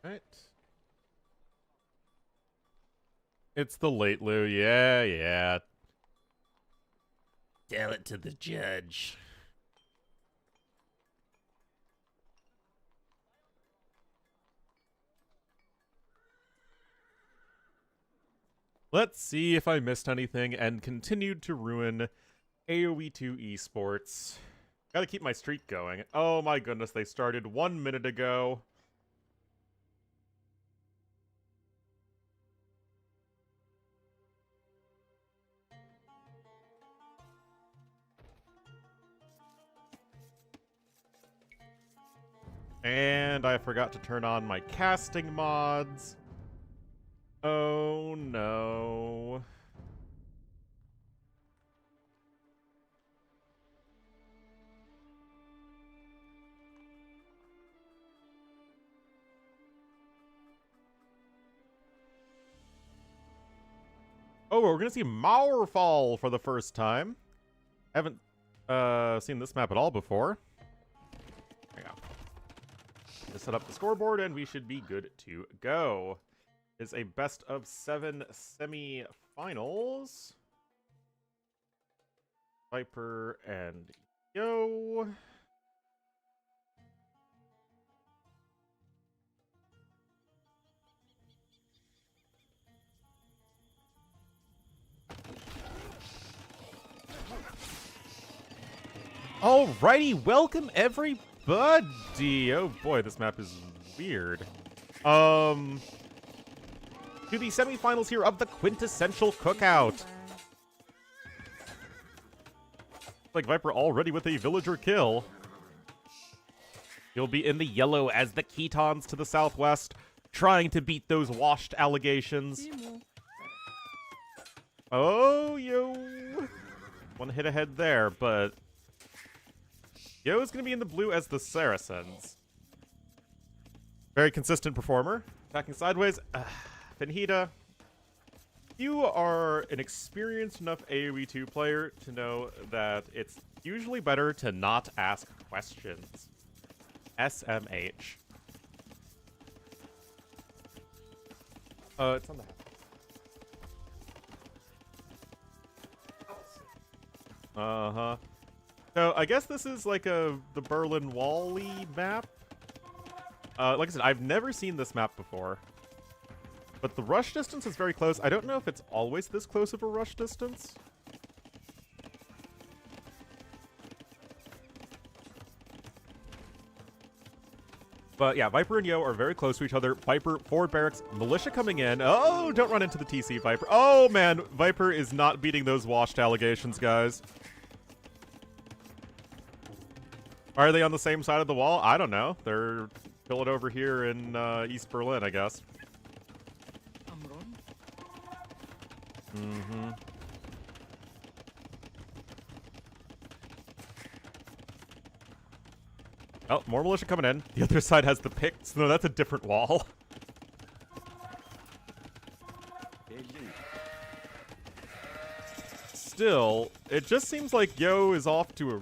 Right. It's the late Lou. Yeah, yeah. Tell it to the judge. Let's see if I missed anything and continued to ruin AoE2 esports. Gotta keep my streak going. Oh my goodness, they started 1 minute ago. And I forgot to turn on my casting mods. Oh no. Oh, we're gonna see Maurfall for the first time. Haven't seen this map at all before. There you go. Just set up the scoreboard and we should be good to go. It's a best of 7 semi-finals. Viper and Yo. Alrighty, welcome everybody. Oh boy, this map is weird. To the semifinals here of the Quintessential Cookout. Like Viper already with a villager kill. He'll be in the yellow as the Ketons to the southwest, trying to beat those washed allegations. Oh, Yo. One hit ahead there, but Yo is going to be in the blue as the Saracens. Very consistent performer. Attacking sideways. Finhita, you are an experienced enough AoE2 player to know that it's usually better to not ask questions. SMH. It's on the hat. Uh-huh. So, I guess this is like the Berlin Wall-y map. Like I said, I've never seen this map before. But the rush distance is very close. I don't know if it's always this close of a rush distance. But yeah, Viper and Yo are very close to each other. Viper, forward barracks, militia coming in. Oh, don't run into the TC, Viper. Oh, man, Viper is not beating those washed allegations, guys. Are they on the same side of the wall? I don't know. They're chilling over here in East Berlin, I guess. Mm-hmm. Oh, more militia coming in. The other side has the picks. No, that's a different wall. Still, it just seems like Yo is off to a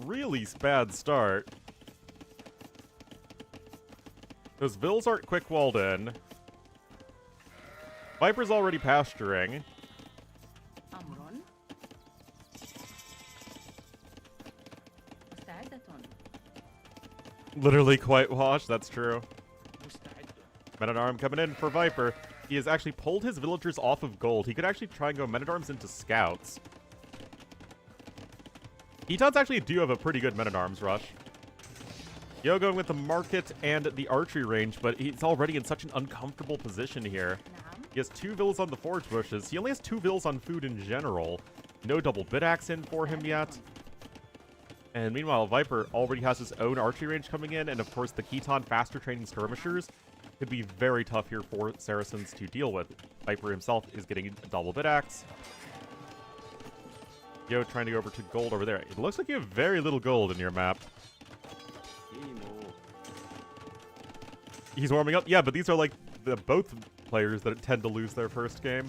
really bad start. Those vills aren't quick walled in. Viper's already pasturing. Literally quite washed, that's true. Men-at-Arm coming in for Viper. He has actually pulled his villagers off of gold. He could actually try and go Men-at-Arms into scouts. Ketons actually do have a pretty good Men-at-Arms rush. Yo going with the market and the archery range, but he's already in such an uncomfortable position here. He has 2 vills on the forge bushes. He only has 2 vills on food in general. No double bit axe in for him yet. And meanwhile, Viper already has his own archery range coming in, and of course the Keton faster training skirmishers could be very tough here for Saracens to deal with. Viper himself is getting a double bit axe. Yo trying to go over to gold over there. It looks like you have very little gold in your map. He's warming up? Yeah, but these are like the both players that tend to lose their first game.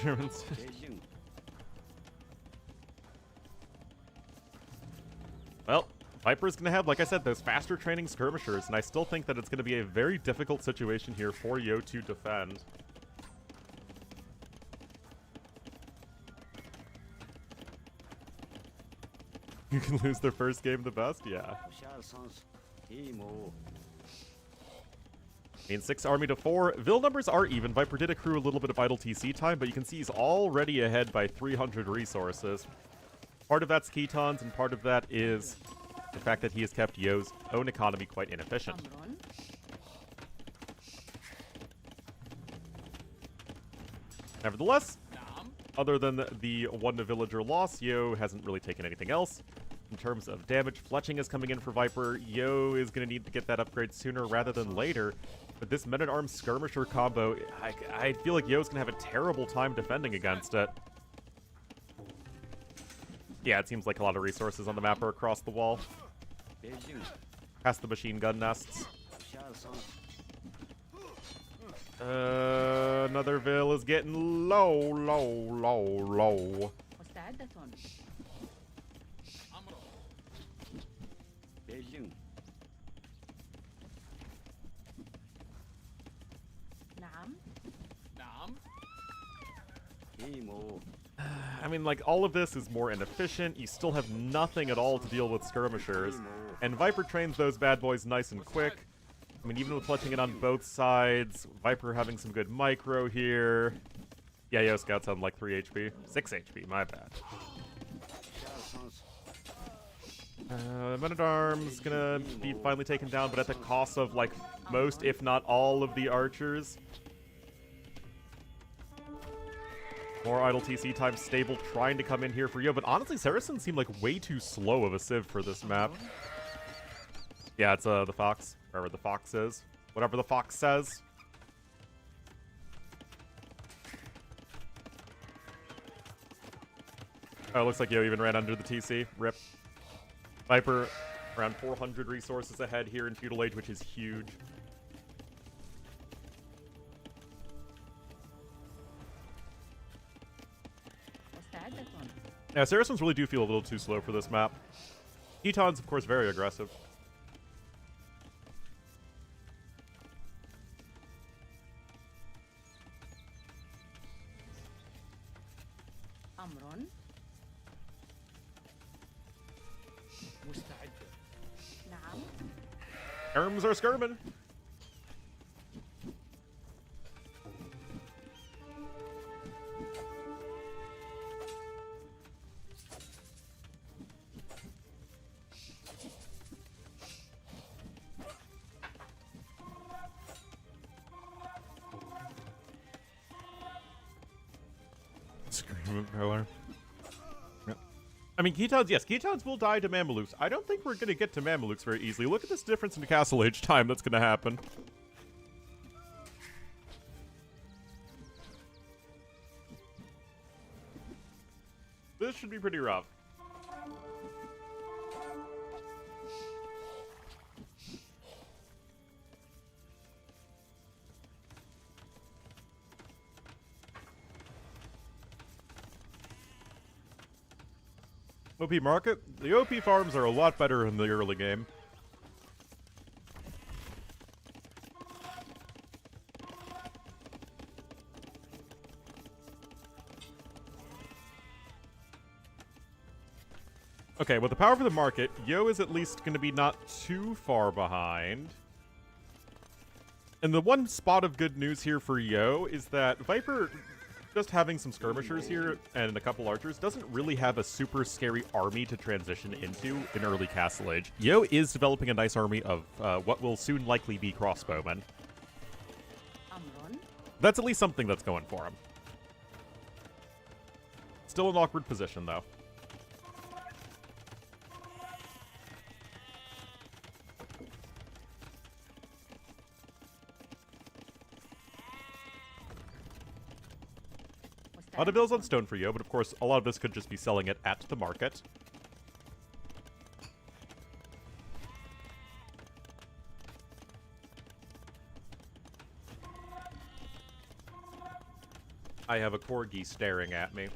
Germans. Well, Viper's going to have, like I said, those faster training skirmishers, and I still think that it's going to be a very difficult situation here for Yo to defend. You can lose their first game the best? Yeah. I mean, 6 army to 4. Vil numbers are even. Viper did accrue a little bit of idle TC time, but you can see he's already ahead by 300 resources. Part of that's Ketons, and part of that is the fact that he has kept Yo's own economy quite inefficient. Nevertheless, other than the 1-villager loss, Yo hasn't really taken anything else. In terms of damage, fletching is coming in for Viper. Yo is going to need to get that upgrade sooner rather than later. But this men-at-arms skirmisher combo, I feel like Yo's going to have a terrible time defending against it. Yeah, it seems like a lot of resources on the map are across the wall. Past the machine gun nests. Another Vil is getting low. I mean, like, all of this is more inefficient. You still have nothing at all to deal with skirmishers. And Viper trains those bad boys nice and quick. I mean, even with clutching it on both sides, Viper having some good micro here. Yeah, Yo Scout's on like 3 HP. 6 HP, my bad. Men-at-Arms gonna be finally taken down, but at the cost of, like, most, if not all, of the archers. More idle TC time, stable, trying to come in here for Yo, but honestly, Saracens seem like way too slow of a civ for this map. Yeah, it's the fox, wherever the fox is. Whatever the fox says. Oh, it looks like Yo even ran under the TC. Rip. Viper, around 400 resources ahead here in Feudal Age, which is huge. Yeah, Saracens really do feel a little too slow for this map. Ketons, of course, very aggressive. Skirms are skirmin'. Pillar. Yep. I mean, Ketons, yes, Ketons will die to Mamelukes. I don't think we're going to get to Mamelukes very easily. Look at this difference in the Castle Age time that's going to happen. This should be pretty rough. OP market. The OP farms are a lot better in the early game. Okay, with the power of the market, Yo is at least going to be not too far behind. And the one spot of good news here for Yo is that Viper, just having some skirmishers here and a couple archers, doesn't really have a super scary army to transition into in early Castle Age. Yo is developing a nice army of what will soon likely be crossbowmen. That's at least something that's going for him. Still an awkward position, though. A lot of bills on stone for Yo, but of course, a lot of this could just be selling it at the market. I have a corgi staring at me.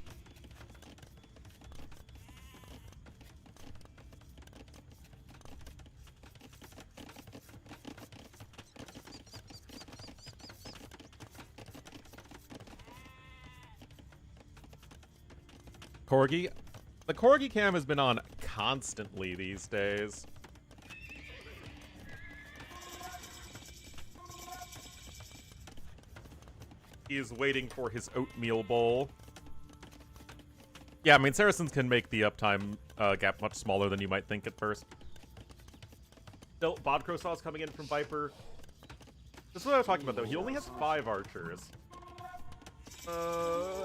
Corgi. The Corgi cam has been on constantly these days. He is waiting for his oatmeal bowl. Yeah, I mean, Saracens can make the uptime gap much smaller than you might think at first. Still, Bodcro Saw's coming in from Viper. This is what I was talking about, though. He only has 5 archers.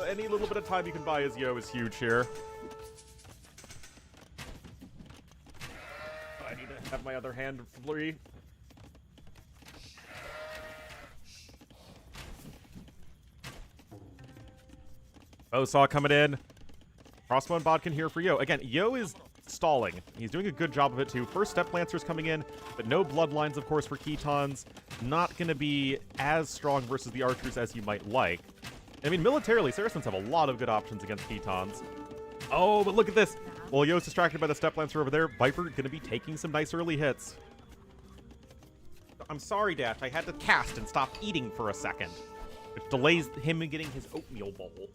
Any little bit of time you can buy as Yo is huge here. I need to have my other hand free. Bosaw coming in. Crossbow and Bodkin here for Yo. Again, Yo is stalling. He's doing a good job of it, too. First Step Lancers coming in, but no Bloodlines, of course, for Ketons. Not going to be as strong versus the archers as you might like. I mean, militarily, Saracens have a lot of good options against Ketons. Oh, but look at this. Well, Yo's distracted by the Step Lancer over there. Viper going to be taking some nice early hits. I'm sorry, Dash. I had to cast and stop eating for a second, which delays him in getting his oatmeal bowl.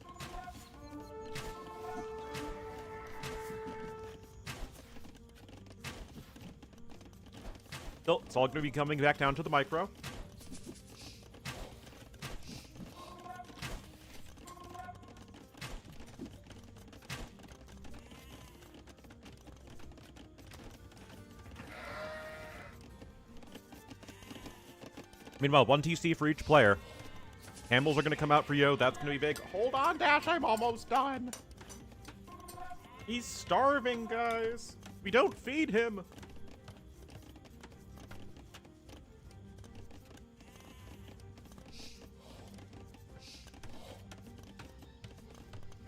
Still, it's all going to be coming back down to the micro. Meanwhile, 1 TC for each player. Camels are going to come out for Yo. That's going to be big. Hold on, Dash. I'm almost done. He's starving, guys. We don't feed him.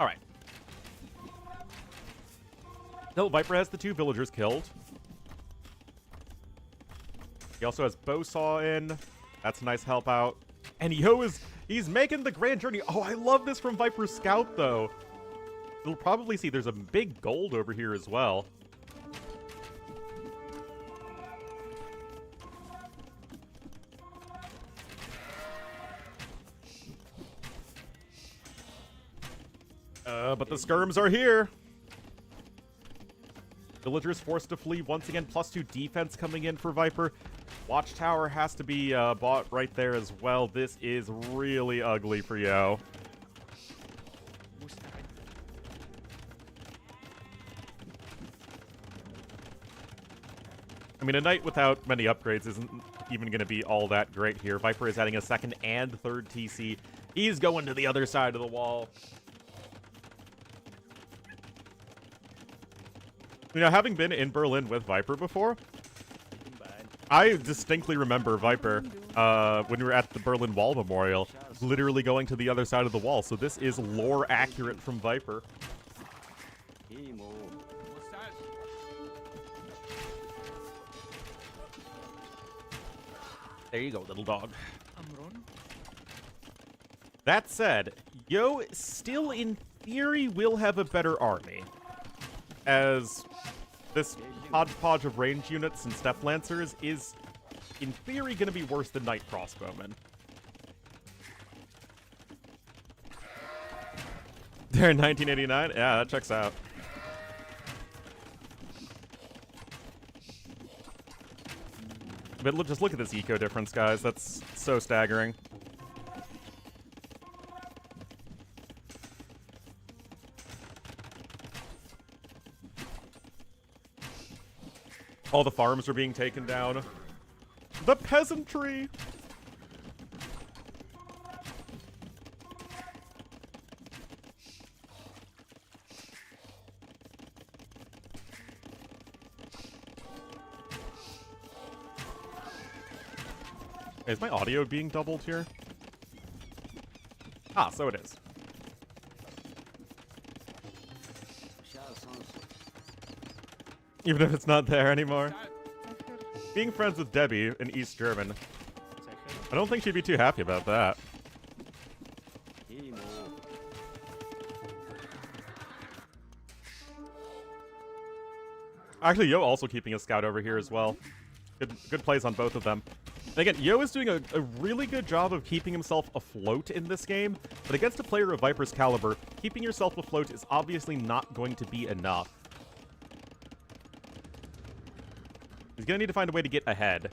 All right. No, Viper has the 2 villagers killed. He also has Bowsaw in. That's a nice help out. And Yo he's making the grand journey. Oh, I love this from Viper's Scout, though. You'll probably see there's a big gold over here as well. But the skirms are here. Villagers forced to flee once again. +2 defense coming in for Viper. Watchtower has to be bought right there as well. This is really ugly for Yo. I mean, a knight without many upgrades isn't even going to be all that great here. Viper is adding a 2nd and 3rd TC. He's going to the other side of the wall. You know, having been in Berlin with Viper before, I distinctly remember Viper, when we were at the Berlin Wall Memorial, literally going to the other side of the wall. So this is lore accurate from Viper. There you go, little dog. That said, Yo still in theory will have a better army, as this hodgepodge of range units and Step Lancers is, in theory, going to be worse than Knight Crossbowmen. They're in 1989? Yeah, that checks out. But just look at this eco difference, guys. That's so staggering. All the farms are being taken down. The peasantry! Is my audio being doubled here? Ah, so it is. Even if it's not there anymore. Being friends with Debbie, an East German, I don't think she'd be too happy about that. Actually, Yo also keeping a scout over here as well. Good plays on both of them. And again, Yo is doing a really good job of keeping himself afloat in this game, but against a player of Viper's caliber, keeping yourself afloat is obviously not going to be enough. He's gonna need to find a way to get ahead.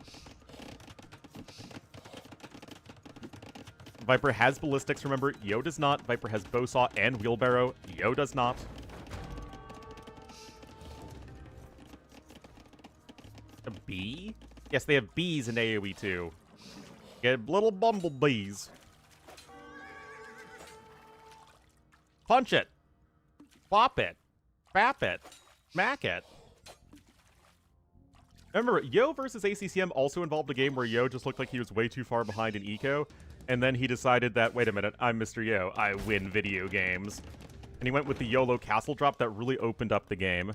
Viper has ballistics, remember. Yo does not. Viper has bowsaw and wheelbarrow. Yo does not. A bee? Yes, they have bees in AoE too. Get little bumblebees. Punch it. Plop it. Bap it. Smack it. Remember, Yo versus ACCM also involved a game where Yo just looked like he was way too far behind in eco, and then he decided that, wait a minute, I'm Mr. Yo, I win video games. And he went with the YOLO castle drop that really opened up the game.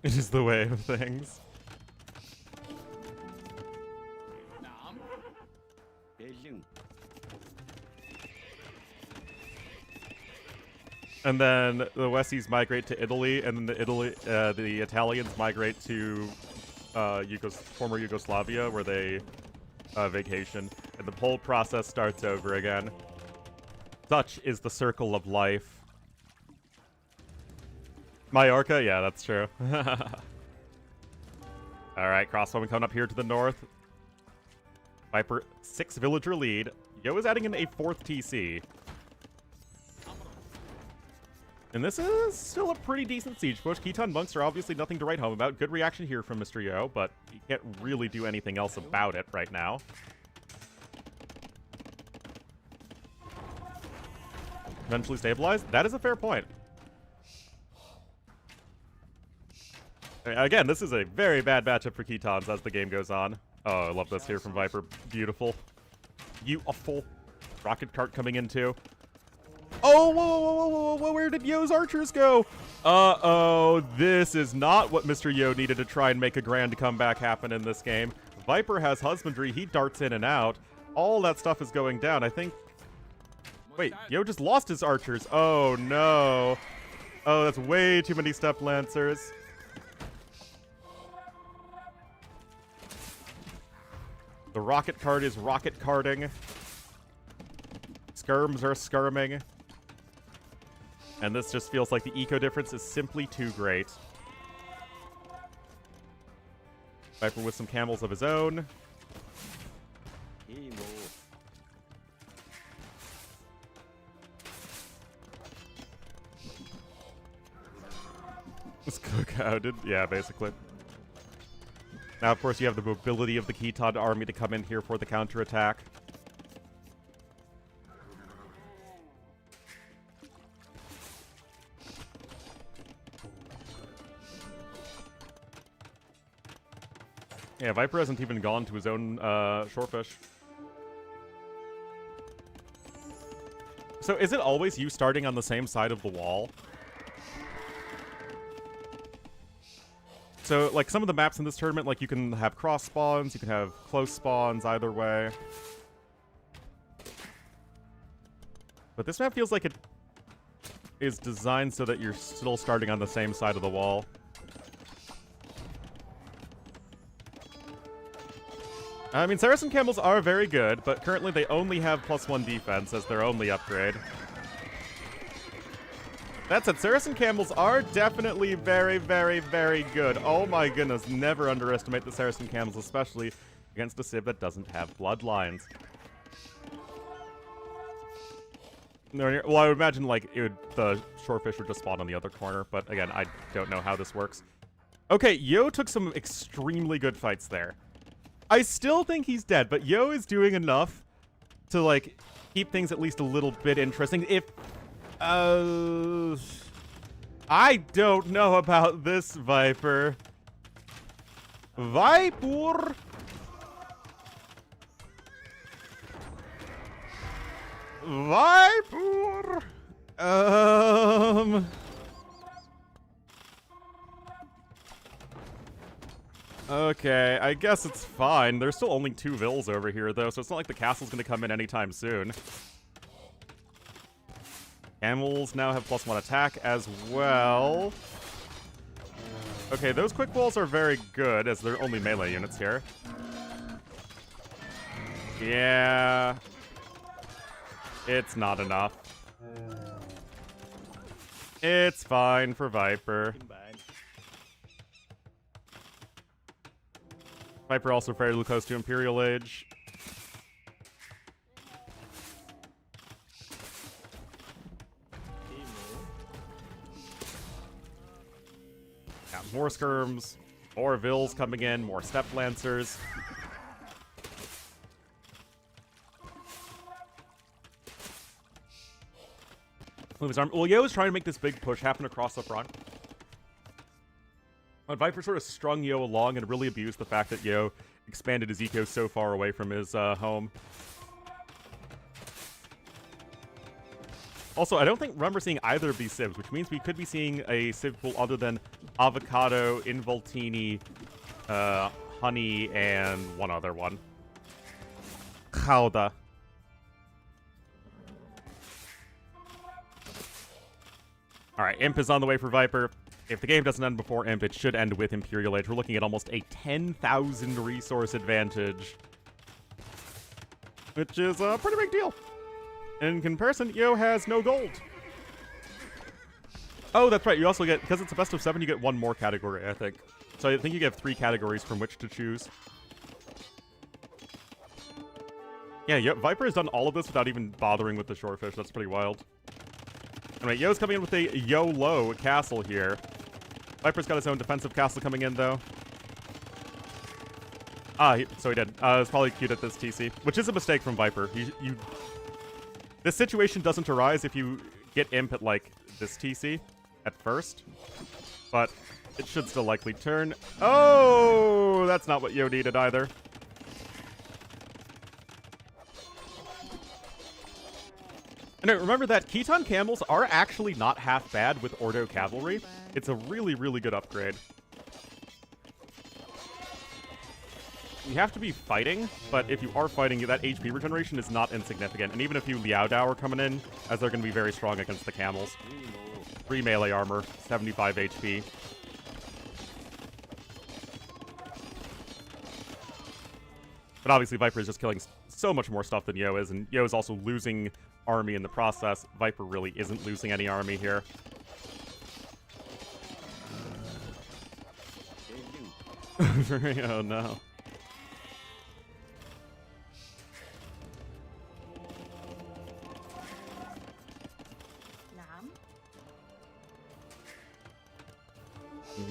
It is the way of things. And then the Westies migrate to Italy, and then the Italians migrate to former Yugoslavia, where they vacation, and the whole process starts over again. Such is the circle of life. Majorca? Yeah, that's true. Alright, crossbowman coming up here to the north. Viper, 6 villager lead. Yo is adding in a 4th TC. And this is still a pretty decent siege push. Khitan monks are obviously nothing to write home about. Good reaction here from Mr. Yo, but he can't really do anything else about it right now. Eventually stabilized? That is a fair point. Again, this is a very bad matchup for Khitans as the game goes on. Oh, I love this here from Viper. Beautiful. Beautiful. Rocket cart coming in too. Oh, whoa, where did Yo's archers go? Uh-oh, this is not what Mr. Yo needed to try and make a grand comeback happen in this game. Viper has husbandry, he darts in and out. All that stuff is going down, I think. Wait, Yo just lost his archers. Oh, no. Oh, that's way too many step lancers. The rocket cart is rocket carting. Skirms are skirming. And this just feels like the eco difference is simply too great. Viper with some camels of his own. This Cookout, yeah, basically. Now, of course, you have the mobility of the Khitan army to come in here for the counterattack. Yeah, Viper hasn't even gone to his own shorefish. So is it always you starting on the same side of the wall? So, like, some of the maps in this tournament, like, you can have cross spawns, you can have close spawns, either way. But this map feels like it is designed so that you're still starting on the same side of the wall. I mean, Saracen Camels are very good, but currently they only have +1 defense as their only upgrade. That said, Saracen Camels are definitely very, very, very good. Oh my goodness, never underestimate the Saracen Camels, especially against a Civ that doesn't have bloodlines. No, well, I would imagine, like, the shorefish would just spawn on the other corner, but again, I don't know how this works. Okay, Yo took some extremely good fights there. I still think he's dead, but Yo is doing enough to, like, keep things at least a little bit interesting. If... I don't know about this, Viper. Viper! Viper! Okay, I guess it's fine. There's still only 2 vills over here, though, so it's not like the castle's gonna come in anytime soon. Camels now have +1 attack as well. Okay, those quick walls are very good, as they're only melee units here. Yeah. It's not enough. It's fine for Viper. Viper also fairly close to Imperial Age. Yeah, more skirms, more Vills coming in, more Step Lancers. Move his arm. Well, Yo is trying to make this big push happen across the front. But Viper sort of strung Yo along and really abused the fact that Yo expanded his eco so far away from his home. Also, I don't remember seeing either of these civs, which means we could be seeing a civ pool other than Avocado, Involtini, Honey, and one other one. Gouda. Alright, Imp is on the way for Viper. If the game doesn't end before Imp, it should end with Imperial Age. We're looking at almost a 10,000 resource advantage, which is a pretty big deal. In comparison, Yo has no gold. Oh, that's right. You also get, because it's a best of 7, you get one more category, I think. So I think you get 3 categories from which to choose. Yeah, Viper has done all of this without even bothering with the shorefish. That's pretty wild. Anyway, Yo's coming in with a YOLO castle here. Viper's got his own defensive castle coming in, though. So he did. It's probably cute at this TC, which is a mistake from Viper. This situation doesn't arise if you get Imp at, like, this TC at first, but it should still likely turn. Oh, that's not what Yo needed either. And remember that Khitan camels are actually not half bad with Ordo cavalry. It's a really, really good upgrade. You have to be fighting, but if you are fighting, that HP regeneration is not insignificant. And even if you Liao Dao are coming in, as they're going to be very strong against the camels. 3 melee armor, 75 HP. But obviously Viper is just killing so much more stuff than Yo is, and Yo is also losing army in the process. Viper really isn't losing any army here. Oh no.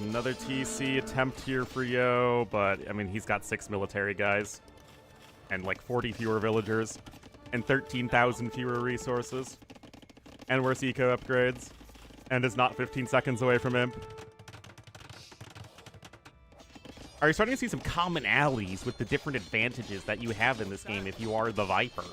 Another TC attempt here for Yo, but I mean, he's got 6 military guys and like 40 fewer villagers and 13,000 fewer resources and worse eco upgrades, and is not 15 seconds away from Imp. Are you starting to see some commonalities with the different advantages that you have in this game if you are the Viper?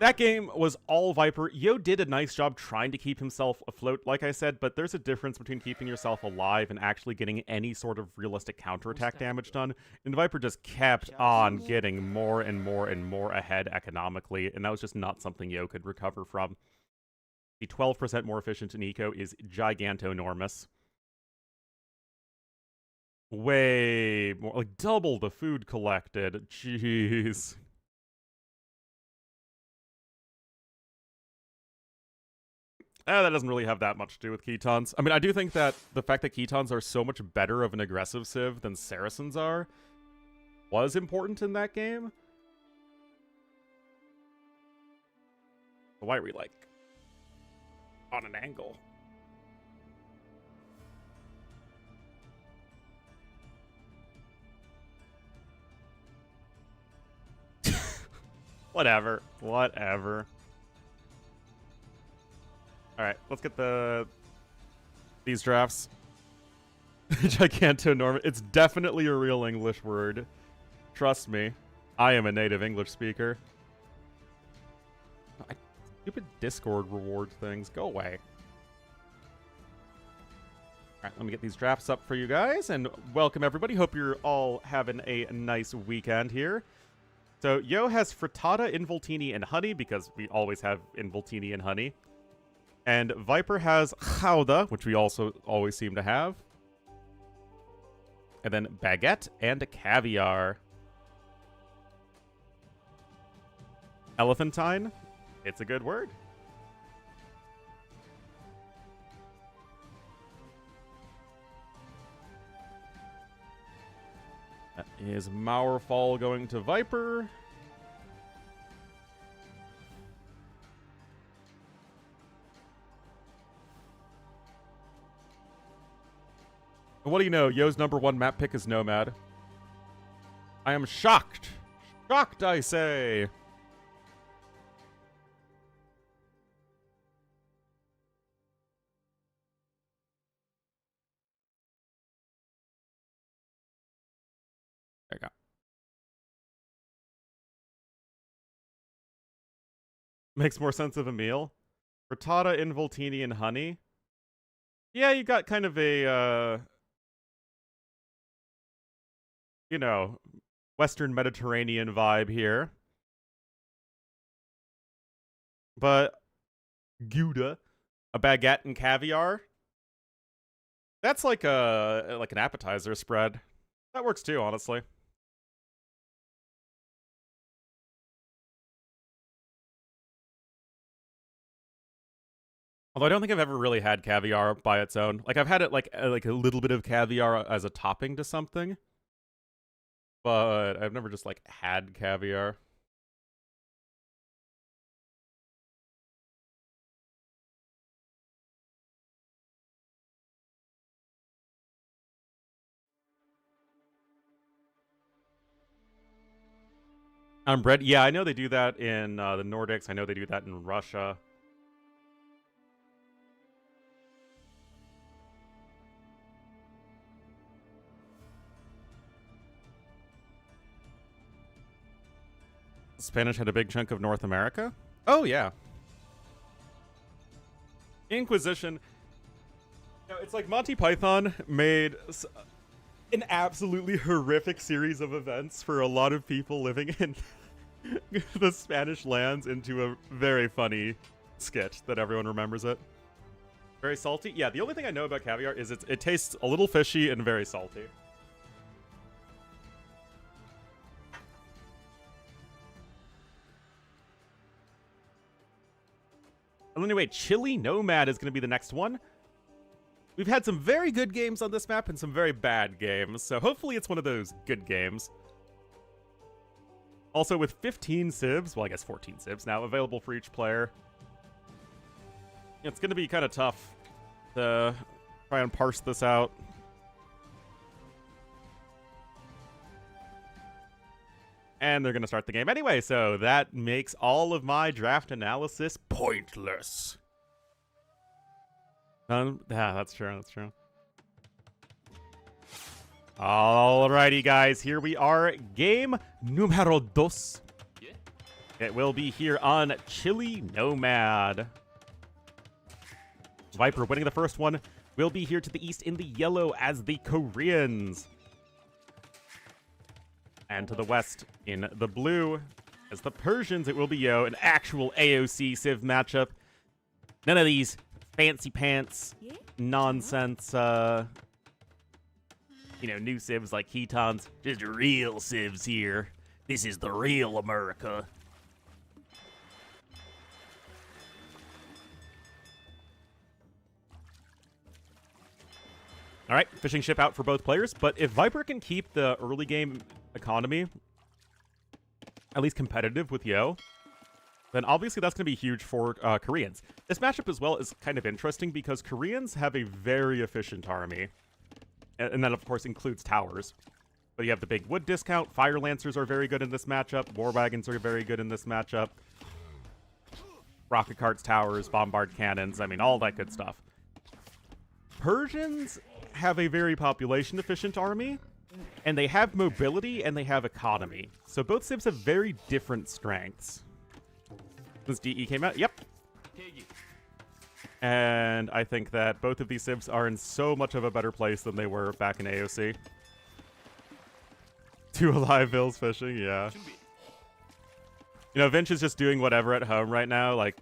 That game was all Viper. Yo did a nice job trying to keep himself afloat, like I said, but there's a difference between keeping yourself alive and actually getting any sort of realistic counterattack damage done. And Viper just kept on getting more and more and more ahead economically, and that was just not something Yo could recover from. The 12% more efficient in eco is giganto-enormous. Way more, like double the food collected. Jeez. That doesn't really have that much to do with Khitans. I mean, I do think that the fact that Khitans are so much better of an aggressive civ than Saracens are was important in that game. But why are we, like, on an angle? Whatever. Whatever. Alright, let's get these drafts. Giganto-enormous. It's definitely a real English word. Trust me. I am a native English speaker. Stupid Discord reward things. Go away. Alright, let me get these drafts up for you guys, and welcome everybody. Hope you're all having a nice weekend here. So Yo has frittata, involtini, and honey, because we always have involtini and honey. And Viper has gouda, which we also always seem to have. And then baguette and caviar. Elephantine, it's a good word. That is Mauerfall going to Viper. What do you know? Yo's #1 map pick is Nomad. I am shocked. Shocked, I say. There you go. Makes more sense of a meal. Frittata, involtini, and honey. Yeah, you got kind of a, you know, Western Mediterranean vibe here. But Gouda, a baguette and caviar. That's like an appetizer spread. That works too, honestly. Although I don't think I've ever really had caviar by its own. Like I've had it like a little bit of caviar as a topping to something, but I've never just like had caviar. Bread. Yeah, I know they do that in the Nordics. I know they do that in Russia. Spanish had a big chunk of North America? Oh, yeah. Inquisition. You know, it's like Monty Python made an absolutely horrific series of events for a lot of people living in the Spanish lands into a very funny skit that everyone remembers it. Very salty? Yeah, the only thing I know about caviar is it tastes a little fishy and very salty. Well, anyway, Chili Nomad is going to be the next one. We've had some very good games on this map and some very bad games, so hopefully it's one of those good games. Also, with 15 civs, well, I guess 14 civs now available for each player, it's going to be kind of tough to try and parse this out. And they're going to start the game anyway, so that makes all of my draft analysis pointless. Yeah, that's true, that's true. Alrighty, guys, here we are. Game numero dos. It will be here on Chili Nomad. Viper winning the first one will be here to the east in the yellow as the Koreans. And to the west in the blue as the Persians. It will be Yo, an actual AOC Civ matchup. None of these fancy pants nonsense, new civs like Ketons. Just real civs here. This is the real America. All right, fishing ship out for both players, but if Viper can keep the early game economy at least competitive with Yo, then obviously that's going to be huge for Koreans. This matchup as well is kind of interesting because Koreans have a very efficient army, and that of course includes towers. But you have the big wood discount, Fire Lancers are very good in this matchup, War Wagons are very good in this matchup, rocket carts, towers, bombard cannons, I mean all that good stuff. Persians have a very population efficient army, and they have mobility and they have economy. So both civs have very different strengths. Since DE came out, yep. And I think that both of these civs are in so much of a better place than they were back in AOC. 2 alive bills fishing, yeah. You know, Vince is just doing whatever at home right now. Like,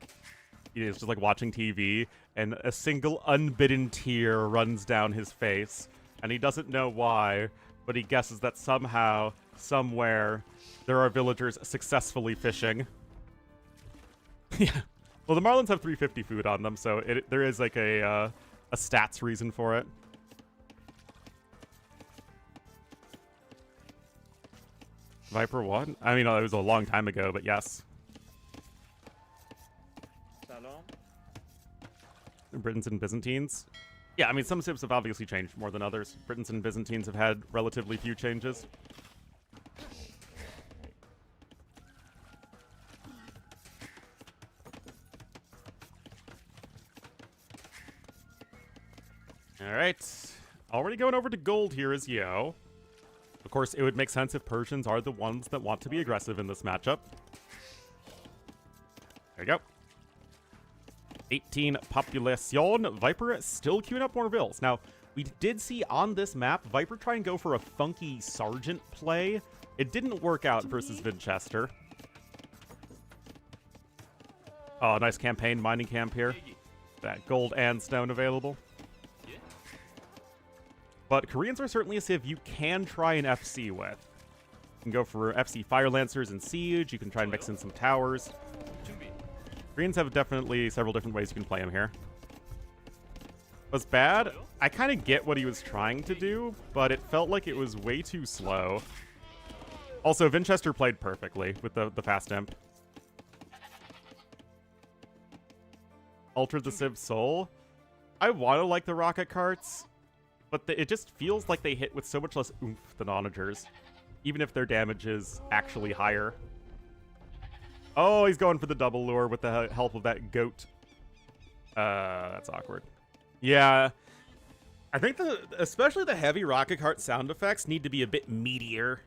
he's just like watching TV, and a single unbidden tear runs down his face, and he doesn't know why, but he guesses that somehow, somewhere, there are villagers successfully fishing. Yeah. Well, the Marlins have 350 food on them, so there is like a stats reason for it. Viper won? I mean, it was a long time ago, but yes. Britons and Byzantines? Yeah, I mean, some Civs have obviously changed more than others. Britons and Byzantines have had relatively few changes. Alright. Already going over to gold here is Yo. Of course, it would make sense if Persians are the ones that want to be aggressive in this matchup. There you go. 18 population. Viper still queuing up more vills. Now, we did see on this map, Viper try and go for a funky sergeant play. It didn't work out versus Winchester. Oh, nice campaign mining camp here. That gold and stone available. But Koreans are certainly a civ you can try an FC with. You can go for FC Fire Lancers and Siege. You can try and mix in some towers. Koreans have definitely several different ways you can play them here. Was bad? I kind of get what he was trying to do, but it felt like it was way too slow. Also, Winchester played perfectly with the fast imp. Alter the Civ Soul. I want to like the rocket carts, but it just feels like they hit with so much less oomph than onagers, even if their damage is actually higher. Oh, he's going for the double lure with the help of that goat. That's awkward. Yeah. I think especially the heavy rocket cart sound effects need to be a bit meatier.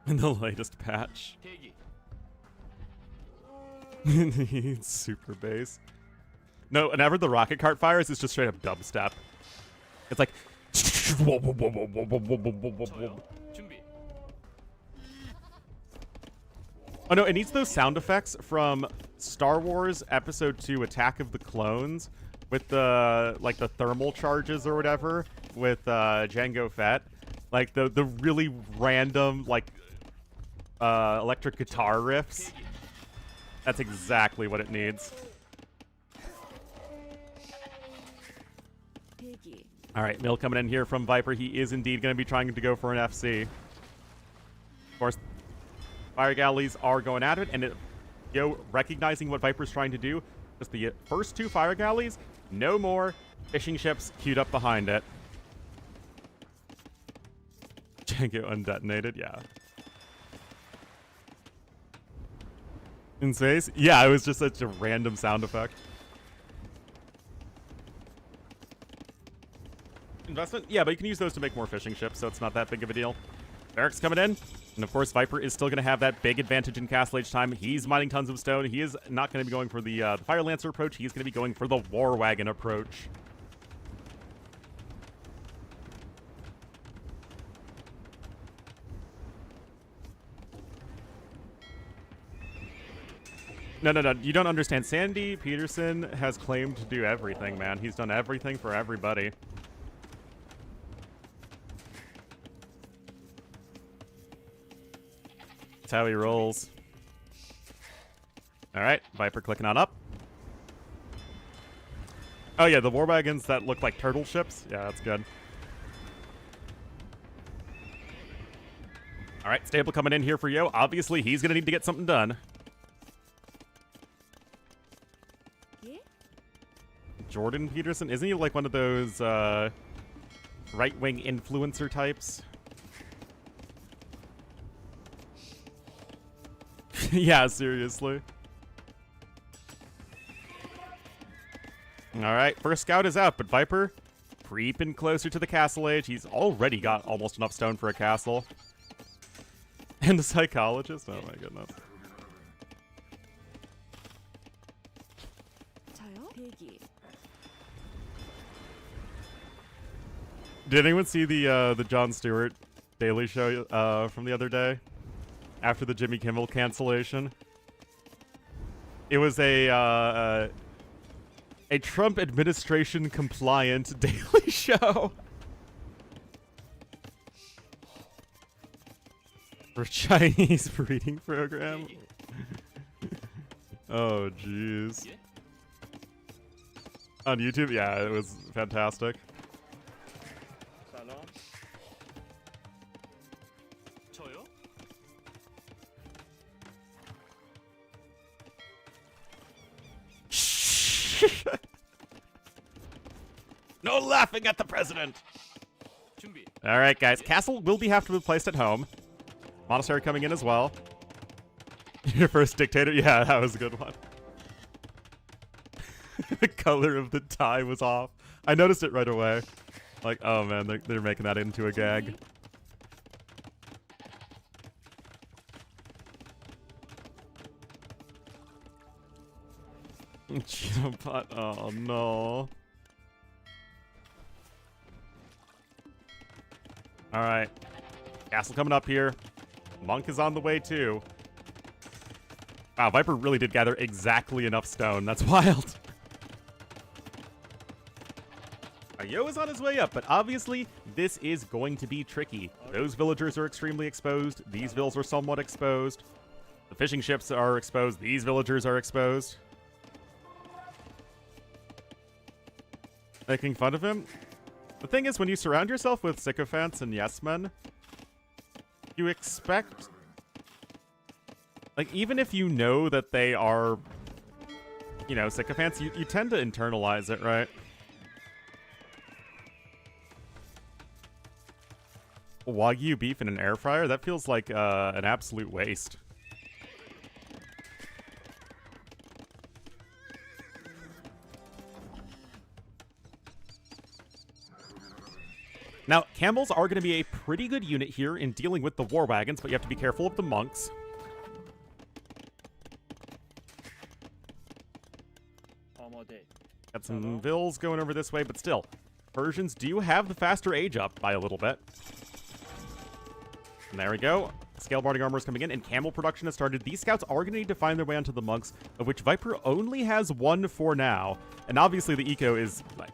In the latest patch. It's super bass. No, whenever the rocket cart fires, it's just straight up dubstep. It's like... Oh no, it needs those sound effects from Star Wars Episode 2 Attack of the Clones with the, like, the thermal charges or whatever with Jango Fett. Like, the really random, like, electric guitar riffs. That's exactly what it needs. All right, Mill coming in here from Viper. He is indeed going to be trying to go for an FC. Of course, fire galleys are going at it, and Yo recognizing what Viper's trying to do. Just the first two fire galleys, no more fishing ships queued up behind it. Django undetonated, yeah. In space? Yeah, it was just such a random sound effect. Investment? Yeah, but you can use those to make more fishing ships, so it's not that big of a deal. Barracks coming in. And of course, Viper is still going to have that big advantage in Castle Age time. He's mining tons of stone. He is not going to be going for the Fire Lancer approach. He's going to be going for the War Wagon approach. No. You don't understand. Sandy Peterson has claimed to do everything, man. He's done everything for everybody. That's how he rolls. All right, Viper clicking on up. Oh yeah, the war wagons that look like turtle ships. Yeah, that's good. All right, Stable coming in here for Yo. Obviously, he's going to need to get something done. Jordan Peterson? Isn't he like one of those right-wing influencer types? Yeah, seriously. Alright, first scout is out, but Viper creeping closer to the castle age. He's already got almost enough stone for a castle. And the psychologist? Oh my goodness. Did anyone see the Jon Stewart Daily Show from the other day? After the Jimmy Kimmel cancellation? It was a Trump administration compliant daily show. For Chinese breeding program. Oh, jeez. On YouTube? Yeah, it was fantastic. No laughing at the president. All right, guys. Castle will have to be placed at home. Monastery coming in as well. Your first dictator? Yeah, that was a good one. The color of the tie was off. I noticed it right away. Like, oh man, they're making that into a gag. Oh no. Alright. Castle coming up here. Monk is on the way too. Wow, Viper really did gather exactly enough stone. That's wild. Yo is on his way up, but obviously this is going to be tricky. Those villagers are extremely exposed. These vills are somewhat exposed. The fishing ships are exposed. These villagers are exposed. Making fun of him? The thing is, when you surround yourself with sycophants and yes men, you expect... Like, even if you know that they are, you know, sycophants, you tend to internalize it, right? Wagyu beef in an air fryer? That feels like an absolute waste. Now, camels are going to be a pretty good unit here in dealing with the war wagons, but you have to be careful of the monks. Got some vills going over this way, but still, Persians do have the faster age up by a little bit. And there we go. Scale barding armor is coming in, and camel production has started. These scouts are going to need to find their way onto the monks, of which Viper only has one for now. And obviously the eco is, like,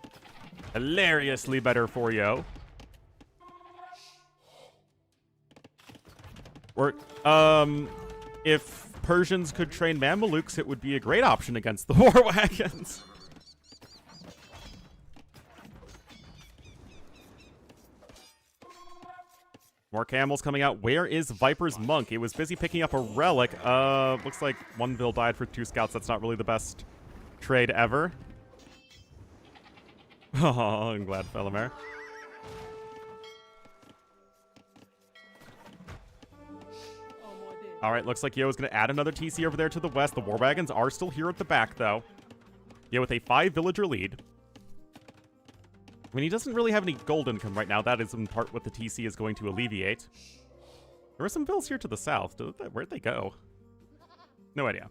hilariously better for Yo. Or, if Persians could train Mamelukes, it would be a great option against the war wagons. More camels coming out. Where is Viper's monk? It was busy picking up a relic. Looks like one vill died for 2 scouts. That's not really the best trade ever. Oh, I'm glad, Felomere. All right, looks like Yo is going to add another TC over there to the west. The war wagons are still here at the back, though. Yo with a 5-villager lead. I mean, he doesn't really have any gold income right now. That is in part what the TC is going to alleviate. There were some vills here to the south. Where'd they go? No idea.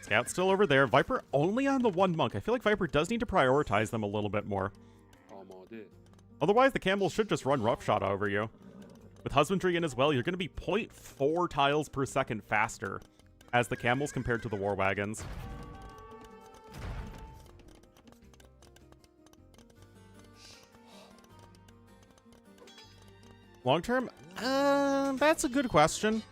Scout's still over there. Viper only on the 1 monk. I feel like Viper does need to prioritize them a little bit more. Otherwise, the camels should just run roughshod over you. With husbandry in as well, you're going to be 0.4 tiles per second faster as the camels compared to the war wagons. Long term? That's a good question.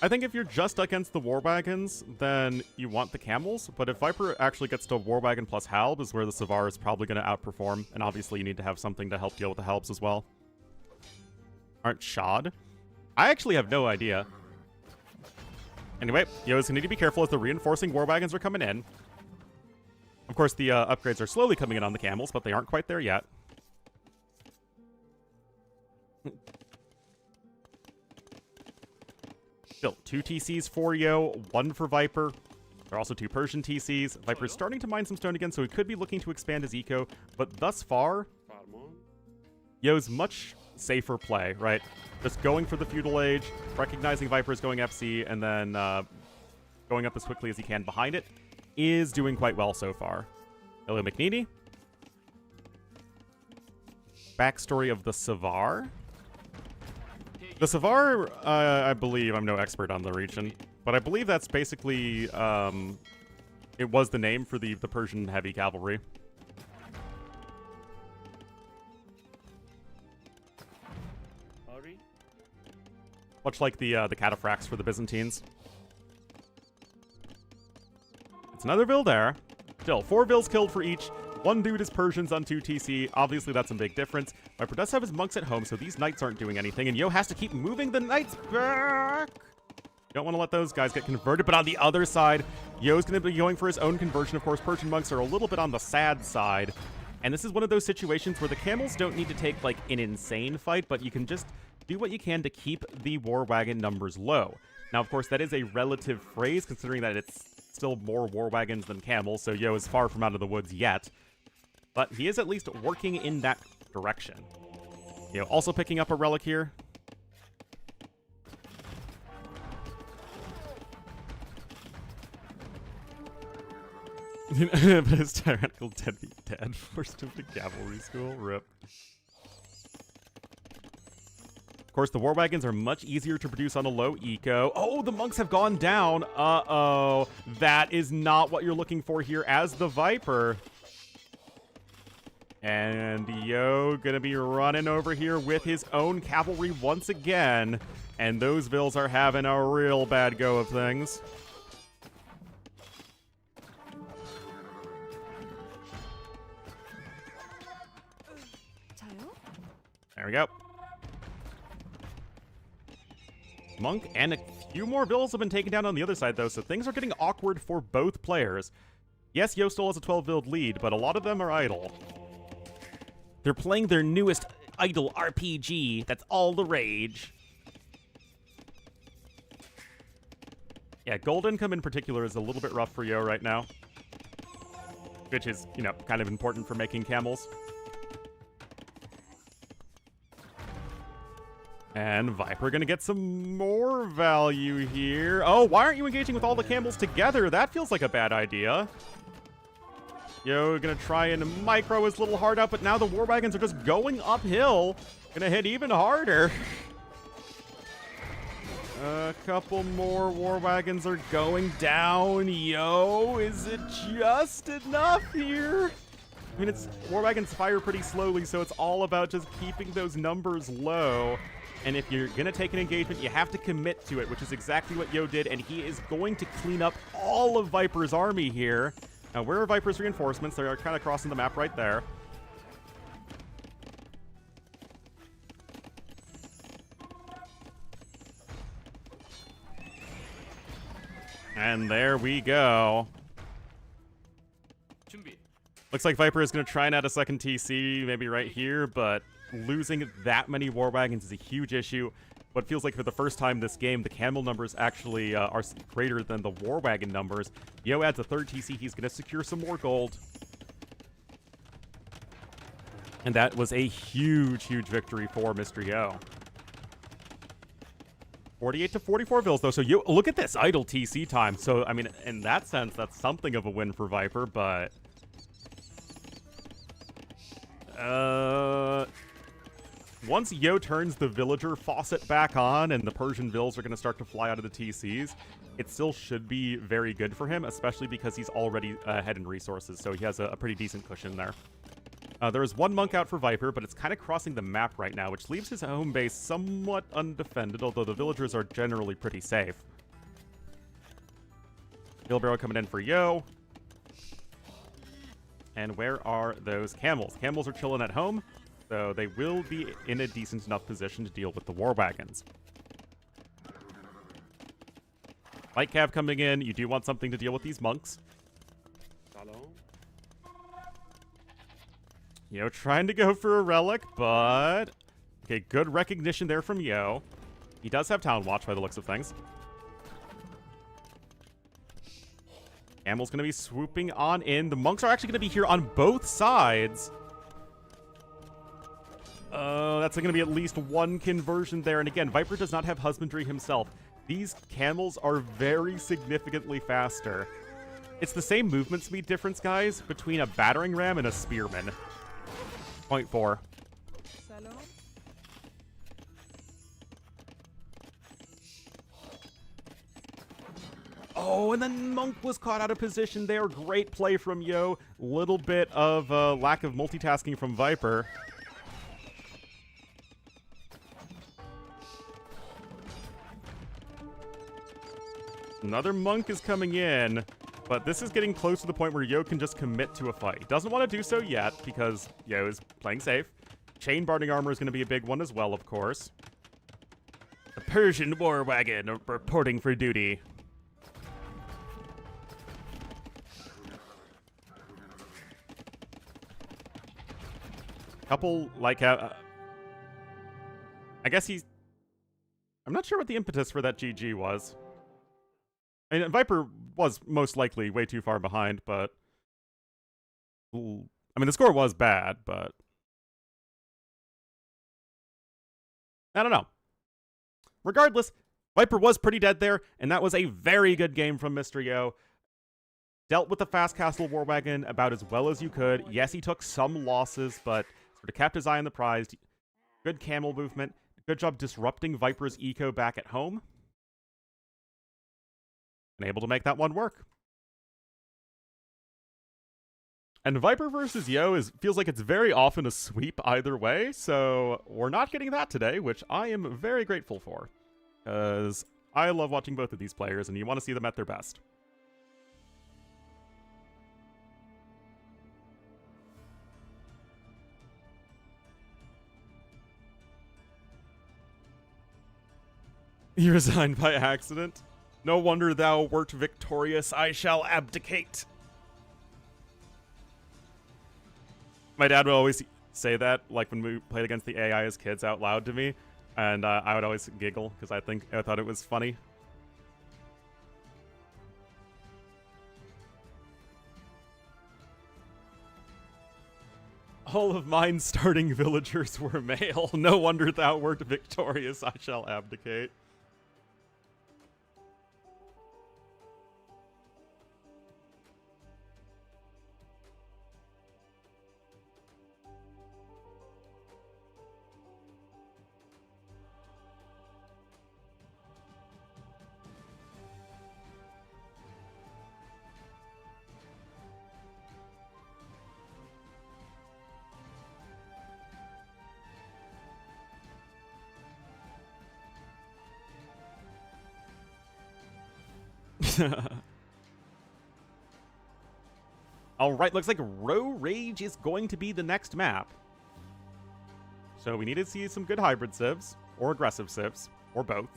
I think if you're just against the war wagons, then you want the camels. But if Viper actually gets to war wagon plus halb, is where the Savar is probably going to outperform. And obviously you need to have something to help deal with the halbs as well. Aren't shod? I actually have no idea. Anyway, Yo's gonna need to be careful as the reinforcing war wagons are coming in. Of course, the upgrades are slowly coming in on the camels, but they aren't quite there yet. Still, 2 TCs for Yo, 1 for Viper. There are also 2 Persian TCs. Viper's starting to mine some stone again, so he could be looking to expand his eco, but thus far, Yo's much safer play, right? Just going for the feudal age, recognizing Viper's going FC, and then going up as quickly as he can behind it is doing quite well so far. Hello, McNeedy. backstory of the Savar. The Savar, I believe, I'm no expert on the region, but I believe that's basically, it was the name for the Persian heavy cavalry. Much like the cataphracts for the Byzantines. It's another Vil there. Still, 4 Vils killed for each. 1 dude is Persians on 2 TC. Obviously, that's a big difference. Viper does have his monks at home, so these knights aren't doing anything, and Yo has to keep moving the knights back. Don't want to let those guys get converted, but on the other side, Yo's going to be going for his own conversion. Of course, Persian monks are a little bit on the sad side, and this is one of those situations where the camels don't need to take, like, an insane fight, but you can just do what you can to keep the war wagon numbers low. Now, of course, that is a relative phrase, considering that it's still more war wagons than camels, so Yo is far from out of the woods yet. But he is at least working in that direction. You know, also picking up a relic here. But his tyrannical dead forced him to cavalry school. Rip. Of course, the war wagons are much easier to produce on a low eco. Oh, the monks have gone down. Uh-oh. That is not what you're looking for here as the Viper. And Yo gonna be running over here with his own cavalry once again. And those Vils are having a real bad go of things. There we go. Monk and a few more Vils have been taken down on the other side, though, so things are getting awkward for both players. Yes, Yo still has a 12-Vil lead, but a lot of them are idle. They're playing their newest idle RPG. That's all the rage. Yeah, gold income in particular is a little bit rough for Yo right now. Which is, you know, kind of important for making camels. And Viper gonna get some more value here. Oh, why aren't you engaging with all the camels together? That feels like a bad idea. Yo, gonna try and micro his little heart out, but now the war wagons are just going uphill. Gonna hit even harder. A couple more war wagons are going down. Yo, is it just enough here? I mean, war wagons fire pretty slowly, so it's all about just keeping those numbers low. And if you're going to take an engagement, you have to commit to it, which is exactly what Yo did, and he is going to clean up all of Viper's army here. Now, where are Viper's reinforcements? They are kind of crossing the map right there. And there we go. Looks like Viper is going to try and add a second TC, maybe right here, but losing that many war wagons is a huge issue. What feels like for the first time this game, the camel numbers actually are greater than the war wagon numbers. Yo adds a third TC. He's going to secure some more gold. And that was a huge, huge victory for Mr. Yo. 48 to 44 Vils, though. So Yo, look at this idle TC time. So, I mean, in that sense, that's something of a win for Viper, but... once Yo turns the villager faucet back on and the Persian Vils are going to start to fly out of the TCs, it still should be very good for him, especially because he's already ahead in resources, so he has a pretty decent cushion there. There is one monk out for Viper, but it's kind of crossing the map right now, which leaves his home base somewhat undefended, although the villagers are generally pretty safe. Wheelbarrow coming in for Yo. And where are those camels? Camels are chilling at home, so they will be in a decent enough position to deal with the war wagons. Light cav coming in. You do want something to deal with these monks. Yo trying to go for a relic, but... okay, good recognition there from Yo. He does have Town Watch by the looks of things. Camel's going to be swooping on in. The monks are actually going to be here on both sides. That's going to be at least one conversion there. And again, Viper does not have husbandry himself. These camels are very significantly faster. It's the same movement speed difference, guys, between a battering ram and a spearman. 0.4. Oh, and then Monk was caught out of position there. Great play from Yo. Little bit of lack of multitasking from Viper. Another Monk is coming in, but this is getting close to the point where Yo can just commit to a fight. Doesn't want to do so yet because Yo is playing safe. Chain Barding Armor is going to be a big one as well, of course. The Persian War Wagon reporting for duty. Couple, like, I guess he's... I'm not sure what the impetus for that GG was. I mean, Viper was most likely way too far behind, but... I mean, the score was bad, but... I don't know. Regardless, Viper was pretty dead there, and that was a very good game from Mr. Yo. Dealt with the Fast Castle War Wagon about as well as you could. Yes, he took some losses, but sort of kept his eye on the prize. Good camel movement. Good job disrupting Viper's eco back at home. And able to make that one work. And Viper versus Yo feels like it's very often a sweep either way, so we're not getting that today, which I am very grateful for. Because I love watching both of these players, and you want to see them at their best. You resigned by accident? No wonder thou wert victorious, I shall abdicate. My dad would always say that, like when we played against the AI as kids out loud to me, and I would always giggle because I thought it was funny. All of mine starting villagers were male. No wonder thou wert victorious, I shall abdicate. Alright, looks like Row Rage is going to be the next map. So we need to see some good hybrid civs, or aggressive civs, or both.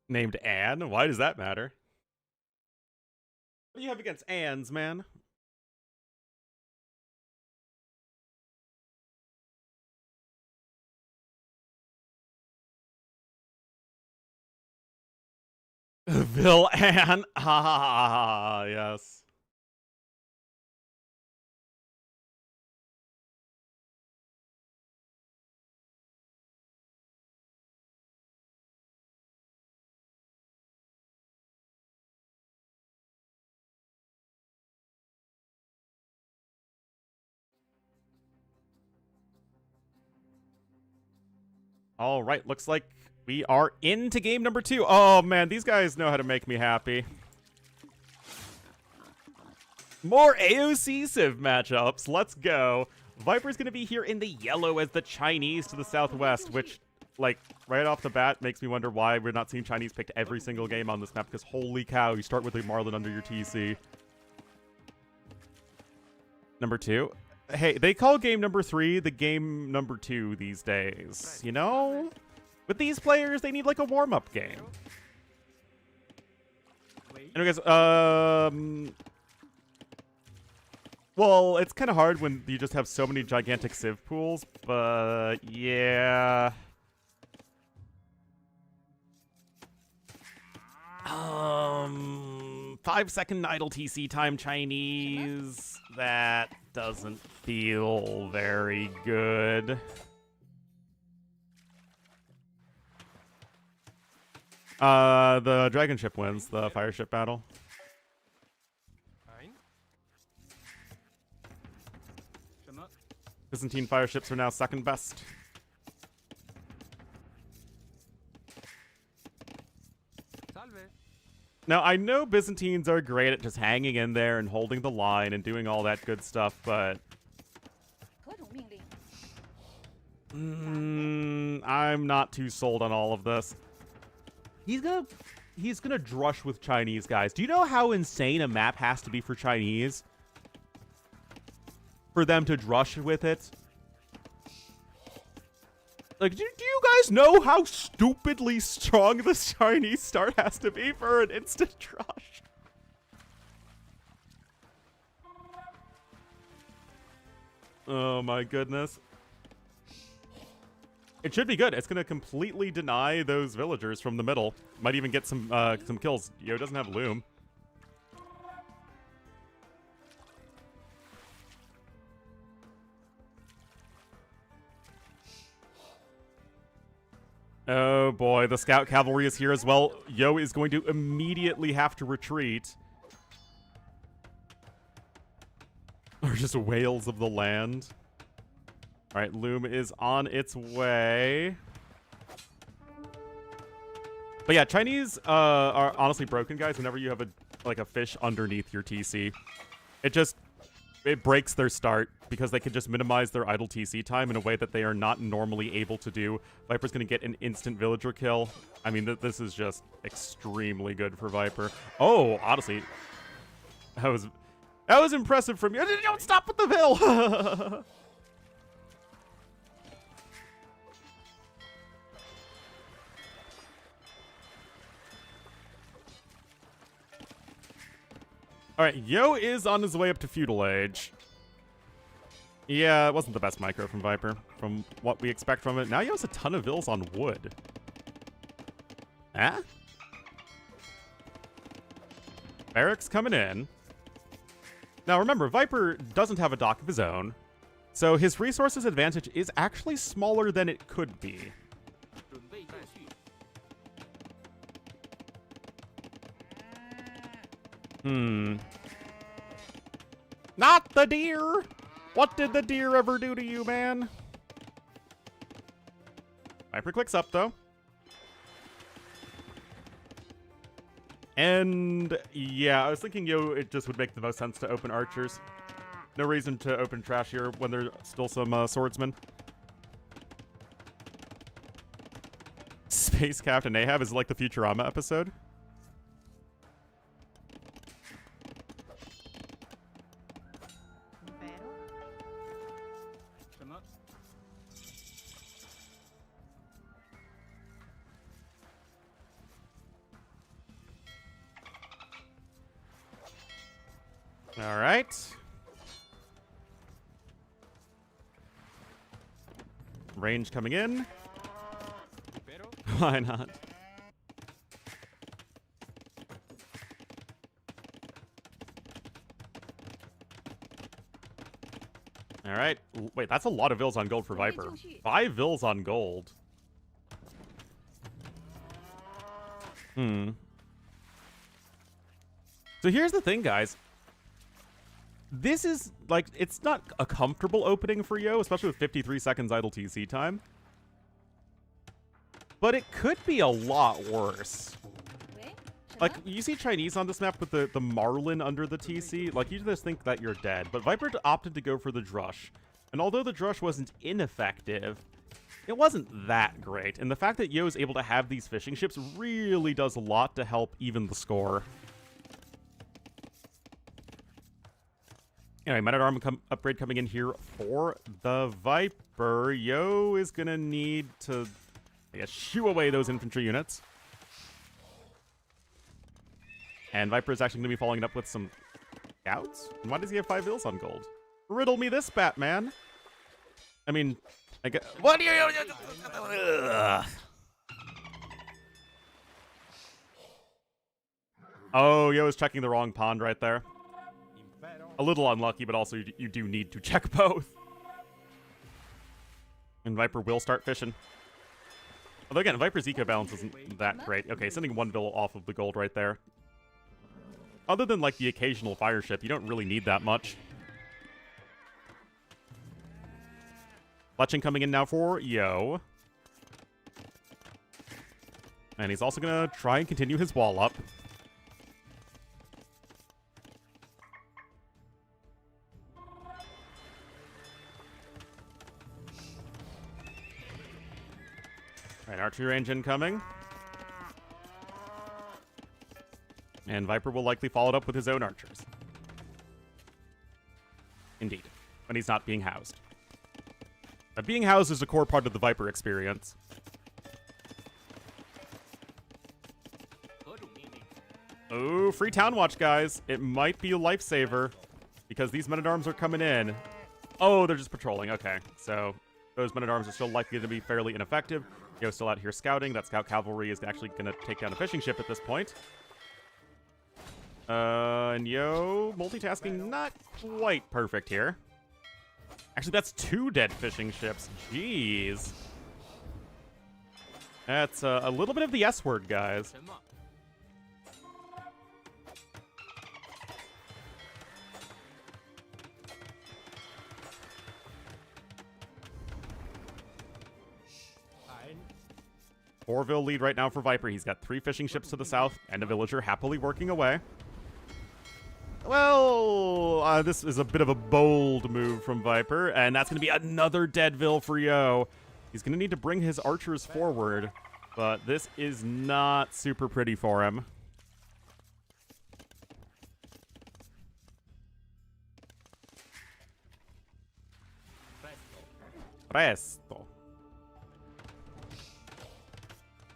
Named Anne? Why does that matter? What do you have against Annes, man? Vil Anne. Ah, yes. All right, looks like we are into game number 2. Oh, man, these guys know how to make me happy. More AOC Civ matchups. Let's go. Viper's going to be here in the yellow as the Chinese to the southwest, which, like, right off the bat makes me wonder why we're not seeing Chinese picked every single game on this map, because holy cow, you start with a Marlin under your TC. Number 2. Hey, they call game number 3 the game number 2 these days, you know? With these players, they need, like, a warm-up game. Anyway, guys, well, it's kind of hard when you just have so many gigantic Civ pools, but yeah. 5-second idle TC time Chinese. That doesn't feel very good. The dragon ship wins the fire ship battle. Byzantine fire ships are now second best. Now, I know Byzantines are great at just hanging in there and holding the line and doing all that good stuff, but... I'm not too sold on all of this. He's gonna drush with Chinese, guys. Do you know how insane a map has to be for Chinese? For them to drush with it? Like, do you guys know how stupidly strong the Chinese start has to be for an instant rush? Oh my goodness. It should be good. It's going to completely deny those villagers from the middle. Might even get some kills. Yo doesn't have Loom. Oh boy, the scout cavalry is here as well. Yo is going to immediately have to retreat. Or just whales of the land. Alright, Loom is on its way. But yeah, Chinese are honestly broken, guys, whenever you have a fish underneath your TC. It breaks their start because they can just minimize their idle TC time in a way that they are not normally able to do. Viper's going to get an instant villager kill. I mean, this is just extremely good for Viper. Oh, honestly, that was impressive from you. Don't stop with the bill. Alright, Yo is on his way up to Feudal Age. Yeah, it wasn't the best micro from Viper, from what we expect from it. Now Yo has a ton of vills on wood. Ah? Barracks coming in. Now remember, Viper doesn't have a dock of his own, so his resources advantage is actually smaller than it could be. Not the deer! What did the deer ever do to you, man? Viper clicks up, though. And, yeah, I was thinking, it just would make the most sense to open archers. No reason to open trash here when there's still some swordsmen. Space Captain Ahab is like the Futurama episode. All right. Range coming in. Why not? All right. Wait, that's a lot of vills on gold for Viper. 5 vills on gold. So here's the thing, guys. This is, like, it's not a comfortable opening for Yo, especially with 53 seconds idle TC time. But it could be a lot worse. Like, you see Chinese on this map with the Marlin under the TC, like, you just think that you're dead. But Viper opted to go for the Drush. And although the Drush wasn't ineffective, it wasn't that great. And the fact that Yo is able to have these fishing ships really does a lot to help even the score. Anyway, Man-at-Arm upgrade coming in here for the Viper. Yo is going to need to, I guess, shoo away those infantry units. And Viper is actually going to be following it up with some scouts? And why does he have 5 vills on gold? Riddle me this, Batman. I mean, I guess... What do you... Oh, Yo is checking the wrong pond right there. A little unlucky, but also you do need to check both. And Viper will start fishing. Although again, Viper's eco balance isn't that great. Okay, sending 1 vill off of the gold right there. Other than like the occasional fire ship, you don't really need that much. Fletching coming in now for Yo. And he's also going to try and continue his wall up. Alright, archery range incoming. And Viper will likely follow it up with his own archers. Indeed, when he's not being housed. Being housed is a core part of the Viper experience. Oh, free town watch, guys. It might be a lifesaver because these men-at-arms are coming in. Oh, they're just patrolling. Okay, so those men-at-arms are still likely to be fairly ineffective. Yo's still out here scouting. That scout cavalry is actually going to take down a fishing ship at this point. And Yo, multitasking not quite perfect here. Actually, that's 2 dead fishing ships. Jeez. That's a little bit of the S word, guys. Fourville lead right now for Viper. He's got 3 fishing ships to the south and a villager happily working away. Well, this is a bit of a bold move from Viper, and that's going to be another deadville for Yo. He's going to need to bring his archers forward, but this is not super pretty for him. Presto.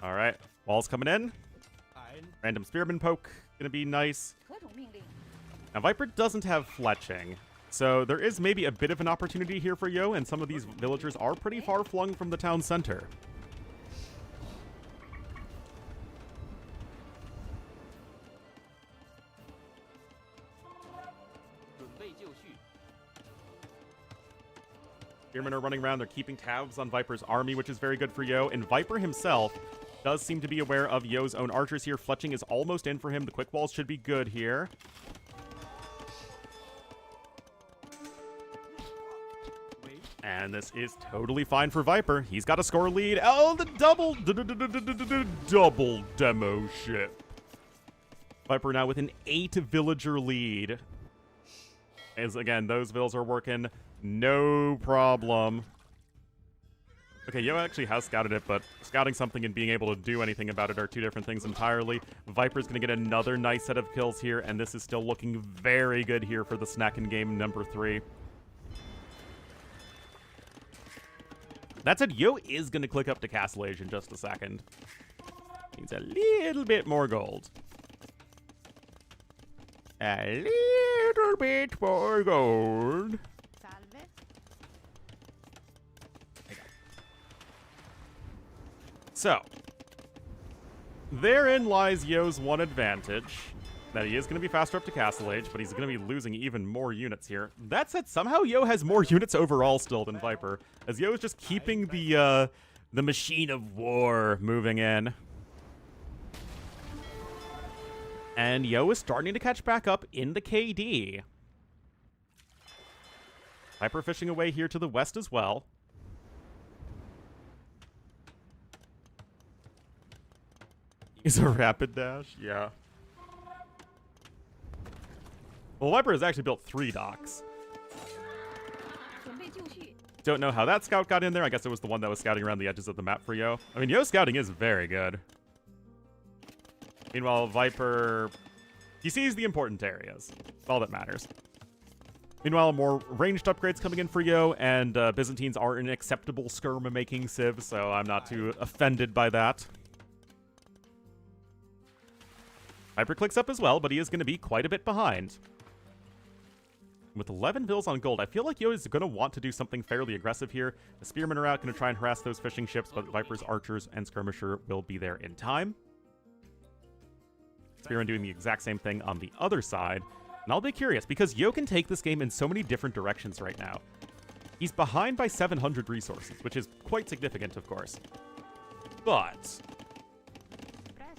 All right, walls coming in. Random spearman poke, gonna be nice. Now, Viper doesn't have fletching, so there is maybe a bit of an opportunity here for Yo, and some of these villagers are pretty far flung from the town center. Spearmen are running around. They're keeping tabs on Viper's army, which is very good for Yo. And Viper himself does seem to be aware of Yo's own archers here. Fletching is almost in for him. The quick walls should be good here. And this is totally fine for Viper. He's got a score lead. Oh, the double demo ship. Viper now with an 8 villager lead. As again, those vills are working no problem. Okay, Yo actually has scouted it, but scouting something and being able to do anything about it are 2 different things entirely. Viper's going to get another nice set of kills here, and this is still looking very good here for the snack in game number 3. That said, Yo is going to click up to Castle Age in just a second. Needs a little bit more gold. A little bit more gold. So, therein lies Yo's one advantage, that he is going to be faster up to Castle Age, but he's going to be losing even more units here. That said, somehow Yo has more units overall still than Viper, as Yo is just keeping the machine of war moving in. And Yo is starting to catch back up in the KD. Viper fishing away here to the west as well. Is a rapid dash? Yeah. Well, Viper has actually built 3 docks. Don't know how that scout got in there. I guess it was the one that was scouting around the edges of the map for Yo. I mean, Yo's scouting is very good. Meanwhile, Viper, he sees the important areas. That's all that matters. Meanwhile, more ranged upgrades coming in for Yo, and Byzantines are an acceptable skirma-making civ, so I'm not too offended by that. Viper clicks up as well, but he is going to be quite a bit behind. With 11 vills on gold, I feel like Yo is going to want to do something fairly aggressive here. The spearmen are out, going to try and harass those fishing ships, but Viper's archers and skirmisher will be there in time. Spearmen doing the exact same thing on the other side. And I'll be curious, because Yo can take this game in so many different directions right now. He's behind by 700 resources, which is quite significant, of course. But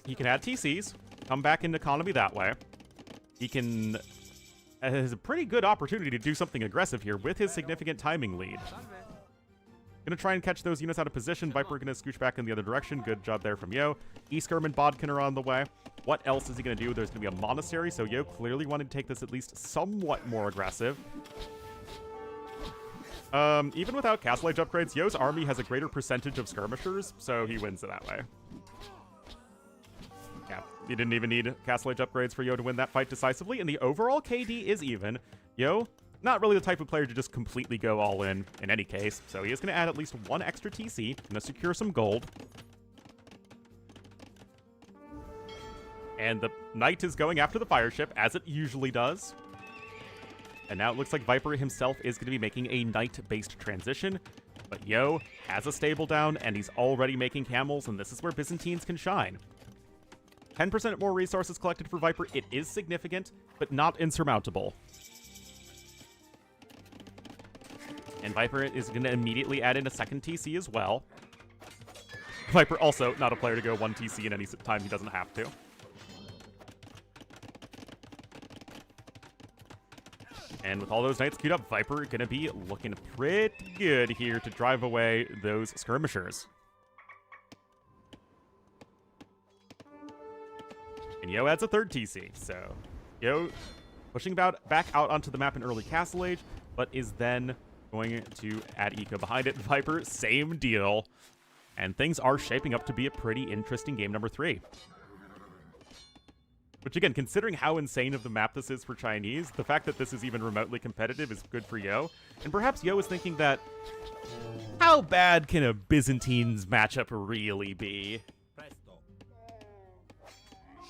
he can add TCs, come back into economy that way. He can has a pretty good opportunity to do something aggressive here with his significant timing lead. Gonna try and catch those units out of position. Viper gonna scooch back in the other direction. Good job there from Yo. E-Skirm and Bodkin are on the way. What else is he gonna do? There's gonna be a monastery, so Yo clearly wanted to take this at least somewhat more aggressive. Even without Castle Age upgrades, Yo's army has a greater percentage of skirmishers, so he wins it that way. Yeah, you didn't even need Castle Age upgrades for Yo to win that fight decisively, and the overall KD is even. Yo, not really the type of player to just completely go all in any case, so he is going to add at least one extra TC, going to secure some gold. And the Knight is going after the fire ship, as it usually does. And now it looks like Viper himself is going to be making a Knight-based transition. But Yo has a stable down, and he's already making camels, and this is where Byzantines can shine. 10% more resources collected for Viper. It is significant, but not insurmountable. And Viper is going to immediately add in a second TC as well. Viper also not a player to go 1 TC in any time he doesn't have to. And with all those knights queued up, Viper going to be looking pretty good here to drive away those skirmishers. And Yo adds a third TC, so Yo pushing back out onto the map in early Castle Age, but is then going to add eco behind it. Viper, same deal. And things are shaping up to be a pretty interesting game number 3. Which, again, considering how insane of the map this is for Chinese, the fact that this is even remotely competitive is good for Yo. And perhaps Yo is thinking that, how bad can a Byzantines matchup really be?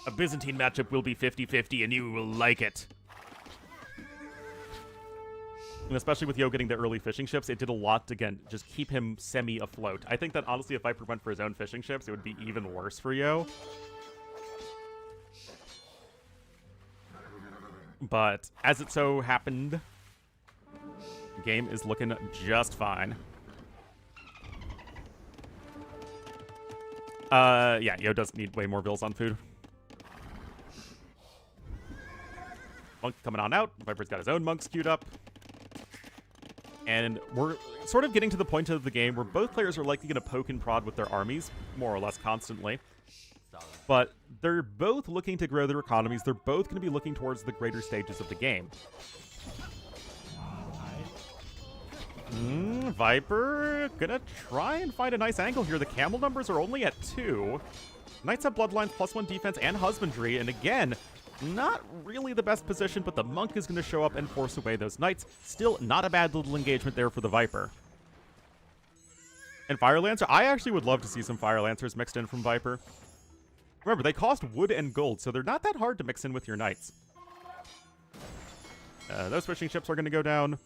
A Byzantine matchup will be 50-50 and you will like it. And especially with Yo getting the early fishing ships, it did a lot to, again, just keep him semi-afloat. I think that, honestly, if Viper went for his own fishing ships, it would be even worse for Yo. But as it so happened, the game is looking just fine. Yeah, Yo does need way more bills on food. Monk coming on out. Viper's got his own monks queued up. And we're sort of getting to the point of the game where both players are likely going to poke and prod with their armies, more or less constantly. But they're both looking to grow their economies. They're both going to be looking towards the greater stages of the game. Viper gonna try and find a nice angle here. The camel numbers are only at 2. Knights have bloodlines, +1 defense, and husbandry. And again, not really the best position, but the monk is going to show up and force away those knights. Still not a bad little engagement there for the Viper. And Fire Lancer, I actually would love to see some Fire Lancers mixed in from Viper. Remember, they cost wood and gold, so they're not that hard to mix in with your knights. Those fishing ships are going to go down.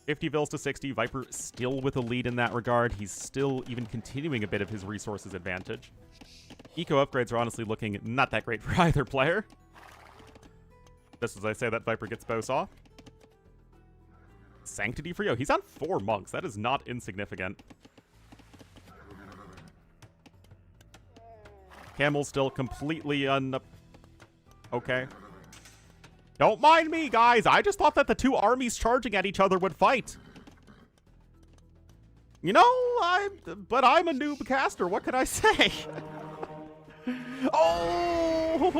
50 vills to 60. Viper still with a lead in that regard. He's still even continuing a bit of his resources advantage. Eco upgrades are honestly looking not that great for either player. Just as I say that, Viper gets Bosaw. Sanctity for Yo. He's on 4 monks. That is not insignificant. Camel's still completely okay. Don't mind me, guys. I just thought that the 2 armies charging at each other would fight. You know, but I'm a noob caster. What can I say? Oh!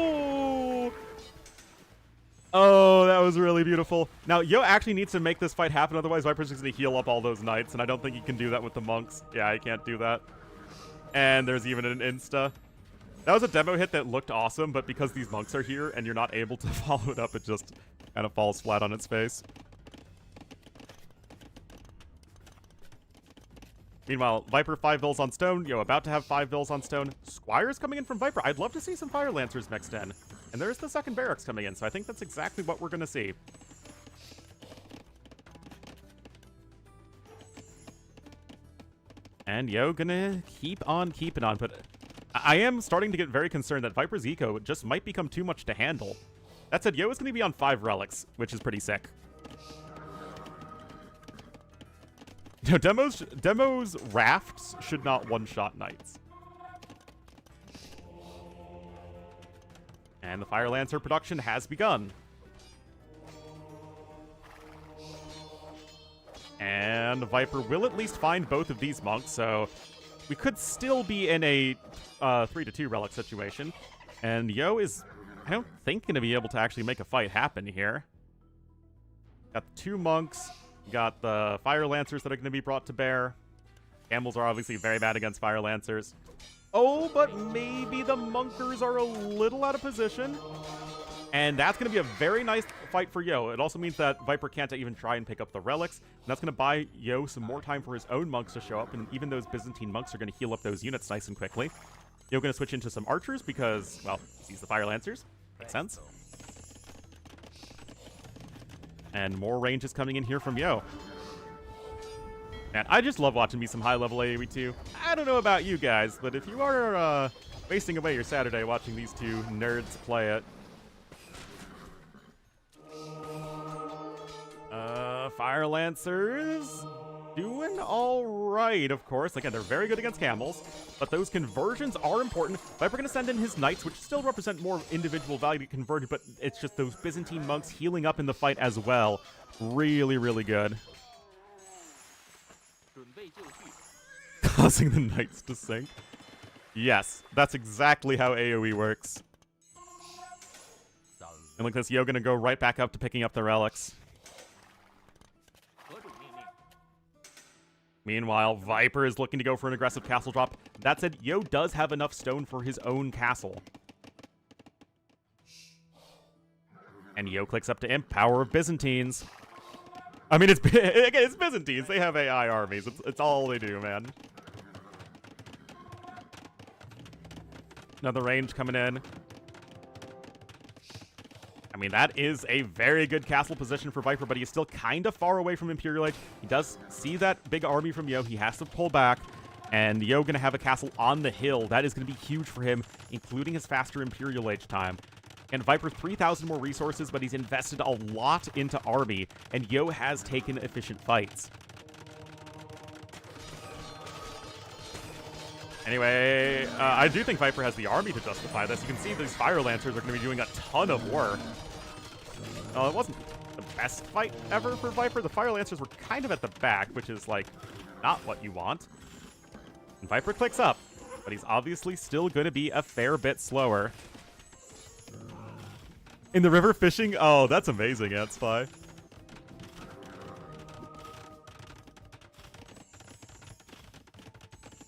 Oh, that was really beautiful. Now, Yo actually needs to make this fight happen. Otherwise, Viper's just going to heal up all those knights. And I don't think he can do that with the monks. Yeah, he can't do that. And there's even an insta. That was a demo hit that looked awesome, but because these monks are here and you're not able to follow it up, it just kind of falls flat on its face. Meanwhile, Viper 5 vills on stone. Yo, about to have 5 vills on stone. Squires coming in from Viper. I'd love to see some Fire Lancers mixed in. And there's the second barracks coming in, so I think that's exactly what we're going to see. And Yo gonna keep on keeping on, but I am starting to get very concerned that Viper's eco just might become too much to handle. That said, Yo is going to be on 5 relics, which is pretty sick. No, Demo's rafts should not one-shot knights. And the Fire Lancer production has begun. And and Viper will at least find both of these monks, so we could still be in a 3-2 relic situation. And Yo is, I don't think, going to be able to actually make a fight happen here. Got the 2 monks, got the Fire Lancers that are going to be brought to bear. Camels are obviously very bad against Fire Lancers. Oh, but maybe the Monkers are a little out of position. And that's going to be a very nice fight for Yo. It also means that Viper can't even try and pick up the relics. And that's going to buy Yo some more time for his own monks to show up. And even those Byzantine monks are going to heal up those units nice and quickly. Yo going to switch into some archers because, well, he's the Fire Lancers. Makes sense. And more range is coming in here from Yo. Man, I just love watching me some high-level AoE too. I don't know about you guys, but if you are wasting away your Saturday watching these two nerds play it, Fire Lancers doing all right, of course. Again, they're very good against camels, but those conversions are important. Viper going to send in his knights, which still represent more individual value to convert, but it's just those Byzantine monks healing up in the fight as well. Really, really good. Causing the knights to sink. Yes, that's exactly how AoE works. And look at this, Yo going to go right back up to picking up the relics. Meanwhile, Viper is looking to go for an aggressive castle drop. That said, Yo does have enough stone for his own castle. And Yo clicks up to Imp, Power of Byzantines. I mean, it's Byzantines. They have AI armies. It's all they do, man. Another range coming in. I mean, that is a very good castle position for Viper, but he is still kind of far away from Imperial Age. He does see that big army from Yo. He has to pull back, and Yo going to have a castle on the hill. That is going to be huge for him, including his faster Imperial Age time. And Viper, 3,000 more resources, but he's invested a lot into army, and Yo has taken efficient fights. Anyway, I do think Viper has the army to justify this. You can see these Fire Lancers are going to be doing a ton of work. It wasn't the best fight ever for Viper. The Fire Lancers were kind of at the back, which is, like, not what you want. And Viper clicks up, but he's obviously still going to be a fair bit slower. In the river fishing? Oh, that's amazing, AntSpy.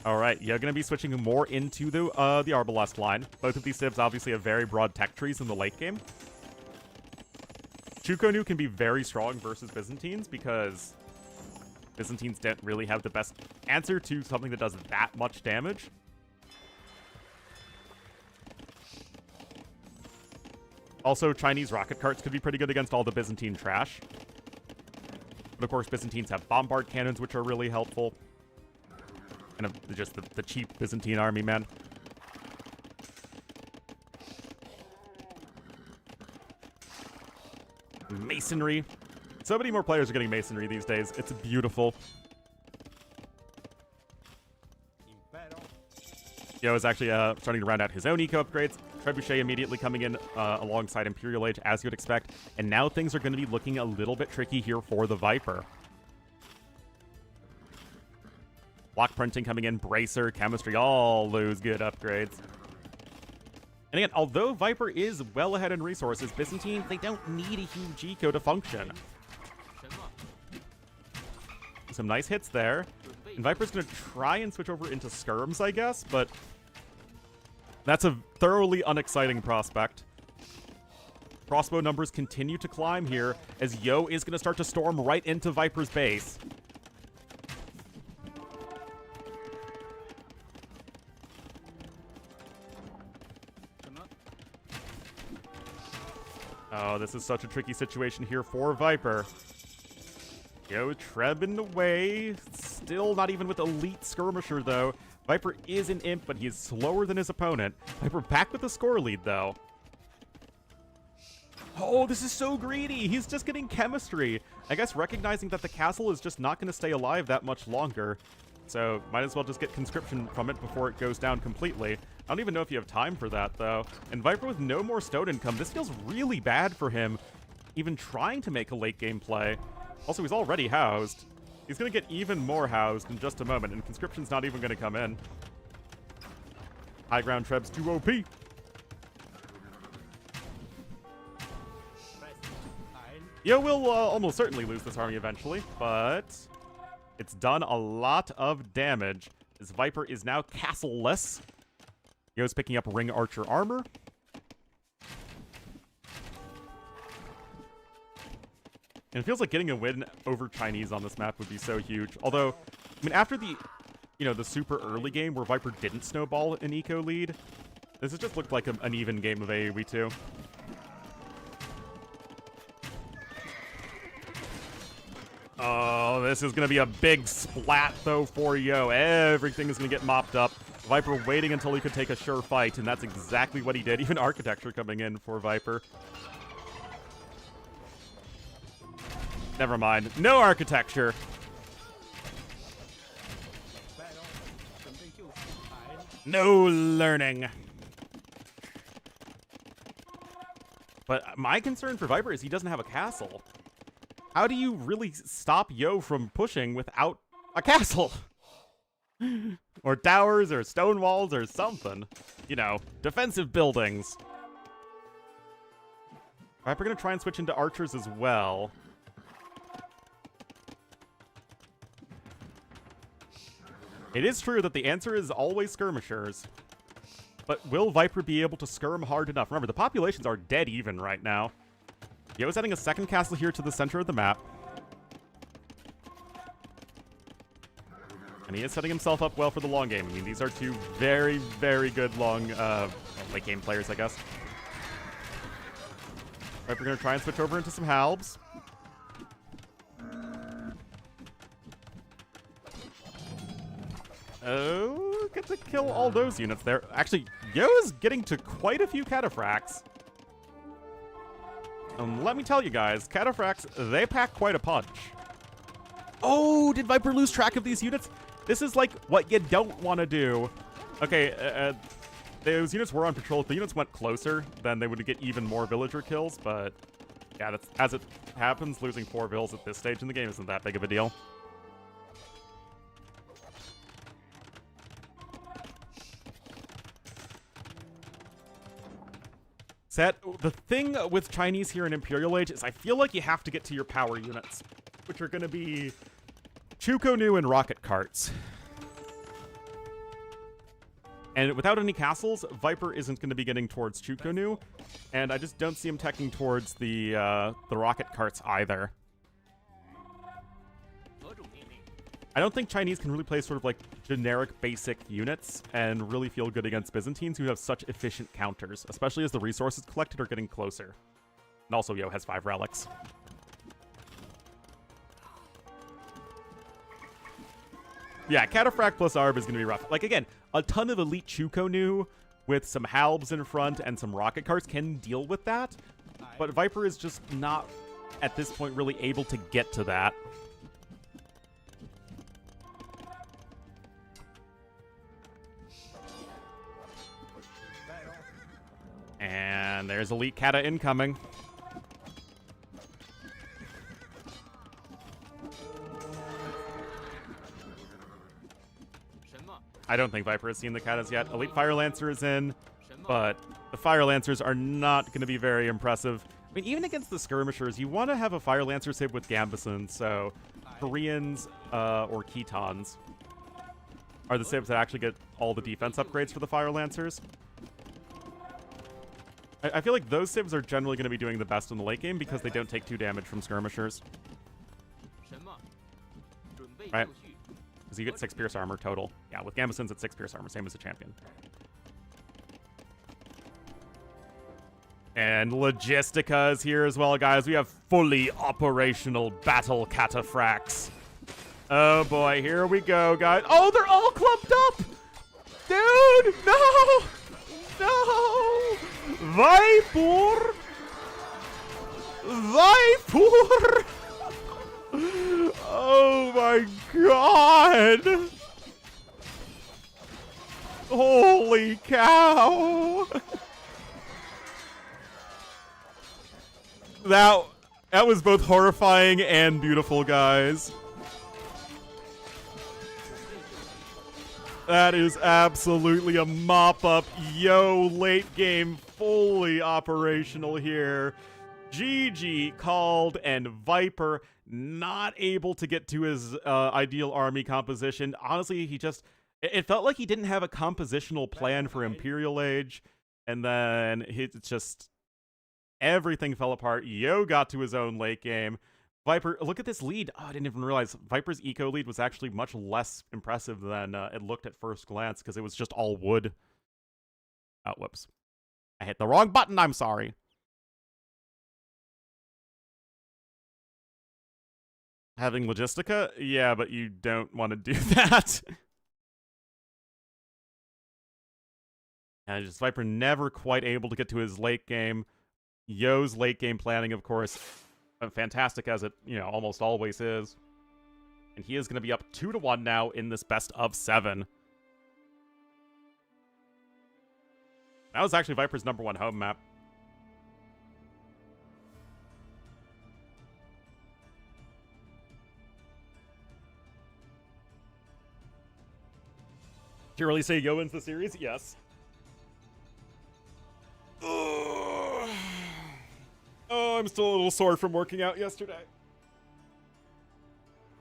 All right, you're going to be switching more into the Arbalest line. Both of these civs obviously have very broad tech trees in the late game. Chukonu can be very strong versus Byzantines because Byzantines don't really have the best answer to something that does that much damage. Also, Chinese rocket carts could be pretty good against all the Byzantine trash. But of course, Byzantines have bombard cannons, which are really helpful. And just the cheap Byzantine army, man. Masonry. So many more players are getting masonry these days. It's beautiful. Yo is actually starting to round out his own eco upgrades. Trebuchet immediately coming in alongside Imperial Age, as you'd expect. And now things are going to be looking a little bit tricky here for the Viper. Block printing coming in, Bracer, Chemistry, all those good upgrades. And again, although Viper is well ahead in resources, Byzantine, they don't need a huge eco to function. Some nice hits there. And Viper's going to try and switch over into skirms, I guess, but that's a thoroughly unexciting prospect. Crossbow numbers continue to climb here as Yo is going to start to storm right into Viper's base. Oh, this is such a tricky situation here for Viper. Yo trebbing away. Still not even with elite skirmisher, though. Viper is an imp, but he is slower than his opponent. Viper back with the score lead, though. Oh, this is so greedy. He's just getting chemistry. I guess recognizing that the castle is just not going to stay alive that much longer. So might as well just get conscription from it before it goes down completely. I don't even know if you have time for that, though. And Viper with no more stone income, this feels really bad for him, even trying to make a late game play. Also, he's already housed. He's going to get even more housed in just a moment, and Conscription's not even going to come in. High ground Treb's too OP. Yo will almost certainly lose this army eventually, but it's done a lot of damage. His Viper is now castle-less. Yo's picking up Ring Archer armor. And it feels like getting a win over Chinese on this map would be so huge. Although, I mean, after the, the super early game where Viper didn't snowball an eco lead, this has just looked like an even game of AoE 2. Oh, this is going to be a big splat, though, for Yo. Everything is going to get mopped up. Viper waiting until he could take a sure fight, and that's exactly what he did. Even Architecture coming in for Viper. Never mind. No Architecture. No learning. But my concern for Viper is he doesn't have a castle. How do you really stop Yo from pushing without a castle? Or towers, or stone walls, or something. Defensive buildings. Viper gonna try and switch into archers as well. It is true that the answer is always skirmishers. But will Viper be able to skirm hard enough? Remember, the populations are dead even right now. Yo's adding a second castle here to the center of the map. And he is setting himself up well for the long game. I mean, these are two very, very good long late game players, I guess. Right, we're going to try and switch over into some halbs. Oh, get to kill all those units there. Actually, Yo is getting to quite a few cataphracts. Let me tell you guys, cataphracts, they pack quite a punch. Oh, did Viper lose track of these units? This is like what you don't want to do. Okay, those units were on patrol. If the units went closer, then they would get even more villager kills, but yeah, that's, as it happens, losing 4 vills at this stage in the game isn't that big of a deal. The thing with Chinese here in Imperial Age is I feel like you have to get to your power units, which are going to be Chukonu and rocket carts. And without any castles, Viper isn't going to be getting towards Chukonu, and I just don't see him teching towards the rocket carts either. I don't think Chinese can really play sort of like generic basic units and really feel good against Byzantines who have such efficient counters, especially as the resources collected are getting closer. And also, Yo has 5 relics. Yeah, Cataphract plus Arb is going to be rough. Like, again, a ton of elite Chukonu with some halbs in front and some rocket carts can deal with that, but Viper is just not, at this point, really able to get to that. And there's elite Kata incoming. I don't think Viper has seen the Katas yet. Elite Fire Lancer is in, but the Fire Lancers are not going to be very impressive. I mean, even against the Skirmishers, you want to have a Fire Lancer sib with Gambesons, so Koreans or Ketons are the sibs that actually get all the defense upgrades for the Fire Lancers. I feel like those sibs are generally going to be doing the best in the late game because they don't take 2 damage from Skirmishers. Right? Because you get 6 Pierce Armor total. Yeah, with Gambesons at 6 Pierce Armor, same as a champion. And Logistica is here as well, guys. We have fully operational battle cataphracts. Oh boy, here we go, guys. Oh, they're all clumped up! Dude, no! No! Viper! Viper! Oh my god! Holy cow! That was both horrifying and beautiful, guys. That is absolutely a mop-up. Yo, late game fully operational here. GG called, and Viper not able to get to his ideal army composition. Honestly, it felt like he didn't have a compositional plan for Imperial Age, and then it's just everything fell apart. Yo got to his own late game. Viper, look at this lead. Oh, I didn't even realize Viper's eco lead was actually much less impressive than it looked at first glance, because it was just all wood. Oh, whoops. I hit the wrong button, I'm sorry. Having Logistica? Yeah, but you don't want to do that. And just Viper never quite able to get to his late game. Yo's late game planning, of course, fantastic as it, almost always is. And he is going to be up 2-1 now in this best of 7. That was actually Viper's #1 home map. Do you really say Yo wins the series? Yes. Oh, I'm still a little sore from working out yesterday.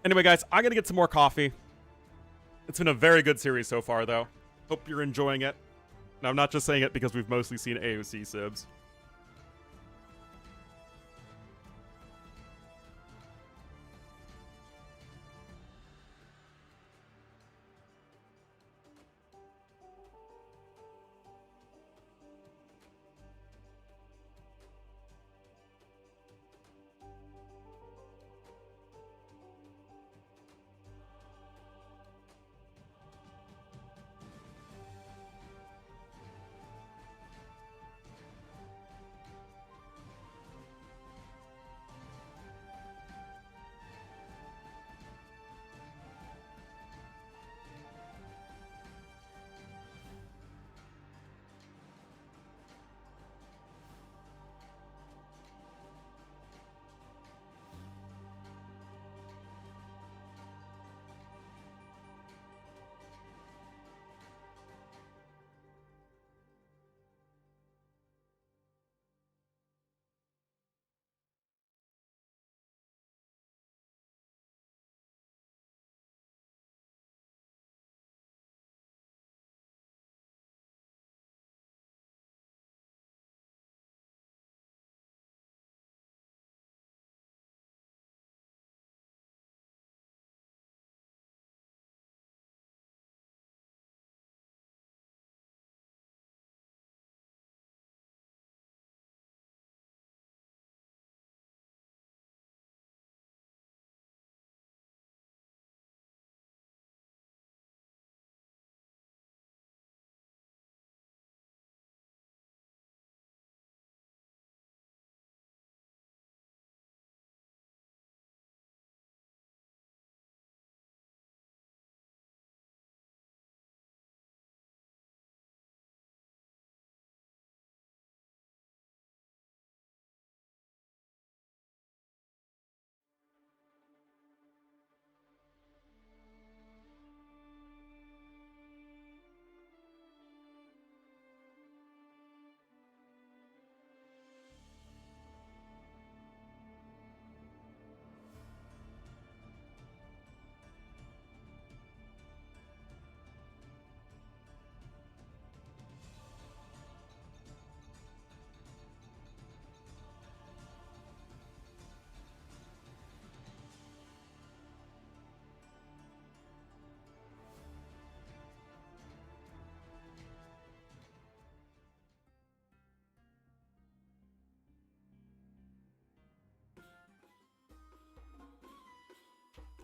Anyway, guys, I'm going to get some more coffee. It's been a very good series so far, though. Hope you're enjoying it. And I'm not just saying it because we've mostly seen AOC sibs.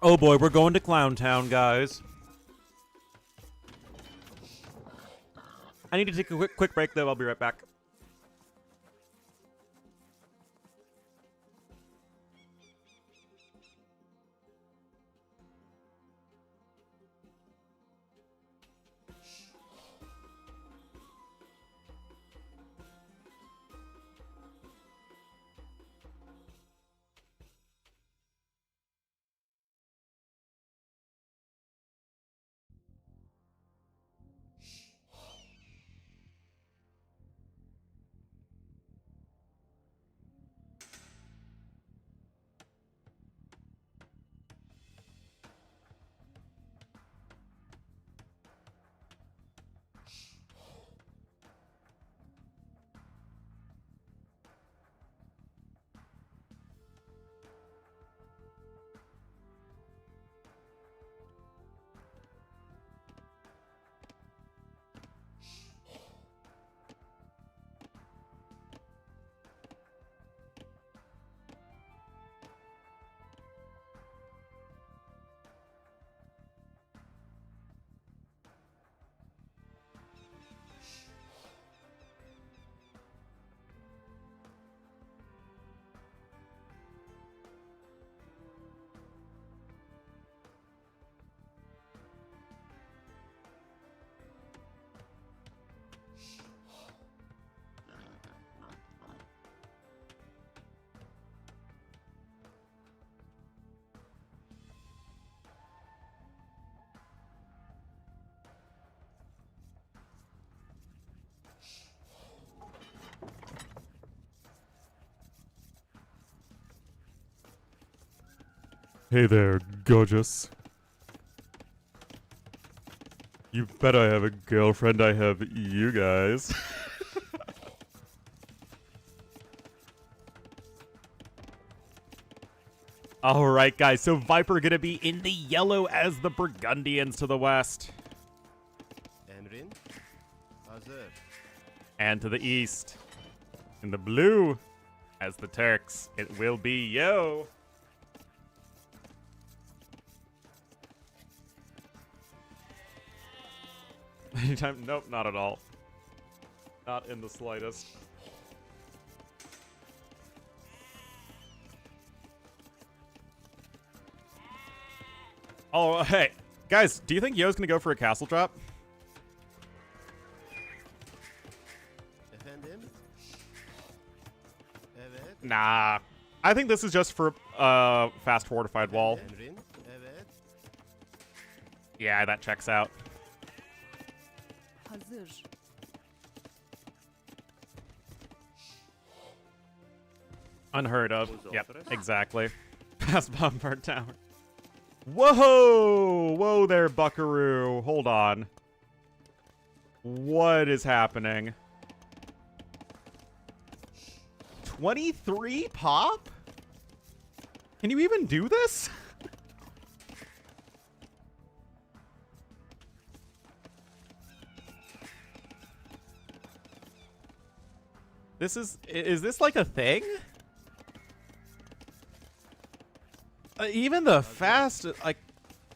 Oh boy, we're going to Clown Town, guys. I need to take a quick break, though. I'll be right back. Hey there, gorgeous. You bet I have a girlfriend. I have you guys. Alright, guys. So Viper gonna be in the yellow as the Burgundians to the west. And to the east. In the blue as the Turks. It will be yo. Anytime? Nope, not at all. Not in the slightest. Oh, hey. Guys, do you think Yo's gonna go for a castle drop? Nah. I think this is just for fast fortified wall. Yeah, that checks out. Unheard of. Yep, exactly. Past Bombard Tower. Whoa! Whoa there, buckaroo. Hold on. What is happening? 23 pop? Can you even do this? Is this like a thing? Even the fast, like,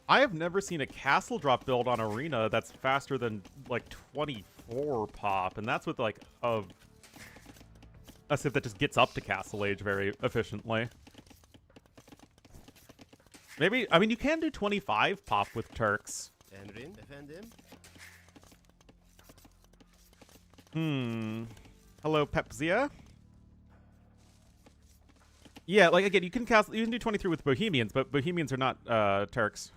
I have never seen a castle drop build on Arena that's faster than, like, 24 pop, and that's with, like, a civ that just gets up to castle age very efficiently. Maybe, I mean, you can do 25 pop with Turks. Hello, Pepzia. Yeah, like, again, you can do 23 with Bohemians, but Bohemians are not Turks.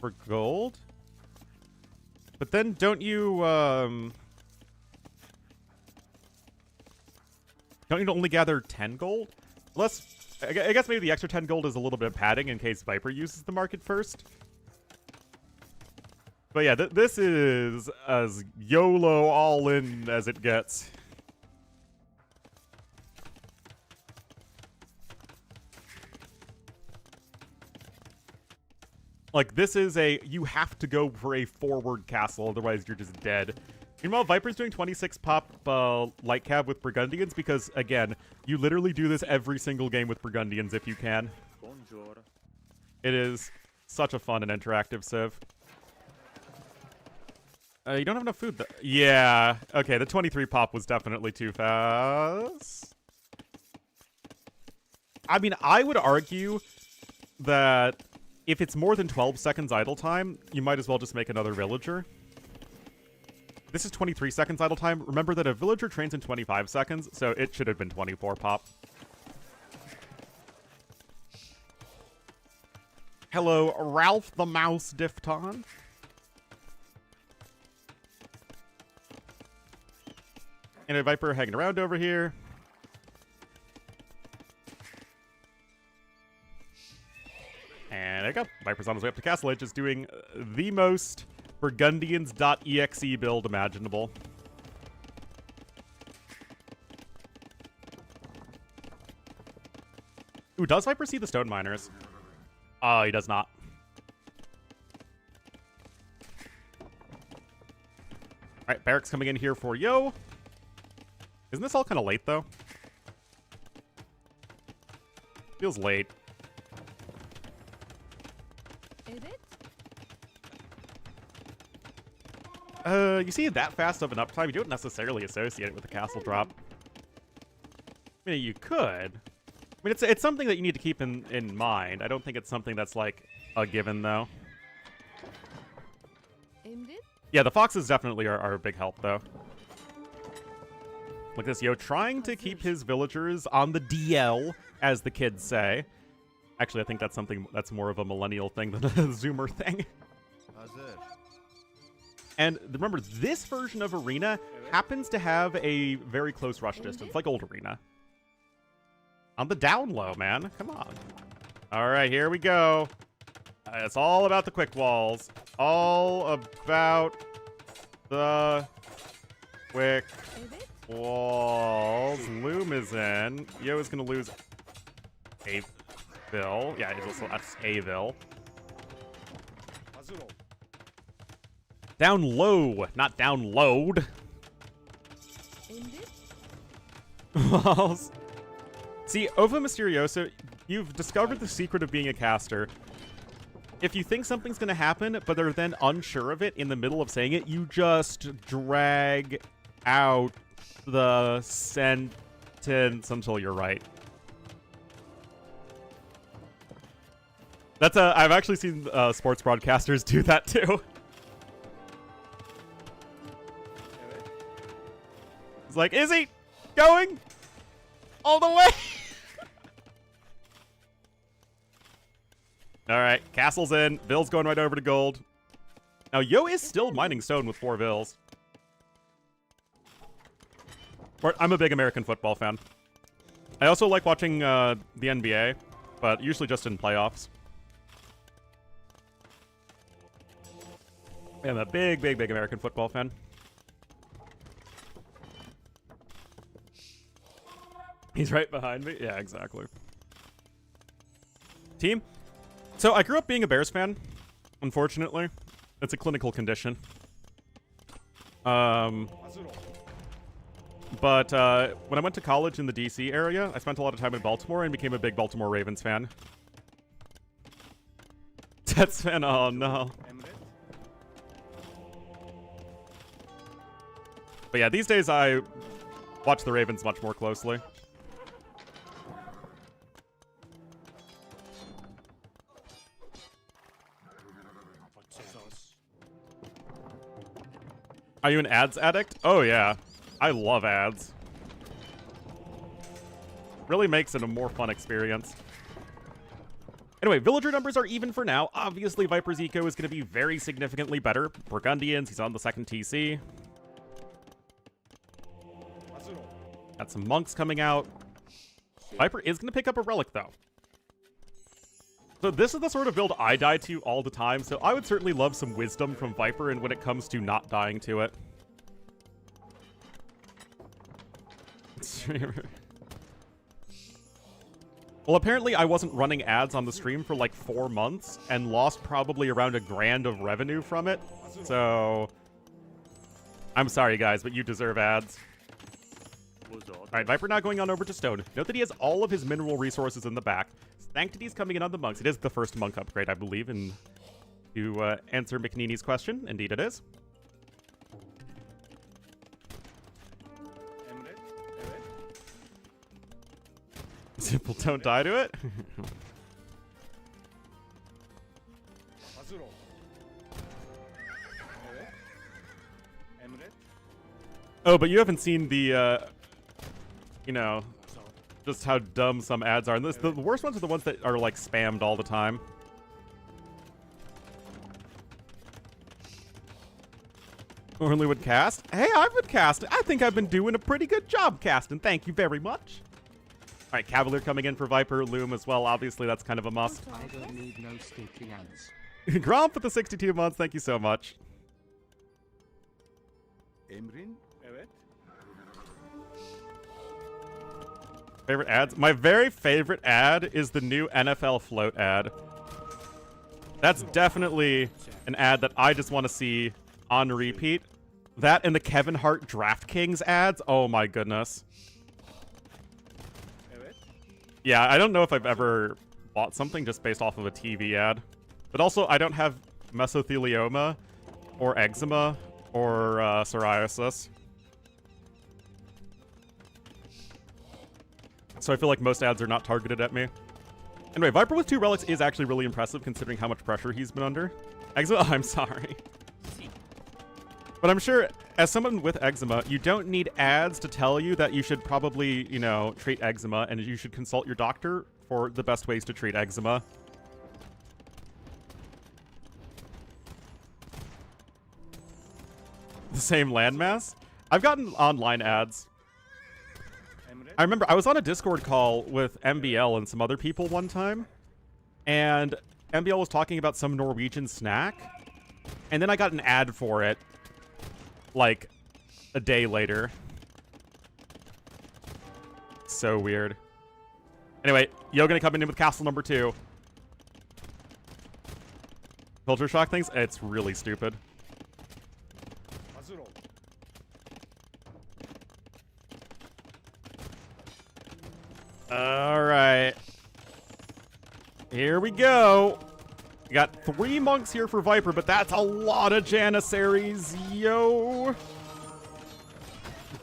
For gold? But then don't you only gather 10 gold? Unless, I guess maybe the extra 10 gold is a little bit of padding in case Viper uses the market first. But yeah, this is as YOLO all in as it gets. Like, this is you have to go for a forward castle, otherwise you're just dead. Meanwhile, Viper's doing 26 pop light cab with Burgundians because, again, you literally do this every single game with Burgundians if you can. Bonjour. It is such a fun and interactive civ. You don't have enough food, though. Yeah. Okay, the 23 pop was definitely too fast. I mean, I would argue that if it's more than 12 seconds idle time, you might as well just make another villager. This is 23 seconds idle time. Remember that a villager trains in 25 seconds, so it should have been 24 pop. Hello, Ralph the Mouse Difton. And a Viper hanging around over here. And there you go. Viper's on his way up to Castle Edge, just doing the most Burgundians.exe build imaginable. Ooh, does Viper see the stone miners? Oh, he does not. Alright, barracks coming in here for Yo. Isn't this all kind of late, though? Feels late. You see that fast of an uptime, you don't necessarily associate it with a castle drop. I mean, you could. I mean, it's something that you need to keep in mind. I don't think it's something that's, like, a given, though. Yeah, the foxes definitely are a big help, though. Look at this, Yo, trying to keep his villagers on the DL, as the kids say. Actually, I think that's something that's more of a millennial thing than a Zoomer thing. And remember, this version of Arena happens to have a very close rush distance, like old Arena. On the down low, man. Come on. All right, here we go. It's all about the quick walls. All about the quick walls. Loom is in. Yo is going to lose a Vil. Yeah, that's a Vil. Down low, not download. See, Ova Mysterioso, you've discovered the secret of being a caster. If you think something's going to happen, but they're then unsure of it in the middle of saying it, you just drag out the sentence until you're right. That's I've actually seen sports broadcasters do that too. It's like, is he going all the way? All right, castle's in. Vil's going right over to gold. Now, Yo is still mining stone with 4 Vils. I'm a big American football fan. I also like watching the NBA, but usually just in playoffs. I'm a big, big, big American football fan. He's right behind me? Yeah, exactly. Team? So I grew up being a Bears fan, unfortunately. It's a clinical condition. But when I went to college in the DC area, I spent a lot of time in Baltimore and became a big Baltimore Ravens fan. Jets fan, oh no. But yeah, these days I watch the Ravens much more closely. Are you an ads addict? Oh yeah, I love ads. Really makes it a more fun experience. Anyway, villager numbers are even for now. Obviously, Viper's eco is going to be very significantly better. Burgundians, he's on the 2nd TC. Got some monks coming out. Viper is going to pick up a relic, though. So this is the sort of build I die to all the time, so I would certainly love some wisdom from Viper and when it comes to not dying to it. Well, apparently I wasn't running ads on the stream for like 4 months and lost probably around $1 grand of revenue from it. So I'm sorry, guys, but you deserve ads. Alright, Viper now going on over to Stone. Note that he has all of his mineral resources in the back. Sanctity's coming in on the monks. It is the first monk upgrade, I believe, and to answer McNeely's question, indeed it is. Simple, don't die to it. Oh, but you haven't seen the, you know, just how dumb some ads are. And the worst ones are the ones that are, like, spammed all the time. Ornlu would cast? Hey, I would cast. I think I've been doing a pretty good job casting. Thank you very much. All right, Cavalier coming in for Viper, Loom as well. Obviously, that's kind of a must. I don't need no stinking ads. Gromp with the 62 months. Thank you so much. Favorite ads? My very favorite ad is the new NFL float ad. That's definitely an ad that I just want to see on repeat. That and the Kevin Hart DraftKings ads. Oh my goodness. Yeah, I don't know if I've ever bought something just based off of a TV ad. But also, I don't have mesothelioma or eczema or psoriasis. So I feel like most ads are not targeted at me. Anyway, Viper with 2 relics is actually really impressive considering how much pressure he's been under. Eczema? I'm sorry. But I'm sure, as someone with eczema, you don't need ads to tell you that you should probably, you know, treat eczema, and you should consult your doctor for the best ways to treat eczema. The same landmass? I've gotten online ads. I remember I was on a Discord call with MBL and some other people one time, and MBL was talking about some Norwegian snack, and then I got an ad for it, like, a day later. So weird. Anyway, Yo gonna come in with castle number 2. Culture shock things? It's really stupid. Alright. Here we go. We got 3 monks here for Viper, but that's a lot of Janissaries, yo.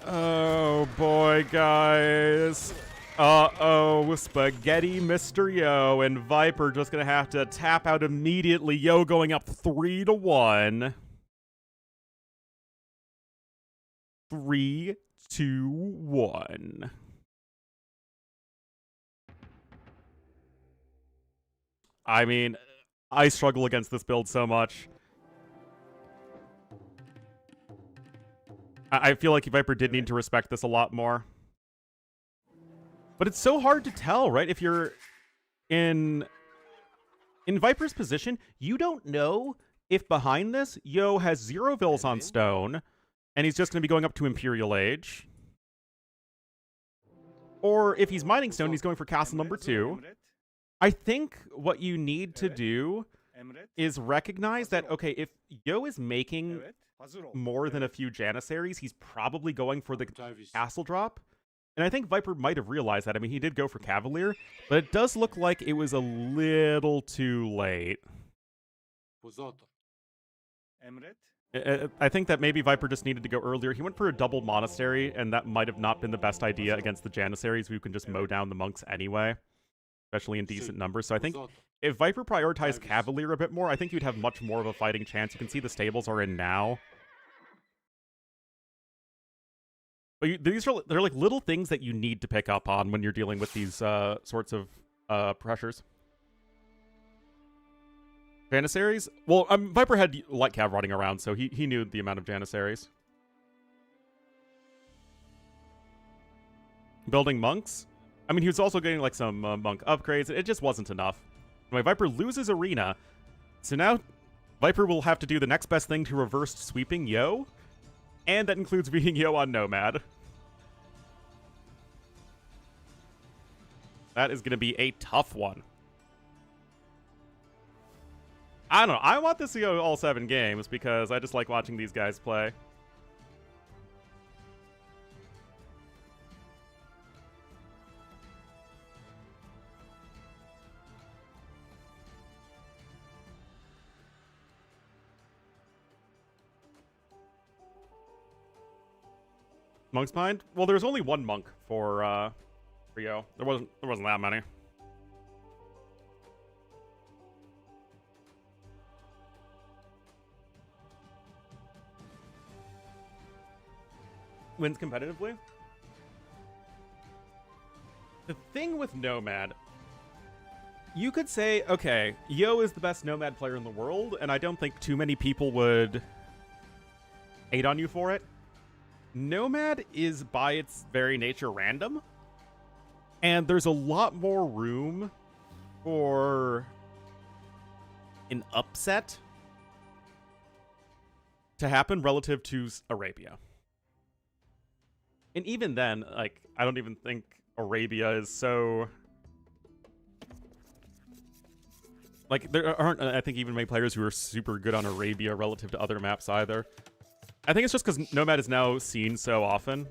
Oh boy, guys. Uh-oh, spaghetti Mr. Yo, and Viper just gonna have to tap out immediately. Yo going up 3-1. 3, 2, 1. I mean, I struggle against this build so much. I feel like Viper did need to respect this a lot more. But it's so hard to tell, right? If you're in Viper's position, you don't know if behind this, Yo has 0 vills on stone, and he's just going to be going up to Imperial Age. Or if he's mining stone, he's going for castle number 2. I think what you need to do is recognize that, okay, if Yo is making more than a few Janissaries, he's probably going for the castle drop. And I think Viper might have realized that. I mean, he did go for Cavalier, but it does look like it was a little too late. I think that maybe Viper just needed to go earlier. He went for a double monastery, and that might have not been the best idea against the Janissaries, who can just mow down the monks anyway, especially in decent numbers. So I think if Viper prioritized Cavalier a bit more, I think you'd have much more of a fighting chance. You can see the stables are in now. But they're like little things that you need to pick up on when you're dealing with these sorts of pressures. Janissaries? Well, Viper had Light Cav running around, so he knew the amount of Janissaries. Building monks? I mean, he was also getting like some monk upgrades. It just wasn't enough. Anyway, Viper loses Arena. So now Viper will have to do the next best thing to reverse sweeping Yo. And that includes beating Yo on Nomad. That is going to be a tough one. I don't know. I want this to go all 7 games because I just like watching these guys play. Monk's Mind? Well, there's only 1 monk for Yo. There wasn't that many. Wins competitively? The thing with Nomad, you could say, okay, Yo is the best Nomad player in the world, and I don't think too many people would hate on you for it. Nomad is, by its very nature, random. And there's a lot more room for an upset to happen relative to Arabia. And even then, like, I don't even think Arabia is so... Like, there aren't, I think, even many players who are super good on Arabia relative to other maps either. I think it's just because Nomad is now seen so often.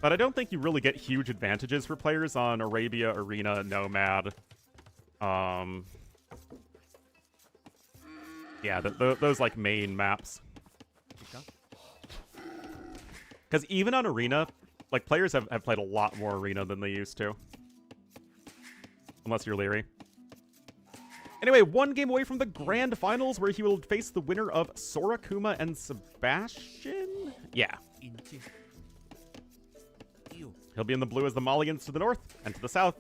But I don't think you really get huge advantages for players on Arabia, Arena, Nomad. Yeah, those, like, main maps. Because even on Arena, like, players have played a lot more Arena than they used to. Unless you're Leary. Anyway, 1 game away from the Grand Finals, where he will face the winner of Sora, Kuma, and Sebastian? Yeah. He'll be in the blue as the Malians to the north, and to the south.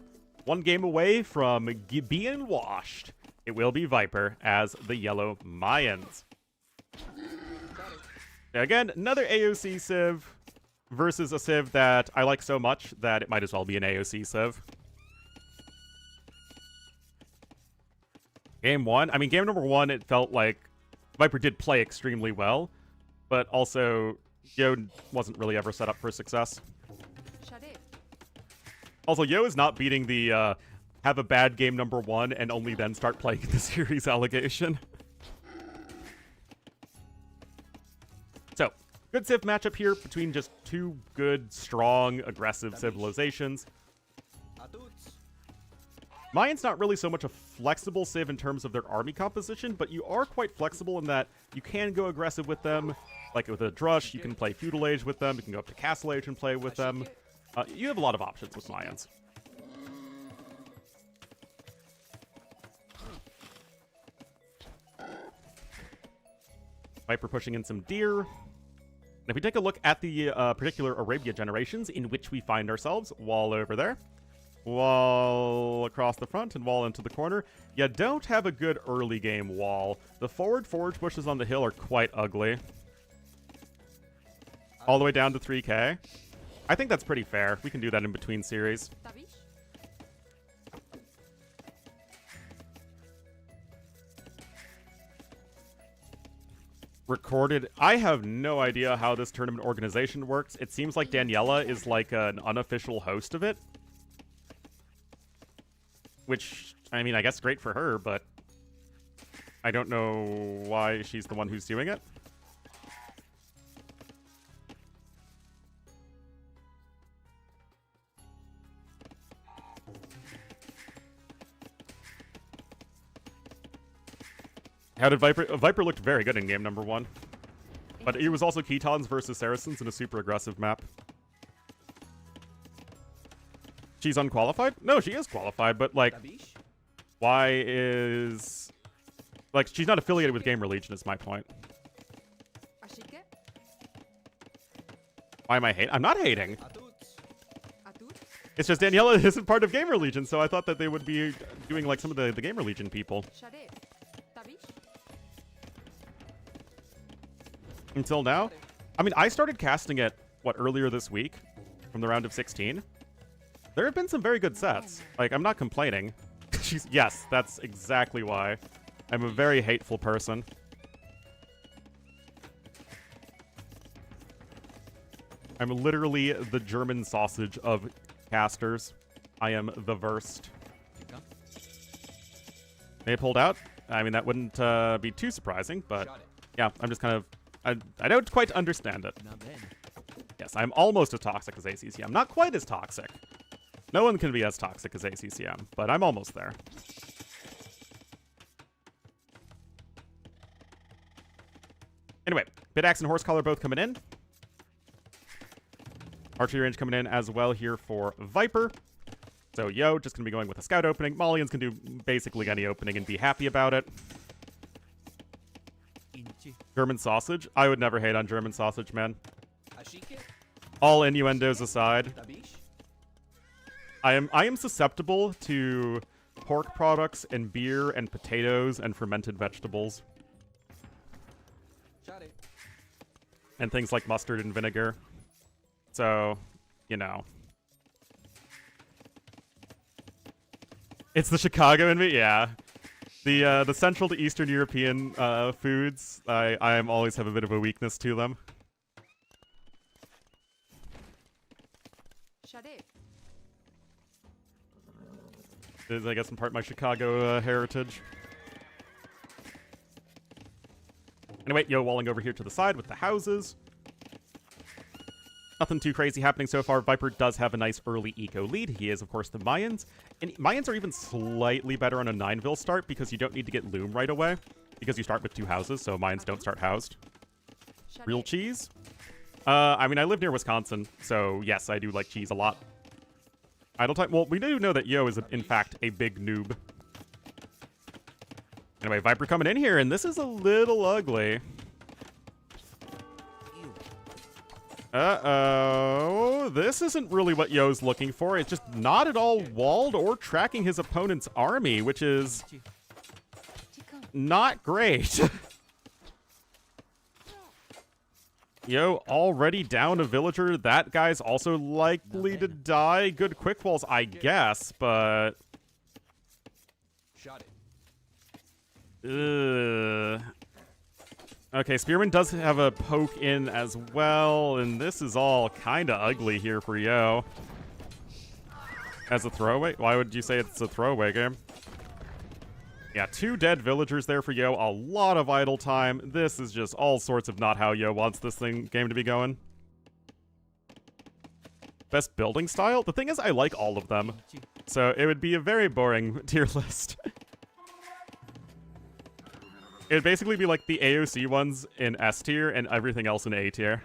1 game away from being washed. It will be Viper as the yellow Mayans. Again, another AOC Civ. versus a Civ that I like so much that it might as well be an AOC Civ. Game 1, I mean, game number 1, it felt like Viper did play extremely well, but also Yo wasn't really ever set up for success. Also, Yo is not beating the have a bad game number 1 and only then start playing the series allegation. So, good Civ matchup here between just two good, strong, aggressive civilizations. Mayans not really so much a flexible Civ in terms of their army composition, but you are quite flexible in that you can go aggressive with them. Like with a Drush, you can play Feudal Age with them, you can go up to Castle Age and play with them. You have a lot of options with Mayans. Viper pushing in some deer. And if we take a look at the particular Arabia generations in which we find ourselves, wall over there, wall across the front, and wall into the corner, you don't have a good early game wall. The forward forge bushes on the hill are quite ugly. All the way down to 3k. I think that's pretty fair. We can do that in between series. Recorded. I have no idea how this tournament organization works. It seems like Daniela is like an unofficial host of it. Which, I mean, I guess great for her, but I don't know why she's the one who's doing it. How did Viper... Viper looked very good in game number 1. But it was also Ketons versus Saracens in a super aggressive map. She's unqualified? No, she is qualified, but, like... Why is... Like, she's not affiliated with Gamer Legion is my point. Why am I hating? I'm not hating. It's just Daniela isn't part of Gamer Legion, so I thought that they would be doing, like, some of the Gamer Legion people. Until now. I mean, I started casting it, what, earlier this week? From the round of 16? There have been some very good sets. Like, I'm not complaining. Yes, that's exactly why. I'm a very hateful person. I'm literally the German sausage of casters. I am the worst. They pulled out? I mean, that wouldn't be too surprising, but yeah, I'm just kind of... I don't quite understand it. Yes, I'm almost as toxic as ACCM. Not quite as toxic. No one can be as toxic as ACCM, but I'm almost there. Anyway, Bidax and Horsecollar both coming in. Archery range coming in as well here for Viper. So Yo just going to be going with a scout opening. Malians can do basically any opening and be happy about it. German sausage? I would never hate on German sausage, man. All innuendos aside. I am susceptible to pork products and beer and potatoes and fermented vegetables. And things like mustard and vinegar. So, you know. It's the Chicago in me? Yeah. The Central to Eastern European foods, I always have a bit of a weakness to them. Is, I guess, in part my Chicago heritage. Anyway, Yo walling over here to the side with the houses. Nothing too crazy happening so far. Viper does have a nice early eco lead. He is, of course, the Mayans. And Mayans are even slightly better on a 9-vil start because you don't need to get Loom right away. Because you start with 2 houses, so Mayans don't start housed. Real cheese? I mean, I live near Wisconsin, so yes, I do like cheese a lot. Idle time? Well, we do know that Yo is, in fact, a big noob. Anyway, Viper coming in here, and this is a little ugly. Uh-oh. This isn't really what Yo's looking for. It's just not at all walled or tracking his opponent's army, which is not great. Yo, already down a villager. That guy's also likely to die. Good quick walls, I guess, but... Okay, Spearman does have a poke in as well, and this is all kind of ugly here for Yo. As a throwaway? Why would you say it's a throwaway game? Yeah, 2 dead villagers there for Yo. A lot of idle time. This is just all sorts of not how Yo wants this game to be going. Best building style? The thing is, I like all of them. So it would be a very boring tier list. It would basically be like the AOC ones in S tier and everything else in A tier.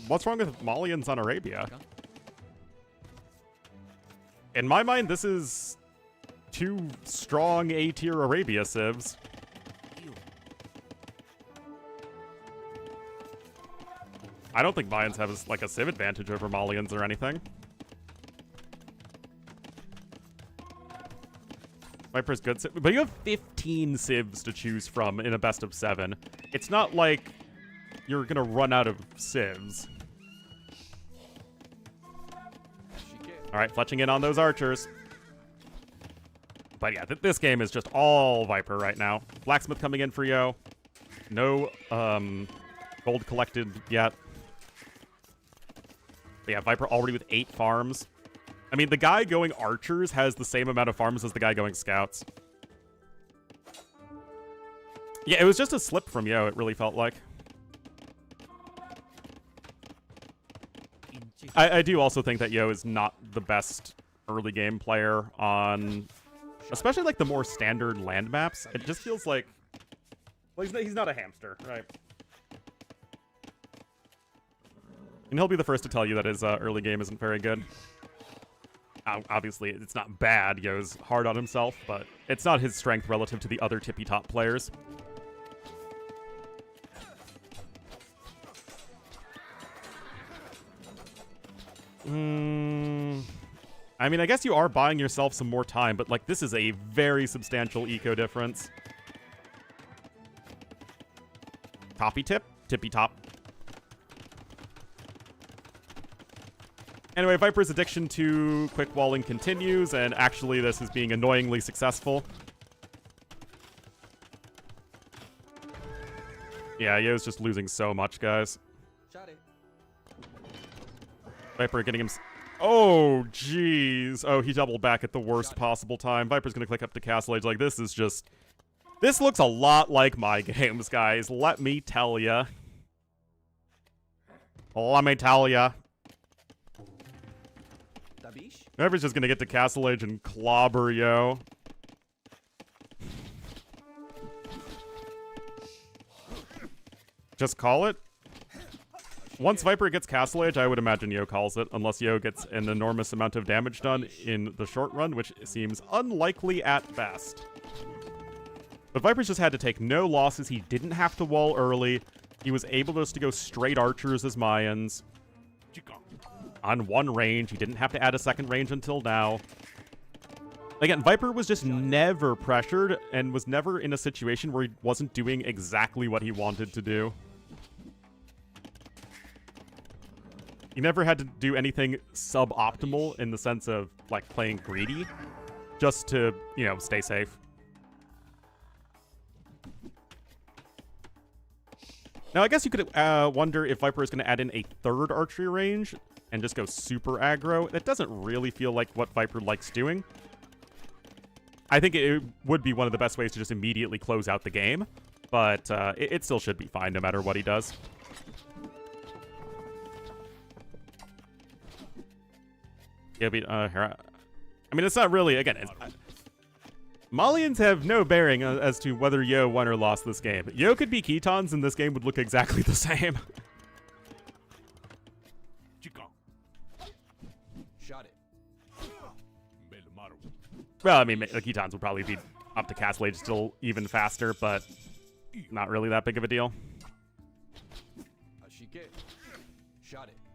What's wrong with Malians on Arabia? In my mind, this is 2 strong A tier Arabia civs. I don't think Mayans have like a civ advantage over Malians or anything. Viper's good civ, but you have 15 civs to choose from in a best of 7. It's not like you're gonna run out of civs. Alright, fletching in on those archers. But yeah, this game is just all Viper right now. Blacksmith coming in for Yo. No gold collected yet. But yeah, Viper already with 8 farms. I mean, the guy going archers has the same amount of farms as the guy going scouts. Yeah, it was just a slip from Yo, it really felt like. I do also think that Yo is not the best early game player on, especially like the more standard land maps. It just feels like, well, he's not a hamster, right? And he'll be the first to tell you that his early game isn't very good. Obviously, it's not bad. Yo's hard on himself, but it's not his strength relative to the other tippy-top players. I mean, I guess you are buying yourself some more time, but, like, this is a very substantial eco difference. Toppy tip? Tippy top. Anyway, Viper's addiction to quick walling continues, and actually this is being annoyingly successful. Yeah, Yo's just losing so much, guys. Viper getting him... Oh, jeez. Oh, he doubled back at the worst possible time. Viper's gonna click up to Castle Age. Like, this is just... This looks a lot like my games, guys. Let me tell ya. Let me tell ya. Viper's just gonna get to Castle Age and clobber Yo. Just call it? Once Viper gets Castle Age, I would imagine Yo calls it, unless Yo gets an enormous amount of damage done in the short run, which seems unlikely at best. But Viper's just had to take no losses. He didn't have to wall early. He was able just to go straight archers as Mayans. On 1 range. He didn't have to add a 2nd range until now. Again, Viper was just never pressured and was never in a situation where he wasn't doing exactly what he wanted to do. He never had to do anything suboptimal in the sense of, like, playing greedy, just to, you know, stay safe. Now, I guess you could wonder if Viper is going to add in a 3rd archery range and just go super aggro. That doesn't really feel like what Viper likes doing. I think it would be one of the best ways to just immediately close out the game, but it still should be fine no matter what he does. Yeah, I mean, it's not really, again, Malians have no bearing as to whether Yo won or lost this game. Yo could be Ketons and this game would look exactly the same. Well, I mean, the Ketons would probably be up to Castle Age still even faster, but not really that big of a deal.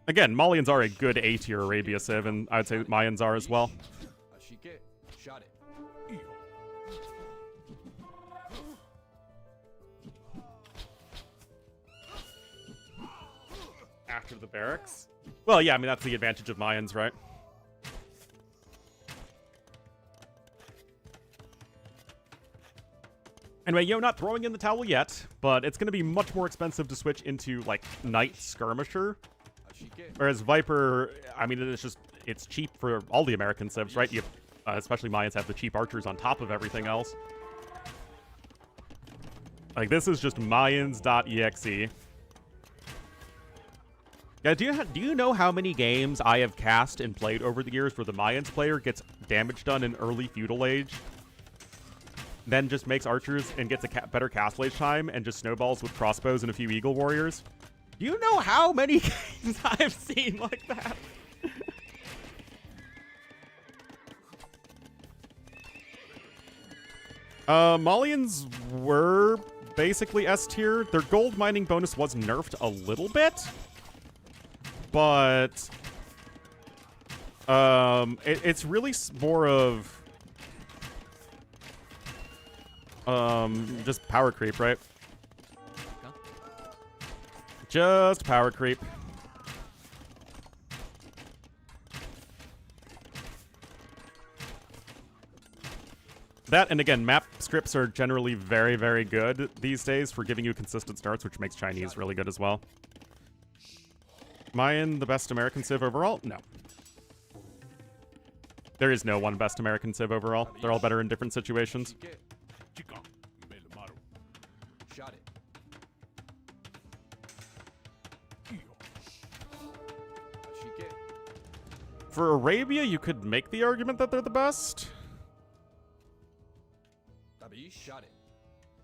Again, Malians are a good A-tier Arabia civ, and I'd say Mayans are as well. of the barracks. Well, yeah, I mean, that's the advantage of Mayans, right? Anyway, Yo not throwing in the towel yet, but it's going to be much more expensive to switch into, like, Knight Skirmisher. Whereas Viper, I mean, it's cheap for all the American civs, right? You, especially Mayans have the cheap archers on top of everything else. Like, this is just Mayans.exe. Yeah, do you know how many games I have cast and played over the years where the Mayans player gets damage done in early feudal age, then just makes archers and gets a better castle age time and just snowballs with crossbows and a few eagle warriors? Do you know how many games I've seen like that? Malians were basically S tier. Their gold mining bonus was nerfed a little bit, but it's really more of just power creep, right? Just power creep. That, and again, map scripts are generally very, very good these days for giving you consistent starts, which makes Chinese really good as well. Mayan the best American civ overall? No. There is no one best American civ overall. They're all better in different situations. For Arabia, you could make the argument that they're the best.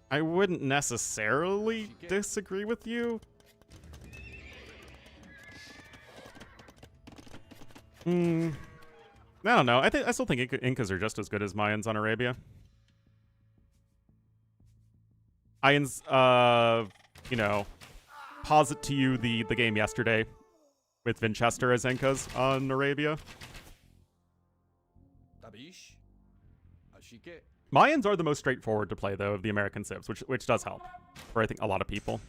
I wouldn't necessarily disagree with you. I don't know. I still think Incas are just as good as Mayans on Arabia. Mayans, you know, posit to you the game yesterday with Winchester as Incas on Arabia. Mayans are the most straightforward to play, though, of the American civs, which does help for, I think, a lot of people.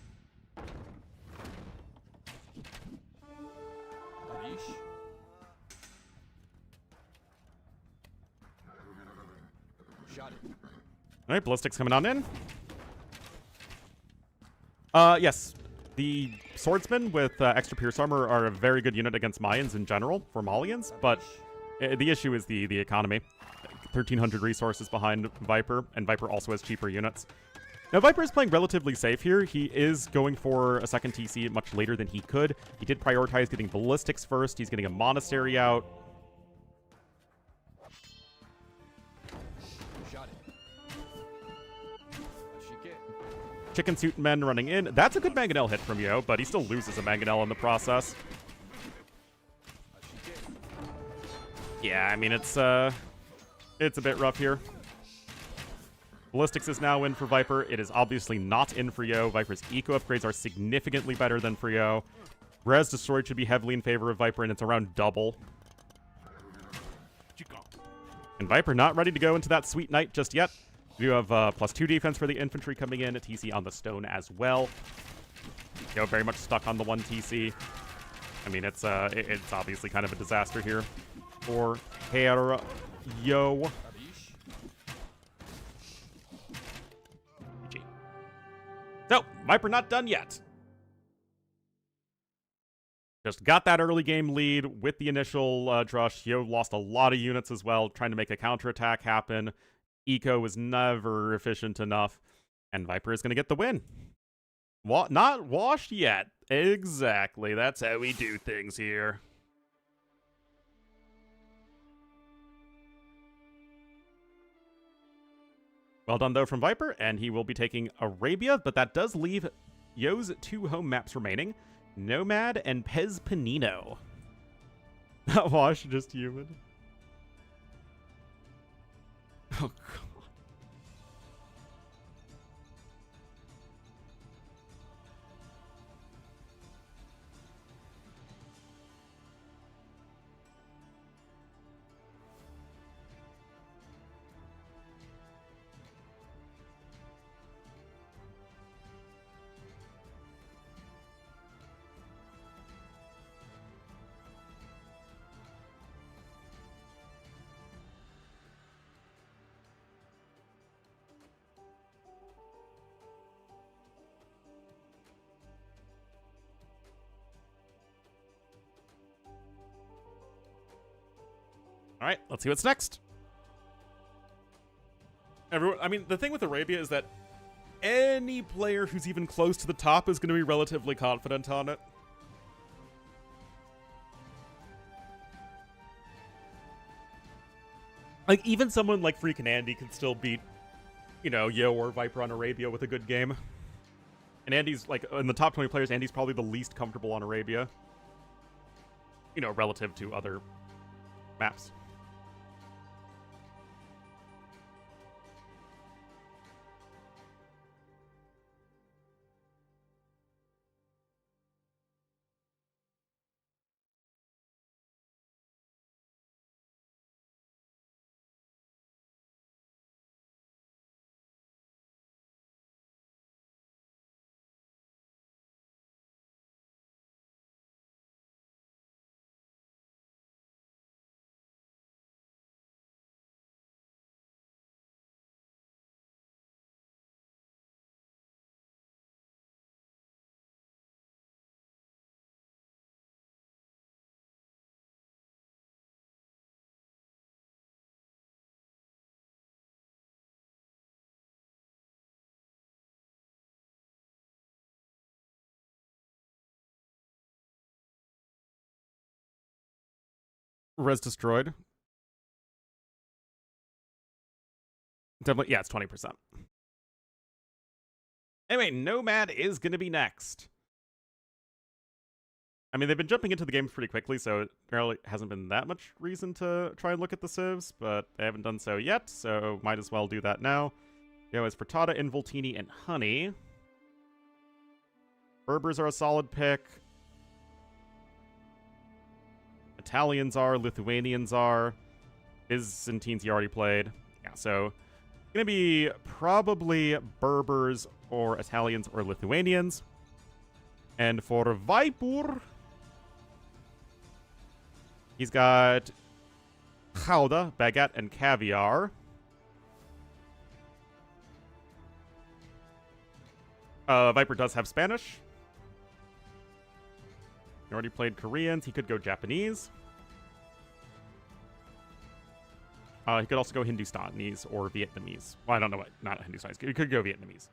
All right, ballistics coming on in. Yes, the swordsmen with extra pierce armor are a very good unit against Mayans in general for Malians, but the issue is the economy. 1,300 resources behind Viper, and Viper also has cheaper units. Now, Viper is playing relatively safe here. He is going for a second TC much later than he could. He did prioritize getting ballistics first. He's getting a monastery out. Chicken suit men running in. That's a good mangonel hit from Yo, but he still loses a mangonel in the process. Yeah, I mean, it's a bit rough here. Ballistics is now in for Viper. It is obviously not in for Yo. Viper's eco upgrades are significantly better than for Yo. Res Destroyed should be heavily in favor of Viper, and it's around double. And Viper not ready to go into that Sweet Knight just yet. We do have +2 defense for the infantry coming in, a TC on the stone as well. Yo very much stuck on the 1 TC. I mean, it's obviously kind of a disaster here for Yo. GG. So, Viper not done yet. Just got that early game lead with the initial drush. Yo lost a lot of units as well, trying to make a counterattack happen. Eco was never efficient enough, and Viper is going to get the win. Not washed yet. Exactly. That's how we do things here. Well done, though, from Viper, and he will be taking Arabia, but that does leave Yo's 2 home maps remaining, Nomad and Pez Panino. Not washed, just human. Oh, God. All right, let's see what's next. Everyone, I mean, the thing with Arabia is that any player who's even close to the top is going to be relatively confident on it. Like, even someone like freaking Andy can still beat, you know, Yo or Viper on Arabia with a good game. And Andy's, like, in the top 20 players, Andy's probably the least comfortable on Arabia. You know, relative to other maps. Res destroyed. Definitely, yeah, it's 20%. Anyway, Nomad is going to be next. I mean, they've been jumping into the games pretty quickly, so it really hasn't been that much reason to try and look at the civs, but they haven't done so yet, so might as well do that now. Yo is Frittata, Involtini, and Honey. Berbers are a solid pick. Italians are, Lithuanians are. Byzantines you already played. Yeah, so gonna be probably Berbers or Italians or Lithuanians. And for Viper, he's got Gouda, Baguette, and Caviar. Viper does have Spanish. He already played Koreans. He could go Japanese. He could also go Hindustanis or Vietnamese. Well, I don't know what. Not Hindustanis. He could go Vietnamese.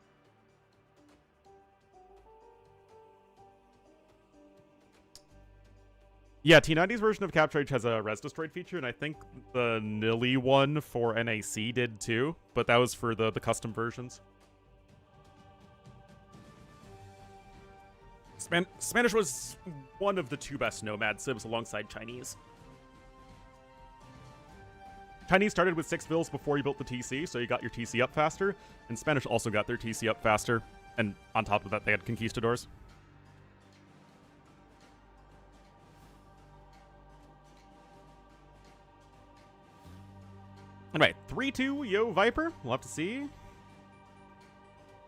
Yeah, T90's version of Capture H has a Res Destroyed feature, and I think the Nilly one for NAC did too, but that was for the custom versions. Spanish was one of the two best Nomad civs alongside Chinese. Chinese started with 6 vills before you built the TC, so you got your TC up faster, and Spanish also got their TC up faster, and on top of that, they had conquistadors. Alright, 3-2, Yo Viper. We'll have to see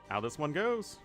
how this one goes.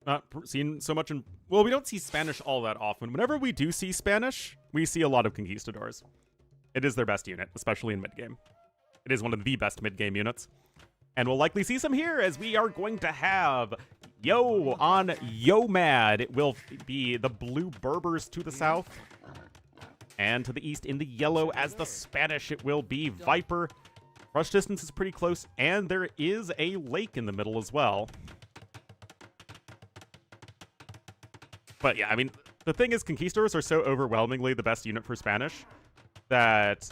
Not seen so much in... Well, we don't see Spanish all that often. Whenever we do see Spanish, we see a lot of conquistadors. It is their best unit, especially in mid-game. It is one of the best mid-game units. And we'll likely see some here, as we are going to have Yo on Yo Mad. It will be the blue Berbers to the south, and to the east in the yellow as the Spanish, it will be Viper. Rush distance is pretty close, and there is a lake in the middle as well. But yeah, I mean, the thing is, conquistadors are so overwhelmingly the best unit for Spanish that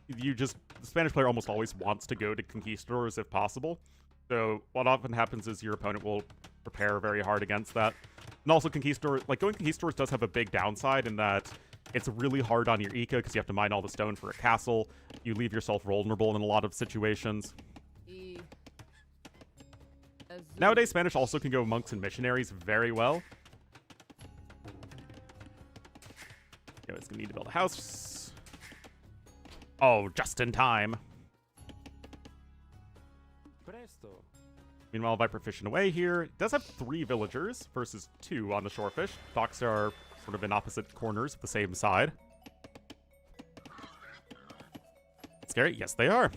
the Spanish player almost always wants to go to conquistadors if possible. So what often happens is your opponent will prepare very hard against that. And also going conquistadors does have a big downside in that It's really hard on your eco because you have to mine all the stone for a castle. You leave yourself vulnerable in a lot of situations. Nowadays, Spanish also can go monks and missionaries very well. It's gonna need to build a house. Oh, just in time. Meanwhile, Viper fishing away here. It does have 3 villagers versus 2 on the shorefish. Docks are sort of in opposite corners of the same side. Scary? Yes, they are.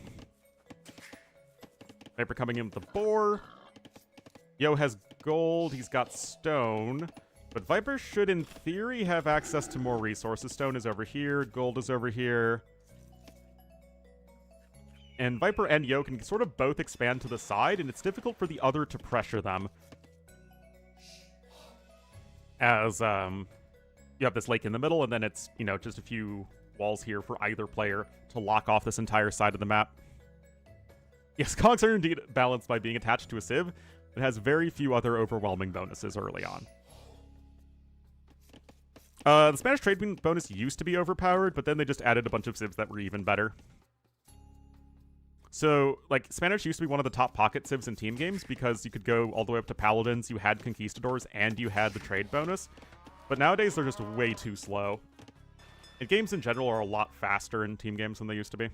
Viper coming in with the boar. Yo has gold. He's got stone. But Viper should, in theory, have access to more resources. Stone is over here. Gold is over here. And Viper and Yo can sort of both expand to the side, and it's difficult for the other to pressure them. As, you have this lake in the middle, and then it's, you know, just a few walls here for either player to lock off this entire side of the map. Yes, cogs are indeed balanced by being attached to a civ. It has very few other overwhelming bonuses early on. The Spanish trade bonus used to be overpowered, but then they just added a bunch of civs that were even better. So, like, Spanish used to be one of the top pocket civs in team games because you could go all the way up to Paladins, you had Conquistadors, and you had the trade bonus. But nowadays, they're just way too slow. And games in general are a lot faster in team games than they used to be.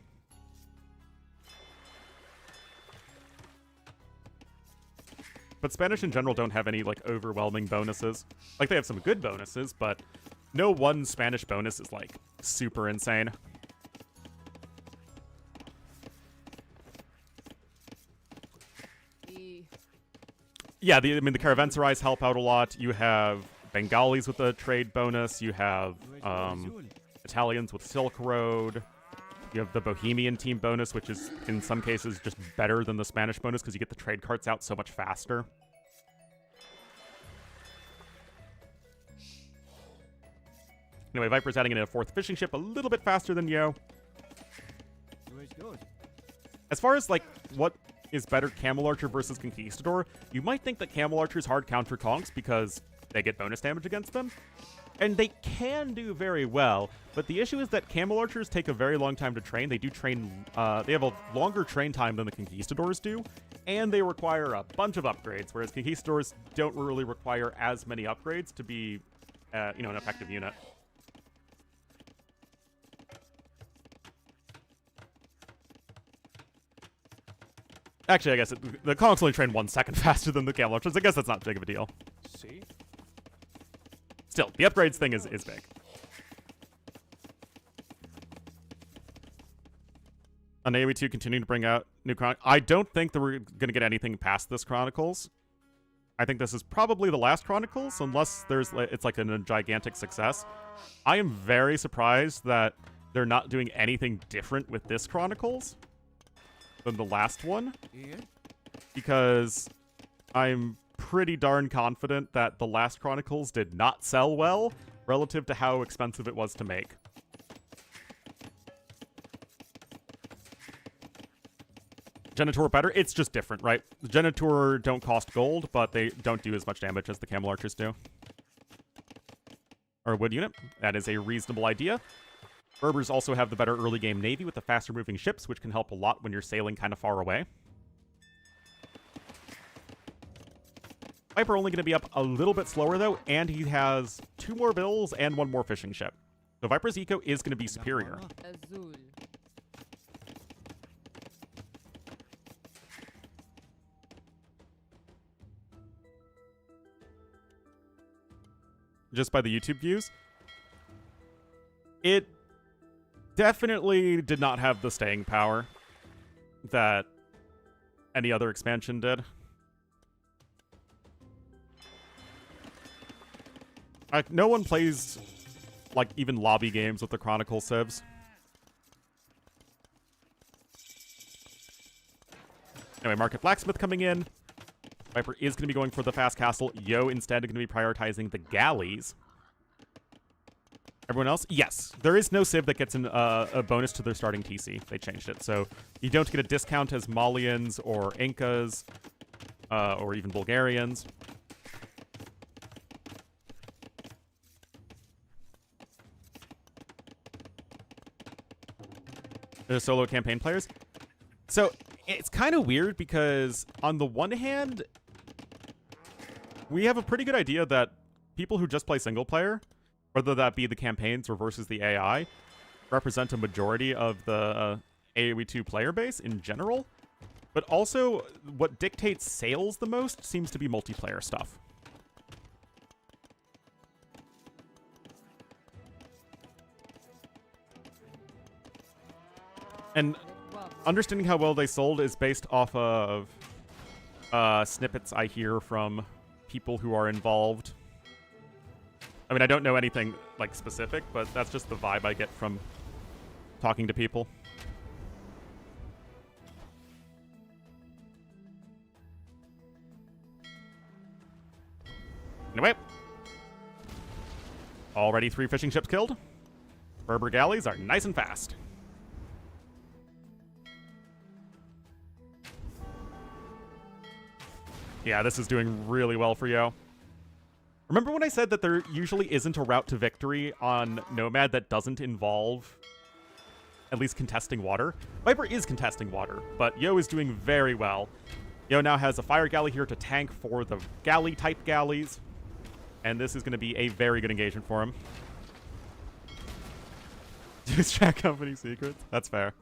But Spanish in general don't have any, like, overwhelming bonuses. Like, they have some good bonuses, but no one Spanish bonus is, like, super insane. Yeah, I mean, the Caravanserais help out a lot. You have Bengalis with the trade bonus. You have Italians with Silk Road. You have the Bohemian team bonus, which is, in some cases, just better than the Spanish bonus because you get the trade carts out so much faster. Anyway, Viper's adding in a 4th fishing ship a little bit faster than Yo. As far as, like, what is better, Camel Archer versus Conquistador, you might think that Camel Archer's hard counter conks because they get bonus damage against them. And they can do very well, but the issue is that Camel Archers take a very long time to train. They do train, they have a longer train time than the Conquistadors do, and they require a bunch of upgrades, whereas Conquistadors don't really require as many upgrades to be, you know, an effective unit. Actually, I guess the conks only train 1 second faster than the Camel Archers. I guess that's not big of a deal. See? Still, the upgrades thing is big. On AoE2 continuing to bring out new Chronicles. I don't think that we're going to get anything past this Chronicles. I think this is probably the last Chronicles, unless it's like a gigantic success. I am very surprised that they're not doing anything different with this Chronicles than the last one, because I'm pretty darn confident that the last Chronicles did not sell well relative to how expensive it was to make. Genitor better? It's just different, right? The Genitor don't cost gold, but they don't do as much damage as the Camel Archers do. Or a wood unit. That is a reasonable idea. Berbers also have the better early game navy with the faster moving ships, which can help a lot when you're sailing kind of far away. Viper only going to be up a little bit slower, though, and he has 2 more bills and 1 more fishing ship. So Viper's eco is going to be superior. Just by the YouTube views, it definitely did not have the staying power that any other expansion did. Like, no one plays, like, even lobby games with the Chronicle civs. Anyway, Market Blacksmith coming in. Viper is going to be going for the fast castle. Yo instead going to be prioritizing the galleys. Everyone else? Yes. There is no civ that gets a bonus to their starting TC. They changed it. So you don't get a discount as Malians or Incas or even Bulgarians. the solo campaign players. So it's kind of weird because on the one hand, we have a pretty good idea that people who just play single player, whether that be the campaigns or versus the AI, represent a majority of the AoE2 player base in general. But also, what dictates sales the most seems to be multiplayer stuff. And understanding how well they sold is based off of snippets I hear from people who are involved. I mean, I don't know anything like specific, but that's just the vibe I get from talking to people. Anyway. Already 3 fishing ships killed. Berber galleys are nice and fast. Yeah, this is doing really well for Yo. Remember when I said that there usually isn't a route to victory on Nomad that doesn't involve at least contesting water? Viper is contesting water, but Yo is doing very well. Yo now has a fire galley here to tank for the galley-type galleys, and this is going to be a very good engagement for him. Distract company secrets? That's fair.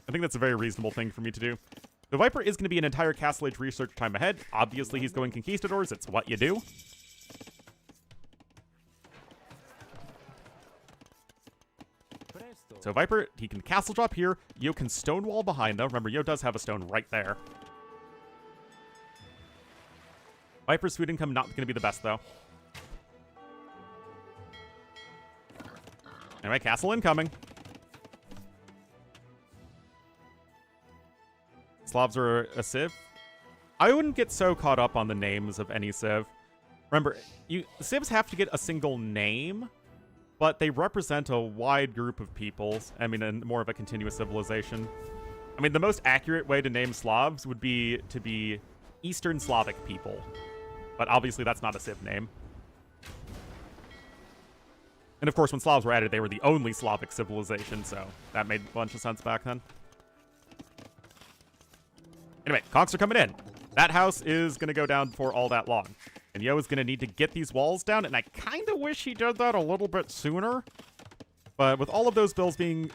I think that's a very reasonable thing for me to do. The Viper is going to be an entire Castle Age research time ahead. Obviously, he's going Conquistadors. It's what you do. So Viper, he can castle drop here. Yo can stonewall behind, though. Remember, Yo does have a stone right there. Viper's food income not going to be the best, though. Anyway, castle incoming. Slavs are a civ. I wouldn't get so caught up on the names of any civ. Remember, civs have to get a single name, but they represent a wide group of peoples. I mean, and more of a continuous civilization. I mean, the most accurate way to name Slavs would be to be Eastern Slavic people. But obviously, that's not a civ name. And of course, when Slavs were added, they were the only Slavic civilization, so that made a bunch of sense back then. Anyway, conks are coming in. That house is going to go down for all that long. And Yo is going to need to get these walls down, and I kind of wish he did that a little bit sooner. But with all of those bills being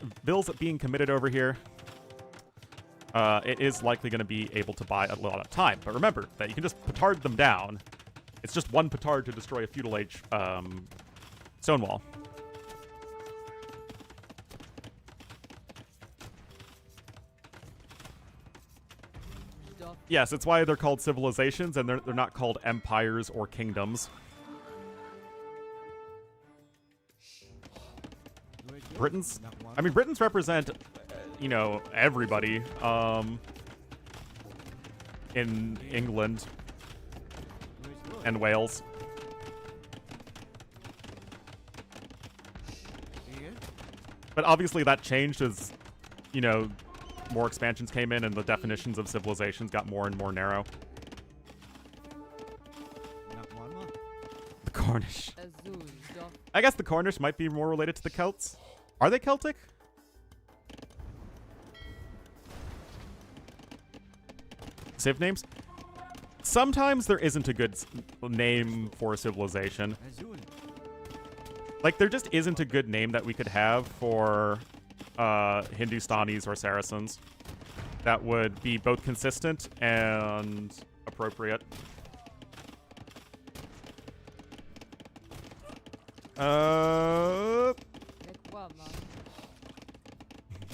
committed over here, it is likely going to be able to buy a lot of time. But remember that you can just petard them down. It's just one petard to destroy a feudal age stonewall. Yes, it's why they're called civilizations, and they're not called empires or kingdoms. Britons represent, you know, everybody in England and Wales. But obviously that changed as, you know, more expansions came in and the definitions of civilizations got more and more narrow. The Cornish. I guess the Cornish might be more related to the Celts. Are they Celtic? Civ names? Sometimes there isn't a good name for a civilization. Like, there just isn't a good name that we could have for Hindustanis or Saracens that would be both consistent and appropriate.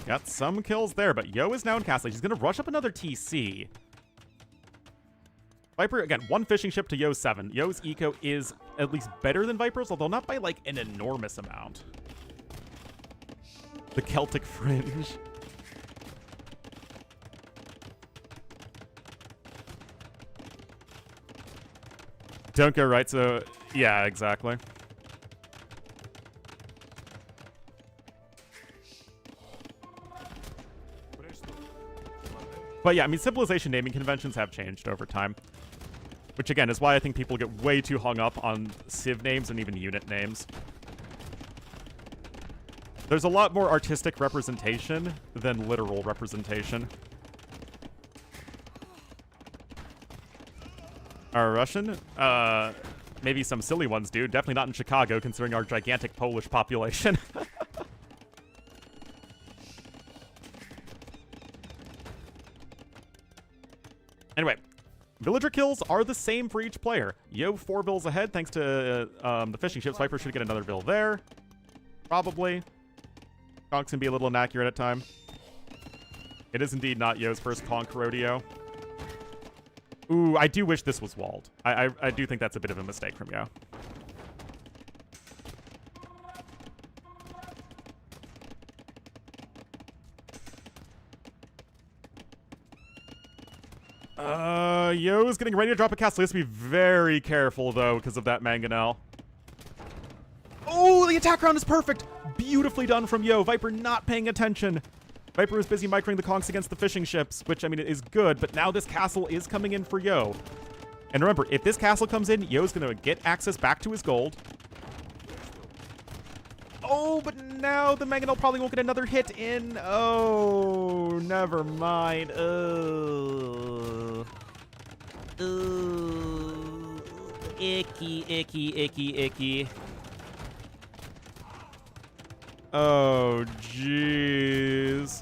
Got some kills there, but Yo is now in Castle Age. He's going to rush up another TC. Viper, again, 1 fishing ship to Yo's 7. Yo's eco is at least better than Viper's, although not by, like, an enormous amount. The Celtic Fringe. Don't go right, so... Yeah, exactly. But yeah, I mean, civilization naming conventions have changed over time. Which, again, is why I think people get way too hung up on civ names and even unit names. There's a lot more artistic representation than literal representation. Our Russian? Maybe some silly ones, dude. Definitely not in Chicago, considering our gigantic Polish population. Anyway, villager kills are the same for each player. Yo, 4 vills ahead, thanks to the fishing ships. Viper should get another vill there. Probably. Conks can be a little inaccurate at time. It is indeed not Yo's first conk rodeo. Ooh, I do wish this was walled. I do think that's a bit of a mistake from Yo. Yo is getting ready to drop a castle. He has to be very careful, though, because of that mangonel. Oh, the attack round is perfect. Beautifully done from Yo. Viper not paying attention. Viper was busy microing the conks against the fishing ships, which, I mean, it is good, but now this castle is coming in for Yo. And remember, if this castle comes in, Yo's going to get access back to his gold. Oh, but now the mangonel probably won't get another hit in. Oh, never mind. Ooh, icky, icky, icky, icky. Oh, jeez.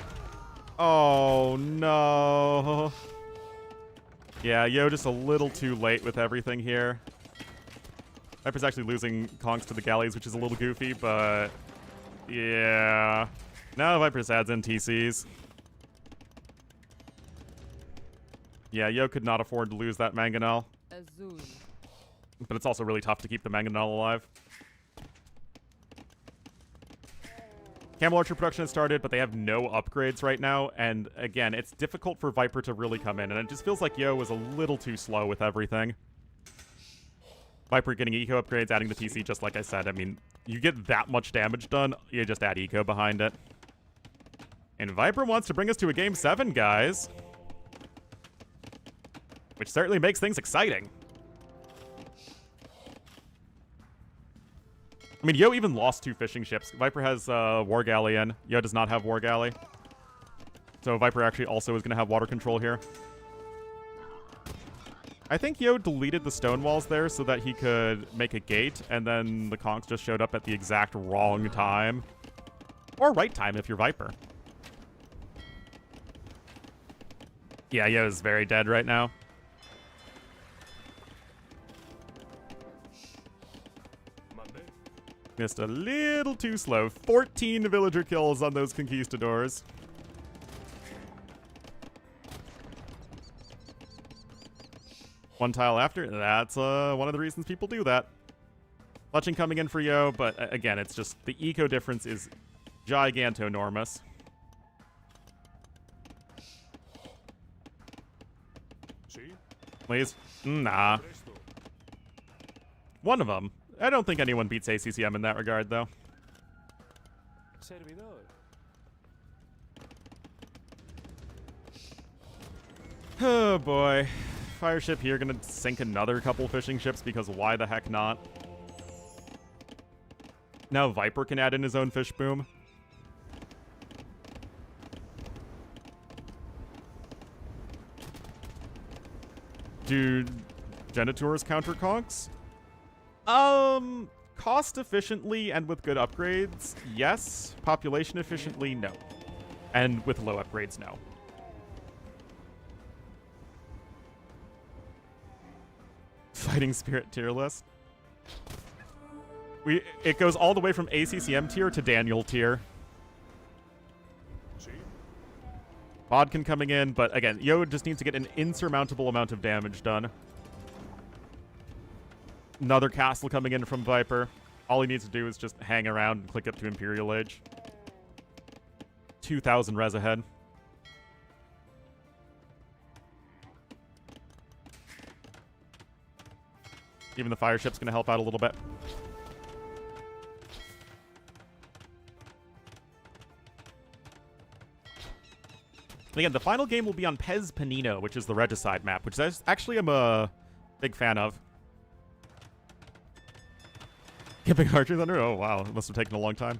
Oh, no. Yeah, Yo just a little too late with everything here. Viper's actually losing conks to the galleys, which is a little goofy, but yeah. Now Viper's adds in TCs. Yeah, Yo could not afford to lose that mangonel. Azul. But it's also really tough to keep the mangonel alive. Camel Archer production has started, but they have no upgrades right now. And again, it's difficult for Viper to really come in. And it just feels like Yo was a little too slow with everything. Viper getting eco upgrades, adding the TC, just like I said. I mean, you get that much damage done, you just add eco behind it. And Viper wants to bring us to a game 7, guys. Which certainly makes things exciting. I mean, Yo even lost 2 fishing ships. Viper has War Galley in. Yo does not have War Galley. So Viper actually also is going to have water control here. I think Yo deleted the stone walls there so that he could make a gate, and then the conks just showed up at the exact wrong time. Or right time if you're Viper. Yeah, Yo is very dead right now. Missed a little too slow. 14 villager kills on those conquistadors. One tile after. That's one of the reasons people do that. Clutching coming in for Yo, but again, it's just the eco difference is gigantonormous. Please? Nah. One of them. I don't think anyone beats ACCM in that regard, though. Oh, boy. Fire ship here gonna sink another couple fishing ships because why the heck not? Now Viper can add in his own fish boom. Do Genitours counter conks? Cost efficiently and with good upgrades, yes. Population efficiently, no. And with low upgrades, no. Fighting Spirit tier list. It goes all the way from ACCM tier to Daniel tier. Bodkin coming in, but again, Yo just needs to get an insurmountable amount of damage done. Another castle coming in from Viper. All he needs to do is just hang around and click up to Imperial Age. 2,000 res ahead. Even the fire ship's going to help out a little bit. And again, the final game will be on Pez Panino, which is the Regicide map, which actually I'm a big fan of. Skipping Archer Thunder? Oh, wow. It must have taken a long time.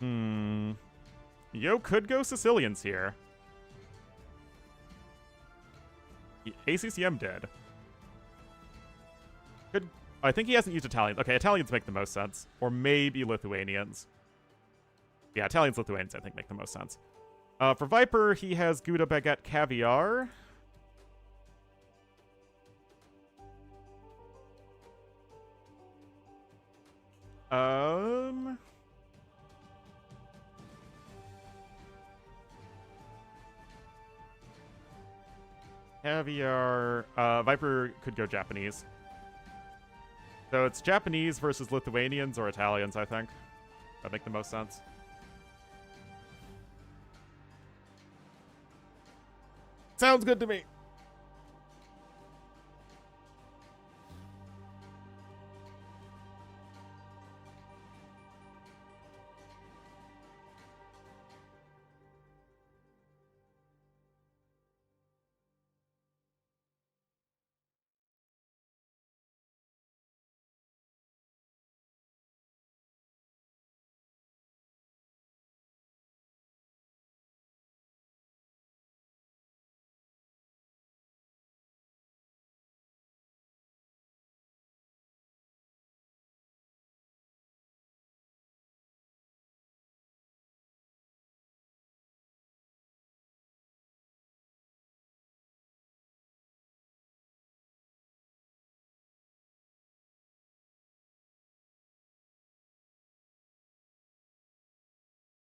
Yo could go Sicilians here. ACCM did. I think he hasn't used Italians. Okay, Italians make the most sense. Or maybe Lithuanians. Yeah, Italians, Lithuanians, I think, make the most sense. For Viper, he has Gouda, Baguette, Caviar. Caviar. Viper could go Japanese. So it's Japanese versus Lithuanians or Italians, I think. That'd make the most sense. Sounds good to me.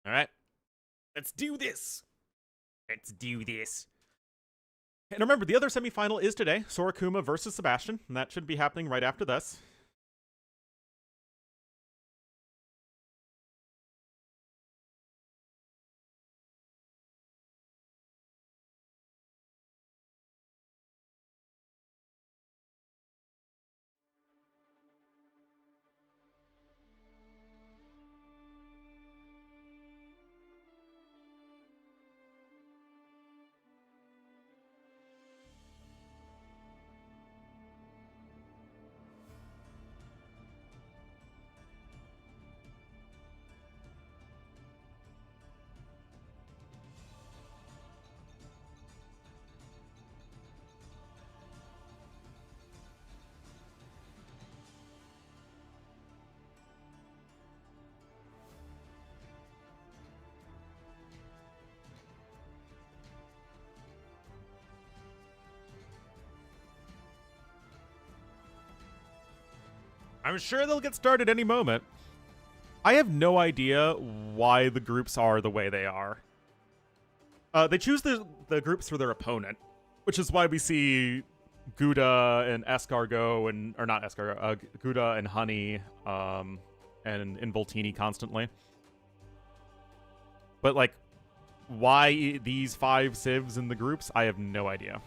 All right. Let's do this. Let's do this. And remember, the other semifinal is today. Sora Kuma versus Sebastian. And that should be happening right after this. I'm sure they'll get started any moment. I have no idea why the groups are the way they are. They choose the groups for their opponent, which is why we see Gouda and Escargot and or not Escargot, Gouda and Honey, and Involtini constantly. But like, why these 5 civs in the groups? I have no idea.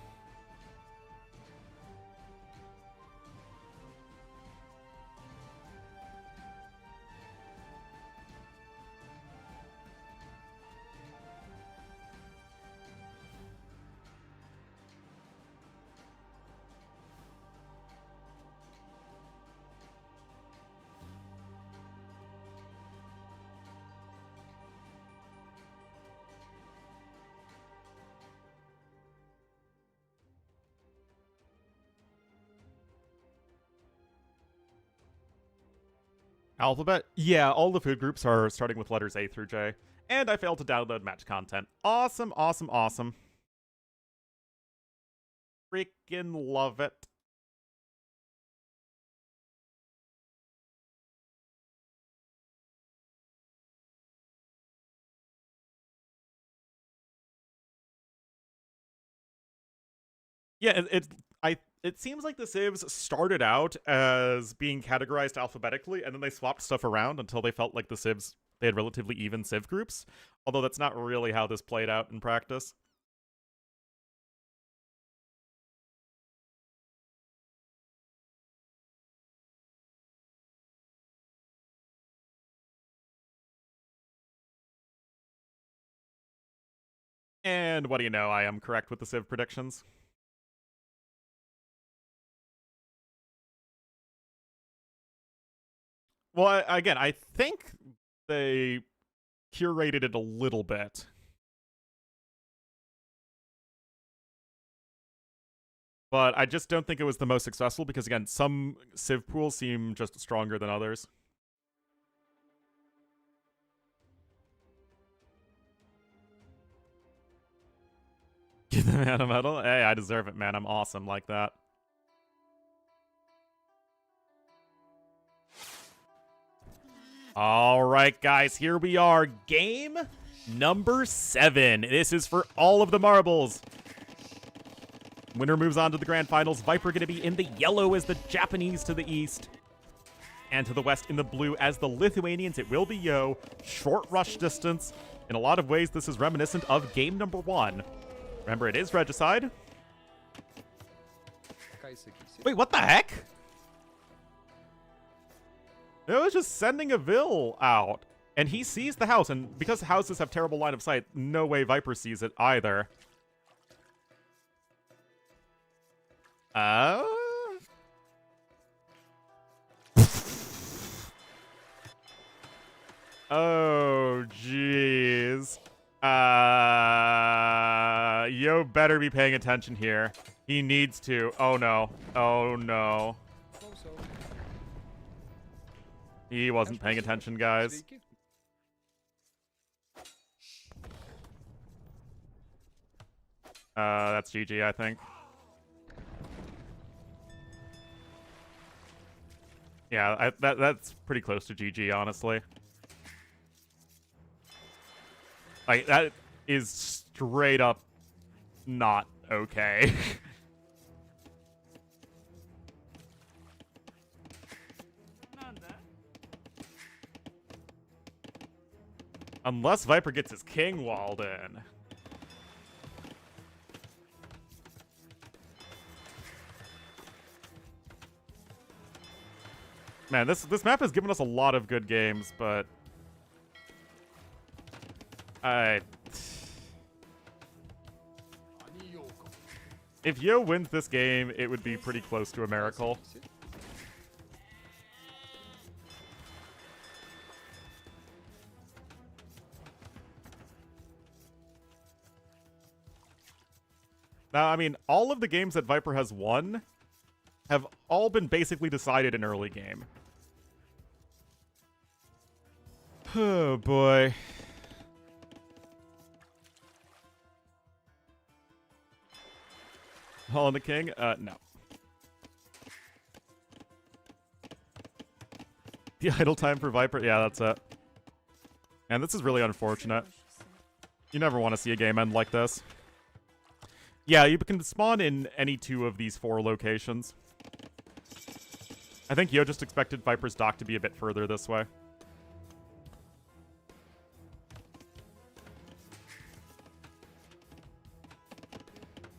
Alphabet? Yeah, all the food groups are starting with letters A through J. And I failed to download match content. Awesome, awesome, awesome. Freaking love it. Yeah, it seems like the civs started out as being categorized alphabetically, and then they swapped stuff around until they felt like they had relatively even civ groups. Although that's not really how this played out in practice. And what do you know? I am correct with the civ predictions. Well, again, I think they curated it a little bit. But I just don't think it was the most successful because, again, some Civ pools seem just stronger than others. Give the man a medal? Hey, I deserve it, man. I'm awesome like that. All right, guys, here we are. Game number 7. This is for all of the marbles. Winner moves on to the grand finals. Viper going to be in the yellow as the Japanese to the east. And to the west in the blue as the Lithuanians. It will be Yo. Short rush distance. In a lot of ways, this is reminiscent of game number 1. Remember, it is regicide. Wait, what the heck? It was just sending a Vil out. And he sees the house. And because houses have terrible line of sight, no way Viper sees it either. Oh, jeez. Yo better be paying attention here. He needs to. Oh, no. Oh, no. He wasn't paying attention, guys. That's GG, I think. Yeah, that's pretty close to GG, honestly. Like, that is straight up not okay. Unless Viper gets his king walled in. Man, this map has given us a lot of good games, but if Yo wins this game, it would be pretty close to a miracle. Now, I mean, all of the games that Viper has won have all been basically decided in early game. Oh, boy. Hall on the King? No. The idle time for Viper? Yeah, that's it. And this is really unfortunate. You never want to see a game end like this. Yeah, you can spawn in any 2 of these 4 locations. I think Yo just expected Viper's dock to be a bit further this way.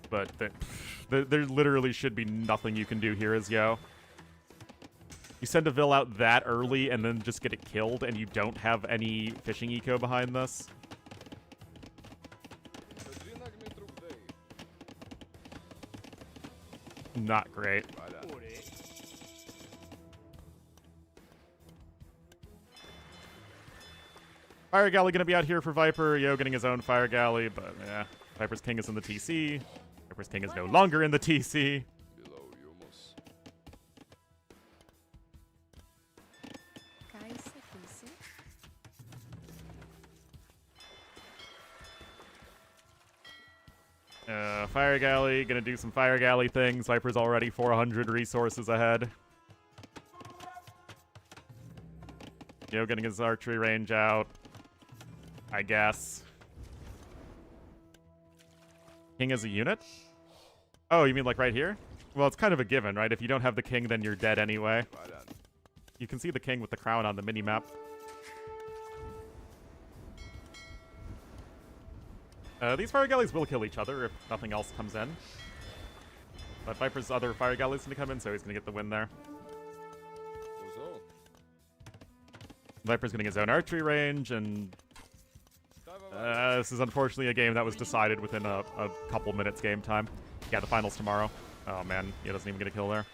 But there literally should be nothing you can do here as Yo. You send a Vil out that early and then just get it killed, and you don't have any fishing eco behind this. Not great. Fire Galley gonna be out here for Viper. Yo getting his own Fire Galley, but yeah. Viper's King is in the TC. Viper's King is no longer in the TC. Fire Galley, gonna do some Fire Galley things. Viper's already 400 resources ahead. Yo getting his archery range out, I guess. King as a unit? Oh, you mean like right here? Well, it's kind of a given, right? If you don't have the king, then you're dead anyway. You can see the king with the crown on the mini-map. These Fire Galleys will kill each other if nothing else comes in. But Viper's other Fire Galleys going to come in, so he's going to get the win there. Viper's getting his own archery range, and this is unfortunately a game that was decided within a couple minutes game time. Yeah, the finals tomorrow. Oh man, he doesn't even get a kill there.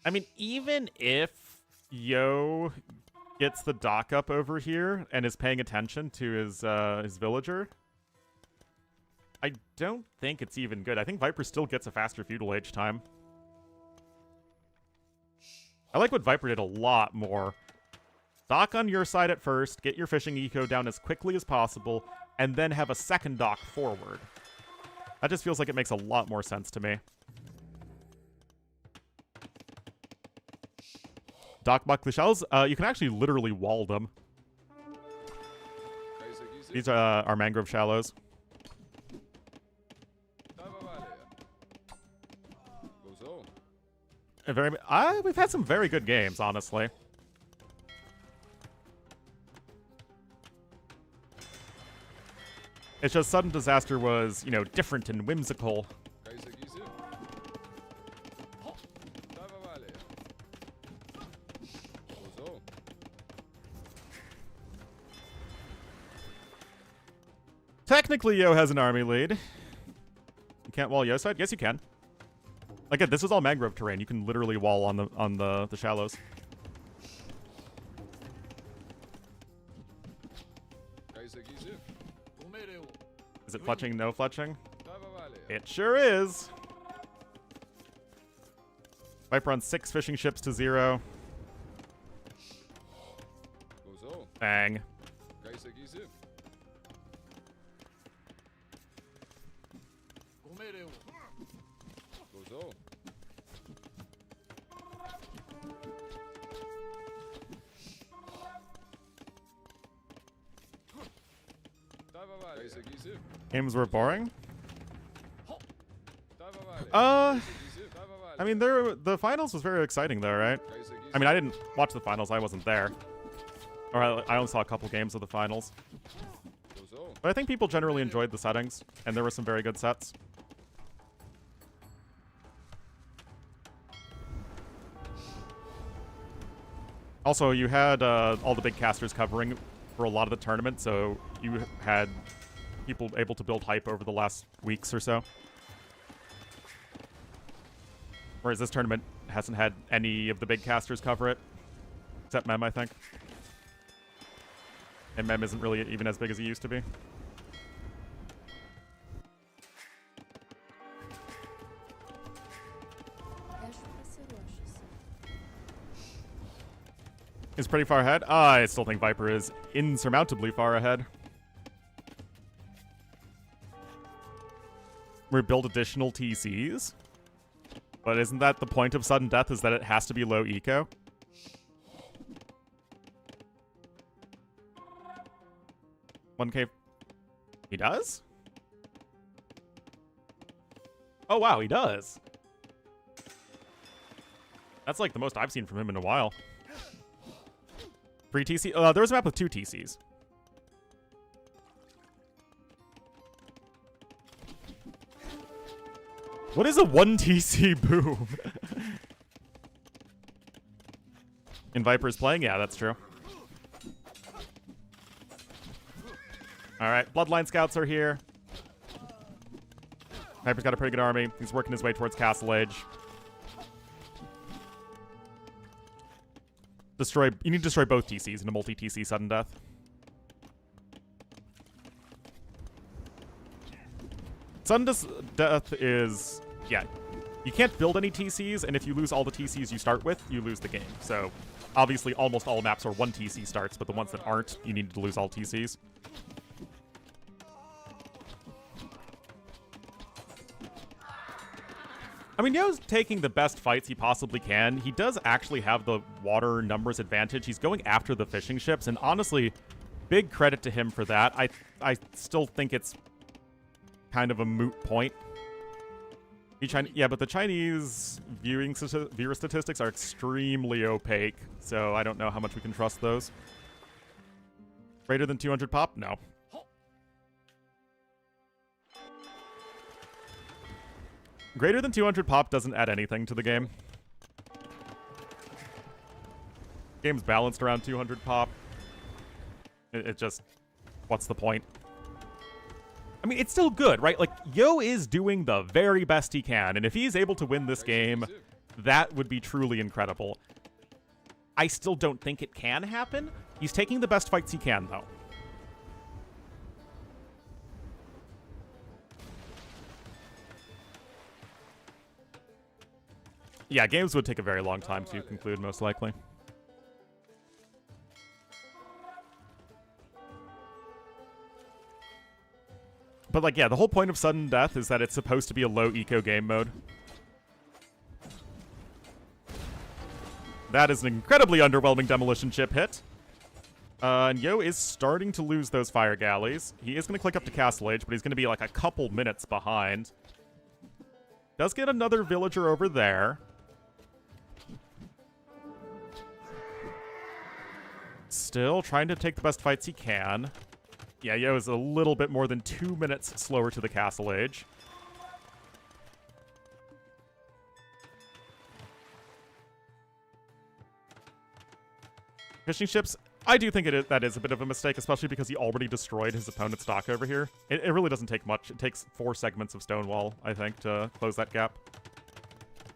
I mean, even if Yo gets the dock up over here and is paying attention to his villager, I don't think it's even good. I think Viper still gets a faster feudal age time. I like what Viper did a lot more. Dock on your side at first, get your fishing eco down as quickly as possible, and then have a second dock forward. That just feels like it makes a lot more sense to me. Dock block the shells. You can actually literally wall them. These are mangrove shallows. We've had some very good games, honestly. It's just Sudden Disaster was, you know, different and whimsical. Technically, Yo has an army lead. You can't wall Yo's side? Yes, you can. Again, this is all mangrove terrain. You can literally wall on the shallows. Is it fletching? No fletching? It sure is. Viper on 6 fishing ships to 0. Bang. Games were boring? I mean, the finals was very exciting though, right? I mean, I didn't watch the finals. I wasn't there. Or I only saw a couple games of the finals. But I think people generally enjoyed the settings, and there were some very good sets. Also, you had all the big casters covering for a lot of the tournament, so you had people able to build hype over the last weeks or so. Whereas this tournament hasn't had any of the big casters cover it. Except Mem, I think. And Mem isn't really even as big as he used to be. Is pretty far ahead. I still think Viper is insurmountably far ahead. We build additional TCs. But isn't that the point of sudden death, is that it has to be low eco? $1K. He does? Oh, wow, he does. That's like the most I've seen from him in a while. 3 TC? There was a map with 2 TCs. What is a 1 TC boom? In Viper's playing? Yeah, that's true. Alright, Bloodline Scouts are here. Viper's got a pretty good army. He's working his way towards Castle Age. You need to destroy both TCs in a multi-TC sudden death. Sudden death is, yeah, you can't build any TCs, and if you lose all the TCs you start with, you lose the game. So, obviously, almost all maps are 1 TC starts, but the ones that aren't, you need to lose all TCs. I mean, Yo's taking the best fights he possibly can. He does actually have the water numbers advantage. He's going after the fishing ships, and honestly, big credit to him for that. I still think it's kind of a moot point. Yeah, but the Chinese viewer statistics are extremely opaque, so I don't know how much we can trust those. Greater than 200 pop? No. Greater than 200 pop doesn't add anything to the game. Game's balanced around 200 pop. It just... what's the point? I mean, it's still good, right? Like, Yo is doing the very best he can, and if he's able to win this game, That would be truly incredible. I still don't think it can happen. He's taking the best fights he can, though. Yeah, games would take a very long time to conclude, most likely. But, like, yeah, the whole point of sudden death is that it's supposed to be a low eco game mode. That is an incredibly underwhelming demolition chip hit. And Yo is starting to lose those fire galleys. He is going to click up to Castle Age, but he's going to be, like, a couple minutes behind. Does get another villager over there. Still trying to take the best fights he can. Yeah, Yo is a little bit more than 2 minutes slower to the Castle Age. Fishing ships, I do think that is a bit of a mistake, especially because he already destroyed his opponent's dock over here. It really doesn't take much. It takes 4 segments of Stonewall, I think, to close that gap.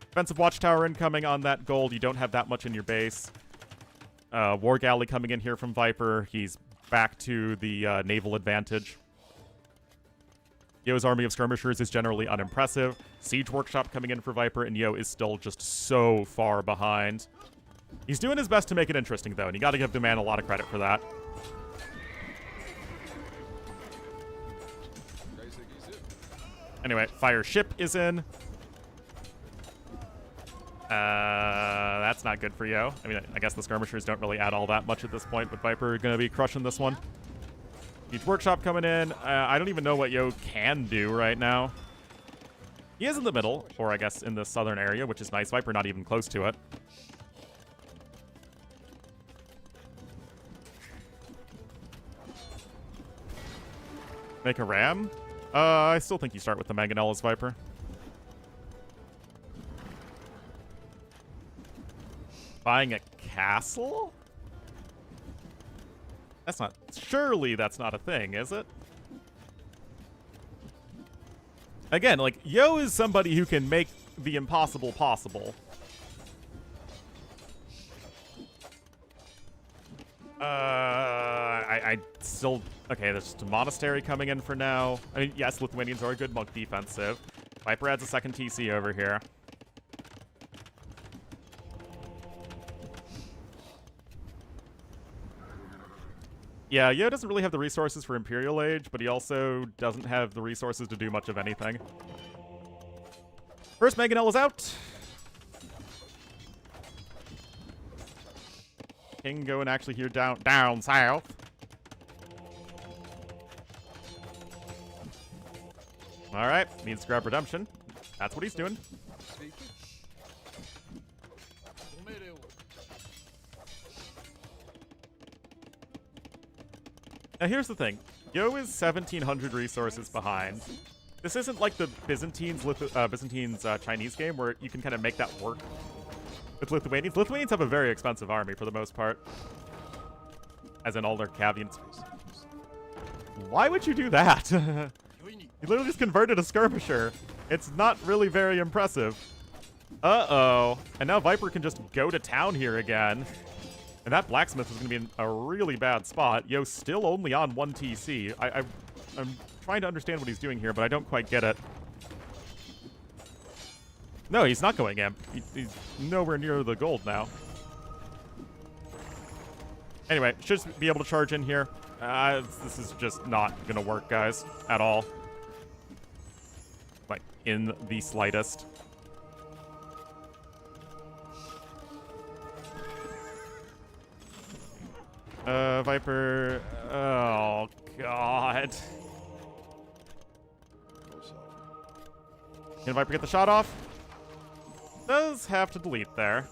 Defensive Watchtower incoming on that gold. You don't have that much in your base. War Galley coming in here from Viper. He's back to the naval advantage. Yo's army of skirmishers is generally unimpressive. Siege Workshop coming in for Viper, and Yo is still just so far behind. He's doing his best to make it interesting, though, and you gotta give the man a lot of credit for that. Anyway, Fire Ship is in. That's not good for Yo. I mean, I guess the skirmishers don't really add all that much at this point, but Viper gonna be crushing this one. Siege Workshop coming in. I don't even know what Yo can do right now. He is in the middle, or I guess in the southern area, which is nice. Viper not even close to it. Make a ram? I still think you start with the Mangonellas Viper. Buying a castle? That's not... Surely that's not a thing, is it? Again, like, Yo is somebody who can make the impossible possible. I still... Okay, there's just a monastery coming in for now. I mean, yes, Lithuanians are a good monk defensive. Viper adds a second TC over here. Yeah, Yo doesn't really have the resources for Imperial Age, but he also doesn't have the resources to do much of anything. First Mangonel is out. King going actually here down south. All right, needs to grab redemption. That's what he's doing. Now here's the thing. Yo is 1,700 resources behind. This isn't like the Byzantines Chinese game where you can kind of make that work with Lithuanians. Lithuanians have a very expensive army for the most part. As in all their caveats. Why would you do that? You literally just converted a skirmisher. It's not really very impressive. Uh-oh. And now Viper can just go to town here again. And that blacksmith is going to be in a really bad spot. Yo, still only on 1 TC. I'm trying to understand what he's doing here, but I don't quite get it. No, he's not going imp. He's nowhere near the gold now. Anyway, should be able to charge in here. This is just not going to work, guys, at all. Like, in the slightest. Viper. Oh, God. Can Viper get the shot off? Does have to delete there.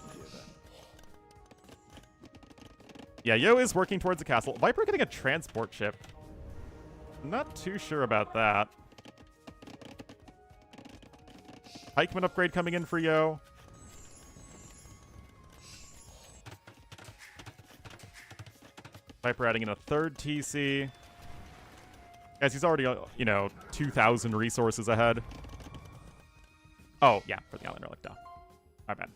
Yeah, Yo is working towards the castle. Viper getting a transport ship. Not too sure about that. Pikeman upgrade coming in for Yo. Viper adding in a third TC. Guys, he's already, 2,000 resources ahead. Oh, yeah, for the Island Relic, duh. My bad.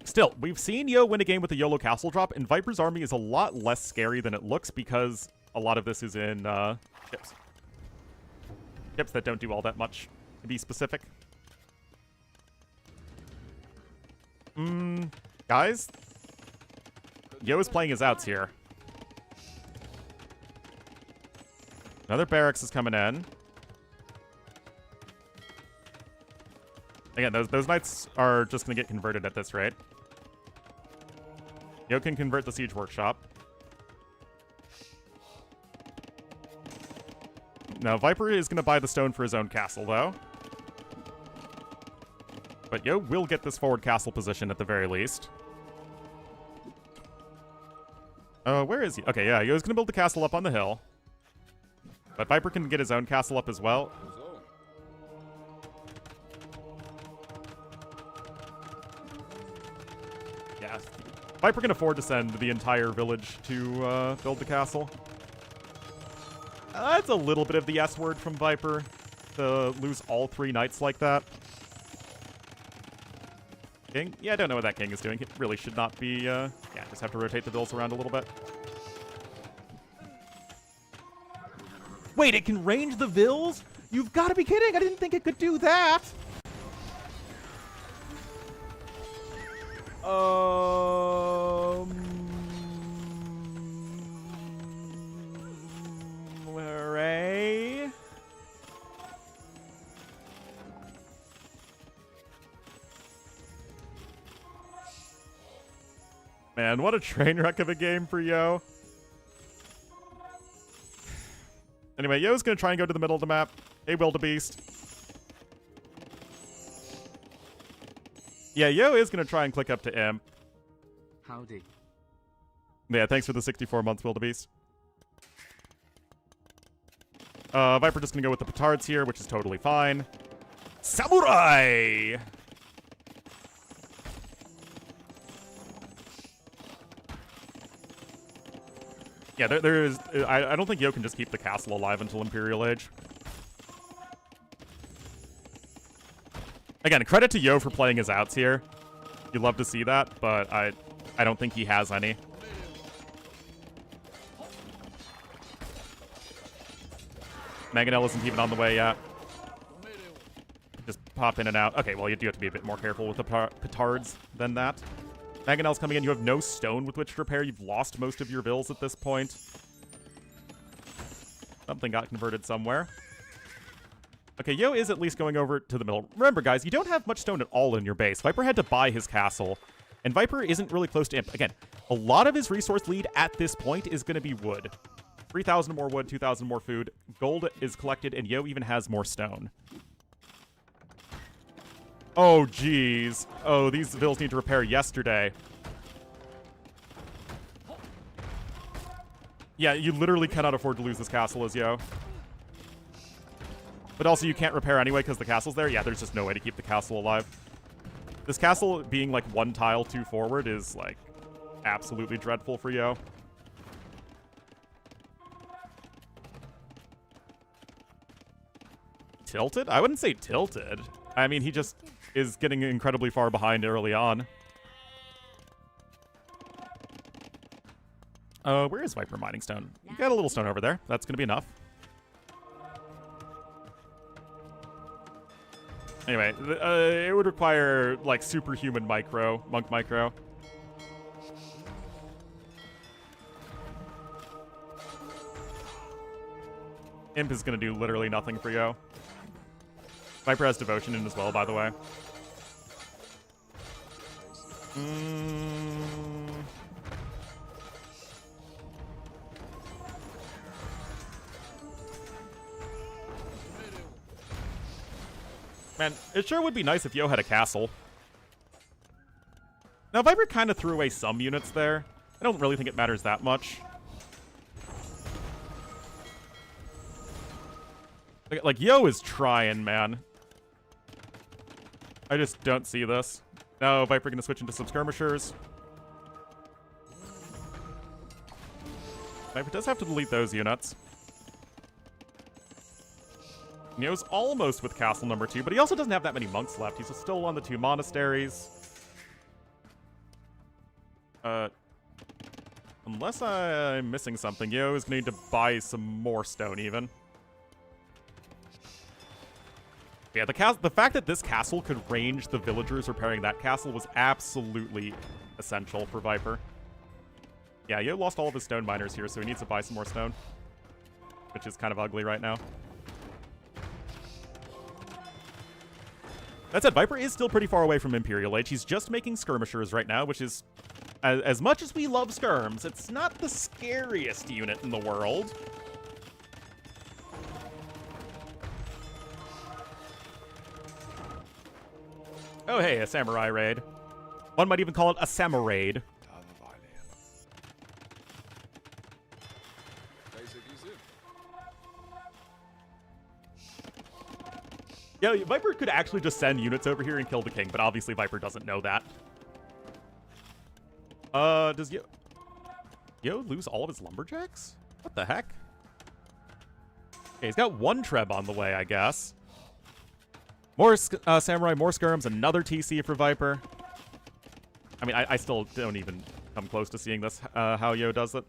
Still, we've seen Yo win a game with a YOLO castle drop, and Viper's army is a lot less scary than it looks because a lot of this is in ships. Ships that don't do all that much, to be specific. Guys? Yo is playing his outs here. Another barracks is coming in. Again, those knights are just going to get converted at this rate. Yo can convert the siege workshop. Now, Viper is going to buy the stone for his own castle, though. But Yo will get this forward castle position at the very least. Where is he? Okay, yeah, Yo's going to build the castle up on the hill. But Viper can get his own castle up as well. Yeah, Viper can afford to send the entire village to build the castle. That's a little bit of the S word from Viper, to lose all 3 knights like that. King? Yeah, I don't know what that king is doing. It really should not be, yeah, just have to rotate the vills around a little bit. Wait, it can range the vills? You've got to be kidding! I didn't think it could do that! Hooray. Man, what a train wreck of a game for Yo. Anyway, Yo's gonna try and go to the middle of the map. Hey, wildebeest. Yeah, Yo is gonna try and click up to Imp. Howdy. Yeah, thanks for the 64 months, wildebeest. Viper just gonna go with the petards here, which is totally fine. Samurai! Yeah, there is... I don't think Yo can just keep the castle alive until Imperial Age. Again, credit to Yo for playing his outs here. You'd love to see that, but I don't think he has any. Mangonel isn't even on the way yet. Just pop in and out. Okay, well, you do have to be a bit more careful with the petards than that. Mangonel's coming in. You have no stone with which to repair. You've lost most of your vills at this point. Something got converted somewhere. Okay, Yo is at least going over to the middle. Remember, guys, you don't have much stone at all in your base. Viper had to buy his castle, and Viper isn't really close to Imp. Again, a lot of his resource lead at this point is going to be wood. 3,000 more wood, 2,000 more food. Gold is collected, and Yo even has more stone. Oh, jeez. Oh, these vills need to repair yesterday. Yeah, you literally cannot afford to lose this castle as Yo. But also, you can't repair anyway because the castle's there. Yeah, there's just no way to keep the castle alive. This castle being, like, 1 tile too forward is, like, absolutely dreadful for Yo. Tilted? I wouldn't say tilted. I mean, he just is getting incredibly far behind early on. Where is Viper mining stone? You got a little stone over there. That's going to be enough. Anyway, it would require, like, superhuman monk micro. Imp is going to do literally nothing for Yo. Viper has devotion in as well, by the way. Man, it sure would be nice if Yo had a castle. Now, Viper kind of threw away some units there. I don't really think it matters that much. Like, Yo is trying, man. I just don't see this. Now, Viper gonna switch into some skirmishers. Viper does have to delete those units. Neo's almost with castle number 2, but he also doesn't have that many monks left. He's still on the 2 monasteries. Unless I'm missing something, Yo is going to need to buy some more stone even. Yeah, the fact that this castle could range the villagers repairing that castle was absolutely essential for Viper. Yeah, Yo lost all of his stone miners here, so he needs to buy some more stone, which is kind of ugly right now. That said, Viper is still pretty far away from Imperial Age. He's just making skirmishers right now, which is, as much as we love skirms, it's not the scariest unit in the world. Oh, hey, a samurai raid. One might even call it a samurai. Yeah, Viper could actually just send units over here and kill the king, but obviously Viper doesn't know that. Does Yo lose all of his lumberjacks? What the heck? Okay, he's got 1 treb on the way, I guess. More samurai, more skirms, another TC for Viper. I mean, I still don't even come close to seeing this, how Yo does it.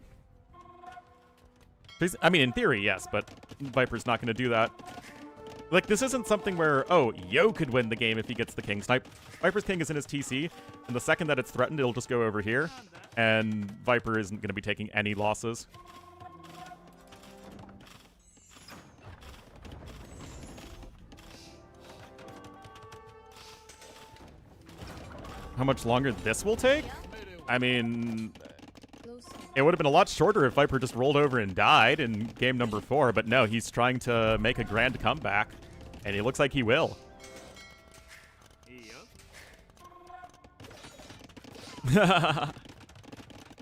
I mean, in theory, yes, but Viper's not going to do that. Like, this isn't something where, oh, Yo could win the game if he gets the king snipe. Viper's king is in his TC, and the second that it's threatened, it'll just go over here, and Viper isn't going to be taking any losses. How much longer this will take? I mean, it would have been a lot shorter if Viper just rolled over and died in game number 4, but no, he's trying to make a grand comeback, and he looks like he will.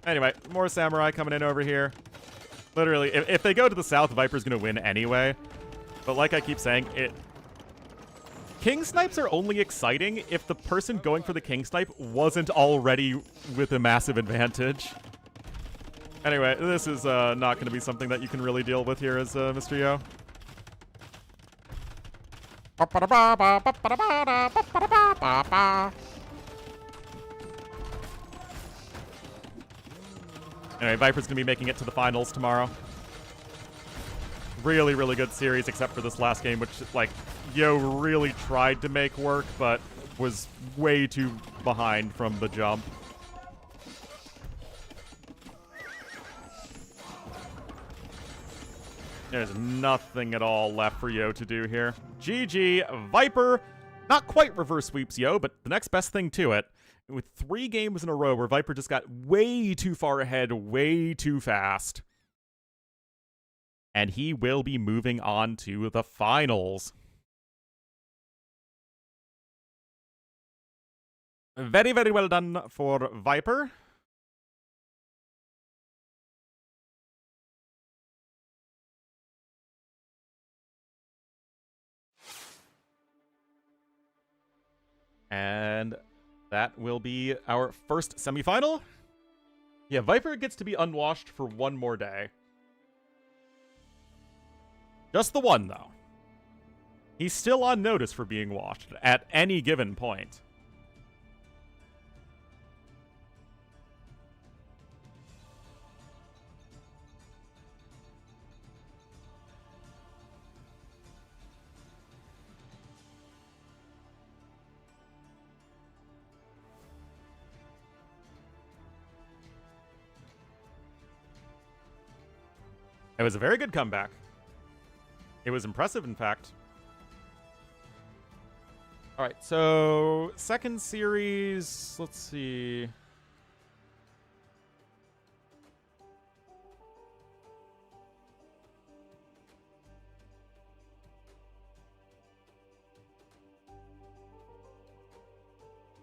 Anyway, more samurai coming in over here. Literally, if they go to the south, Viper's going to win anyway. But like I keep saying, king snipes are only exciting if the person going for the king snipe wasn't already with a massive advantage. Anyway, this is not going to be something that you can really deal with here as Mr. Yo. Anyway, Viper's going to be making it to the finals tomorrow. Really, really good series, except for this last game, which, like, Yo really tried to make work, but was way too behind from the jump. There's nothing at all left for Yo to do here. GG, Viper not quite reverse sweeps Yo, but the next best thing to it. With 3 games in a row where Viper just got way too far ahead, way too fast. And he will be moving on to the finals. Very, very well done for Viper. And that will be our first semifinal. Yeah, Viper gets to be unwashed for 1 more day. Just the 1, though. He's still on notice for being washed at any given point. It was a very good comeback. It was impressive, in fact. All right, so second series, let's see.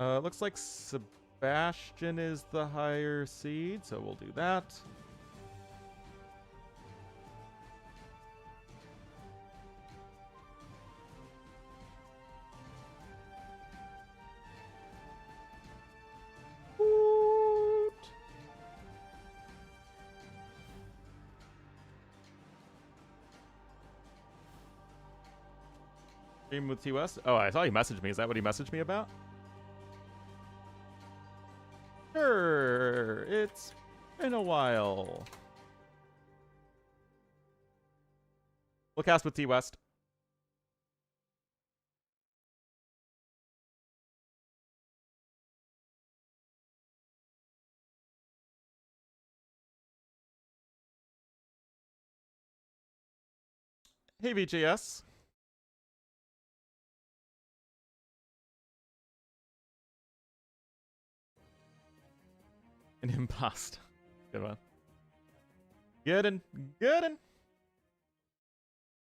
Looks like Sebastian is the higher seed, so we'll do that. Stream with TOS? Oh, I thought he messaged me. Is that what he messaged me about? Sure. It's been a while. We'll cast with T West. Hey, VGS. An impost. Good one. Good and good and.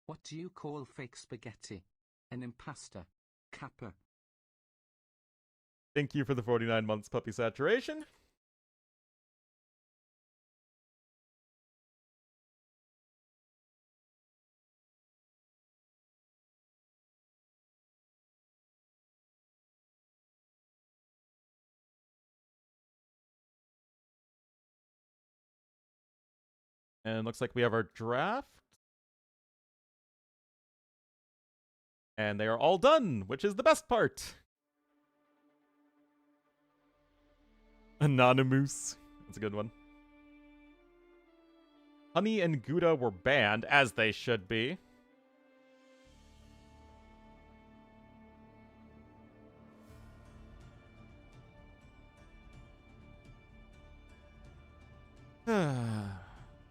What do you call fake spaghetti? An impasta. Kappa. Thank you for the 49 months, puppy saturation. And looks like we have our draft. And they are all done, which is the best part. Anonymous. That's a good one. Honey and Gouda were banned, as they should be.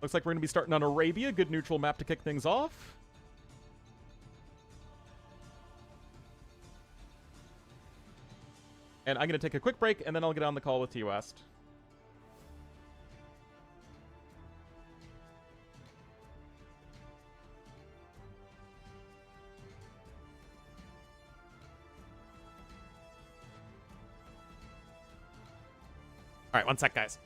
Looks like we're going to be starting on Arabia. Good neutral map to kick things off. And I'm going to take a quick break, and then I'll get on the call with T-West. All right, one sec, guys.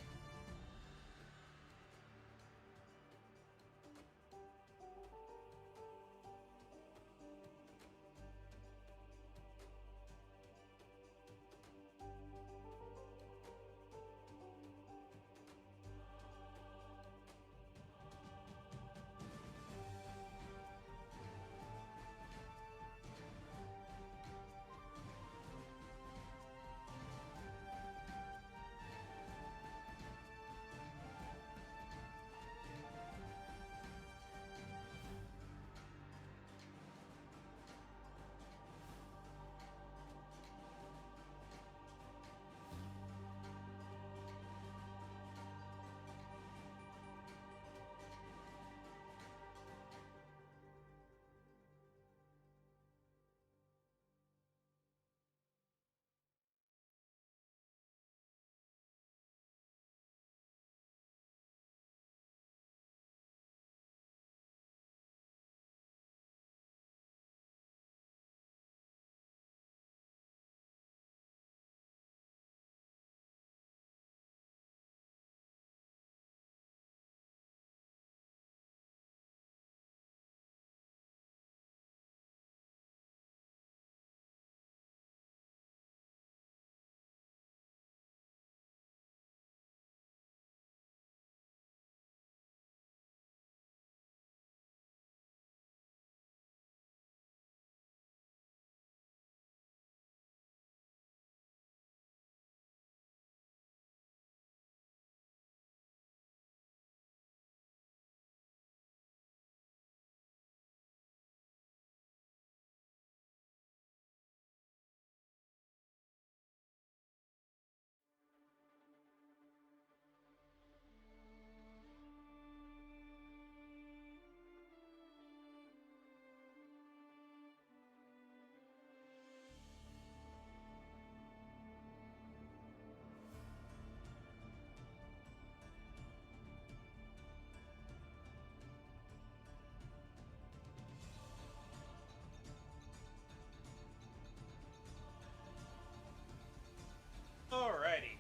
Alrighty.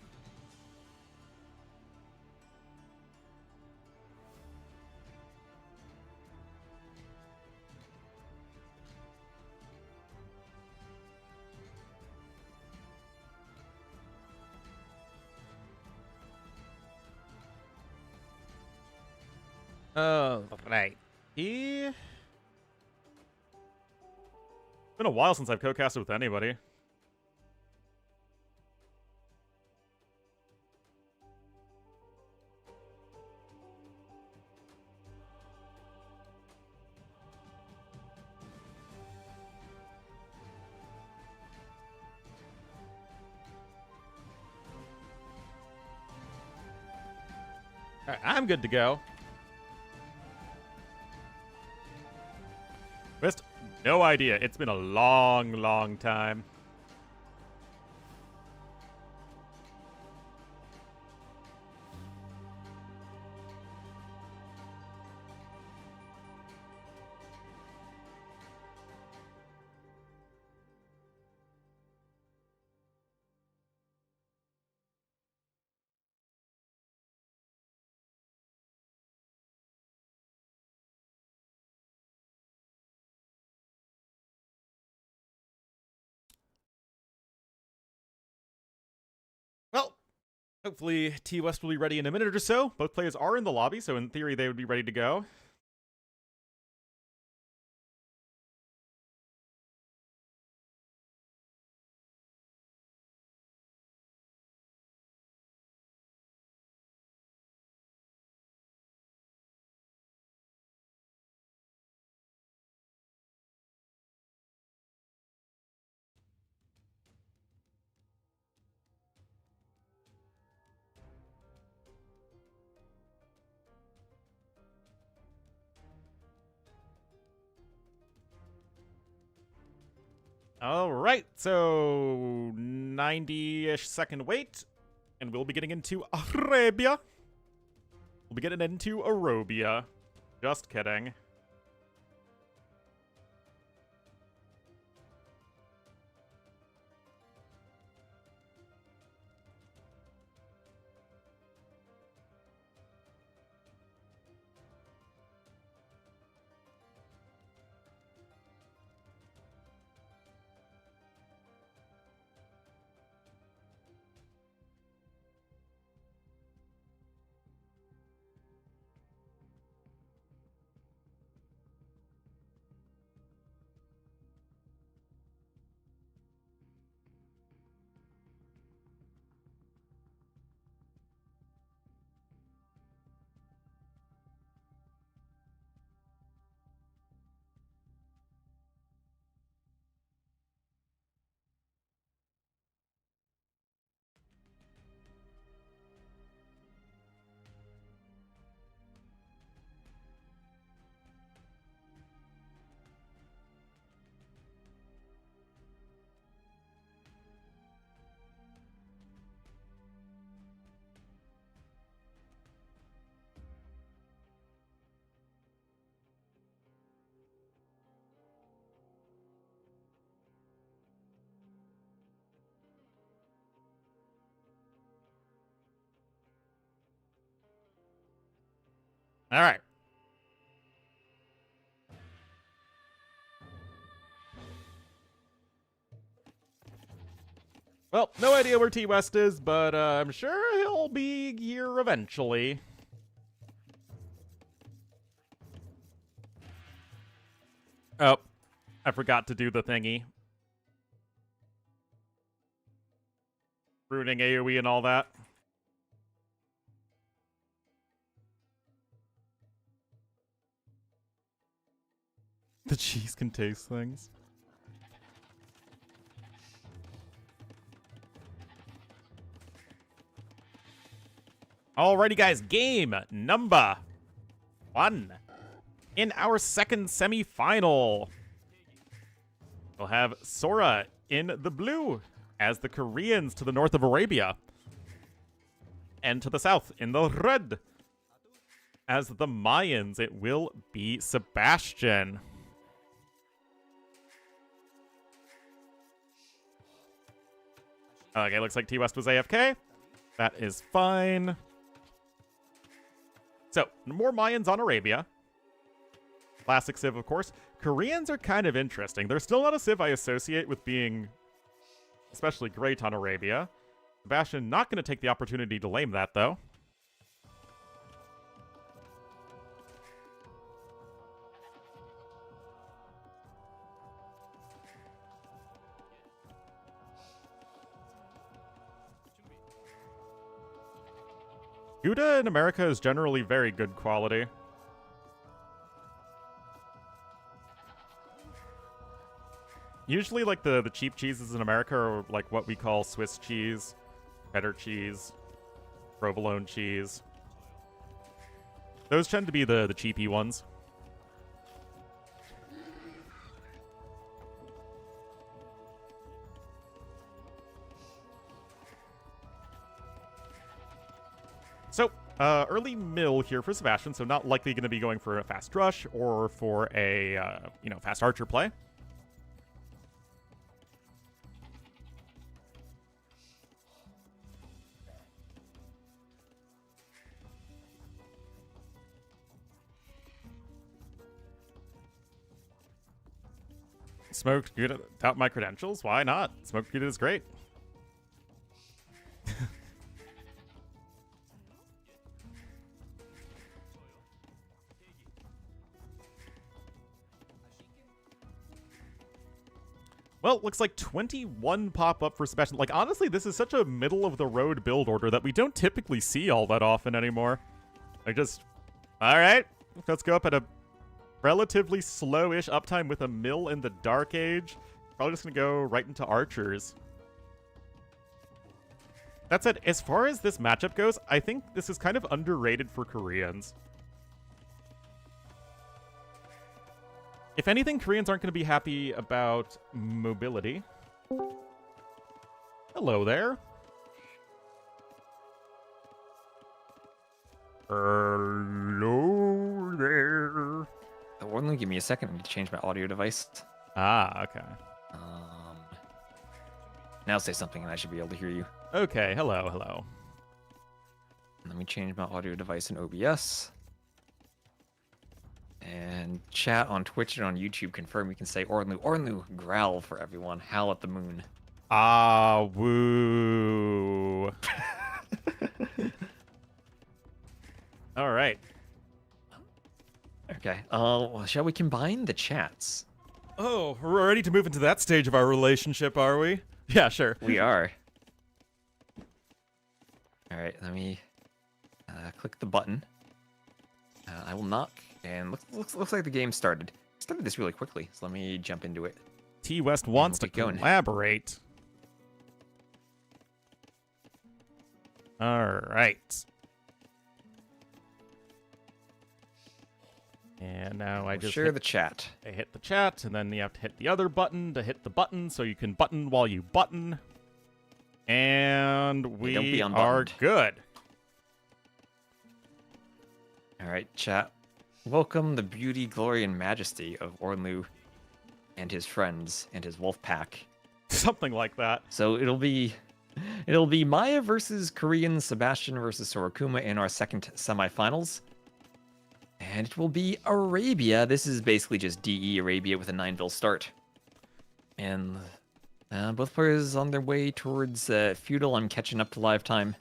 Oh, right. He... Been a while since I've co-casted with anybody. Alright, I'm good to go. Just no idea. It's been a long, long time. Well, hopefully T-West will be ready in a minute or so. Both players are in the lobby, so in theory they would be ready to go. All right, so 90-ish second wait, and we'll be getting into Arabia. We'll be getting into Arabia. Just kidding. All right. Well, no idea where T-West is, but I'm sure he'll be here eventually. Oh, I forgot to do the thingy. Ruining AoE and all that. The cheese can taste things. Alrighty, guys. Game number 1. In our second semi-final, we'll have Sora in the blue as the Koreans to the north of Arabia. And to the south in the red as the Mayans, it will be Sebastian. Okay, looks like T-West was AFK. That is fine. So, more Mayans on Arabia. Classic Civ, of course. Koreans are kind of interesting. They're still not a Civ I associate with being especially great on Arabia. Sebastian not going to take the opportunity to lame that, though. Gouda in America is generally very good quality. Usually, like, the cheap cheeses in America are, like, what we call Swiss cheese, cheddar cheese, provolone cheese. Those tend to be the cheapy ones. So, early mill here for Sebastian, so not likely going to be going for a fast rush or for a, fast archer play. Smoked Gouda without my credentials? Why not? Smoked Gouda is great. Well, looks like 21 pop up for Sebastian. Like, honestly, this is such a middle-of-the-road build order that we don't typically see all that often anymore. Like, just, all right, let's go up at a relatively slow-ish uptime with a mill in the Dark Age. Probably just going to go right into archers. That said, as far as this matchup goes, I think this is kind of underrated for Koreans. If anything, Koreans aren't going to be happy about mobility. Hello there. Hello there. Ornlu, give me a second. I need to change my audio device. Ah, okay. Now say something and I should be able to hear you. Okay, hello, hello. Let me change my audio device in OBS. And chat on Twitch and on YouTube confirm you can say Ornlu. Ornlu, growl for everyone. Howl at the moon. Ah, woo. All right. Okay. Well, shall we combine the chats? Oh, we're ready to move into that stage of our relationship, are we? Yeah, sure. We are. All right, let me click the button. I will knock, and looks like the game started. Started this really quickly, so let me jump into it. T West wants to collaborate. All right. And now I just share the chat. I hit the chat, and then you have to hit the other button to hit the button, so you can button while you button. And we are good. All right, chat. Welcome the beauty, glory, and majesty of Ornlu and his friends and his wolf pack. Something like that. So it'll be Maya versus Korean, Sebastian versus Sora Kuma in our second semifinals. And it will be Arabia. This is basically just DE Arabia with a 9-vil start. And both players on their way towards Feudal. I'm catching up to live time.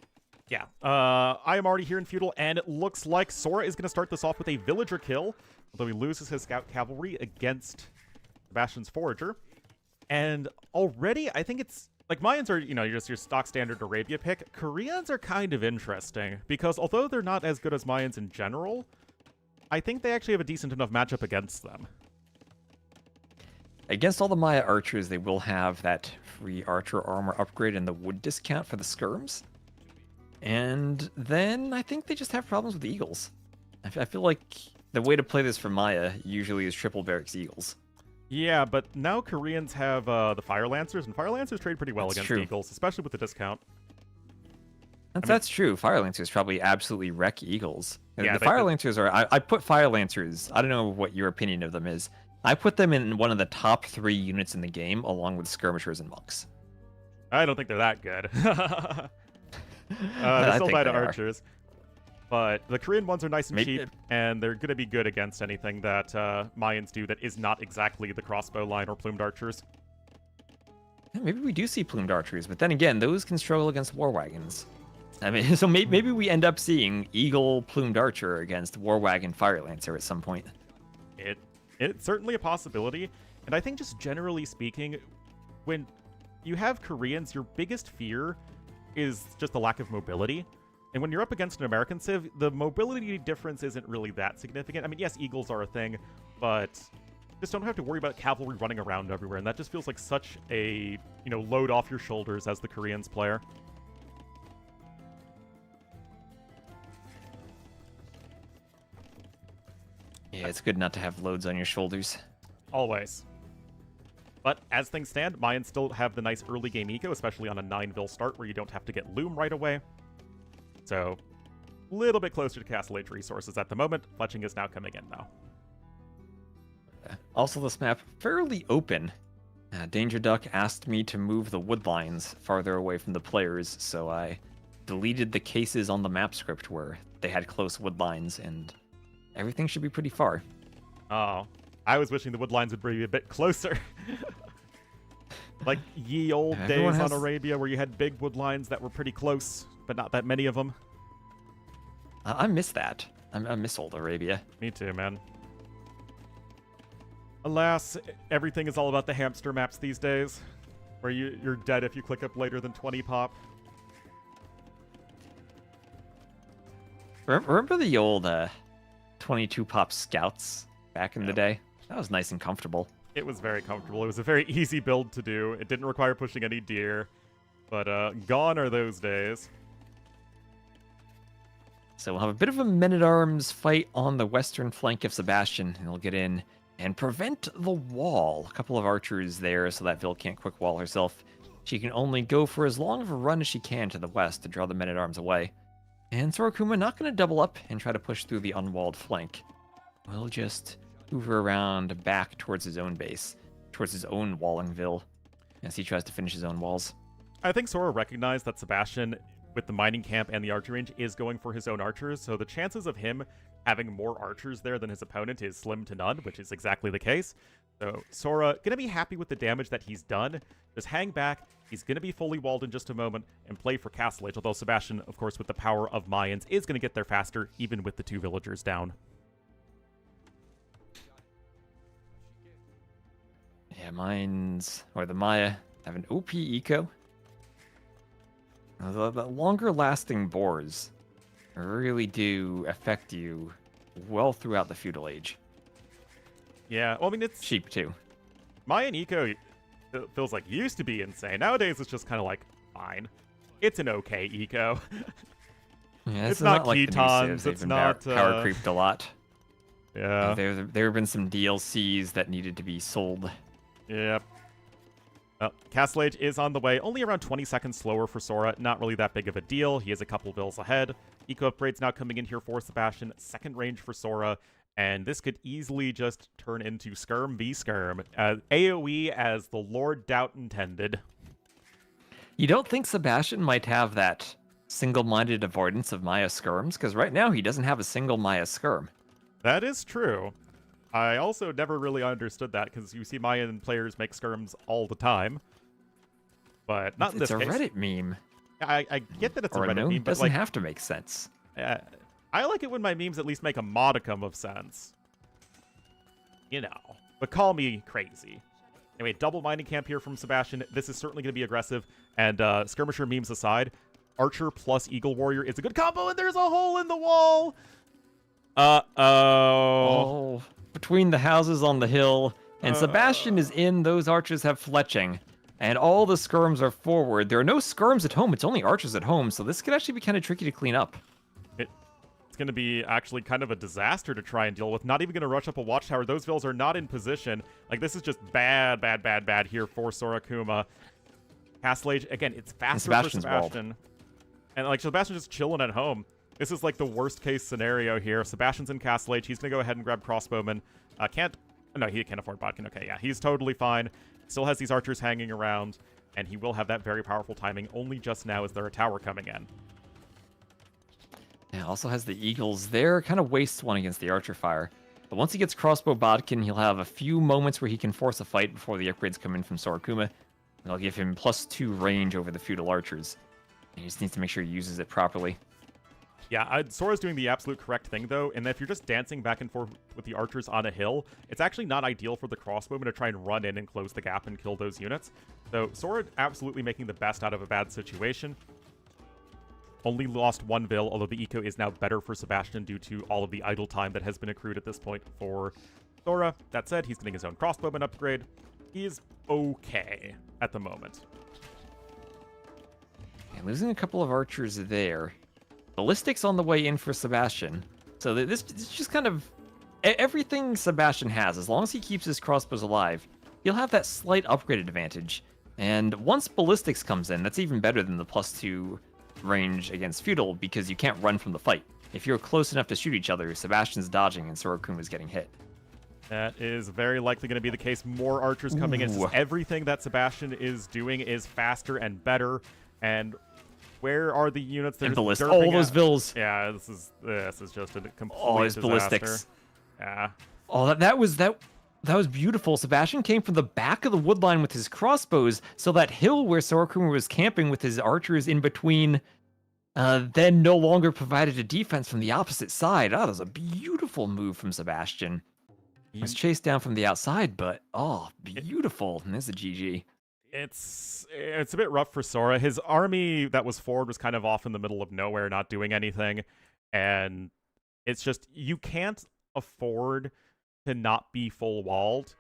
Yeah, I am already here in Feudal, and it looks like Sora is going to start this off with a villager kill, although he loses his scout cavalry against Sebastian's forager. And already, I think it's, like, Mayans are, just your stock standard Arabia pick. Koreans are kind of interesting, because although they're not as good as Mayans in general, I think they actually have a decent enough matchup against them. Against all the Maya archers, they will have that free archer armor upgrade and the wood discount for the skirms. And then I think they just have problems with Eagles. I feel like the way to play this for Maya usually is triple barracks Eagles. Yeah, but now Koreans have the Fire Lancers, and Fire Lancers trade pretty well against Eagles, especially with the discount. That's true. Fire Lancers probably absolutely wreck Eagles. Yeah, the Fire Lancers are... I put Fire Lancers... I don't know what your opinion of them is. I put them in one of the top 3 units in the game, along with skirmishers and monks. I don't think they're that good. They're still bad archers. But the Korean ones are nice and cheap, and they're going to be good against anything that Mayans do that is not exactly the crossbow line or plumed archers. Maybe we do see plumed archers, but then again, those can struggle against war wagons. I mean, so maybe we end up seeing Eagle plumed archer against war wagon fire lancer at some point. It's certainly a possibility, and I think just generally speaking, when you have Koreans, your biggest fear is just the lack of mobility. And when you're up against an American Civ, the mobility difference isn't really that significant. I mean, yes, Eagles are a thing, but just don't have to worry about cavalry running around everywhere, and that just feels like such a, load off your shoulders as the Koreans player. Yeah, it's good not to have loads on your shoulders. Always. But as things stand, Mayans still have the nice early game eco, especially on a 9-vil start where you don't have to get Loom right away. So, a little bit closer to Castle Age resources at the moment. Fletching is now coming in, though. Also, this map, fairly open. Danger Duck asked me to move the wood lines farther away from the players, so I deleted the cases on the map script where they had close wood lines, and everything should be pretty far. Oh, I was wishing the wood lines would be a bit closer. Like ye old days on Arabia where you had big wood lines that were pretty close, but not that many of them. I miss that. I miss old Arabia. Me too, man. Alas, everything is all about the hamster maps these days, where you're dead if you click up later than 20 pop. Remember the old 22 pop scouts back in the day? That was nice and comfortable. It was very comfortable. It was a very easy build to do. It didn't require pushing any deer, but gone are those days. So we'll have a bit of a men-at-arms fight on the western flank of Sebastian, and he'll get in and prevent the wall. A couple of archers there so that Vil can't quick wall herself. She can only go for as long of a run as she can to the west to draw the men-at-arms away. And Sora Kuma not going to double up and try to push through the unwalled flank. We'll just hoover around back towards his own base, towards his own walling Vil, as he tries to finish his own walls. I think Sora recognized that Sebastian, with the mining camp and the archery range, is going for his own archers, so the chances of him having more archers there than his opponent is slim to none, which is exactly the case. So Sora gonna be happy with the damage that he's done. Just hang back. He's gonna be fully walled in just a moment and play for Castle Age, although Sebastian, of course, with the power of Mayans, is gonna get there faster, even with the 2 villagers down. Yeah, the Maya have an OP eco. The longer lasting boars really do affect you well throughout the feudal age. Yeah, well, I mean, it's... Sheep, too. Mayan eco feels like used to be insane. Nowadays, it's just kind of like, fine. It's an okay eco. Yeah, it's not like Ketons, it's not... power creeped a lot. Yeah. There have been some DLCs that needed to be sold. Yep. Well, Castle Age is on the way, only around 20 seconds slower for Sora. Not really that big of a deal. He is a couple vils ahead. Eco upgrades now coming in here for Sebastian. Second range for Sora. And this could easily just turn into Skirm v Skirm. AoE as the Lord Doubt intended. You don't think Sebastian might have that single-minded avoidance of Maya Skirms? Because right now he doesn't have a single Maya Skirm. That is true. I also never really understood that, because you see Mayan players make skirms all the time. But not in this case. It's a Reddit meme. I get that it's a Reddit meme, but doesn't have to make sense. I like it when my memes at least make a modicum of sense. But call me crazy. Anyway, double mining camp here from Sebastian. This is certainly going to be aggressive. And skirmisher memes aside, Archer plus Eagle Warrior is a good combo, and there's a hole in the wall! Uh-oh. Between the houses on the hill, and Sebastian is in, those archers have fletching. And all the skirms are forward. There are no skirms at home, it's only archers at home, so this could actually be kind of tricky to clean up. It's going to be actually kind of a disaster to try and deal with. Not even going to rush up a watchtower. Those vills are not in position. Like, this is just bad here for Sora Kuma. Castle Age, again, it's faster for Sebastian. And, like, Sebastian's just chilling at home. This is, like, the worst-case scenario here. Sebastian's in Castle Age. He's going to go ahead and grab Crossbowman. No, he can't afford Bodkin. Okay, yeah, he's totally fine. Still has these archers hanging around, and he will have that very powerful timing. Only just now is there a tower coming in. Yeah, also has the Eagles there. Kind of wastes one against the archer fire. But once he gets Crossbow Bodkin, he'll have a few moments where he can force a fight before the upgrades come in from Sora Kuma. They'll give him +2 range over the feudal archers. And he just needs to make sure he uses it properly. Yeah, Sora's doing the absolute correct thing, though, and if you're just dancing back and forth with the archers on a hill, it's actually not ideal for the crossbowman to try and run in and close the gap and kill those units. So Sora absolutely making the best out of a bad situation. only lost 1 Vil, although the eco is now better for Sebastian due to all of the idle time that has been accrued at this point for Sora. That said, he's getting his own crossbowman upgrade. He's okay at the moment. And losing a couple of archers there. Ballistics on the way in for Sebastian. So this is just kind of everything Sebastian has. As long as he keeps his crossbows alive, he'll have that slight upgrade advantage. And once ballistics comes in, that's even better than the +2 range against feudal because you can't run from the fight. If you're close enough to shoot each other, Sebastian's dodging and Sora Kuma's getting hit. That is very likely going to be the case. More archers coming in. Since everything that Sebastian is doing is faster and better. And where are the units that are all those Vils. Yeah, this is just a complete his disaster. ballistics. Yeah. Oh, that was beautiful. Sebastian came from the back of the woodline with his crossbows, so that hill where Sora Kuma was camping with his archers in between then no longer provided a defense from the opposite side. Oh, that was a beautiful move from Sebastian. He was chased down from the outside, but beautiful. And there's a GG. It's a bit rough for Sora. His army that was forward was kind of off in the middle of nowhere, not doing anything. And it's just, you can't afford to not be full walled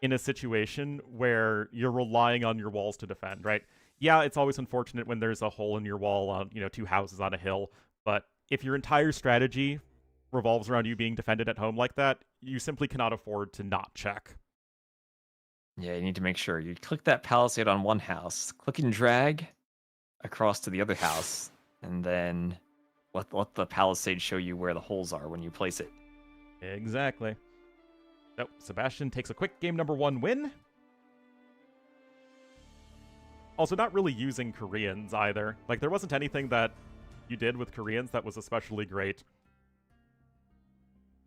in a situation where you're relying on your walls to defend, right? Yeah, it's always unfortunate when there's a hole in your wall on, 2 houses on a hill, but if your entire strategy revolves around you being defended at home like that, you simply cannot afford to not check. Yeah, you need to make sure you click that palisade on one house, click and drag across to the other house, and then let the palisade show you where the holes are when you place it. Exactly. So, Sebastian takes a quick game number 1 win. Also, not really using Koreans either. Like, there wasn't anything that you did with Koreans that was especially great.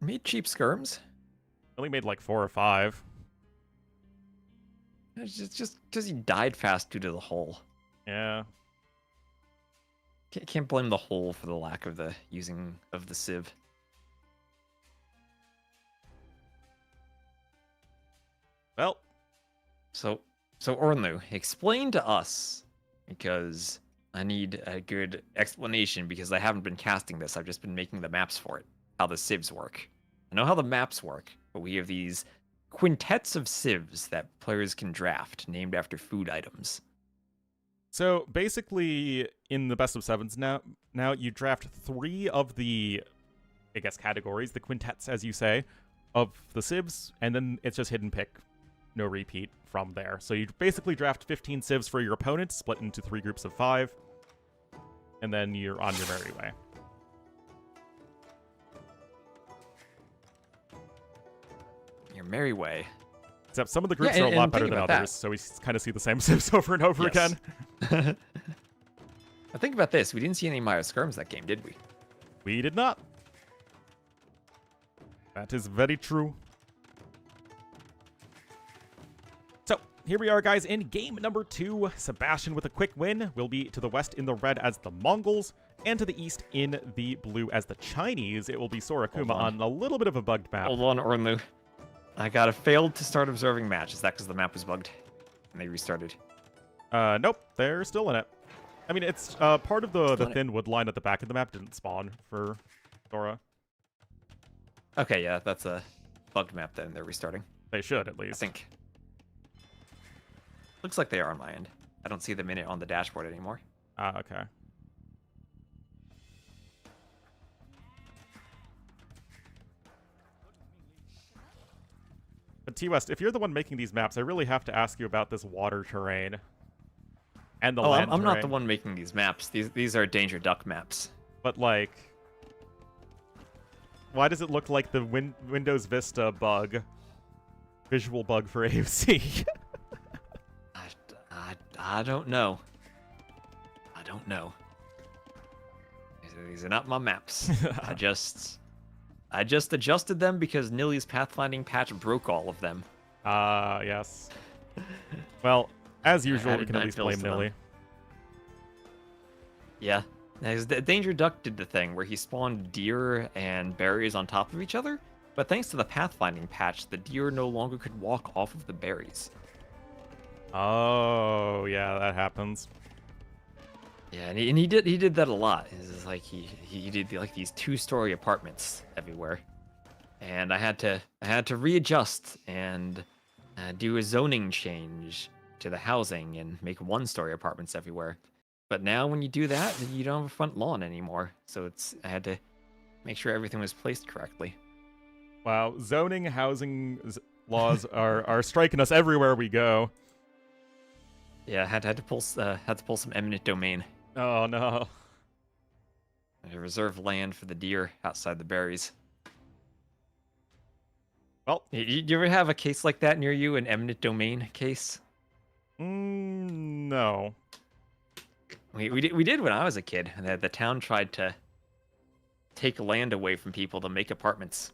Made cheap skirms. Only made like 4 or 5. It's just because he died fast due to the hole. Yeah. Can't blame the hole for the lack of the using of the sieve. Well. So Ornlu, explain to us, because I need a good explanation because I haven't been casting this. I've just been making the maps for it. How the civs work. I know how the maps work, but we have these quintets of civs that players can draft, named after food items. So basically, in the best of 7s now you draft 3 of the, I guess, categories, the quintets, as you say, of the civs, and then it's just hidden pick, no repeat from there. So you basically draft 15 civs for your opponent, split into 3 groups of 5, and then you're on your merry way. Your merry way. Except some of the groups are a lot better than others, so we kind of see the same civs over and over again. Now think about this. We didn't see any Maya skirms that game, did we? We did not. That is very true. So, here we are, guys, in game number 2. Sebastian with a quick win will be to the west in the red as the Mongols, and to the east in the blue as the Chinese. It will be Sora Kuma on a little bit of a bugged map. Hold on, Ornlu. I got a failed to start observing match. Is that because the map was bugged and they restarted? Nope, they're still in it. I mean, it's part of the thin wood line at the back of the map didn't spawn for Sora. Okay, yeah, that's a bugged map then. They're restarting. They should, at least. I think. Looks like they are on my end. I don't see them in it on the dashboard anymore. Ah, okay. But T-West, if you're the one making these maps, I really have to ask you about this water terrain. And the land I'm terrain. not the one making these maps. These are Danger Duck maps. But, like, why does it look like the Windows Vista bug? Visual bug for AFC. I don't know. I don't know. These are not my maps. I just adjusted them because Nilly's pathfinding patch broke all of them. Yes. Well, as usual, we can at least blame Nilly. Yeah. Danger Duck did the thing where he spawned deer and berries on top of each other, but thanks to the pathfinding patch, the deer no longer could walk off of the berries. Oh, yeah, that happens. Yeah, and he did that a lot. It's just like he did like these 2-story apartments everywhere, and I had to readjust and do a zoning change to the housing and make 1-story apartments everywhere. But now when you do that, you don't have a front lawn anymore. So I had to make sure everything was placed correctly. Wow, zoning, laws are striking us everywhere we go. Yeah, I had to pull some eminent domain. Oh no. To reserve land for the deer outside the berries. Well, You ever have a case like that near you, an eminent domain case? No. We did when I was a kid. The town tried to take land away from people to make apartments.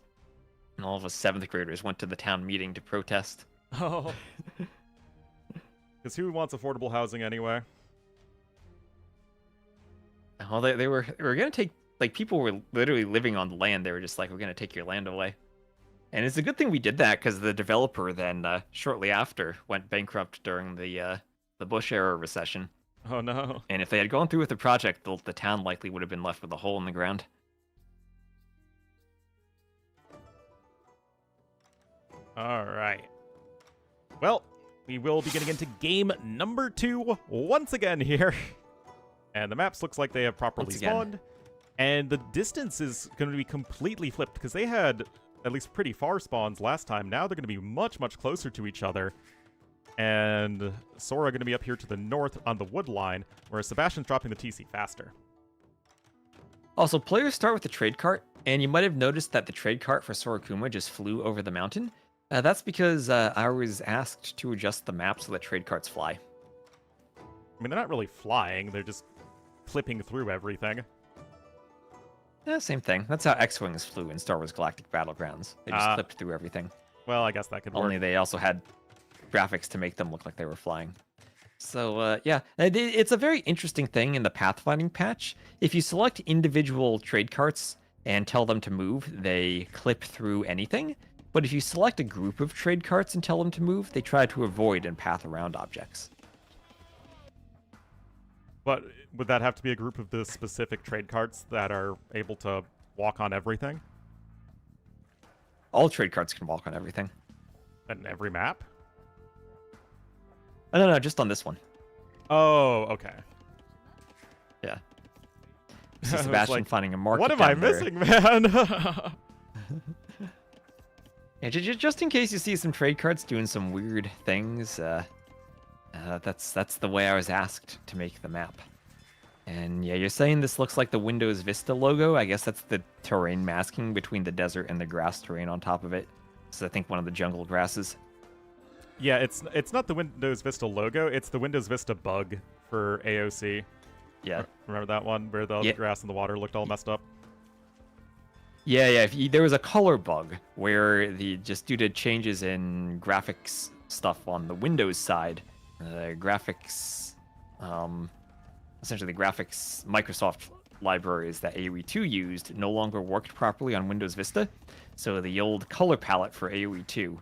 And all of us 7th graders went to the town meeting to protest. Oh. Because who wants affordable housing anyway? Well, they were going to take, like, people were literally living on the land. They were just like, we're going to take your land away. And it's a good thing we did that, because the developer then, shortly after, went bankrupt during the Bush-era recession. Oh no. And if they had gone through with the project, the town likely would have been left with a hole in the ground. All right. Well, we will be getting into game number 2 once again here. And the maps looks like they have properly spawned. And the distance is going to be completely flipped because they had at least pretty far spawns last time. Now they're going to be much, much closer to each other. And Sora going to be up here to the north on the wood line, whereas Sebastian's dropping the TC faster. Also, players start with the trade cart, and you might have noticed that the trade cart for Sora Kuma just flew over the mountain. That's because I was asked to adjust the map so that trade carts fly. I mean, they're not really flying, they're just clipping through everything. Yeah, same thing. That's how X-Wings flew in Star Wars Galactic Battlegrounds. They just clipped through everything. Well, I guess that could work. Only they also had graphics to make them look like they were flying. So, yeah, it's a very interesting thing in the pathfinding patch. If you select individual trade carts and tell them to move, they clip through anything. But if you select a group of trade carts and tell them to move, they try to avoid and path around objects. But would that have to be a group of the specific trade carts that are able to walk on everything? All trade carts can walk on everything. In every map? Oh, no, just on this one. Oh, okay. Yeah. So Sebastian like, finding a market. What am I missing, man? Yeah, just in case you see some trade carts doing some weird things, that's the way I was asked to make the map. And yeah, you're saying this looks like the Windows Vista logo. I guess that's the terrain masking between the desert and the grass terrain on top of it. So I think one of the jungle grasses. Yeah, it's not the Windows Vista logo. It's the Windows Vista bug for AOC. Yeah. Remember that one where the grass and the water looked all messed up? Yeah. There was a color bug where just due to changes in graphics stuff on the Windows side, essentially the graphics Microsoft libraries that AoE 2 used no longer worked properly on Windows Vista. So the old color palette for AoE 2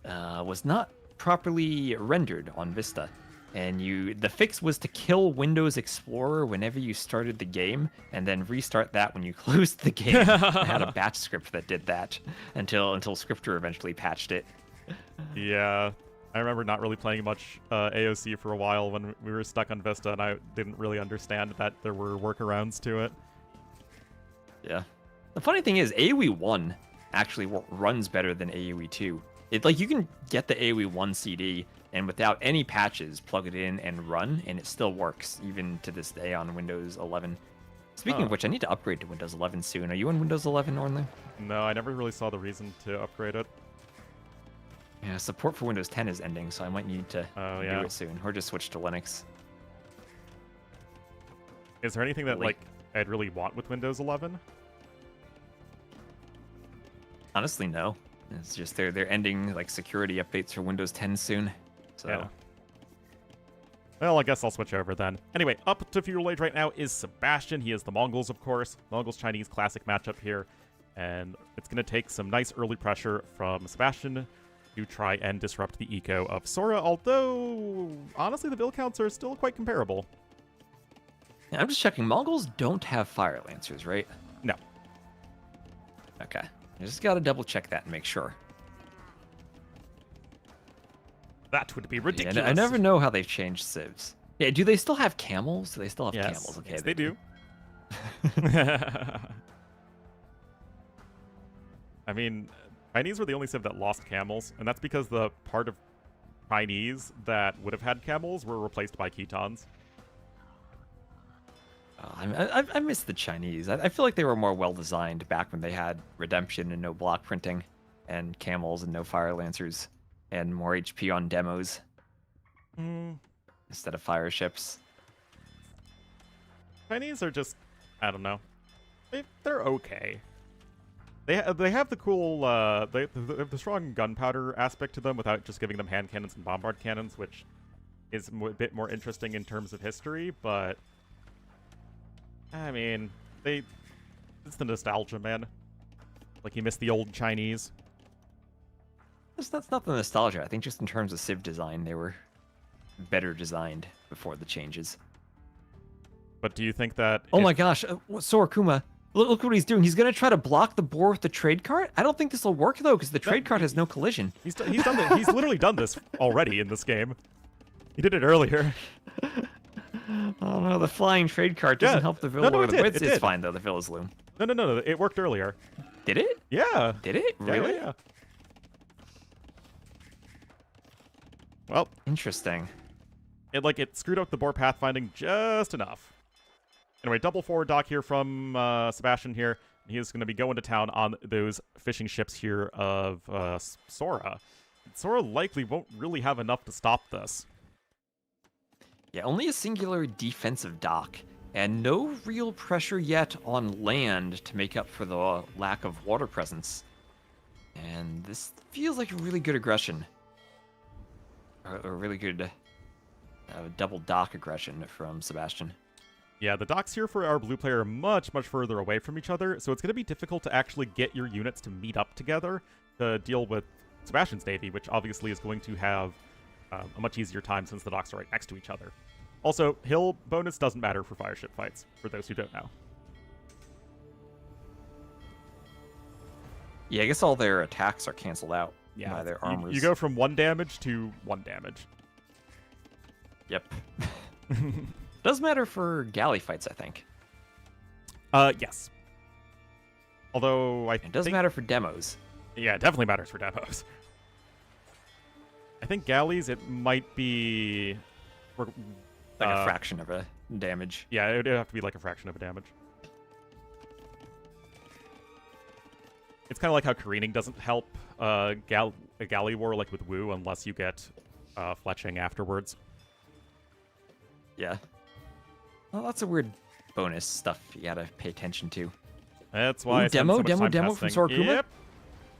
was not properly rendered on Vista. And the fix was to kill Windows Explorer whenever you started the game, and then restart that when you closed the game. I had a batch script that did that until Scripter eventually patched it. Yeah, I remember not really playing much AOC for a while when we were stuck on Vista, and I didn't really understand that there were workarounds to it. Yeah. The funny thing is, AoE 1 actually runs better than AoE 2. You can get the AoE 1 CD, and without any patches, plug it in and run, and it still works, even to this day on Windows 11. Speaking of which, I need to upgrade to Windows 11 soon. Are you on Windows 11, Ornlu? No, I never really saw the reason to upgrade it. Yeah, support for Windows 10 is ending, so I might need to do it soon, or just switch to Linux. Is there anything that I'd really want with Windows 11? Honestly, no. It's just they're ending security updates for Windows 10 soon. So. Yeah. Well, I guess I'll switch over then. Anyway, up to Feudal Age right now is Sebastian. He is the Mongols, of course. Mongols-Chinese classic matchup here. And it's going to take some nice early pressure from Sebastian to try and disrupt the eco of Sora, although, honestly, the build counts are still quite comparable. Yeah, I'm just checking. Mongols don't have fire lancers, right? No. Okay. I just gotta double check that and make sure. That would be Yeah, ridiculous. I never know how they've changed civs. Yeah, do they still have camels? Do they still have Yes, camels? Okay, yes, they do. I mean, Chinese were the only civ that lost camels, and that's because the part of Chinese that would have had camels were replaced by Khitans. I miss the Chinese. I feel like they were more well-designed back when they had redemption and no block printing, and camels and no fire lancers, and more HP on demos instead of fire ships. Chinese are just, I don't know, they're okay. They have the cool, they have the strong gunpowder aspect to them without just giving them hand cannons and bombard cannons, which is a bit more interesting in terms of history, but I mean, it's the nostalgia, man. Like, you miss the old Chinese. That's not the nostalgia. I think just in terms of civ design, they were better designed before the changes. But do you think that... Oh my gosh, Sora Kuma. Look what he's doing. He's going to try to block the boar with the trade cart? I don't think this will work, though, because the trade cart has no collision. He's done he's literally done this already in this game. He did it earlier. Oh no, the flying trade cart doesn't help the villain. No, it did. It's fine, though. The villain's loom. No. It worked earlier. Did it? Yeah. Did it? Really? Yeah. Well, Interesting. it screwed up the boar pathfinding just enough. Anyway, double forward dock here from Sebastian here. He is going to be going to town on those fishing ships here of Sora. Sora likely won't really have enough to stop this. Yeah, only a singular defensive dock, and no real pressure yet on land to make up for the lack of water presence. And this feels like a really good aggression. A really good double dock aggression from Sebastian. Yeah, the docks here for our blue player are much, much further away from each other, so it's going to be difficult to actually get your units to meet up together to deal with Sebastian's navy, which obviously is going to have a much easier time since the docks are right next to each other. Also, hill bonus doesn't matter for fire ship fights, for those who don't know. Yeah, I guess all their attacks are canceled out Yeah, by their armors. you go from 1 damage to 1 damage. Yep. Does matter for galley fights, I think. Yes. Although It does matter for demos. Yeah, it definitely matters for demos. I think galleys, it might be... Like a fraction of a damage. Yeah, it would have to be like a fraction of a damage. It's kind of like how careening doesn't help a galley war like with Wu unless you get fletching afterwards. Yeah. Well, lots of weird bonus stuff you gotta pay attention to. That's why I demo spend so much time from testing. Sora Kuma? Yep.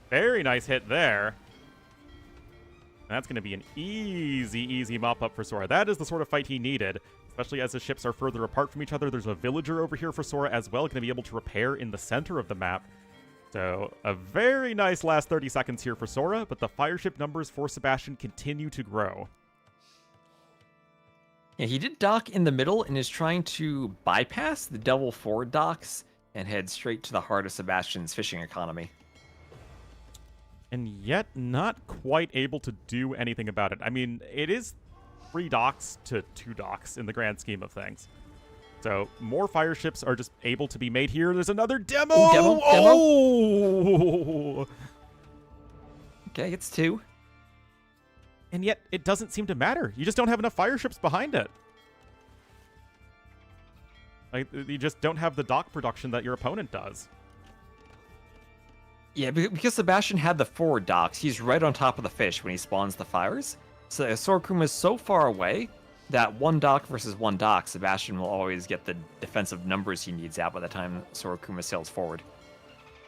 Very nice hit there. That's going to be an easy mop-up for Sora. That is the sort of fight he needed, especially as the ships are further apart from each other. There's a villager over here for Sora as well, going to be able to repair in the center of the map. So, a very nice last 30 seconds here for Sora, but the fire ship numbers for Sebastian continue to grow. Yeah, he did dock in the middle and is trying to bypass the double forward docks and head straight to the heart of Sebastian's fishing economy. And yet not quite able to do anything about it. I mean, it is 3 docks to 2 docks in the grand scheme of things. So, more fire ships are just able to be made here. There's another demo! Ooh, demo! Oh! Okay, it's 2. And yet, it doesn't seem to matter. You just don't have enough fire ships behind it. Like, you just don't have the dock production that your opponent does. Yeah, because Sebastian had the forward docks, he's right on top of the fish when he spawns the fires. So Sora Kuma is so far away that 1 dock versus 1 dock, Sebastian will always get the defensive numbers he needs out by the time Sora Kuma sails forward.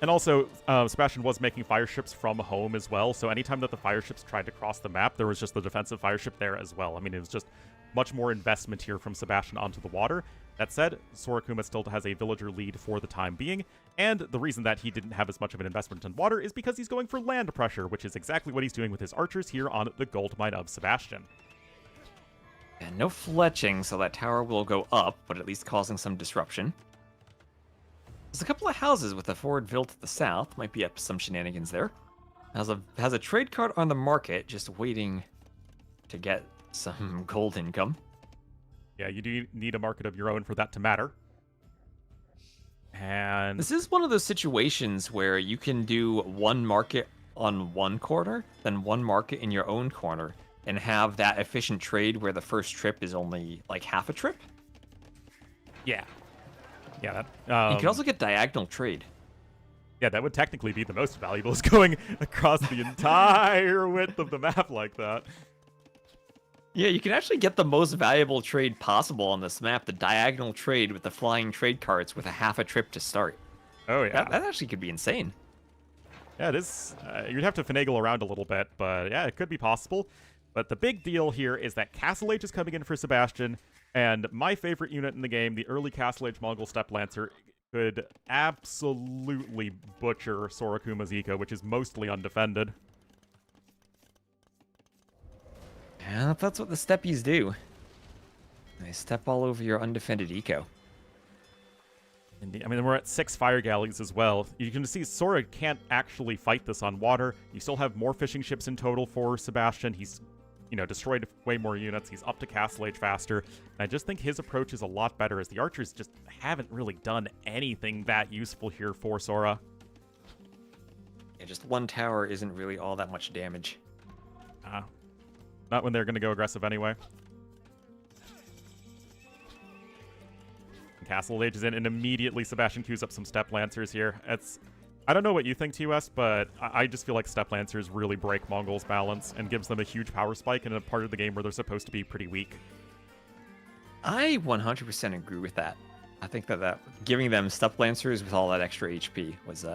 And also, Sebastian was making fire ships from home as well, so anytime that the fire ships tried to cross the map, there was just the defensive fire ship there as well. I mean, it was just much more investment here from Sebastian onto the water. That said, Sora Kuma still has a villager lead for the time being, and the reason that he didn't have as much of an investment in water is because he's going for land pressure, which is exactly what he's doing with his archers here on the gold mine of Sebastian. And no fletching, so that tower will go up, but at least causing some disruption. There's a couple of houses with a forward ville to the south. Might be up to some shenanigans there. Has a trade card on the market, just waiting to get some gold income. Yeah, you do need a market of your own for that to matter. And This is one of those situations where you can do one market on one corner, then one market in your own corner, and have that efficient trade where the first trip is only like half a trip. yeah. Yeah, You can also get diagonal trade. yeah, that would technically be the most valuable, is going across the entire width of the map like that. Yeah, you can actually get the most valuable trade possible on this map, the diagonal trade with the flying trade carts with a half a trip to start. Oh, yeah. That actually could be insane. Yeah, it is. You'd have to finagle around a little bit, but yeah, it could be possible. But the big deal here is that Castle Age is coming in for Sebastian, and my favorite unit in the game, the early Castle Age Mongol Steppe Lancer, could absolutely butcher Sora Kuma's eco, which is mostly undefended. Yeah, that's what the steppies do. They step all over your undefended eco. Indeed. I mean, we're at 6 fire galleys as well. You can see Sora can't actually fight this on water. You still have more fishing ships in total for Sebastian. He's, destroyed way more units. He's up to Castle Age faster. And I just think his approach is a lot better, as the archers just haven't really done anything that useful here for Sora. Yeah, just one tower isn't really all that much damage. Not when they're going to go aggressive anyway. Castle Age is in, and immediately Sebastian queues up some Steppe Lancers here. I don't know what you think, TUS, but I just feel like Steppe Lancers really break Mongols' balance and gives them a huge power spike in a part of the game where they're supposed to be pretty weak. I 100% agree with that. I think that giving them Steppe Lancers with all that extra HP was,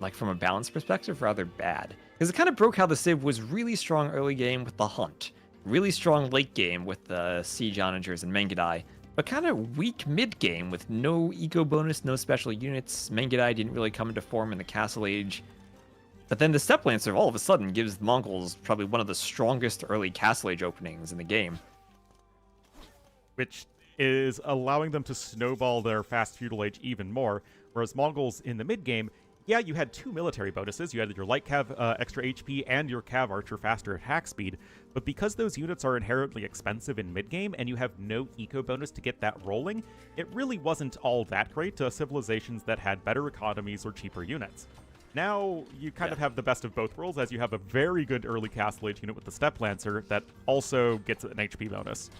like from a balance perspective, rather bad. Because it kind of broke how the Civ was really strong early game with the Hunt, really strong late game with the Siege Onagers and Mengadai, but kind of weak mid-game with no eco bonus, no special units. Mengadai didn't really come into form in the Castle Age. But then the Steppe Lancer all of a sudden gives the Mongols probably one of the strongest early Castle Age openings in the game. Which is allowing them to snowball their fast feudal age even more, whereas Mongols in the mid-game, yeah, you had 2 military bonuses. You had your light cav extra HP and your cav archer faster attack speed. But because those units are inherently expensive in mid-game and you have no eco bonus to get that rolling, it really wasn't all that great to civilizations that had better economies or cheaper units. Now, you kind of have the best of both worlds, as you have a very good early Castle Age unit with the Steppe Lancer that also gets an HP bonus.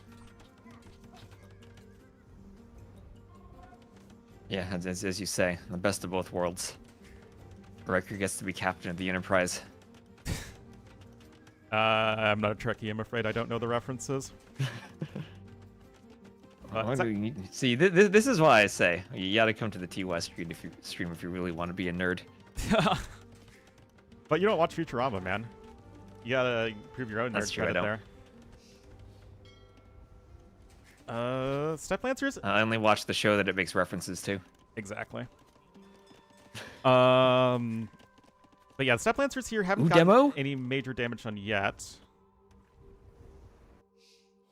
Yeah, as you say, the best of both worlds. Riker gets to be captain of the Enterprise. I'm not a Trekkie, I'm afraid. I don't know the references. See, this is why I say you gotta come to the TY stream if you really want to be a nerd. But you don't watch Futurama, man. You gotta prove your own That's nerd true, credit there. Steppe Lancers? I only watch the show that it makes references to. Exactly. But yeah, the Steppe Lancers here haven't gotten any major damage done yet.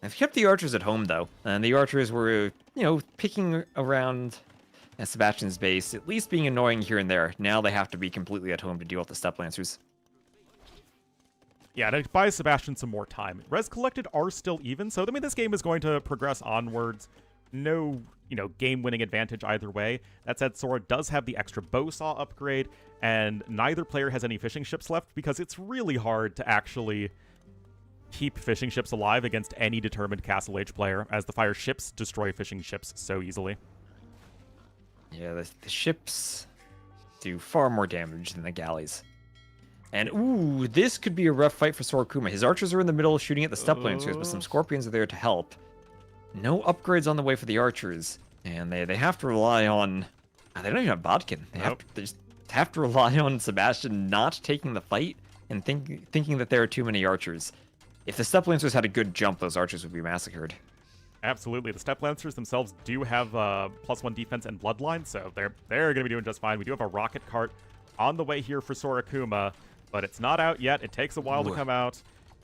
I've kept the archers at home, though. And the archers were, picking around at Sebastian's base, at least being annoying here and there. Now they have to be completely at home to deal with the Steppe Lancers. Yeah, to buy Sebastian some more time. Res collected are still even, so I mean, this game is going to progress onwards. No, game-winning advantage either way. That said, Sora does have the extra bow saw upgrade, and neither player has any fishing ships left because it's really hard to actually keep fishing ships alive against any determined Castle Age player, as the fire ships destroy fishing ships so easily. Yeah, the ships do far more damage than the galleys. And, ooh, this could be a rough fight for Sora Kuma. His archers are in the middle shooting at the Steppe Lancers, but some Scorpions are there to help. No upgrades on the way for the archers. And they have to rely on... They don't even have Bodkin. They just have to rely on Sebastian not taking the fight and thinking that there are too many archers. If the Steppe Lancers had a good jump, those archers would be massacred. Absolutely. The Steppe Lancers themselves do have +1 defense and bloodline, so they're going to be doing just fine. We do have a rocket cart on the way here for Sora Kuma, but it's not out yet. It takes a while to come out.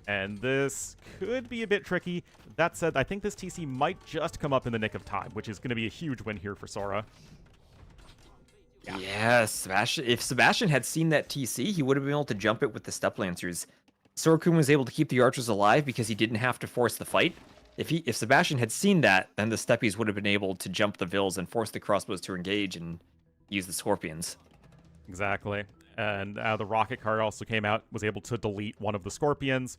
And this could be a bit tricky. That said, I think this TC might just come up in the nick of time, which is going to be a huge win here for Sora. Yeah, Sebastian. If Sebastian had seen that TC, he would have been able to jump it with the Step Lancers. Sora Kuma was able to keep the archers alive because he didn't have to force the fight. If Sebastian had seen that, then the Steppies would have been able to jump the Vils and force the crossbows to engage and use the Scorpions. Exactly. And the rocket card also came out, was able to delete one of the Scorpions.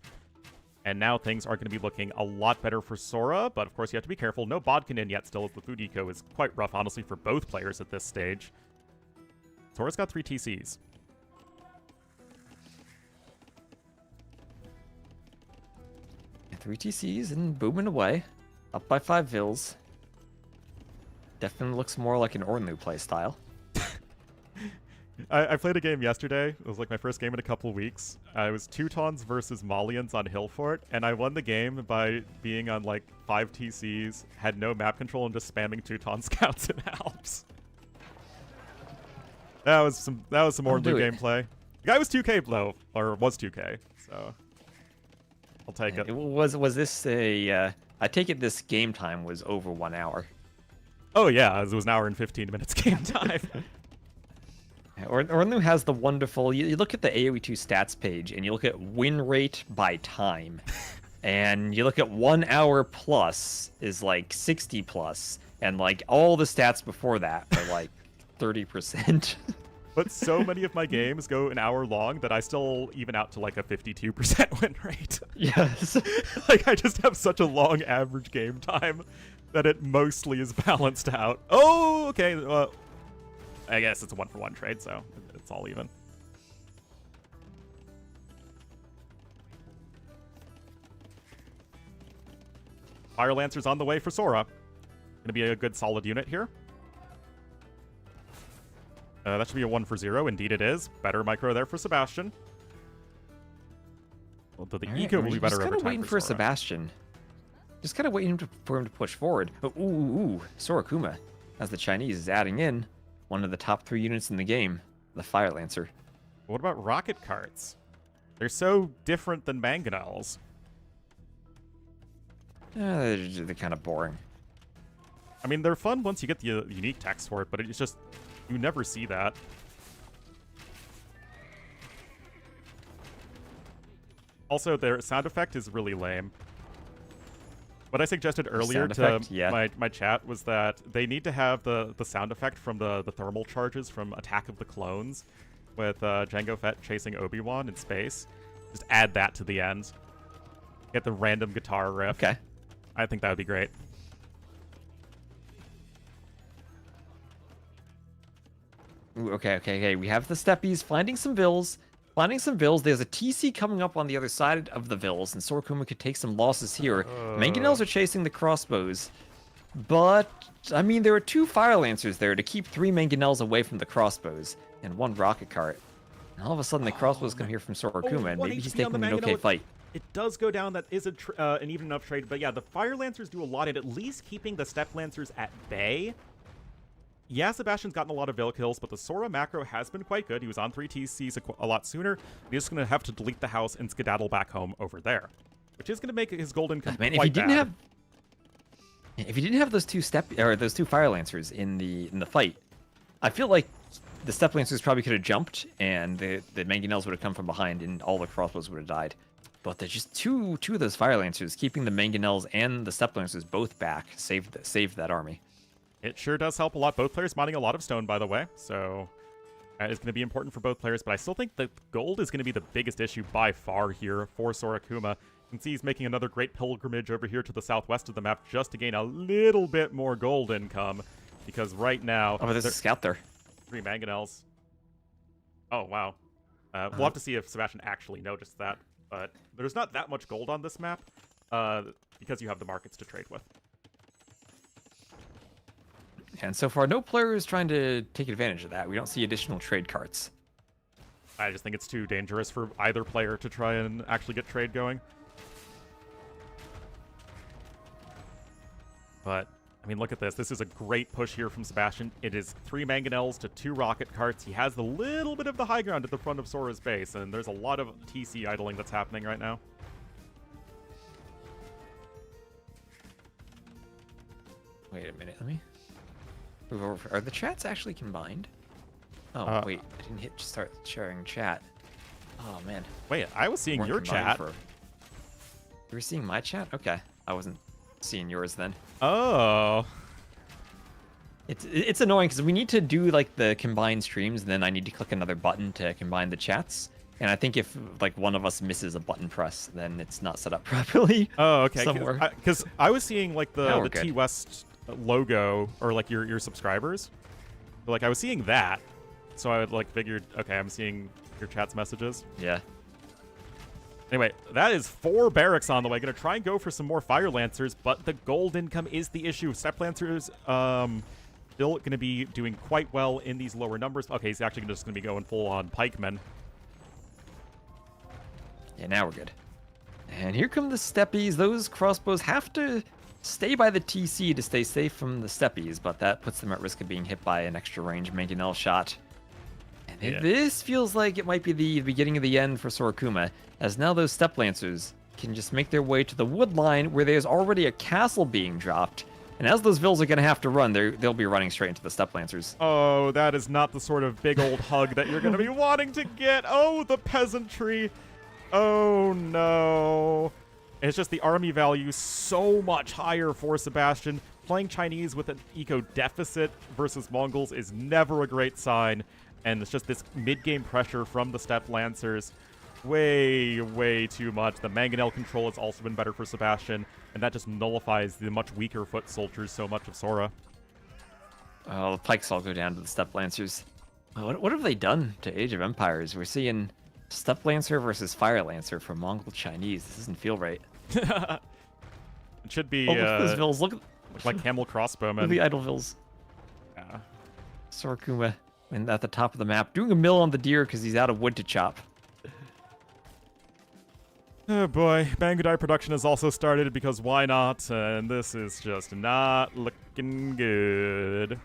And now things are going to be looking a lot better for Sora, but of course you have to be careful. No Bodkin in yet still, as the food eco is quite rough, honestly, for both players at this stage. Sora's got 3 TCs. Yeah, 3 TCs and booming away. Up by 5 Vils. Definitely looks more like an Ornlu playstyle. I played a game yesterday. It was like my first game in a couple of weeks. It was Teutons versus Malians on Hillfort, and I won the game by being on like 5 TCs, had no map control, and just spamming Teuton scouts in Alps. That was some Ornlu gameplay. The guy was 2K though, or was 2K, so I'll take it. Was this a? I take it this game time was over 1 hour. Oh yeah, it was an hour and 15 minutes game time. Ornlu has the wonderful. You look at the AoE2 stats page, and you look at win rate by time, and you look at 1 hour plus is like 60 plus, and like all the stats before that are like 30%. But so many of my games go an hour long that I still even out to like a 52% win rate. Yes. Like I just have such a long average game time that it mostly is balanced out. Oh, okay. I guess it's a 1-for-1 trade, so it's all even. Fire Lancer's on the way for Sora. Gonna be a good solid unit here. That should be a 1-for-0. Indeed it is. Better micro there for Sebastian. Well, the eco will be better over time. Just waiting for Sora. Sebastian. Just kind of waiting for him to push forward. Oh, ooh, Sora Kuma, as the Chinese is adding in one of the top 3 units in the game, the Fire Lancer. What about rocket carts? They're so different than mangonels. They're kind of boring. I mean, they're fun once you get the unique text for it, but it's just, you never see that. Also, their sound effect is really lame. What I suggested earlier to my chat was that they need to have the sound effect from the thermal charges from Attack of the Clones with Jango Fett chasing Obi-Wan in space. Just add that to the end. Get the random guitar riff. Okay. I think that would be great. Ooh, okay. We have the Steppies finding some Vils. There's a TC coming up on the other side of the Vils, and Sora Kuma could take some losses here. Mangonels are chasing the crossbows. But, I mean, there are 2 Fire Lancers there to keep 3 Mangonels away from the crossbows, and 1 rocket cart. And all of a sudden, the crossbows come here from Sora Kuma, and maybe he's taking an okay fight. It does go down. That is an even enough trade. But yeah, the Fire Lancers do a lot at least keeping the Step Lancers at bay. Yeah, Sebastian's gotten a lot of Vil kills, but the Sora macro has been quite good. He was on 3 TCs a lot sooner. He's just going to have to delete the house and skedaddle back home over there, which is going to make his gold income quite bad. If he didn't have those 2 Fire Lancers in the fight, I feel like the Step Lancers probably could have jumped, and the Mangonels would have come from behind, and all the crossbows would have died. But there's just two of those Fire Lancers, keeping the Mangonels and the Step Lancers both back, saved that army. It sure does help a lot. Both players mining a lot of stone, by the way, so that is going to be important for both players. But I still think that gold is going to be the biggest issue by far here for Sora Kuma. You can see he's making another great pilgrimage over here to the southwest of the map just to gain a little bit more gold income, because right now... Oh, there's a scout there. 3 Mangonels. Oh, wow. We'll have to see if Sebastian actually noticed that, but there's not that much gold on this map because you have the markets to trade with. And so far, no player is trying to take advantage of that. We don't see additional trade carts. I just think it's too dangerous for either player to try and actually get trade going. But, I mean, look at this. This is a great push here from Sebastian. It is 3 Mangonels to 2 rocket carts. He has the little bit of the high ground at the front of Sora's base, and there's a lot of TC idling that's happening right now. Wait a minute, let me move over. Are the chats actually combined? Oh, wait, I didn't hit start sharing chat. Oh, man. Wait, I was seeing Weren't your combined chat. You were seeing my chat? Okay, I wasn't seeing yours then. Oh. It's annoying because we need to do like the combined streams, and then I need to click another button to combine the chats. And I think if like one of us misses a button press, then it's not set up properly. Oh, okay. Somewhere. Because I was seeing like the good. T West logo or like your subscribers. But, like I was seeing that, so I would like figured, okay, I'm seeing your chat's messages. Yeah. Anyway, that is 4 barracks on the way. Gonna try and go for some more Fire Lancers, but the gold income is the issue. Step Lancers, still gonna be doing quite well in these lower numbers. Okay, he's actually just gonna be going full on pikemen. Yeah, now we're good. And here come the steppies. Those crossbows have to stay by the TC to stay safe from the steppies, but that puts them at risk of being hit by an extra range mangonel shot. And Yeah. this feels like it might be the beginning of the end for Sora Kuma, as now those step lancers can just make their way to the wood line where there's already a castle being dropped. And as those vills are going to have to run, they'll be running straight into the step lancers. Oh, that is not the sort of big old hug that you're gonna be wanting to get. Oh, the peasantry. Oh, no. It's just the army value so much higher for Sebastian. Playing Chinese with an eco deficit versus Mongols is never a great sign. And it's just this mid-game pressure from the Step Lancers. Way, way too much. The Mangonel control has also been better for Sebastian. And that just nullifies the much weaker foot soldiers so much of Sora. Oh, the pikes all go down to the step lancers. What have they done to Age of Empires? We're seeing Step Lancer versus Fire Lancer from Mongol Chinese. This doesn't feel right. It should be Oh, look at those vills. Look like camel crossbowmen. at the idle vills. Yeah. Sora Kuma and at the top of the map, doing a mill on the deer because he's out of wood to chop. Oh boy, Banggoodai production has also started because why not? And this is just not looking good.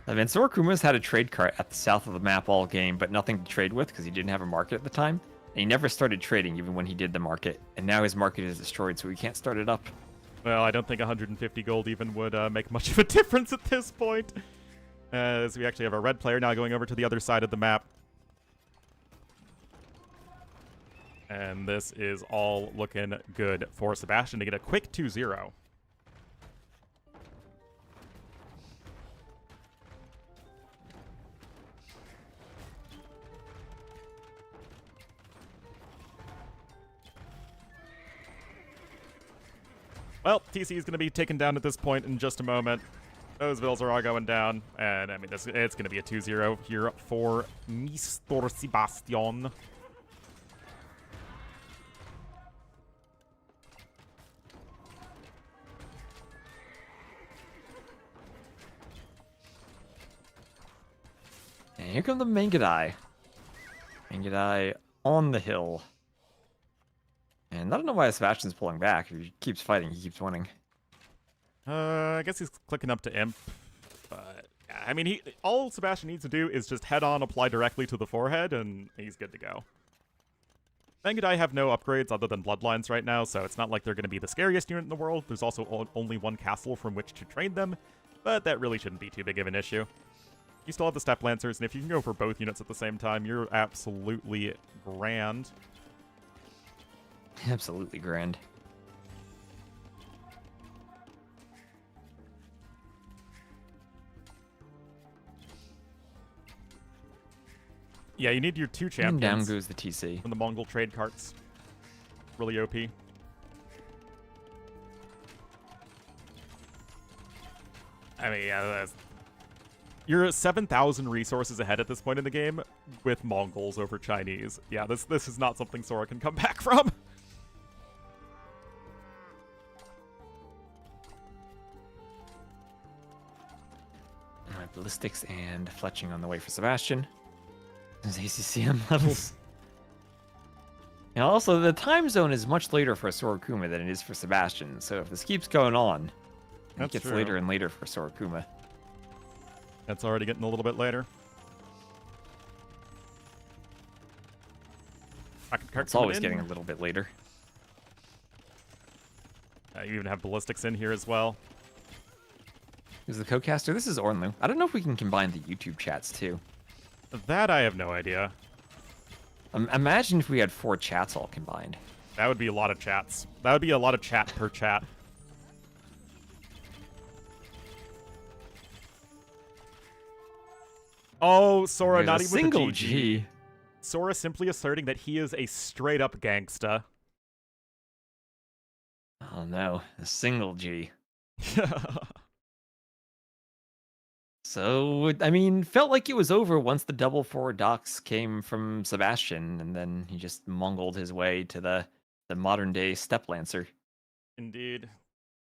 I mean, Sora Kuma's had a trade cart at the south of the map all game, but nothing to trade with because he didn't have a market at the time. And he never started trading even when he did the market. And now his market is destroyed, so he can't start it up. Well, I don't think 150 gold even would make much of a difference at this point. As we actually have a red player now going over to the other side of the map. And this is all looking good for Sebastian to get a quick 2-0. Well, TC is going to be taken down at this point in just a moment. Those vills are all going down, and I mean, it's going to be a 2-0 here for Mr. Sebastian. And here come the Mangudai. Mangudai on the hill. And I don't know why Sebastian's pulling back. If he keeps fighting, he keeps winning. I guess he's clicking up to Imp. But, yeah, I mean, all Sebastian needs to do is just head-on apply directly to the forehead, and he's good to go. Banggoodai have no upgrades other than Bloodlines right now, so it's not like they're going to be the scariest unit in the world. There's also only one castle from which to train them, but that really shouldn't be too big of an issue. You still have the Step Lancers, and if you can go for both units at the same time, you're absolutely grand. Absolutely grand. Yeah, you need your 2 And champions down goes the TC. from the Mongol trade carts. Really OP. I mean, yeah, you're 7,000 resources ahead at this point in the game with Mongols over Chinese. Yeah, this is not something Sora can come back from. Alright, ballistics and fletching on the way for Sebastian. Those ACCM levels. And also, the time zone is much later for Sora Kuma than it is for Sebastian, so if this keeps going on, it That's gets true. later and later for Sora Kuma. That's already getting a little bit later. It's always getting a little bit later. You even have ballistics in here as well. Who's the co-caster? This is Ornlu. I don't know if we can combine the YouTube chats too. That I have no idea. Imagine if we had 4 chats all combined. That would be a lot of chats. That would be a lot of chat per chat. Oh, Sora, There's not a even single with a GG. G. Sora simply asserting that he is a straight-up gangsta. Oh no, a single G. So, I mean, felt like it was over once the double forward docks came from Sebastian, and then he just mongled his way to the modern day Step Lancer. Indeed.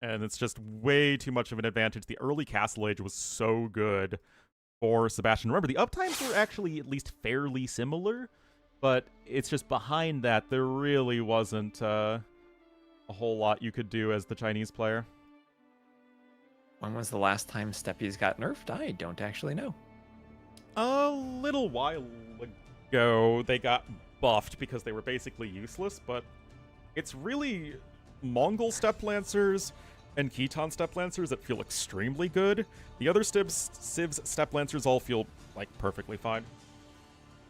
And it's just way too much of an advantage. The early Castle Age was so good for Sebastian. Remember, the uptimes were actually at least fairly similar, but it's just behind that there really wasn't a whole lot you could do as the Chinese player. When was the last time Steppies got nerfed? I don't actually know. A little while ago, they got buffed because they were basically useless, but it's really Mongol Step Lancers and Khitan Step Lancers that feel extremely good. The other Civ's Step Lancers all feel, like, perfectly fine.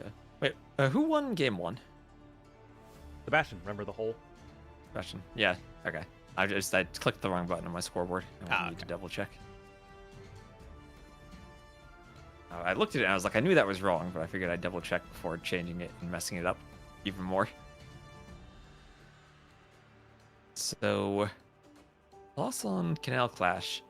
Yeah. Wait, who won game 1? Sebastian, remember the hole? Sebastian. Yeah, okay. I clicked the wrong button on my scoreboard. I need to double check. I looked at it and I was like, I knew that was wrong, but I figured I'd double check before changing it and messing it up even more. So, loss on Canal Clash.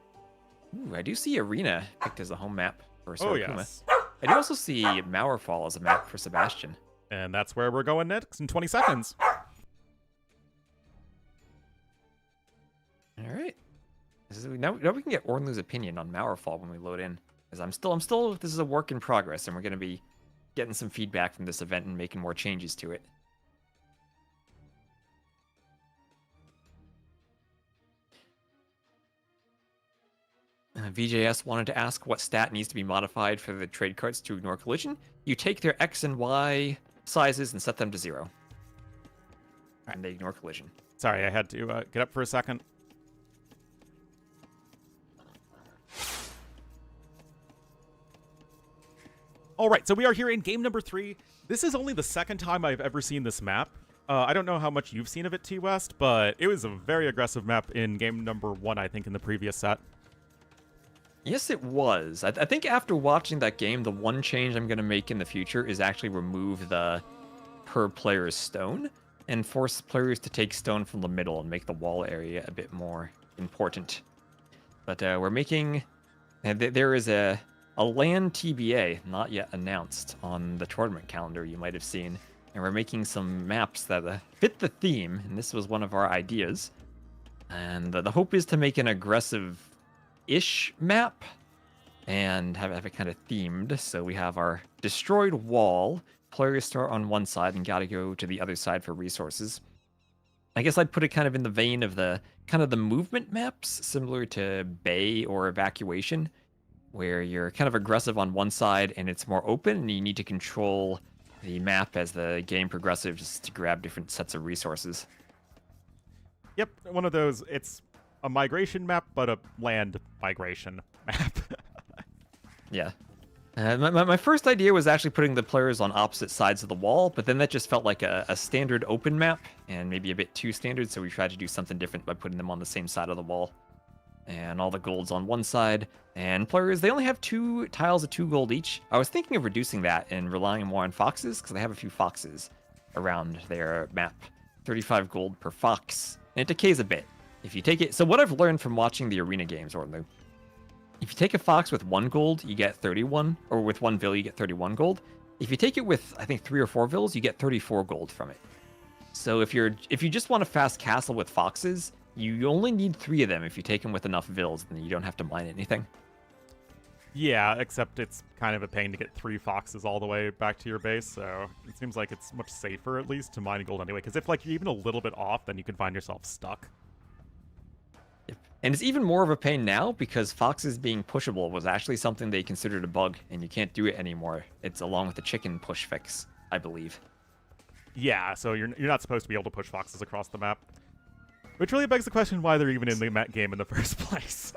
Ooh, I do see Arena picked as a home map for Sora Kuma. Yes. I do also see Mauerfall as a map for Sebastian. And that's where we're going next in 20 seconds. All right. Now we can get Ornlu's opinion on Mauerfall when we load in. Because I'm still, this is a work in progress, and we're going to be getting some feedback from this event and making more changes to it. VJS wanted to ask what stat needs to be modified for the trade cards to ignore collision. You take their X and Y sizes and set them to 0. And they ignore collision. Sorry, I had to get up for a second. All right, so we are here in game number 3. This is only the second time I've ever seen this map. I don't know how much you've seen of it, T-West, but it was a very aggressive map in game number 1, I think, in the previous set. Yes, it was. I think after watching that game, the one change I'm going to make in the future is actually remove the per player's stone and force players to take stone from the middle and make the wall area a bit more important. But we're making... there is a LAN TBA not yet announced on the tournament calendar you might have seen. And we're making some maps that fit the theme, and this was one of our ideas. And the hope is to make an aggressive-ish map and have it kind of themed. So we have our destroyed wall. Players start on one side and gotta go to the other side for resources. I guess I'd put it kind of in the vein of the movement maps, similar to Bay or Evacuation, where you're kind of aggressive on one side and it's more open, and you need to control the map as the game progresses to grab different sets of resources. Yep, one of those. It's a migration map, but a land migration map. Yeah. My first idea was actually putting the players on opposite sides of the wall, but then that just felt like a standard open map, and maybe a bit too standard, so we tried to do something different by putting them on the same side of the wall. And all the gold's on one side, and players, they only have 2 tiles of 2 gold each. I was thinking of reducing that and relying more on foxes, because they have a few foxes around their map. 35 gold per fox, and it decays a bit. If you take it... So what I've learned from watching the arena games, Ornlu, if you take a fox with 1 gold, you get 31, or with 1 vill, you get 31 gold. If you take it with, I think, 3 or 4 vills, you get 34 gold from it. So if you just want a fast castle with foxes, you only need 3 of them. If you take them with enough vills, then you don't have to mine anything. Yeah, except it's kind of a pain to get 3 foxes all the way back to your base, so it seems like it's much safer, at least, to mine gold anyway, because if, like, you're even a little bit off, then you can find yourself stuck. Yep. And it's even more of a pain now, because foxes being pushable was actually something they considered a bug, and you can't do it anymore. It's along with the chicken push fix, I believe. Yeah, so you're not supposed to be able to push foxes across the map. Which really begs the question why they're even in the game in the first place.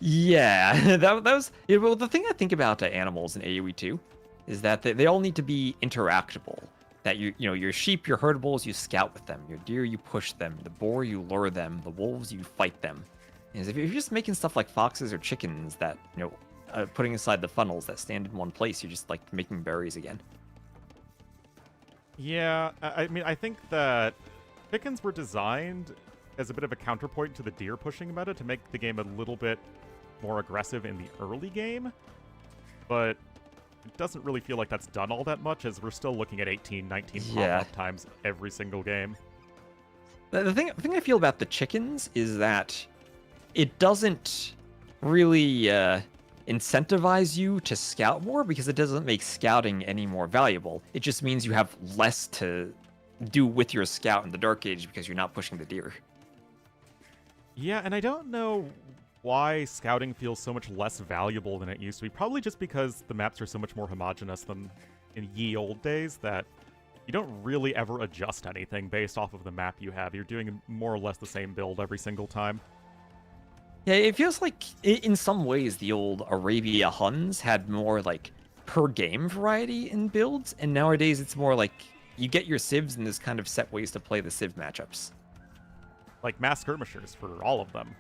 Yeah, that was well, the thing I think about animals in AoE 2 is that they all need to be interactable. That your sheep, your herdables, you scout with them. Your deer, you push them. The boar, you lure them. The wolves, you fight them. Is if you're just making stuff like foxes or chickens that putting aside the funnels that stand in one place, you're just like making berries again. Yeah, I mean, I think that chickens were designed as a bit of a counterpoint to the deer pushing meta to make the game a little bit more aggressive in the early game, but it doesn't really feel like that's done all that much, as we're still looking at 18, 19 pop-up times every single game. The thing I feel about the chickens is that it doesn't really incentivize you to scout more, because it doesn't make scouting any more valuable. It just means you have less to do with your scout in the Dark Age because you're not pushing the deer. Yeah, and I don't know why scouting feels so much less valuable than it used to be. Probably just because the maps are so much more homogenous than in ye old days, that you don't really ever adjust anything based off of the map you have. You're doing more or less the same build every single time. Yeah, it feels like in some ways the old Arabia Huns had more like per game variety in builds, and nowadays it's more like you get your civs and there's kind of set ways to play the civ matchups. Like mass skirmishers for all of them.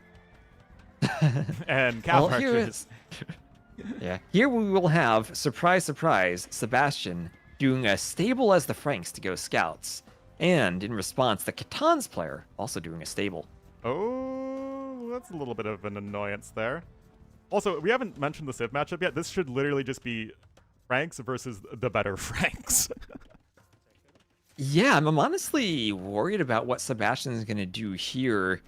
And cap archers. Yeah, here we will have, surprise, surprise, Sebastian doing a stable as the Franks to go scouts, and in response, the Catan's player also doing a stable. Oh, that's a little bit of an annoyance there. Also, we haven't mentioned the civ matchup yet. This should literally just be Franks versus the better Franks. Yeah, I'm honestly worried about what Sebastian's going to do here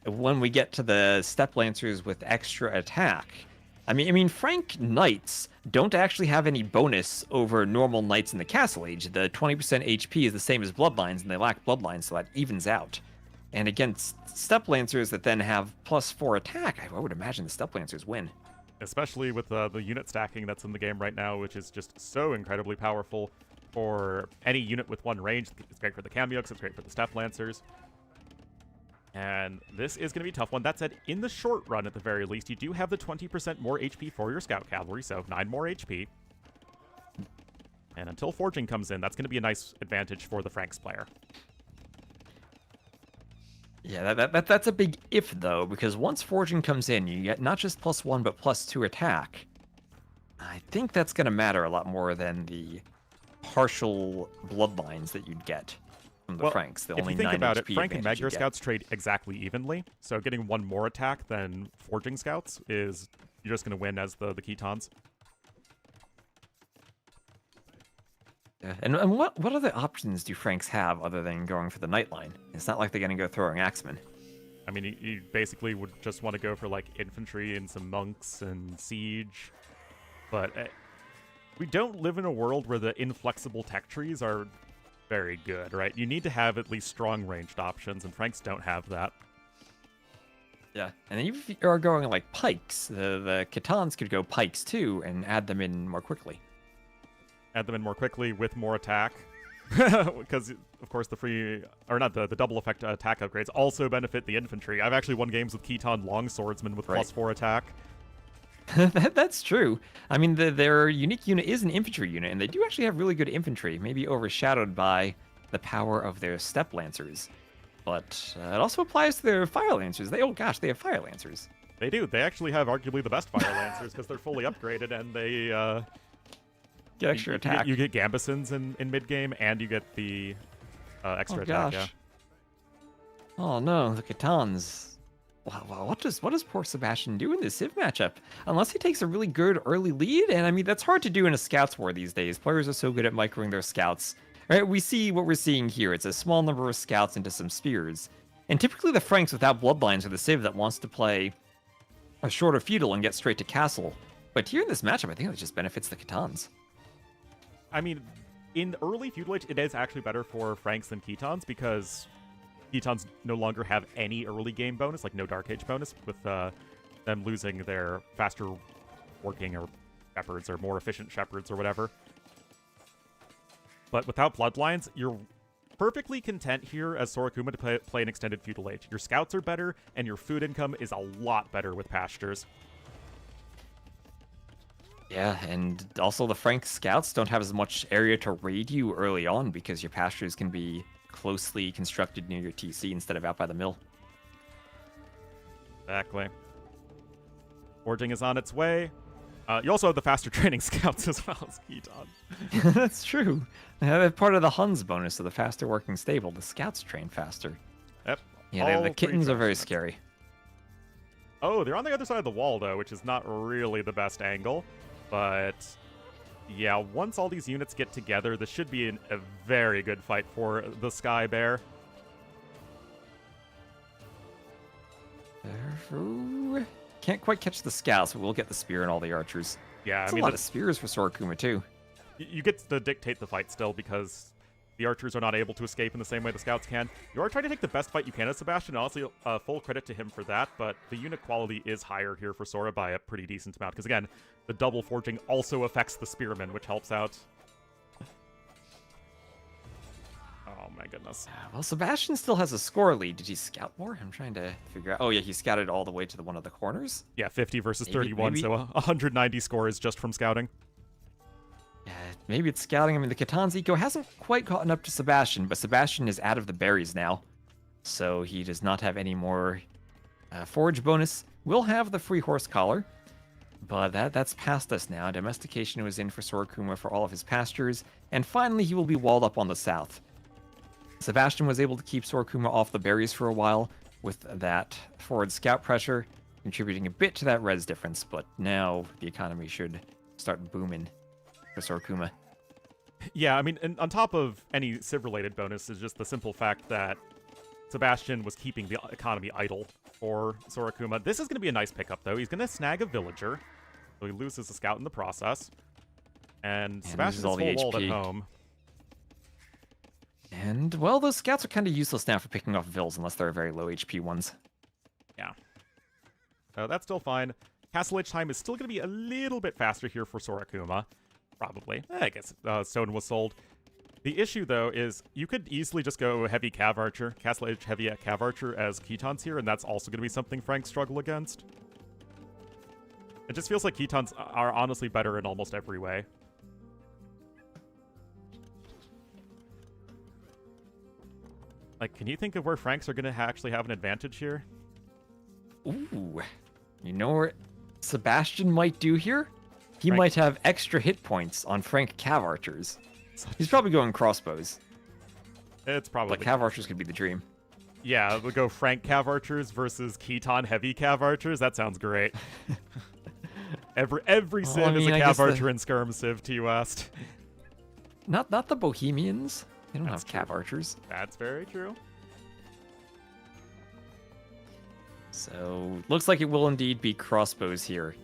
when we get to the Step Lancers with extra attack. I mean, Frank Knights don't actually have any bonus over normal Knights in the Castle Age. The 20% HP is the same as Bloodlines, and they lack Bloodlines, so that evens out. And against Step Lancers that then have +4 attack, I would imagine the Step Lancers win. Especially with the unit stacking that's in the game right now, which is just so incredibly powerful for any unit with one range. It's great for the Kamyuks, it's great for the Step Lancers. And this is going to be a tough one. That said, in the short run, at the very least, you do have the 20% more HP for your Scout Cavalry, so 9 more HP. And until Forging comes in, that's going to be a nice advantage for the Franks player. Yeah, that's a big if, though, because once Forging comes in, you get not just +1, but +2 attack. I think that's going to matter a lot more than the partial Bloodlines that you'd get from the Franks. The if only you think 9 about HP it, Frank and advantage you Magyar get. Scouts trade exactly evenly, so getting one more attack than Forging Scouts is you're just going to win as the Ketons. Yeah. And what other options do Franks have other than going for the Nightline? It's not like they're going to go throwing Axemen. I mean, you basically would just want to go for, like, infantry and some monks and siege. But we don't live in a world where the inflexible tech trees are very good, right? You need to have at least strong ranged options, and Franks don't have that. Yeah, and if you are going like pikes, the Catans could go pikes too and add them in more quickly. Add them in more quickly with more attack. Because, of course, the double effect attack upgrades also benefit the infantry. I've actually won games with Keton Longswordsmen with +4 attack. That's true. I mean, their unique unit is an infantry unit, and they do actually have really good infantry, maybe overshadowed by the power of their Step Lancers. But it also applies to their Fire Lancers. They have Fire Lancers. They do. They actually have arguably the best Fire Lancers because they're fully upgraded, and they get extra attack. You get Gambesons in mid-game, and you get the extra attack, yeah. Oh no, the Catans. Wow, what does poor Sebastian do in this Civ matchup? Unless he takes a really good early lead, and I mean, that's hard to do in a Scouts War these days. Players are so good at microing their Scouts. Right, we see what we're seeing here. It's a small number of Scouts into some Spears. And typically the Franks without Bloodlines are the Civ that wants to play a shorter feudal and get straight to Castle. But here in this matchup, I think it just benefits the Catans. I mean, in early feudal age, it is actually better for Franks than Ketons because Ketons no longer have any early game bonus, like no Dark Age bonus, with them losing their faster working or shepherds or more efficient shepherds or whatever. But without Bloodlines, you're perfectly content here as Sora Kuma to play an extended feudal age. Your scouts are better, and your food income is a lot better with pastures. Yeah, and also the Frank scouts don't have as much area to raid you early on because your pastures can be closely constructed near your TC instead of out by the mill. Exactly. Forging is on its way. You also have the faster training scouts as well as Keaton. That's true. Part of the Huns bonus, so the faster working stable, the scouts train faster. Yep. Yeah, all the three kittens are very transplants. scary. Oh, they're on the other side of the wall, though, which is not really the best angle. But, yeah, once all these units get together, this should be a very good fight for the Sky Bear. Can't quite catch the scouts, but we'll get the spear and all the archers. Yeah, That's I mean, a lot of spears for Sora Kuma, too. you get to dictate the fight still because the archers are not able to escape in the same way the scouts can. You are trying to take the best fight you can as Sebastian. Honestly, full credit to him for that, but the unit quality is higher here for Sora by a pretty decent amount because, again, the double forging also affects the spearmen, which helps out. Oh my goodness. Well, Sebastian still has a score lead. Did he scout more? I'm trying to figure out. Oh, yeah, he scouted all the way to one of the corners. Yeah, 50 versus Maybe- 31, maybe- so 190 score is just from scouting. Yeah, maybe it's scouting. I mean, the Catan's eco hasn't quite caught up to Sebastian, but Sebastian is out of the berries now. So he does not have any more forage bonus. Will have the free horse collar, but that's past us now. Domestication was in for Sora Kuma for all of his pastures, and finally he will be walled up on the south. Sebastian was able to keep Sora Kuma off the berries for a while with that forward scout pressure, contributing a bit to that res difference, but now the economy should start booming for Sora Kuma. Yeah, I mean, and on top of any civ-related bonus is just the simple fact that Sebastian was keeping the economy idle for Sora Kuma. This is going to be a nice pickup, though. He's going to snag a villager, so he loses a scout in the process. And Sebastian's all the full walled at HP. home. And, well, those scouts are kind of useless now for picking off vills unless they're very low HP ones. Yeah. That's still fine. Castle Age time is still going to be a little bit faster here for Sora Kuma. Probably. I guess Stone was sold. The issue, though, is you could easily just go heavy Cav Archer, Castle Age heavy Cav Archer as Ketons here, and that's also going to be something Frank struggle against. It just feels like Ketons are honestly better in almost every way. Like, can you think of where Franks are going to actually have an advantage here? Ooh. You know what Sebastian might do here? He Frank- might have extra hit points on Frank Cav Archers. He's probably going crossbows. It's probably... But Cav Archers could be the dream. Yeah, we'll go Frank Cav Archers versus Keton Heavy Cav Archers. That sounds great. Every civ I mean, is a I Cav guess Archer in Skirm Civ to West. Not the Bohemians. They don't That's have Cav Archers. That's very true. So, looks like it will indeed be crossbows here.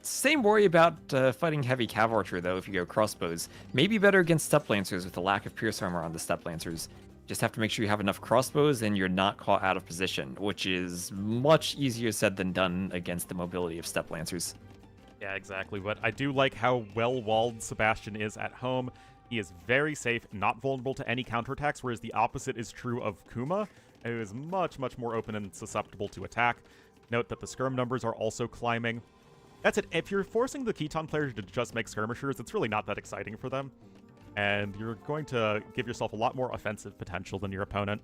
Same worry about fighting heavy Cav Archer, though, if you go crossbows. Maybe better against Step Lancers with the lack of Pierce Armor on the Step Lancers. Just have to make sure you have enough crossbows and you're not caught out of position, which is much easier said than done against the mobility of Step Lancers. Yeah, exactly. But I do like how well-walled Sebastian is at home. He is very safe, not vulnerable to any counterattacks, whereas the opposite is true of Kuma, who is much, much more open and susceptible to attack. Note that the skirm numbers are also climbing. That's it. If you're forcing the Keton players to just make skirmishers, it's really not that exciting for them. And you're going to give yourself a lot more offensive potential than your opponent.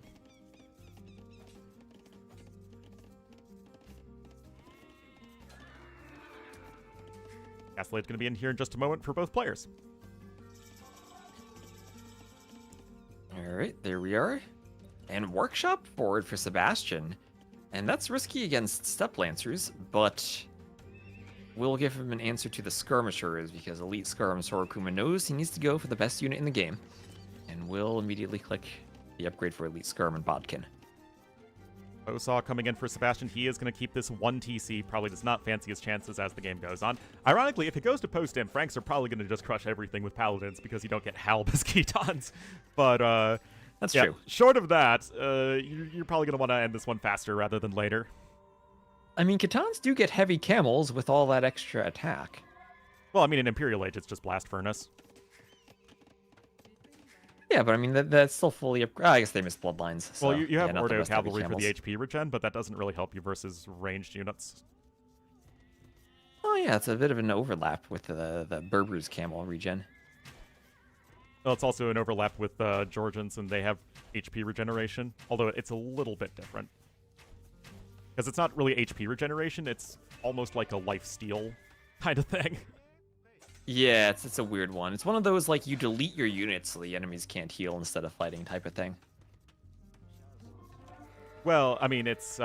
Castellade's going to be in here in just a moment for both players. Alright, there we are. And Workshop forward for Sebastian. And that's risky against Step Lancers, but we'll give him an answer to the Skirmishers because Elite Skirm Sora Kuma knows he needs to go for the best unit in the game. And we'll immediately click the upgrade for Elite Skirm and Bodkin. Bosaw coming in for Sebastian. He is going to keep this 1 TC. Probably does not fancy his chances as the game goes on. Ironically, if it goes to post-in, Franks are probably going to just crush everything with Paladins because you don't get Halb as Ketons. But, That's yeah, true. short of that, you're probably going to want to end this one faster rather than later. I mean, Catans do get heavy camels with all that extra attack. Well, I mean, in Imperial Age, it's just Blast Furnace. Yeah, but I mean, that's still fully up. I guess they missed Bloodlines. So, Well, you have yeah, not the Ordo best heavy Cavalry for the camels. HP regen, but that doesn't really help you versus ranged units. Oh yeah, it's a bit of an overlap with the Berber's camel regen. Well, it's also an overlap with Georgians, and they have HP regeneration, although it's a little bit different. Because it's not really HP regeneration, it's almost like a life steal kind of thing. Yeah, it's a weird one. It's one of those, like, you delete your units so the enemies can't heal instead of fighting type of thing. Well, I mean, it's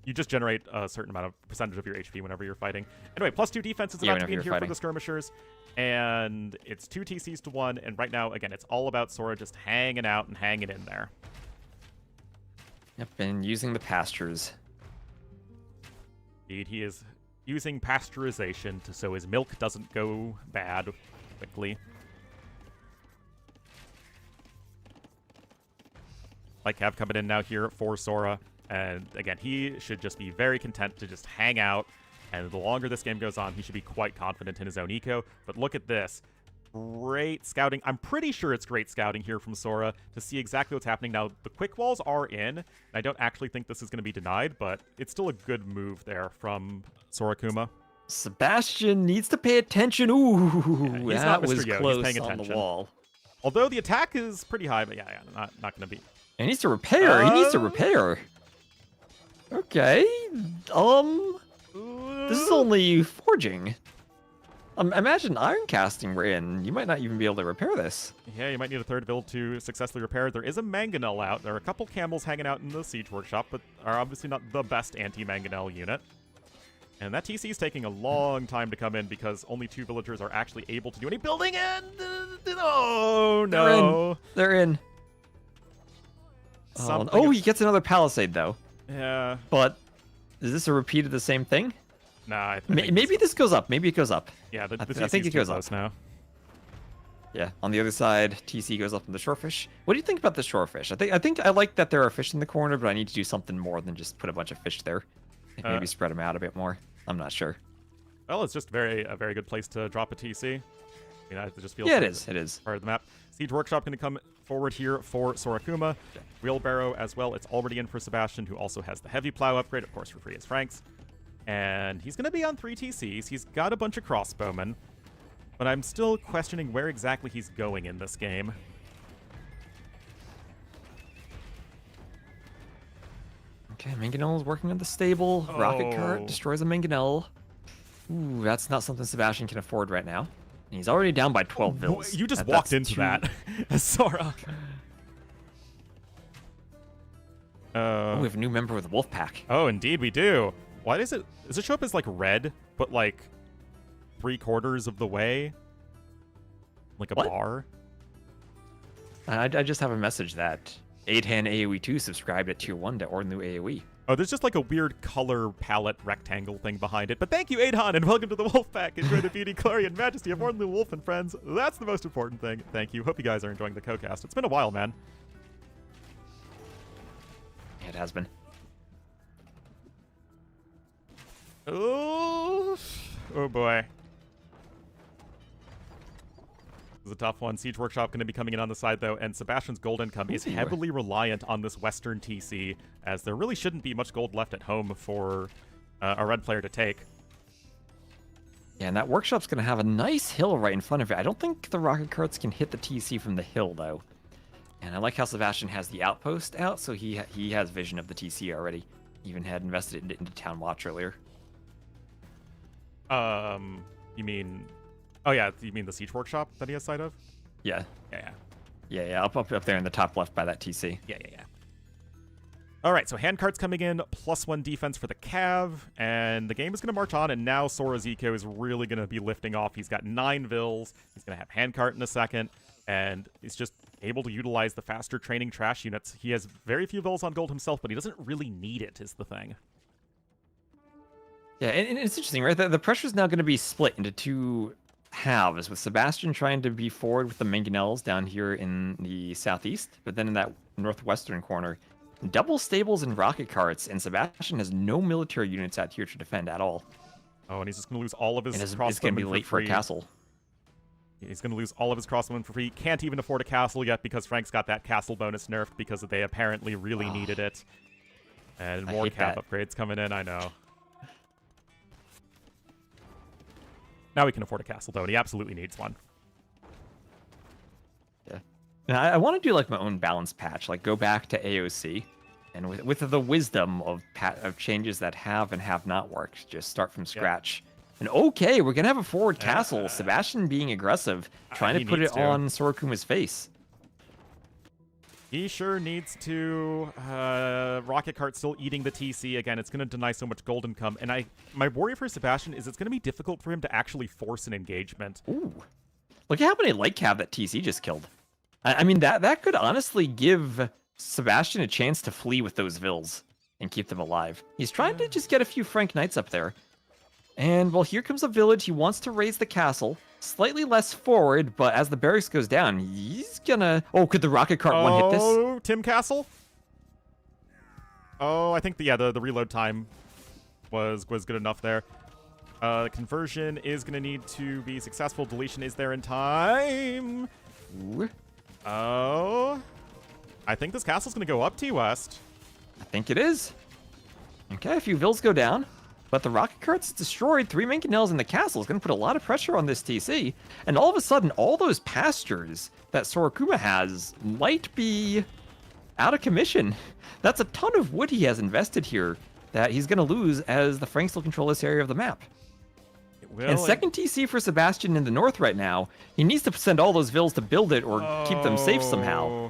you just generate a certain amount of percentage of your HP whenever you're fighting. Anyway, +2 defense is about to be in here for the skirmishers, and it's 2 TCs to 1, and right now, again, it's all about Sora just hanging out and hanging in there. Yep, and using the pastures. Indeed, he is using pasteurization so his milk doesn't go bad quickly. Like Cav coming in now here for Sora. And again, he should just be very content to just hang out. And the longer this game goes on, he should be quite confident in his own eco. But look at this. Great scouting. I'm pretty sure it's great scouting here from Sora to see exactly what's happening. Now, the quick walls are in. And I don't actually think this is going to be denied, but it's still a good move there from Sora Kuma. Sebastian needs to pay attention. Ooh, yeah, that was Yo. close He's paying on attention. the wall. Although the attack is pretty high, but yeah, not going to be. He needs to repair. He needs to repair. Okay. This is only forging. Imagine iron casting we're in. You might not even be able to repair this. Yeah, you might need a third build to successfully repair. There is a mangonel out. There are a couple camels hanging out in the siege workshop, but are obviously not the best anti-mangonel unit. And that TC is taking a long time to come in because only 2 villagers are actually able to do any building, and oh no, They're in. Oh, he gets another palisade though. Yeah. But is this a repeat of the same thing? Nah, maybe this goes up. Maybe it goes up. Yeah, I think it goes up now. Yeah, on the other side, TC goes up in the shorefish. What do you think about the shorefish? I think I like that there are fish in the corner, but I need to do something more than just put a bunch of fish there. Maybe spread them out a bit more. I'm not sure. Well, it's just a very good place to drop a TC. You know, it just feels it is. Part of the map. Siege Workshop going to come forward here for Sora Kuma. Wheelbarrow as well. It's already in for Sebastian, who also has the heavy plow upgrade, of course, for free as Frank's. And he's going to be on 3 TCs. He's got a bunch of crossbowmen. But I'm still questioning where exactly he's going in this game. Okay, Mangonel is working on the stable. Rocket cart destroys a Mangonel. Ooh, that's not something Sebastian can afford right now. And he's already down by 12 vills. You just walked into that, Sora. We have a new member with Wolfpack. Oh, indeed we do. Why does it show up as like red, but like 3/4 of the way? Like a bar? I just have a message that 8Han AoE2 subscribed at tier 1 to Ornlu AoE. Oh, there's just like a weird color palette rectangle thing behind it. But thank you, Adhan, and welcome to the Wolfpack. Enjoy the beauty, glory, and majesty of Ornlu Wolf and friends. That's the most important thing. Thank you. Hope you guys are enjoying the Cookout. It's been a while, man. Yeah, it has been. Oh boy. This is a tough one. Siege Workshop going to be coming in on the side, though, and Sebastian's gold income is heavily reliant on this Western TC, as there really shouldn't be much gold left at home for a red player to take. Yeah, and that workshop's going to have a nice hill right in front of it. I don't think the rocket carts can hit the TC from the hill, though. And I like how Sebastian has the outpost out, so he has vision of the TC already. Even had invested into Town Watch earlier. You mean... Oh, yeah, you mean the Siege Workshop that he has sight of? Yeah. Yeah. Up there in the top left by that TC. Yeah. All right, so handcart's coming in, +1 defense for the Cav, and the game is going to march on, and now Sora's eco is really going to be lifting off. He's got 9 vills. He's going to have handcart in a second, and he's just able to utilize the faster training trash units. He has very few vills on gold himself, but he doesn't really need it, is the thing. Yeah, and it's interesting, right? The pressure's now going to be split into 2 halves, with Sebastian trying to be forward with the Mangonels down here in the southeast, but then in that northwestern corner, double stables and rocket carts, and Sebastian has no military units out here to defend at all. Oh, and he's just going to lose all of his crossbowmen. It's going to be late for a castle. He's going to lose all of his crossbowmen for free. Can't even afford a castle yet because Frank's got that castle bonus nerfed because they apparently really needed it. And more cap upgrades coming in, I know. Now he can afford a castle, though, and he absolutely needs one. Yeah. And I want to do like my own balance patch, like go back to AOC, and with the wisdom of changes that have and have not worked, just start from scratch. And okay, we're gonna have a forward castle. Sebastian being aggressive, trying to put it on Sora Kuma's face. He sure needs to. Rocket Cart still eating the TC again. It's going to deny so much gold income. And my worry for Sebastian is it's going to be difficult for him to actually force an engagement. Ooh. Look at how many light cav that TC just killed. I mean, that could honestly give Sebastian a chance to flee with those vills and keep them alive. He's trying to just get a few Frank Knights up there. And, well, here comes a village. He wants to raise the castle. Slightly less forward, but as the barracks goes down, he's gonna... Oh, could the rocket cart one hit this? Oh, Tim Castle? Oh, I think the reload time was good enough there. Conversion is gonna need to be successful. Deletion is there in time. Ooh. Oh. I think this castle's gonna go up T West. I think it is. Okay, a few vills go down. But the rocket cart's destroyed. 3 mangonels in the castle is going to put a lot of pressure on this TC. And all of a sudden, all those pastures that Sora Kuma has might be out of commission. That's a ton of wood he has invested here that he's going to lose as the Franks will control this area of the map. And second TC for Sebastian in the north right now. He needs to send all those vills to build it or keep them safe somehow.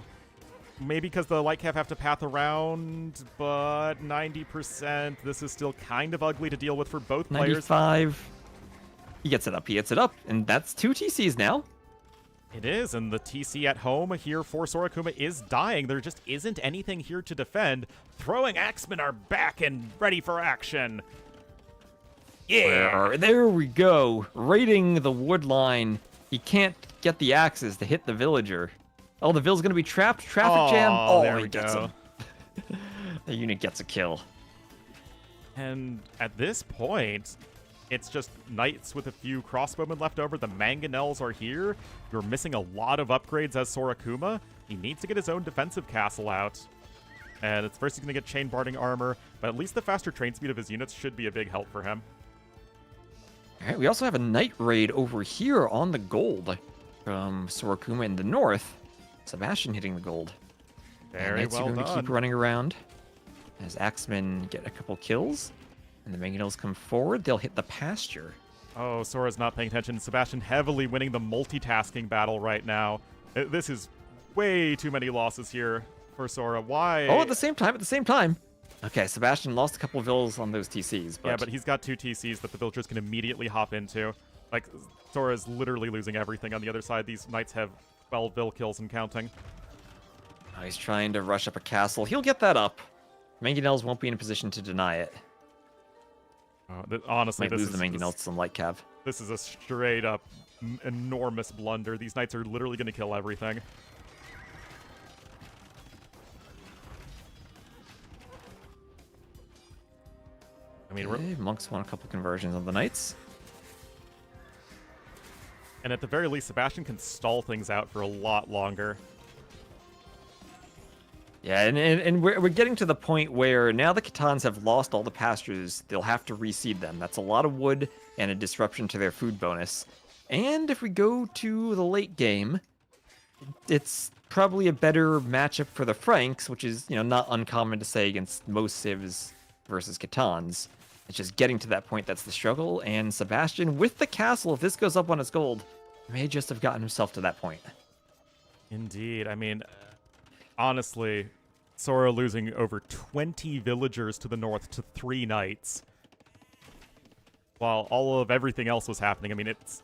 Maybe because the light cav have to path around, but 90%. This is still kind of ugly to deal with for both players. 95. He gets it up, and that's 2 TCs now. It is, and the TC at home here for Sora Kuma is dying. There just isn't anything here to defend. Throwing Axemen are back and ready for action. Yeah! There we go. Raiding the wood line. He can't get the axes to hit the villager. Oh, the Vill's gonna be trapped. Traffic jam. Oh, there he we gets go. him. The unit gets a kill. And at this point, it's just knights with a few crossbowmen left over. The mangonels are here. You're missing a lot of upgrades as Sora Kuma. He needs to get his own defensive castle out. And it's first he's gonna get chain barding armor, but at least the faster train speed of his units should be a big help for him. All right, we also have a knight raid over here on the gold from Sora Kuma in the north. Sebastian hitting the gold. Very well done. Are going to keep running around as Axemen get a couple kills. And the mangonels come forward. They'll hit the pasture. Oh, Sora's not paying attention. Sebastian heavily winning the multitasking battle right now. This is way too many losses here for Sora. Why? Oh, at the same time. Okay, Sebastian lost a couple of vills on those TCs. But... Yeah, but he's got 2 TCs that the villagers can immediately hop into. Like, Sora's literally losing everything on the other side. These knights have 12 vill kills and counting. Oh, he's trying to rush up a castle. He'll get that up. Mangonels won't be in a position to deny it. Honestly, might lose the mangonels to some light cav. This is a straight up enormous blunder. These knights are literally going to kill everything. I mean, okay, monks want a couple conversions on the knights. And at the very least, Sebastian can stall things out for a lot longer. Yeah, and we're getting to the point where now the Khitans have lost all the pastures. They'll have to reseed them. That's a lot of wood and a disruption to their food bonus. And if we go to the late game, it's probably a better matchup for the Franks, which is, not uncommon to say against most civs versus Khitans. It's just getting to that point that's the struggle, and Sebastian, with the castle, if this goes up on its gold, may just have gotten himself to that point. Indeed. I mean, honestly, Sora losing over 20 villagers to the north to 3 knights, while all of everything else was happening. I mean, it's,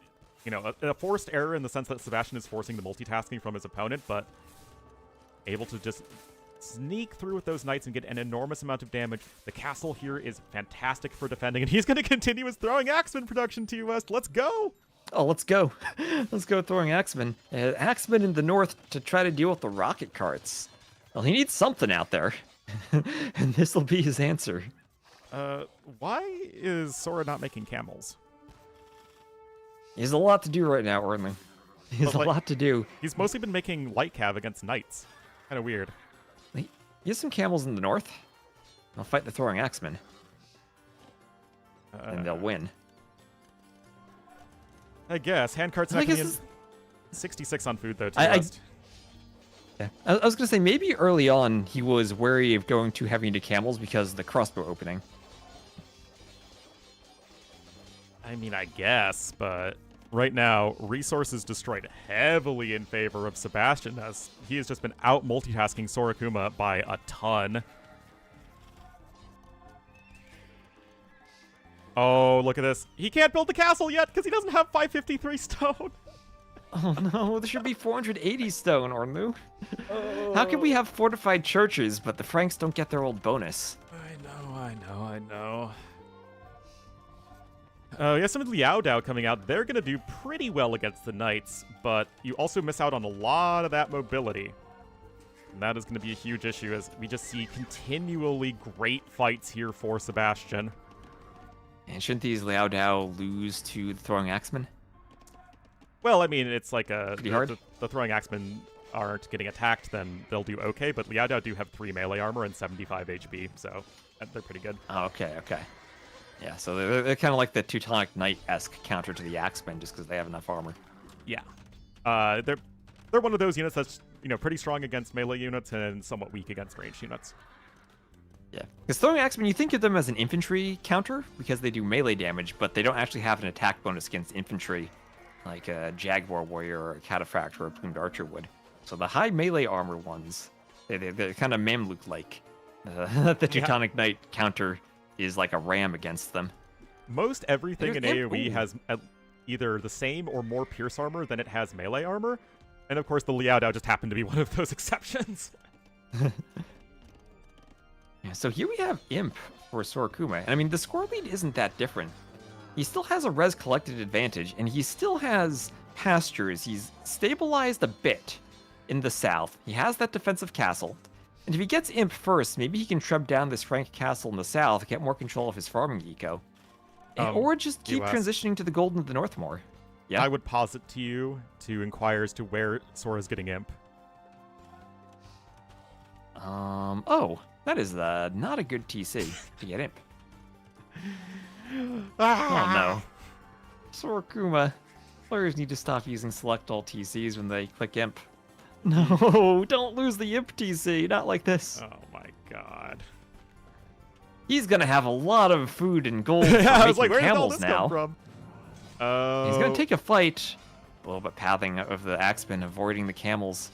a forced error in the sense that Sebastian is forcing the multitasking from his opponent, but able to just sneak through with those knights and get an enormous amount of damage. The castle here is fantastic for defending, and he's going to continue his throwing Axeman production to West. Let's go! Oh, let's go. Let's go throwing Axeman. Axeman in the north to try to deal with the rocket carts. Well, he needs something out there, and this will be his answer. Why is Sora not making camels? He has a lot to do right now, Ornlu. He has a lot to do. He's mostly been making light cav against knights. Kind of weird. He has some camels in the north. They'll fight the throwing Axemen. And they'll win. I guess. Handcart's I not going guess to this- 66 on food, though, to I- rest. Yeah. I was gonna say maybe early on he was wary of going too heavy into camels because of the crossbow opening. I mean, I guess, but right now, resources destroyed heavily in favor of Sebastian, as he has just been out multitasking Sora Kuma by a ton. Oh, look at this. He can't build the castle yet because he doesn't have 553 stone. Oh no, there should be 480 stone, Ornlu. How can we have fortified churches, but the Franks don't get their old bonus? I know. You have some of Liao Dao coming out. They're going to do pretty well against the Knights, but you also miss out on a lot of that mobility. And that is going to be a huge issue as we just see continually great fights here for Sebastian. And shouldn't these Liao Dao lose to the throwing axemen? Well, I mean, it's like a... Pretty hard. The throwing axemen aren't getting attacked, then they'll do okay, but Liao Dao do have 3 melee armor and 75 HP, so they're pretty good. Oh, okay. Yeah, so they're kind of like the Teutonic Knight-esque counter to the axemen just because they have enough armor. Yeah. They're one of those units that's, pretty strong against melee units and somewhat weak against ranged units. Yeah, because throwing axemen, you think of them as an infantry counter because they do melee damage, but they don't actually have an attack bonus against infantry like a Jaguar Warrior or a Cataphract or a Plumed Archer would. So the high melee armor ones, they're kind of Mamluk-like. The Teutonic Knight counter is like a ram against them. Most everything in There's- AoE ooh. has either the same or more pierce armor than it has melee armor, and of course the Liao Dao just happened to be one of those exceptions. Yeah, so here we have Imp for Sora Kuma. And I mean, the score lead isn't that different. He still has a res collected advantage, and he still has pastures. He's stabilized a bit in the south. He has that defensive castle. And if he gets Imp first, maybe he can shove down this Frank castle in the south, get more control of his farming eco. Or just keep US. transitioning to the gold in the north more. Yeah. I would posit to you to inquire as to where Sora's getting Imp. Oh, that is not a good TC to get Imp. Oh no. Sora Kuma. Players need to stop using select all TCs when they click Imp. No, don't lose the Imp TC, not like this. Oh my god. He's gonna have a lot of food and gold for Yeah, I was making like, where did all camels this now. come from? He's gonna take a fight. A little bit pathing of the axemen, avoiding the camels.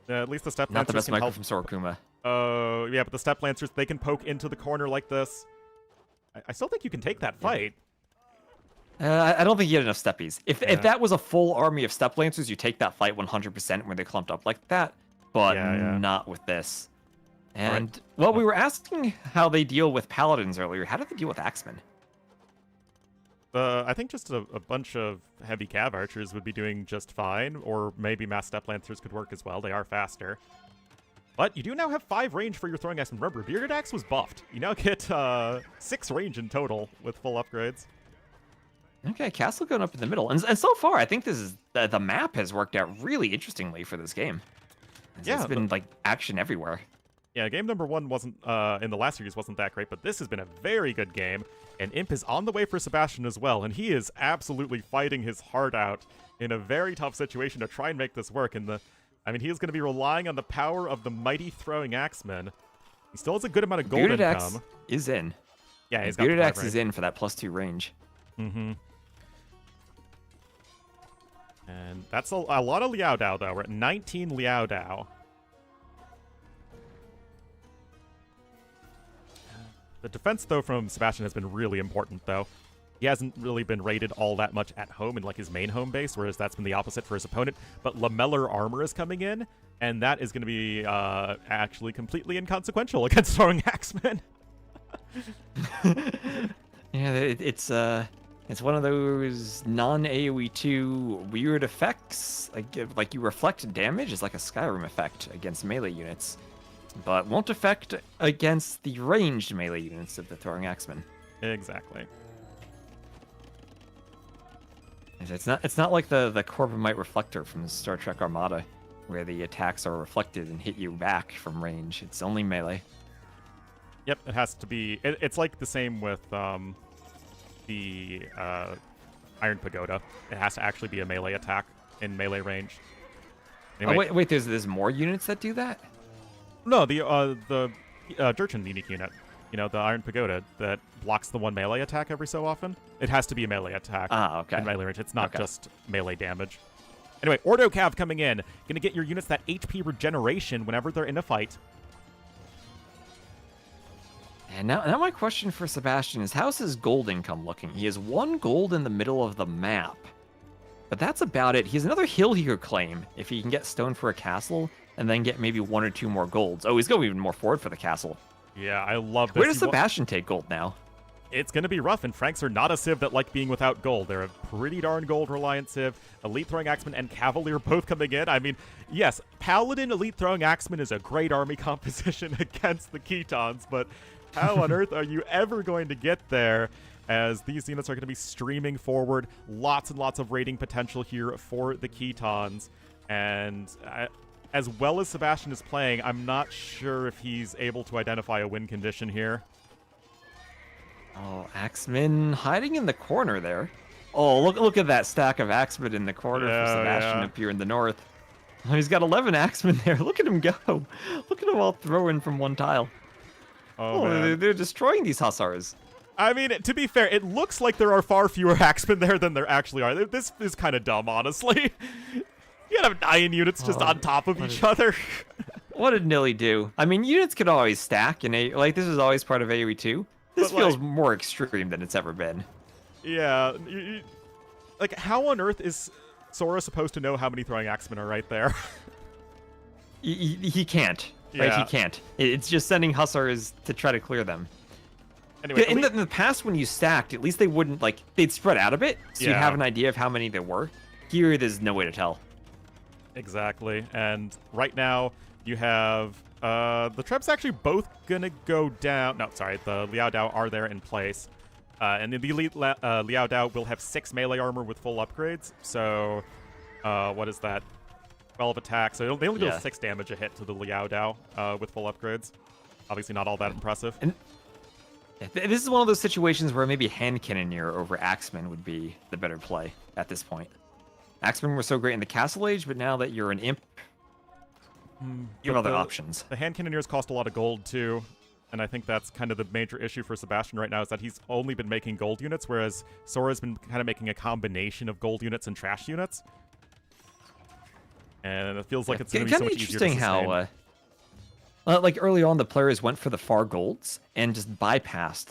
At least the step Not the lancers best can micro help. from Sora Kuma. Oh, yeah, but the step lancers, they can poke into the corner like this. I still think you can take that fight. I don't think he had enough steppies. Yeah. If that was a full army of step lancers, you take that fight 100% when they're clumped up like that. But Yeah. not with this. All right. And, well, we were asking how they deal with paladins earlier. How do they deal with axemen? I think just a bunch of heavy cav archers would be doing just fine, or maybe mass step lancers could work as well. They are faster. But you do now have 5 range for your throwing axe. And remember, Bearded Axe was buffed. You now get 6 range in total with full upgrades. Okay, castle going up in the middle. And so far, I think this is the map has worked out really interestingly for this game. Yeah, It's been, like, action everywhere. Yeah, game number 1 wasn't, in the last series wasn't that great, but this has been a very good game. And Imp is on the way for Sebastian as well, and he is absolutely fighting his heart out in a very tough situation to try and make this work. And he is going to be relying on the power of the mighty throwing axemen. He still has a good amount of gold Bearded income. Axe is in. Yeah, he's got Bearded 5 Axe is range. in for that +2 range. Mm-hmm. And that's a lot of Liao Dao, though. We're at 19 Liao Dao. The defense, though, from Sebastian has been really important, though. He hasn't really been rated all that much at home in, like, his main home base, whereas that's been the opposite for his opponent. But lamellar armor is coming in, and that is going to be actually completely inconsequential against throwing axemen. Yeah, it's one of those non-AoE 2 weird effects. Like you reflect damage is like a Skyrim effect against melee units, but won't affect against the ranged melee units of the throwing axemen. Exactly. It's not like the Corbomite reflector from Star Trek Armada, where the attacks are reflected and hit you back from range. It's only melee. Yep, it has to be. It's like the same with the Iron Pagoda. It has to actually be a melee attack in melee range. Oh, Anyway, wait, there's more units that do that? no, the Jurchen unique unit. You know, the Iron Pagoda that blocks the one melee attack every so often. It has to be a melee attack Okay. in melee range. It's not Okay. just melee damage. Anyway, Ordo Cav coming in. Gonna get your units that HP regeneration whenever they're in a fight. And now my question for Sebastian is, how's his gold income looking? He has 1 gold in the middle of the map. But that's about it. He has another hill he could claim if he can get stone for a castle and then get maybe 1 or 2 more golds. Oh, he's going even more forward for the castle. Yeah, I love this. Where does Sebastian take gold now? It's going to be rough, and Franks are not a civ that like being without gold. They're a pretty darn gold-reliant civ. Elite Throwing Axeman and Cavalier both coming in. I mean, yes, Paladin Elite Throwing Axeman is a great army composition against the Ketons, but how on earth are you ever going to get there as these units are going to be streaming forward? Lots and lots of raiding potential here for the Ketons, and as well as Sebastian is playing, I'm not sure if he's able to identify a win condition here. Oh, Axeman hiding in the corner there. Oh, look at that stack of Axemen in the corner for Sebastian up here in the north. Oh, he's got 11 Axemen there. Look at him go. Look at them all throwing from one tile. Oh, man. They're destroying these hussars. I mean, to be fair, it looks like there are far fewer Axemen there than there actually are. This is kind of dumb, honestly. You gotta have 9 units just on top of each other. What did Nilly do? I mean, units could always stack, and like this is always part of AoE 2. This But, feels like, more extreme than it's ever been. Yeah. Like, how on earth is Sora supposed to know how many throwing Axemen are right there? He can't. Right? Yeah. He can't. It's just sending hussars to try to clear them. Anyway, In the past, when you stacked, at least they wouldn't, like, they'd spread out a bit, so you'd Yeah. have an idea of how many there were. Here, there's no way to tell. Exactly. And right now, you have the Trebs actually both gonna go down. No, sorry, the Liao Dao are there in place. And the Elite Liao Dao will have 6 melee armor with full upgrades. So, what is that? 12 attack. So they only deal 6 damage a hit to the Liao Dao with full upgrades. Obviously not all that impressive. And this is one of those situations where maybe Hand Cannoneer over Axeman would be the better play at this point. Axemen were so great in the Castle Age, but now that you're an imp, you have other options. The Hand Cannoneers cost a lot of gold, too. And I think that's kind of the major issue for Sebastian right now, is that he's only been making gold units, whereas Sora's been kind of making a combination of gold units and trash units. And it feels like it's going to be so much easier to sustain. Interesting how, like early on, the players went for the far golds and just bypassed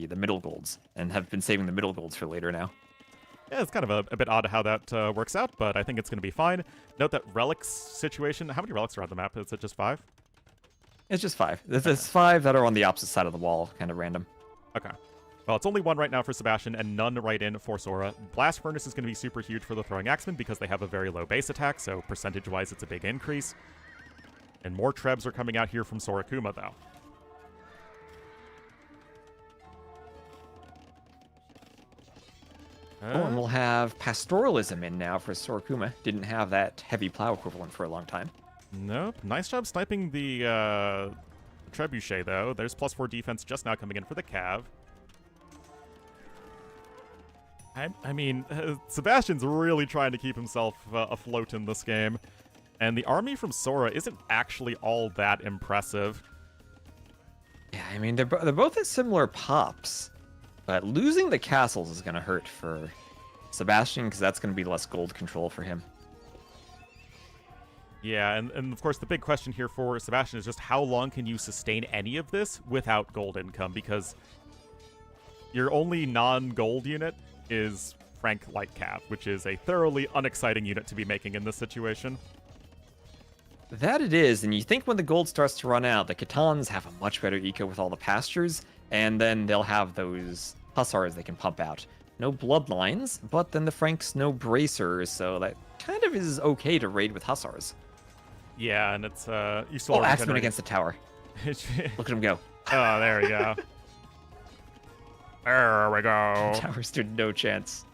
the middle golds and have been saving the middle golds for later now. Yeah, it's kind of a bit odd how that works out, but I think it's going to be fine. Note that relics situation. How many relics are on the map? Is it just 5? It's just 5. There's 5 that are on the opposite side of the wall, kind of random. Okay. Well, it's only 1 right now for Sebastian and none right in for Sora. Blast Furnace is going to be super huge for the Throwing Axemen because they have a very low base attack, so percentage-wise it's a big increase. And more Trebs are coming out here from Sora Kuma, though. And we'll have Pastoralism in now for Sora Kuma. Didn't have that heavy plow equivalent for a long time. Nope. Nice job sniping the Trebuchet, though. There's +4 defense just now coming in for the Cav. I mean, Sebastian's really trying to keep himself afloat in this game. And the army from Sora isn't actually all that impressive. Yeah, I mean, they're both at similar pops. But losing the castles is going to hurt for Sebastian, because that's going to be less gold control for him. Yeah, and of course the big question here for Sebastian is just how long can you sustain any of this without gold income? Because your only non-gold unit is Frank Light Cav, which is a thoroughly unexciting unit to be making in this situation. That it is, and you think when the gold starts to run out, the Ketons have a much better eco with all the pastures, and then they'll have those hussars they can pump out. No bloodlines, but then the Franks no bracers, so that kind of is okay to raid with hussars. Yeah, and it's you saw Axeman against the tower. Look at him go. Oh, there we go. There we go. Tower stood no chance.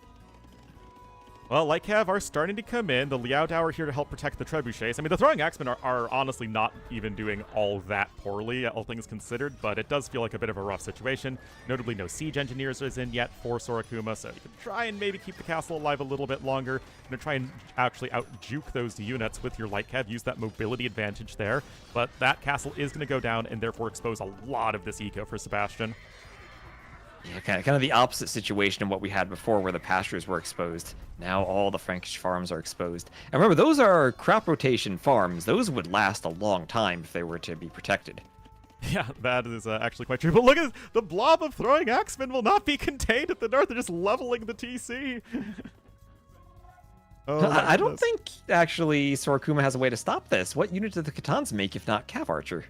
Well, Light Cav are starting to come in. The Liao Dao are here to help protect the trebuchets. I mean, the Throwing Axemen are honestly not even doing all that poorly, all things considered, but it does feel like a bit of a rough situation. Notably, no Siege Engineers is in yet for Sora Kuma, so you can try and maybe keep the castle alive a little bit longer. You're going to try and actually out-juke those units with your Light Cav, use that mobility advantage there, but that castle is going to go down and therefore expose a lot of this eco for Sebastian. Yeah, kind of the opposite situation of what we had before where the pastures were exposed. Now all the Frankish farms are exposed. And remember, those are crop rotation farms. Those would last a long time if they were to be protected. Yeah, that is actually quite true. But look at this. The blob of Throwing Axemen will not be contained at the north. They're just leveling the TC. Oh, I don't think, actually, Sora Kuma has a way to stop this. What unit do the Katans make if not Cav Archer?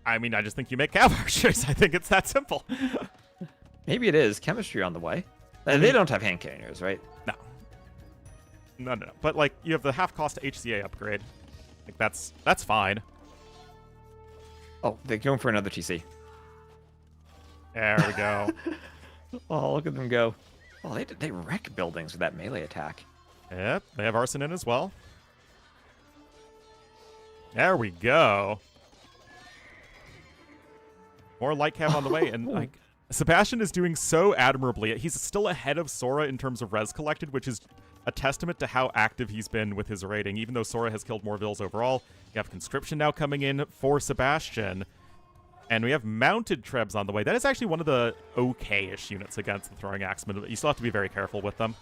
I mean, I just think you make Cav Archers. I think it's that simple. Maybe it is. Chemistry on the way. They don't have hand cannoners, right? No. No. But, like, you have the half-cost HCA upgrade. Like, that's fine. Oh, they're going for another TC. There we go. Oh, look at them go. Oh, they wreck buildings with that melee attack. Yep, they have Arson in as well. There we go. More Light Cav on the way, and like Sebastian is doing so admirably. He's still ahead of Sora in terms of res collected, which is a testament to how active he's been with his raiding. Even though Sora has killed more vills overall, you have Conscription now coming in for Sebastian. And we have Mounted Trebs on the way. That is actually one of the okay-ish units against the Throwing Axemen, but you still have to be very careful with them.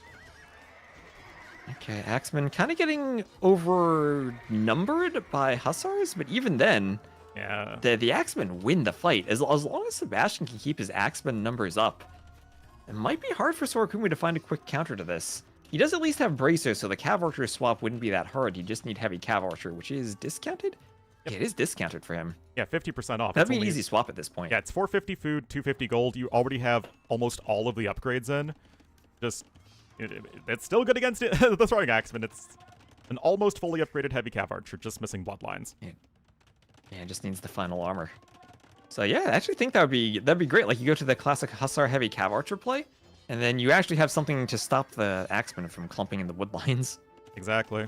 Okay, Axemen kind of getting overnumbered by Hussars, but even then, yeah, the Axemen win the fight. As long as Sebastian can keep his Axemen numbers up, it might be hard for Sora Kuma to find a quick counter to this. He does at least have Bracer, so the Cav Archer swap wouldn't be that hard. You just need Heavy Cav Archer, which is discounted? Yep. Yeah, it is discounted for him. Yeah, 50% off. That'd be an easy swap at this point. Yeah, it's 450 food, 250 gold. You already have almost all of the upgrades in. Just... it's still good against it. The Throwing Axemen. It's an almost fully upgraded Heavy Cav Archer, just missing Bloodlines. Yeah, it just needs the final armor. So yeah, I actually think that'd be great. Like you go to the classic Hussar Heavy Cav Archer play, and then you actually have something to stop the Axemen from clumping in the wood lines. Exactly.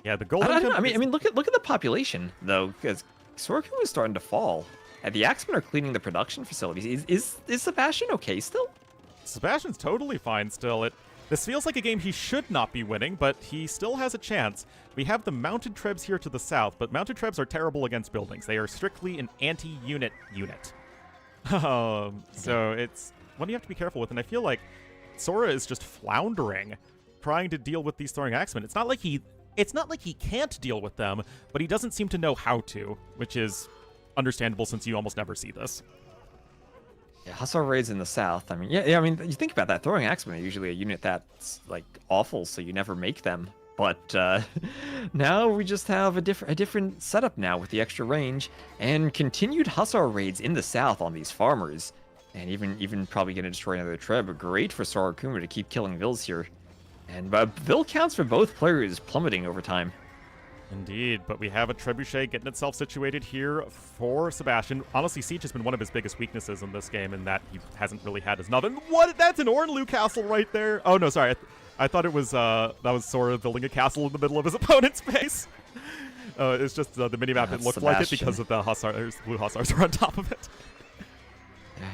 Yeah, the golden. I mean, look at the population though, because Sora Kuma is starting to fall, and the Axemen are cleaning the production facilities. Is Sebastian okay still? Sebastian's totally fine still. This feels like a game he should not be winning, but he still has a chance. We have the Mounted Trebs here to the south, but Mounted Trebs are terrible against buildings. They are strictly an anti-unit unit. So it's one you have to be careful with, and I feel like Sora is just floundering, trying to deal with these Throwing Axemen. It's not like he can't deal with them, but he doesn't seem to know how to, which is understandable since you almost never see this. Yeah, Hussar raids in the south. I mean, I mean, you think about that. Throwing Axemen are usually a unit that's like awful, so you never make them. But now we just have a different setup now with the extra range and continued Hussar raids in the south on these farmers, and even probably going to destroy another Treb. Great for Sora Kuma to keep killing vills here, and vill counts for both players plummeting over time. Indeed, but we have a Trebuchet getting itself situated here for Sebastian. Honestly, Siege has been one of his biggest weaknesses in this game in that he hasn't really had his nothing. What? That's an Ornlu castle right there. Oh, no, sorry. I thought it was, that was Sora building a castle in the middle of his opponent's base. It's just the minimap, it looked Sebastian. like it because of the Hussars, blue Hussars are on top of it.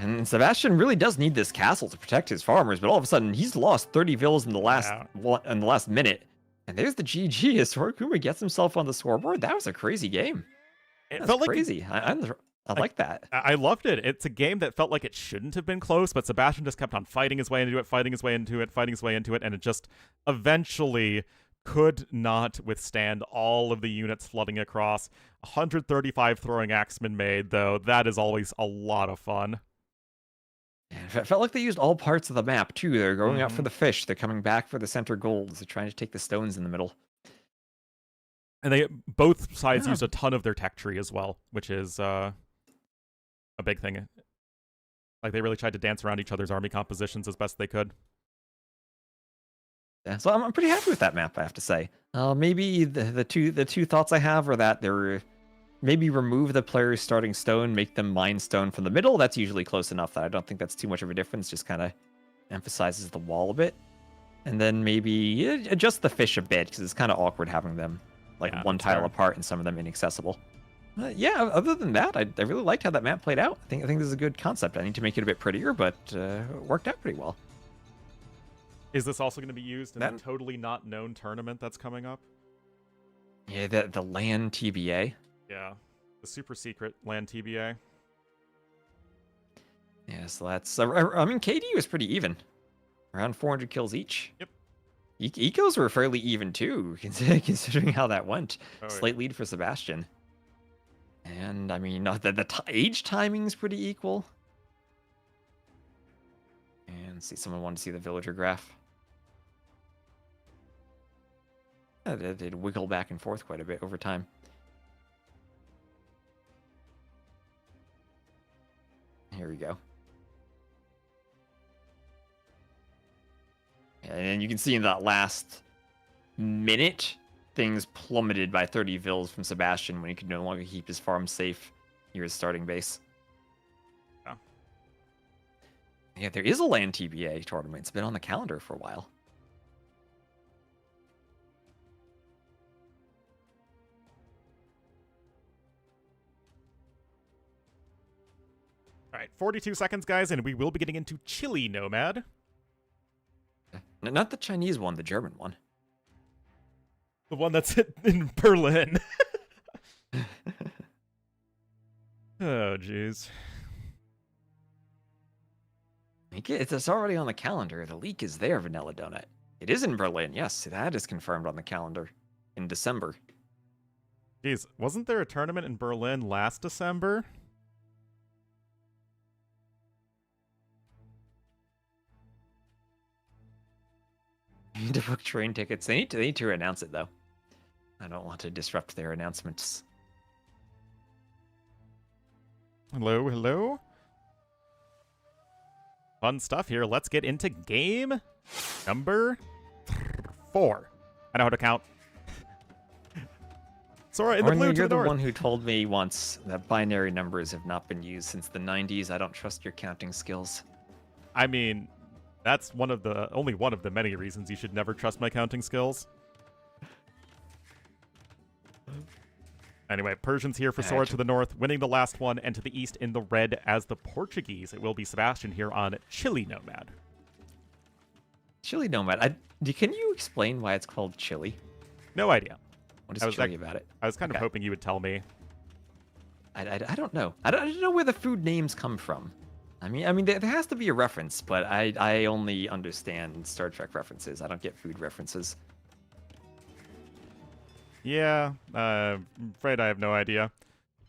And Sebastian really does need this castle to protect his farmers, but all of a sudden he's lost 30 vills in the last minute. And there's the GG as Sora Kuma gets himself on the scoreboard. That was a crazy game. It felt crazy. I like that. I loved it. It's a game that felt like it shouldn't have been close, but Sebastian just kept on fighting his way into it, and it just eventually could not withstand all of the units flooding across. 135 Throwing Axemen made, though. That is always a lot of fun. It felt like they used all parts of the map, too. They're going out for the fish. They're coming back for the center golds. They're trying to take the stones in the middle. And both sides used a ton of their tech tree as well, which is a big thing. Like, they really tried to dance around each other's army compositions as best they could. Yeah, so I'm pretty happy with that map, I have to say. Maybe the two thoughts I have are that they're... Maybe remove the players starting stone, make them mine stone from the middle. That's usually close enough that I don't think that's too much of a difference. Just kind of emphasizes the wall a bit. And then maybe adjust the fish a bit, because it's kind of awkward having them like Yeah, one that's tile fair. apart and some of them inaccessible. Yeah, other than that, I really liked how that map played out. I think this is a good concept. I need to make it a bit prettier, but it worked out pretty well. Is this also going to be used in That- the totally not known tournament that's coming up? Yeah, the LAN TBA. Yeah, the super secret LAN TBA. Yeah, so that's... I mean, KD was pretty even. Around 400 kills each. Yep. Ecos were fairly even too, considering how that went. Oh, yeah. Slight lead for Sebastian. And, I mean, the age timing's pretty equal. And see, someone wanted to see the villager graph. They'd wiggle back and forth quite a bit over time. Here we go. And you can see in that last minute, things plummeted by 30 vills from Sebastian when he could no longer keep his farm safe near his starting base. Yeah. Yeah, there is a LAN TBA tournament. It's been on the calendar for a while. All right, 42 seconds, guys, and we will be getting into Chile Nomad. Not the Chinese one, the German one. The one that's in Berlin. Oh, jeez. It's already on the calendar. The leak is there, Vanilla Donut. It is in Berlin, yes. That is confirmed on the calendar in December. Jeez, wasn't there a tournament in Berlin last December? You need to book train tickets. They need to announce it, though. I don't want to disrupt their announcements. Hello, hello. Fun stuff here. Let's get into game number 4. I know how to count. Sora in the Ornlu, blue to you're the the north. one who told me once that binary numbers have not been used since the 90s. I don't trust your counting skills. I mean, that's only one of the many reasons you should never trust my counting skills. Anyway, Persians here for Sora to the north, winning the last one, and to the east in the red as the Portuguese. It will be Sebastian here on Chile Nomad. Chili Nomad. Can you explain why it's called chili? No idea. What I is was chili about it? I was kind of Okay. hoping you would tell me. I don't know. I don't know where the food names come from. I mean, there has to be a reference, but I only understand Star Trek references. I don't get food references. Yeah, I'm afraid I have no idea.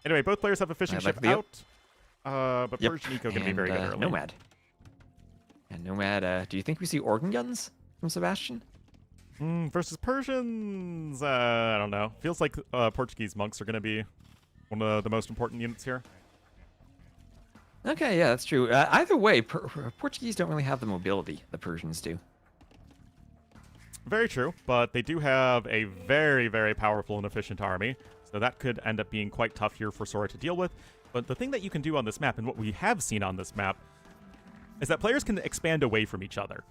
Anyway, both players have a fishing I ship like the- out. But Yep. Persian Eco going to be And, very good early. Nomad. And Nomad, do you think we see organ guns from Sebastian? Versus Persians, I don't know. Feels like Portuguese monks are going to be one of the most important units here. Okay, yeah, that's true. Either way, Portuguese don't really have the mobility the Persians do. Very true, but they do have a very, very powerful and efficient army, so that could end up being quite tough here for Sora to deal with. But the thing that you can do on this map, and what we have seen on this map, is that players can expand away from each other.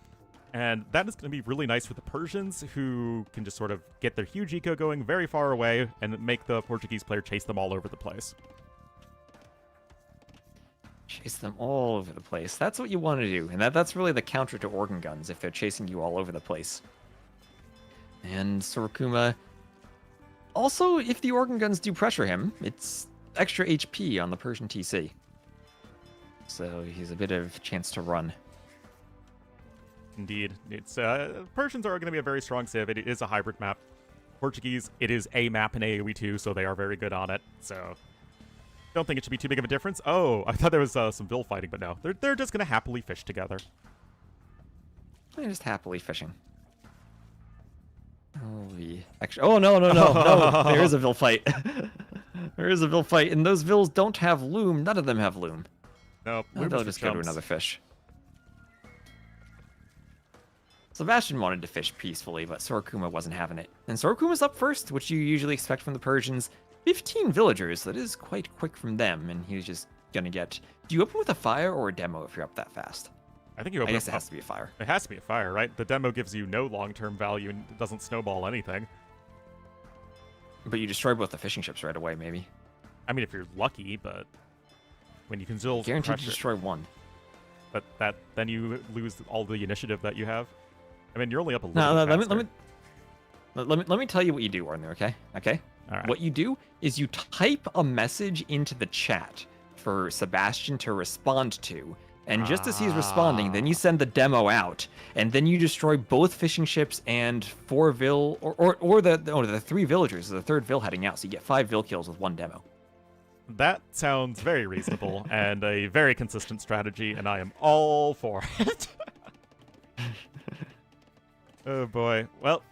And that is going to be really nice for the Persians, who can just sort of get their huge eco going very far away and make the Portuguese player chase them all over the place. Chase them all over the place. That's what you want to do, and that's really the counter to organ guns if they're chasing you all over the place. And Sora Kuma, also, if the organ guns do pressure him, it's extra HP on the Persian TC. So he's a bit of chance to run. Indeed. It's Persians are going to be a very strong civ. It is a hybrid map. Portuguese, it is a map in AoE 2, so they are very good on it. So don't think it should be too big of a difference. Oh, I thought there was some Vil fighting, but no. They're just going to happily fish together. They're just happily fishing. Oh, no. There is a Vil fight. There is a Vil fight, and those Vils don't have loom. None of them have loom. Nope. Oh, they'll just go to another fish. Sebastian wanted to fish peacefully, but Sora Kuma wasn't having it. And Sora Kuma's up first, which you usually expect from the Persians. 15 villagers, that is quite quick from them, and he's just gonna get... Do you open with a fire or a demo if you're up that fast? I think you I open guess it up. has to be a fire. It has to be a fire, right? The demo gives you no long-term value and it doesn't snowball anything. But you destroy both the fishing ships right away, maybe. I mean, if you're lucky, but when you can still Guaranteed to pressure, destroy one. but then you lose all the initiative that you have. I mean, you're only up a little. No, bit let me tell you what you do, Ornlu, okay? Okay? All right. What you do is you type a message into the chat for Sebastian to respond to. And just as he's responding, then you send the demo out, and then you destroy both fishing ships and 4 Vil, or the 3 villagers, the 3rd Vil heading out, so you get 5 Vil kills with 1 demo. That sounds very reasonable and a very consistent strategy, and I am all for it. Oh boy. Well,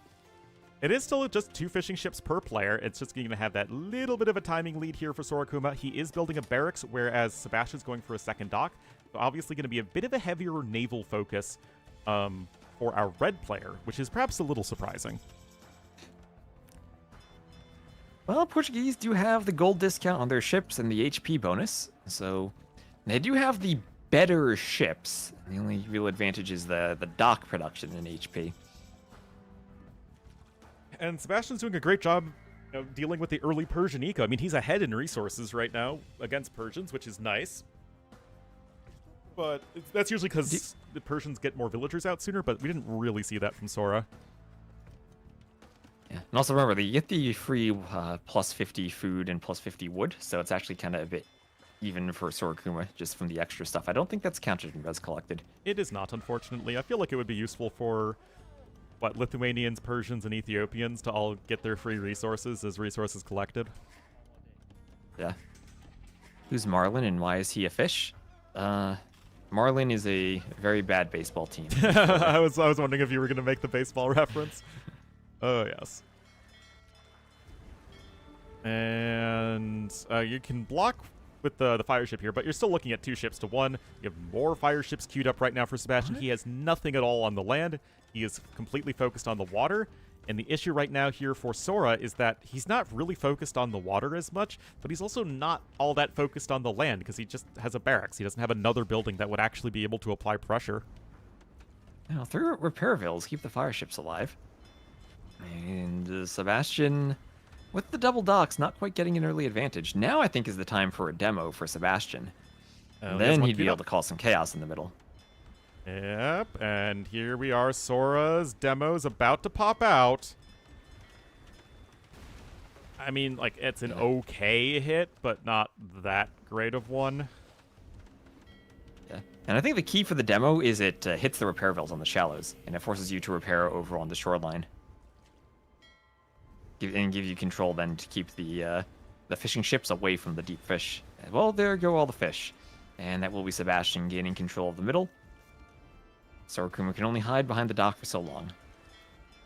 it is still just 2 fishing ships per player. It's just going to have that little bit of a timing lead here for Sora Kuma. He is building a barracks, whereas Sebastian's going for a second dock. So obviously going to be a bit of a heavier naval focus for our red player, which is perhaps a little surprising. Well, Portuguese do have the gold discount on their ships and the HP bonus, so they do have the better ships. The only real advantage is the dock production in HP. And Sebastian's doing a great job, dealing with the early Persian eco. I mean, he's ahead in resources right now against Persians, which is nice. But that's usually because the Persians get more villagers out sooner, but we didn't really see that from Sora. Yeah, and also remember, you get the free plus 50 food and plus 50 wood, so it's actually kind of a bit even for Sora Kuma, just from the extra stuff. I don't think that's counted in res collected. It is not, unfortunately. I feel like it would be useful for, Lithuanians, Persians, and Ethiopians to all get their free resources as resources collected. Yeah. Who's Marlin and why is he a fish? Marlin is a very bad baseball team. I was wondering if you were going to make the baseball reference. Oh, yes. And you can block with the fire ship here, but you're still looking at 2 ships to 1. You have more fire ships queued up right now for Sebastian. He has nothing at all on the land. He is completely focused on the water. And the issue right now here for Sora is that he's not really focused on the water as much, but he's also not all that focused on the land because he just has a barracks. He doesn't have another building that would actually be able to apply pressure. Now, 3 repair vills keep the fire ships alive. And Sebastian, with the double docks, not quite getting an early advantage. Now I think is the time for a demo for Sebastian. Then he'd be able to cause some chaos in the middle. Yep, and here we are. Sora's demo's about to pop out. I mean, like, it's an okay hit, but not that great of one. Yeah, and I think the key for the demo is it hits the repair vills on the shallows, and it forces you to repair over on the shoreline. And give you control then to keep the fishing ships away from the deep fish. Well, there go all the fish. And that will be Sebastian gaining control of the middle. Sora Kuma can only hide behind the dock for so long.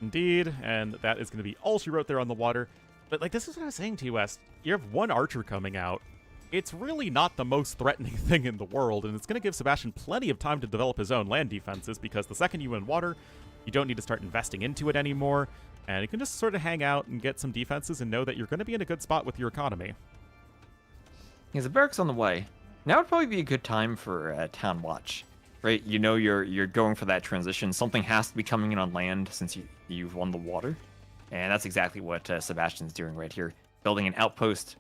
Indeed, and that is going to be all she wrote there on the water. But, like, this is what I was saying to you, Wes. You have 1 archer coming out. It's really not the most threatening thing in the world, and it's going to give Sebastian plenty of time to develop his own land defenses, because the second you win water, you don't need to start investing into it anymore, and you can just sort of hang out and get some defenses and know that you're going to be in a good spot with your economy. There's a barracks on the way. Now would probably be a good time for Town Watch. Right, you know you're going for that transition. Something has to be coming in on land since you've won the water. And that's exactly what Sebastian's doing right here. Building an outpost,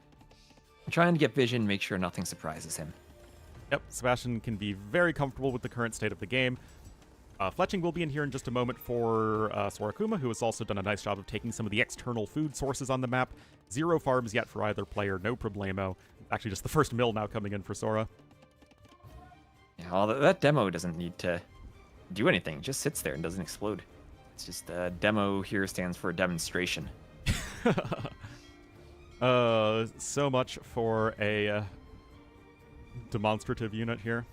trying to get vision, make sure nothing surprises him. Yep, Sebastian can be very comfortable with the current state of the game. Fletching will be in here in just a moment for Sora Kuma, who has also done a nice job of taking some of the external food sources on the map. 0 farms yet for either player, no problemo. Actually, just the first mill now coming in for Sora. Yeah, well, that demo doesn't need to do anything. It just sits there and doesn't explode. It's just demo here stands for demonstration. So much for a demonstrative unit here.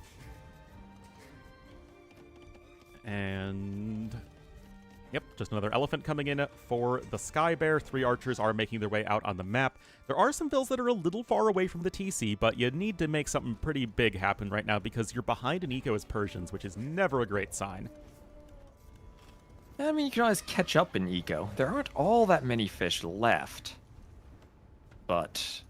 And yep, just another elephant coming in for the Sky Bear. 3 archers are making their way out on the map. There are some vills that are a little far away from the TC, but you need to make something pretty big happen right now because you're behind in eco as Persians, which is never a great sign. I mean, you can always catch up in eco. There aren't all that many fish left. But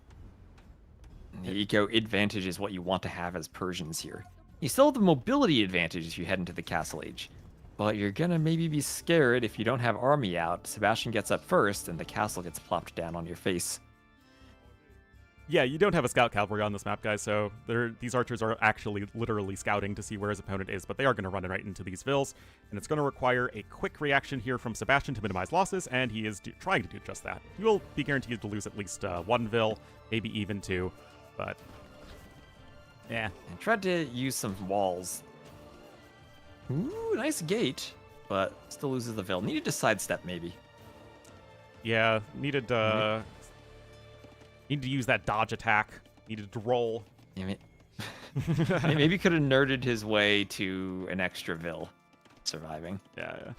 the eco advantage is what you want to have as Persians here. You still have the mobility advantage if you head into the Castle Age. But you're gonna maybe be scared if you don't have army out. Sebastian gets up first, and the castle gets plopped down on your face. Yeah, you don't have a scout cavalry on this map, guys, so these archers are actually literally scouting to see where his opponent is, but they are going to run right into these vills, and it's going to require a quick reaction here from Sebastian to minimize losses, and he is trying to do just that. He will be guaranteed to lose at least one vill, maybe even two, but yeah. And tried to use some walls. Ooh, nice gate, but still loses the vill. Needed to sidestep, maybe. Yeah, needed to use that dodge attack. Needed to roll. Damn it. Maybe could have nerded his way to an extra vill surviving. Yeah.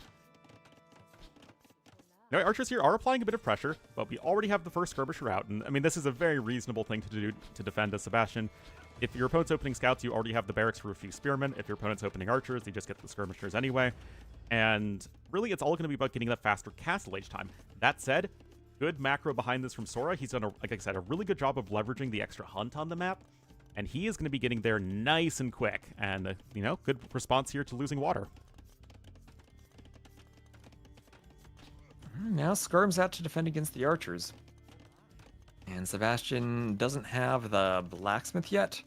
Now, archers here are applying a bit of pressure, but we already have the first skirmisher out, and I mean, this is a very reasonable thing to do to defend as Sebastian. If your opponent's opening scouts, you already have the barracks for a few spearmen. If your opponent's opening archers, you just get the skirmishers anyway. And really, it's all going to be about getting that faster castle age time. That said, good macro behind this from Sora. He's done, like I said, a really good job of leveraging the extra hunt on the map. And he is going to be getting there nice and quick. And, good response here to losing water. Now Skirm's out to defend against the archers. And Sebastian doesn't have the blacksmith yet,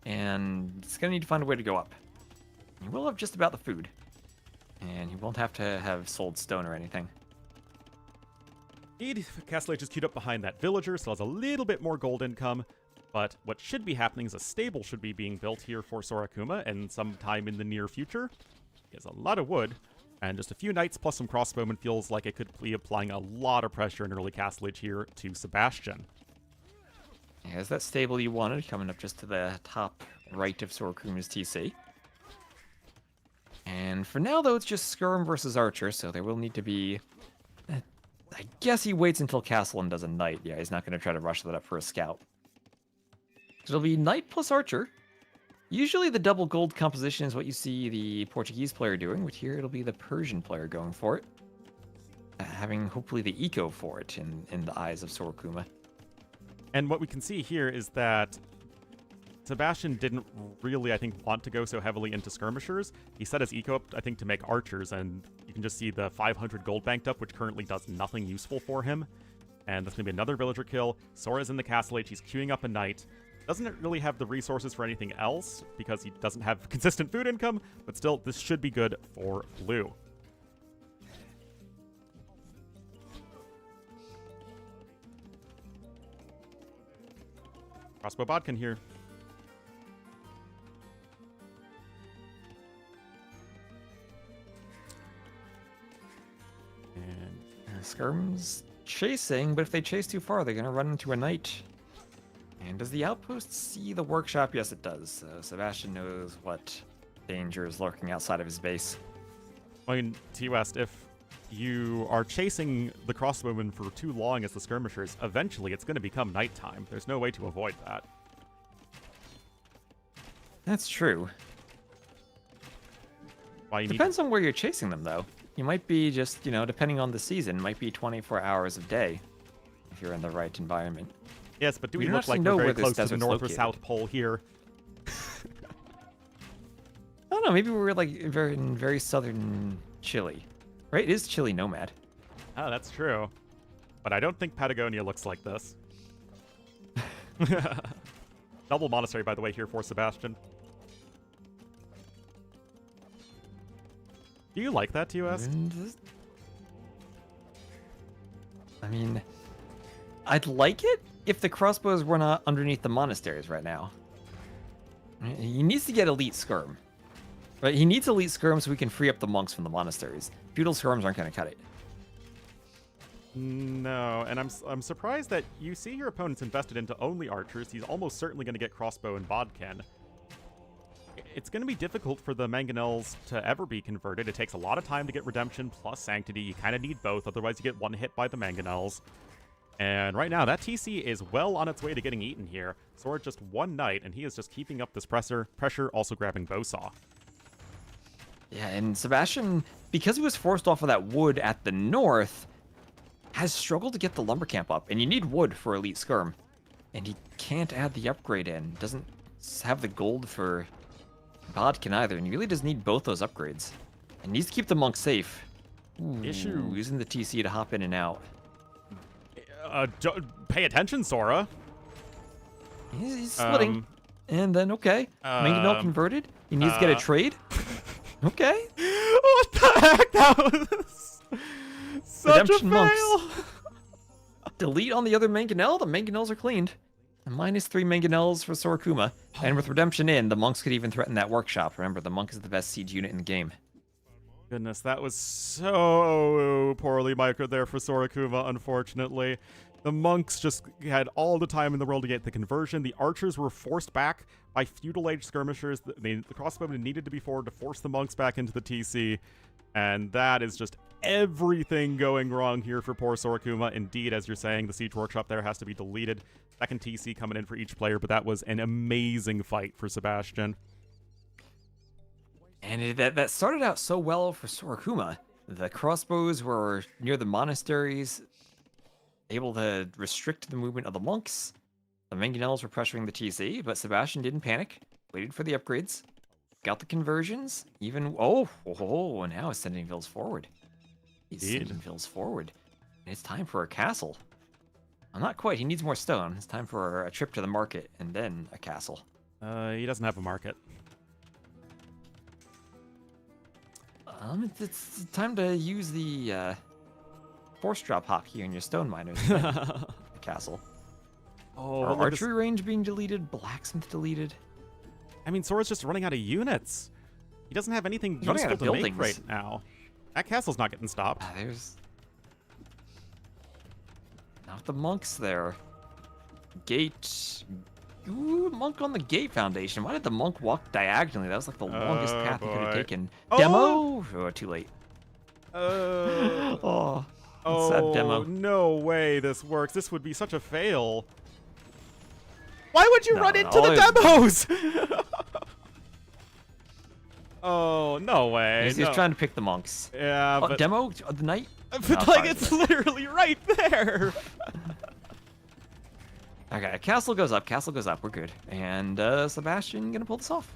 and he's going to need to find a way to go up. He will have just about the food, and he won't have to have sold stone or anything. Castle Age is queued up behind that villager, so has a little bit more gold income, but what should be happening is a stable should be being built here for Sora Kuma, and sometime in the near future. He has a lot of wood, and just a few knights plus some crossbowmen feels like it could be applying a lot of pressure in early Castle Age here to Sebastian. There's that stable you wanted, coming up just to the top right of Sora Kuma's TC. And for now, though, it's just Skirm versus Archer, so there will need to be... I guess he waits until Castle and does a Knight. Yeah, he's not going to try to rush that up for a Scout. So it'll be Knight plus Archer. Usually the double gold composition is what you see the Portuguese player doing, but here it'll be the Persian player going for it. Having hopefully the eco for it in the eyes of Sora Kuma. And what we can see here is that Sebastian didn't really, I think, want to go so heavily into skirmishers. He set his eco up, I think, to make archers, and you can just see the 500 gold banked up, which currently does nothing useful for him. And that's going to be another villager kill. Sora's in the Castle Age. He's queuing up a knight. Doesn't really have the resources for anything else because he doesn't have consistent food income, but still, this should be good for blue. Crossbow Bodkin here. And Skirm's chasing, but if they chase too far, they're going to run into a knight. And does the outpost see the workshop? Yes, it does. So Sebastian knows what danger is lurking outside of his base. I mean, T-West, if you are chasing the crossbowmen for too long as the skirmishers, eventually it's going to become nighttime. There's no way to avoid that. That's true. Why you Depends on where you're chasing them, though. You might be just, depending on the season, might be 24 hours a day if you're in the right environment. Yes, but do we don't look actually like know we're very where this close to the desert's North located. or South Pole here? I don't know, maybe we're like in very southern Chile. Right? It is Chile Nomad. Oh, that's true. But I don't think Patagonia looks like this. Double monastery, by the way, here for Sebastian. Do you like that, TOS? I mean, I'd like it if the crossbows were not underneath the monasteries right now. He needs to get elite skirm. Right? He needs elite skirm so we can free up the monks from the monasteries. Feudal skirms aren't going to cut it. No, and I'm surprised that you see your opponent's invested into only archers. He's almost certainly going to get crossbow and bodkin. It's going to be difficult for the mangonels to ever be converted. It takes a lot of time to get redemption plus sanctity. You kind of need both, otherwise you get one hit by the mangonels. And right now, that TC is well on its way to getting eaten here. Sora just one knight, and he is just keeping up this pressure, also grabbing bowsaw. Yeah, and Sebastian, because he was forced off of that wood at the north, has struggled to get the lumber camp up, and you need wood for elite skirm. And he can't add the upgrade in. Doesn't have the gold for Bodkin either, and he really does need both those upgrades. And needs to keep the monk safe. Ooh, Issue. using the TC to hop in and out. Pay attention, Sora. He's splitting. And then, okay. Mangonel converted. He needs to get a trade. Okay. What the heck? That was such Redemption a fail. monks. Delete on the other Mangonel. The Mangonels are cleaned. And -3 Mangonels for Sora Kuma. And with Redemption in, the monks could even threaten that workshop. Remember, the monk is the best siege unit in the game. Goodness, that was so poorly microed there for Sora Kuma, unfortunately. The monks just had all the time in the world to get the conversion. The archers were forced back by feudal age skirmishers. The crossbowmen needed to be forward to force the monks back into the TC. And that is just everything going wrong here for poor Sora Kuma. Indeed, as you're saying, the siege workshop there has to be deleted. Second TC coming in for each player, but that was an amazing fight for Sebastian. And that started out so well for Sora Kuma. The crossbows were near the monasteries, able to restrict the movement of the monks. The Mangonels were pressuring the TC, but Sebastian didn't panic, waited for the upgrades, got the conversions, even... Oh, now he's sending Vils forward. He's sending Vils forward. And it's time for a castle. Well, not quite, he needs more stone. It's time for a trip to the market, and then a castle. He doesn't have a market. It's time to use the force drop hop here in your stone miners. The castle. Oh, Our archery range being deleted, blacksmith deleted. I mean, Sora's just running out of units. He doesn't have anything He's running out useful of to make buildings. right now. That castle's not getting stopped. There's not the monks there. Gate. Ooh, monk on the gate foundation. Why did the monk walk diagonally? That was like the longest path he could have boy. taken. Oh! Demo? Oh, too late. Oh, Sad demo. no way this works. This would be such a fail. Why would you run into the all demos? Oh, no way. He's trying to pick the monks. Yeah, but... Demo of the night? But, like, it's literally right there. Okay, castle goes up, we're good. And Sebastian gonna pull this off.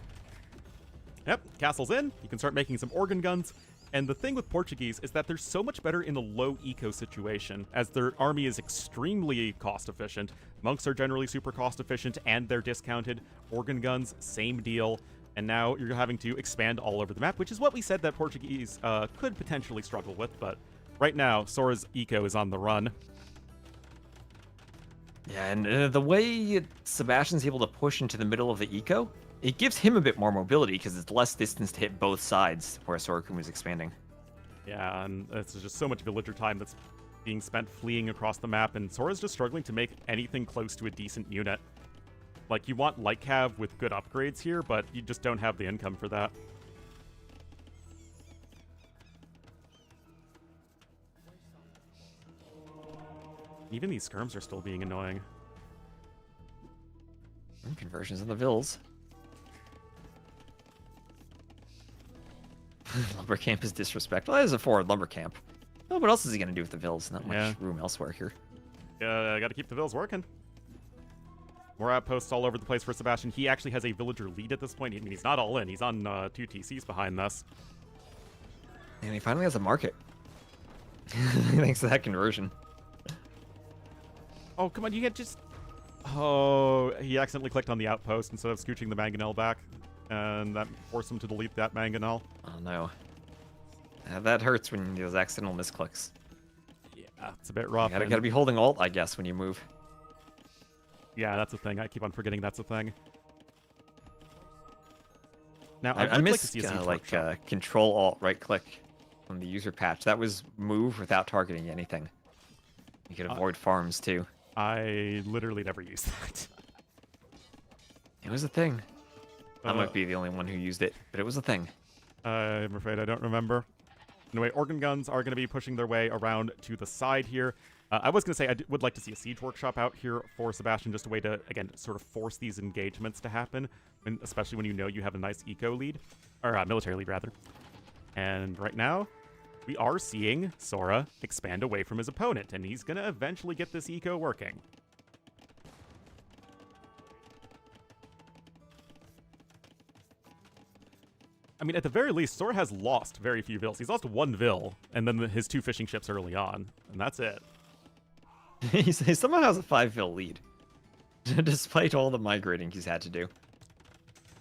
Yep, castle's in. You can start making some organ guns. And the thing with Portuguese is that they're so much better in the low eco situation, as their army is extremely cost efficient. Monks are generally super cost efficient, and they're discounted. Organ guns, same deal. And now you're having to expand all over the map, which is what we said that Portuguese could potentially struggle with. But right now, Sora's eco is on the run. Yeah, and the way Sebastian's able to push into the middle of the eco, it gives him a bit more mobility because it's less distance to hit both sides where Sora Kuma's expanding. Yeah, and it's just so much villager time that's being spent fleeing across the map, and Sora's just struggling to make anything close to a decent unit. Like, you want Light Cav with good upgrades here, but you just don't have the income for that. Even these skirms are still being annoying. Conversions in the Vils. Lumber camp is disrespectful. That is a forward lumber camp. Oh, what else is he going to do with the Vils? Not much room elsewhere here. I gotta keep the Vils working. More outposts all over the place for Sebastian. He actually has a villager lead at this point. I mean, he's not all in. He's on 2 TCs behind this. And he finally has a market. Thanks to that conversion. Oh, come on, you can't just... Oh, he accidentally clicked on the outpost instead of scooching the Mangonel back. And that forced him to delete that Mangonel. Oh, no. That hurts when those accidental misclicks. Yeah, it's a bit rough. You gotta be holding alt, I guess, when you move. Yeah, that's a thing. I keep on forgetting that's a thing. Now, I like miss to see a siege workshop. Control Alt right click from the user patch. That was move without targeting anything. You could avoid farms too. I literally never used that. It was a thing. I might be the only one who used it, but it was a thing. I'm afraid I don't remember. Anyway, organ guns are going to be pushing their way around to the side here. I was going to say I would like to see a siege workshop out here for Sebastian, just a way to, again, sort of force these engagements to happen, and especially when you know you have a nice eco lead, or military lead, rather. And right now, we are seeing Sora expand away from his opponent, and he's going to eventually get this eco working. I mean, at the very least, Sora has lost very few vills. He's lost 1 vill, and then his 2 fishing ships early on, and that's it. He somehow has a 5-vill lead, despite all the migrating he's had to do.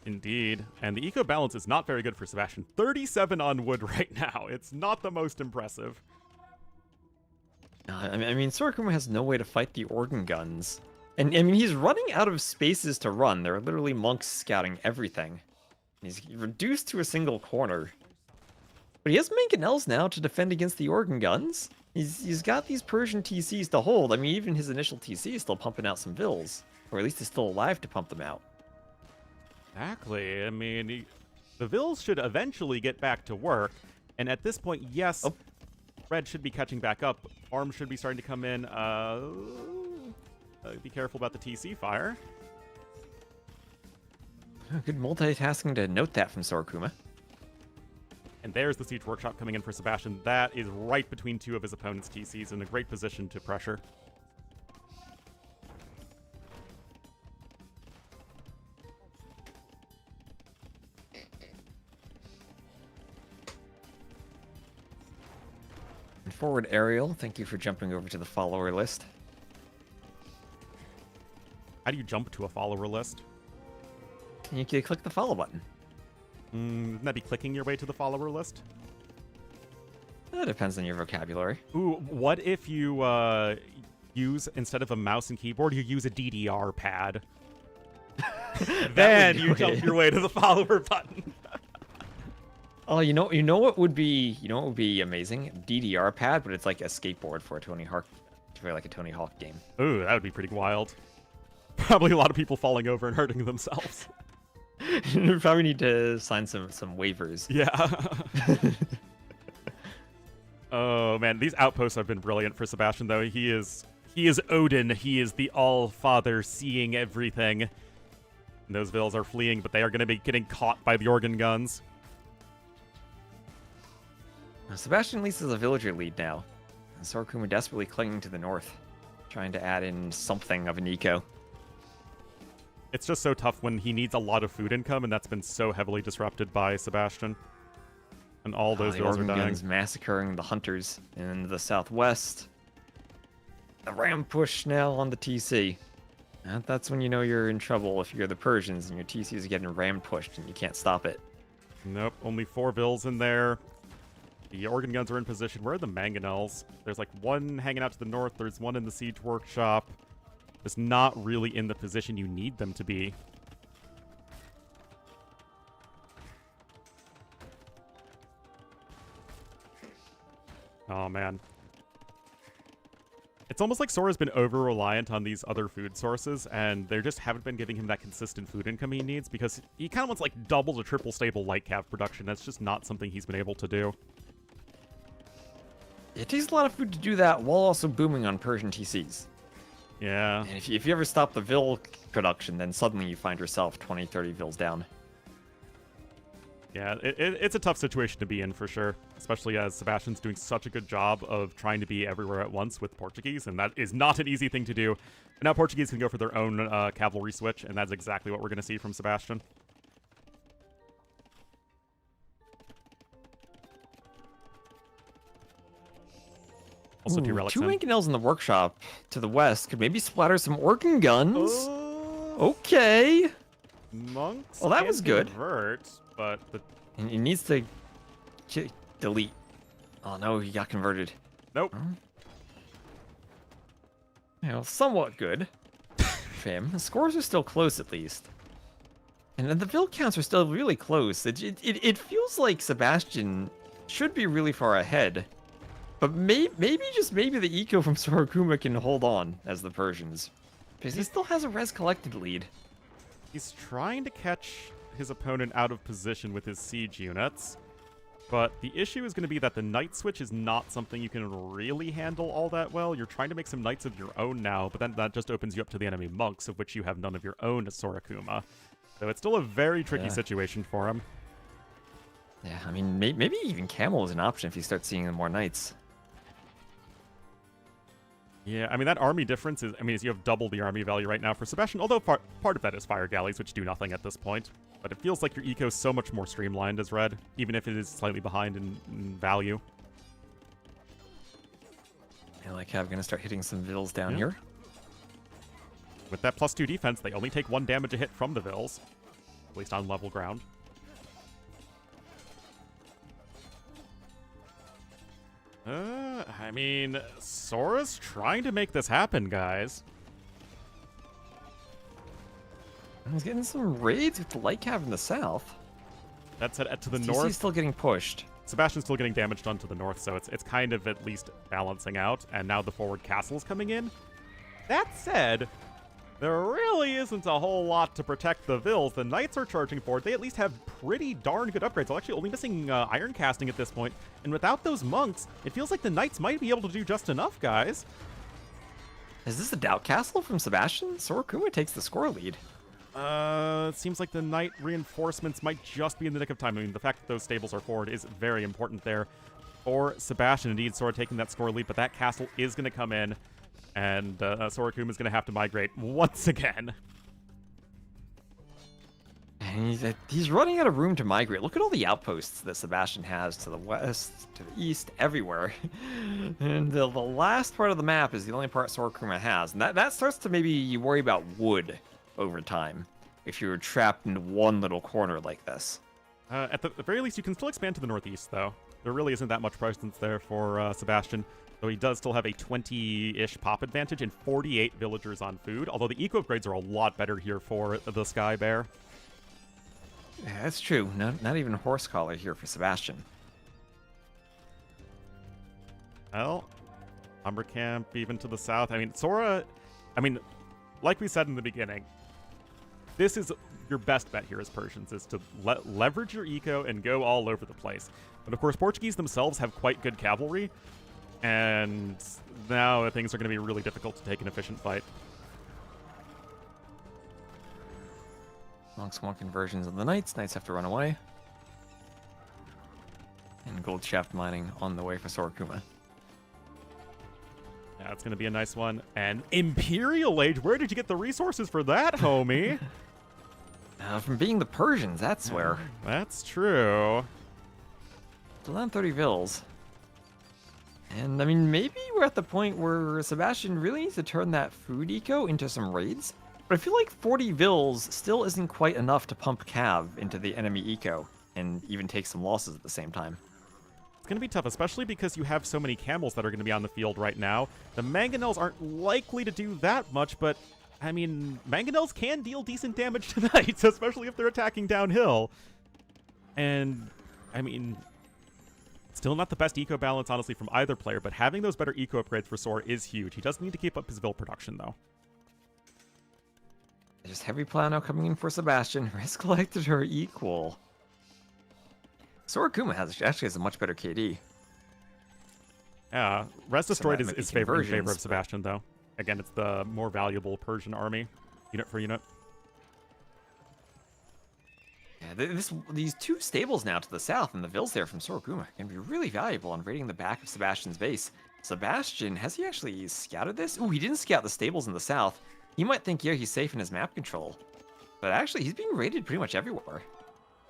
Indeed. And the eco balance is not very good for Sebastian. 37 on wood right now. It's not the most impressive. I mean, Sora Kuma has no way to fight the organ guns. And, I mean, he's running out of spaces to run. There are literally monks scouting everything. He's reduced to a single corner. But he has mangonels now to defend against the organ guns. He's got these Persian TCs to hold. I mean, even his initial TC is still pumping out some vills. Or at least is still alive to pump them out. Exactly. I mean, the vills should eventually get back to work. And at this point, yes, red should be catching back up. Arms should be starting to come in. Be careful about the TC fire. Good multitasking to note that from Sora Kuma. And there's the Siege Workshop coming in for Sebastian. That is right between 2 of his opponent's TCs in a great position to pressure. And forward Ariel, thank you for jumping over to the follower list. How do you jump to a follower list? You can click the follow button. Wouldn't that be clicking your way to the follower list? That depends on your vocabulary. Ooh, what if you use, instead of a mouse and keyboard, you use a DDR pad? Then you jump your way to the follower button. Oh, you know what would be amazing? DDR pad, but it's like a skateboard for a Tony Hawk game. Ooh, that would be pretty wild. Probably a lot of people falling over and hurting themselves. You probably need to sign some waivers. Yeah. Oh man, these outposts have been brilliant for Sebastian though. He is Odin. He is the All-Father, seeing everything. And those vills are fleeing, but they are going to be getting caught by the organ guns. Sebastian at least has a villager lead now. And Sora Kuma desperately clinging to the north, trying to add in something of an eco. It's just so tough when he needs a lot of food income, and that's been so heavily disrupted by Sebastian. And all those vills are dying. Guns massacring the hunters in the southwest. The ram push now on the TC. And that's when you know you're in trouble if you're the Persians and your TC is getting ram pushed and you can't stop it. Nope, only 4 vills in there. The organ guns are in position. Where are the mangonels? There's like 1 hanging out to the north. There's 1 in the siege workshop. It's not really in the position you need them to be. Oh, man. It's almost like Sora's been over-reliant on these other food sources, and they just haven't been giving him that consistent food income he needs, because he kind of wants, like, double to triple stable light cav production. That's just not something he's been able to do. It takes a lot of food to do that while also booming on Persian TCs. Yeah. And if you ever stop the Vill production, then suddenly you find yourself 20, 30 Vills down. Yeah, it's a tough situation to be in for sure, especially as Sebastian's doing such a good job of trying to be everywhere at once with Portuguese, and that is not an easy thing to do. But now Portuguese can go for their own cavalry switch, and that's exactly what we're going to see from Sebastian. Also, 2 relics 2 in. mangonels in the workshop to the west could maybe splatter some organ guns. Oh, Okay. monks. Well, that can was good. Convert, but the And he needs to delete. Oh no, he got converted. nope. Well, somewhat good for him. The scores are still close at least. And then the Vill counts are still really close. It feels like Sebastian should be really far ahead. But maybe the eco from Sora Kuma can hold on as the Persians. Because he still has a res collected lead. He's trying to catch his opponent out of position with his siege units, but the issue is going to be that the knight switch is not something you can really handle all that well. You're trying to make some knights of your own now, but then that just opens you up to the enemy monks, of which you have none of your own as Sora Kuma. So it's still a very tricky situation for him. Yeah, I mean, maybe even Camel is an option if you start seeing more knights. Yeah, I mean, that army difference is, I mean, is you have double the army value right now for Sebastian, although part of that is fire galleys, which do nothing at this point. But it feels like your eco is so much more streamlined as red, even if it is slightly behind in value. I like how I'm going to start hitting some vills down here. With that +2 defense, they only take 1 damage a hit from the vills, at least on level ground. I mean, Sora's trying to make this happen, guys. He's getting some raids with the light cav in the south. That said, to the TC's north, still getting pushed. Sebastian's still getting damage done to the north, so it's kind of at least balancing out. And now the forward castle's coming in. That said, there really isn't a whole lot to protect the vills. The knights are charging forward. They at least have pretty darn good upgrades. They're actually only missing iron casting at this point. And without those monks, it feels like the knights might be able to do just enough, guys. Is this a doubt castle from Sebastian? Sora Kuma takes the score lead. It seems like the knight reinforcements might just be in the nick of time. I mean, the fact that those stables are forward is very important there for Sebastian. Indeed, Sora taking that score lead, but that castle is going to come in, and Sora Kuma is going to have to migrate once again. And he's running out of room to migrate. Look at all the outposts that Sebastian has to the west, to the east, everywhere. And the last part of the map is the only part Sora Kuma has. And that starts to maybe you worry about wood over time if you're trapped in one little corner like this. At the very least, you can still expand to the northeast, though. There really isn't that much presence there for Sebastian, though he does still have a 20-ish pop advantage and 48 villagers on food, although the eco upgrades are a lot better here for the Sky Bear. Yeah, that's true. Not even horse collar here for Sebastian. Well, Umber Camp even to the south. I mean, Sora, like we said in the beginning, this is your best bet here as Persians, is to leverage your eco and go all over the place. But of course, Portuguese themselves have quite good cavalry, and now things are going to be really difficult to take an efficient fight. Monks want conversions of the knights. Knights have to run away. And gold shaft mining on the way for Sora Kuma. Yeah, it's going to be a nice one. And Imperial Age, where did you get the resources for that, homie? From being the Persians, that's where. That's true. Still on 30 vills. And, I mean, maybe we're at the point where Sebastian really needs to turn that food eco into some raids. But I feel like 40 vills still isn't quite enough to pump cav into the enemy eco and even take some losses at the same time. It's going to be tough, especially because you have so many camels that are going to be on the field right now. The mangonels aren't likely to do that much, but, I mean, mangonels can deal decent damage to knights, especially if they're attacking downhill. And, I mean, still not the best eco balance, honestly, from either player, but having those better eco upgrades for Sora is huge. He does need to keep up his vill production, though. Just heavy plow now coming in for Sebastian. Risk collected are equal. Sora Kuma actually has a much better KD. Yeah, Res Destroyed is in favor of Sebastian, though. Again, it's the more valuable Persian army, unit for unit. Yeah, these two stables now to the south and the vills there from Sora Kuma can be really valuable on raiding the back of Sebastian's base. Sebastian, has he actually scouted this? Ooh, he didn't scout the stables in the south. You might think, yeah, he's safe in his map control. But actually, he's being raided pretty much everywhere.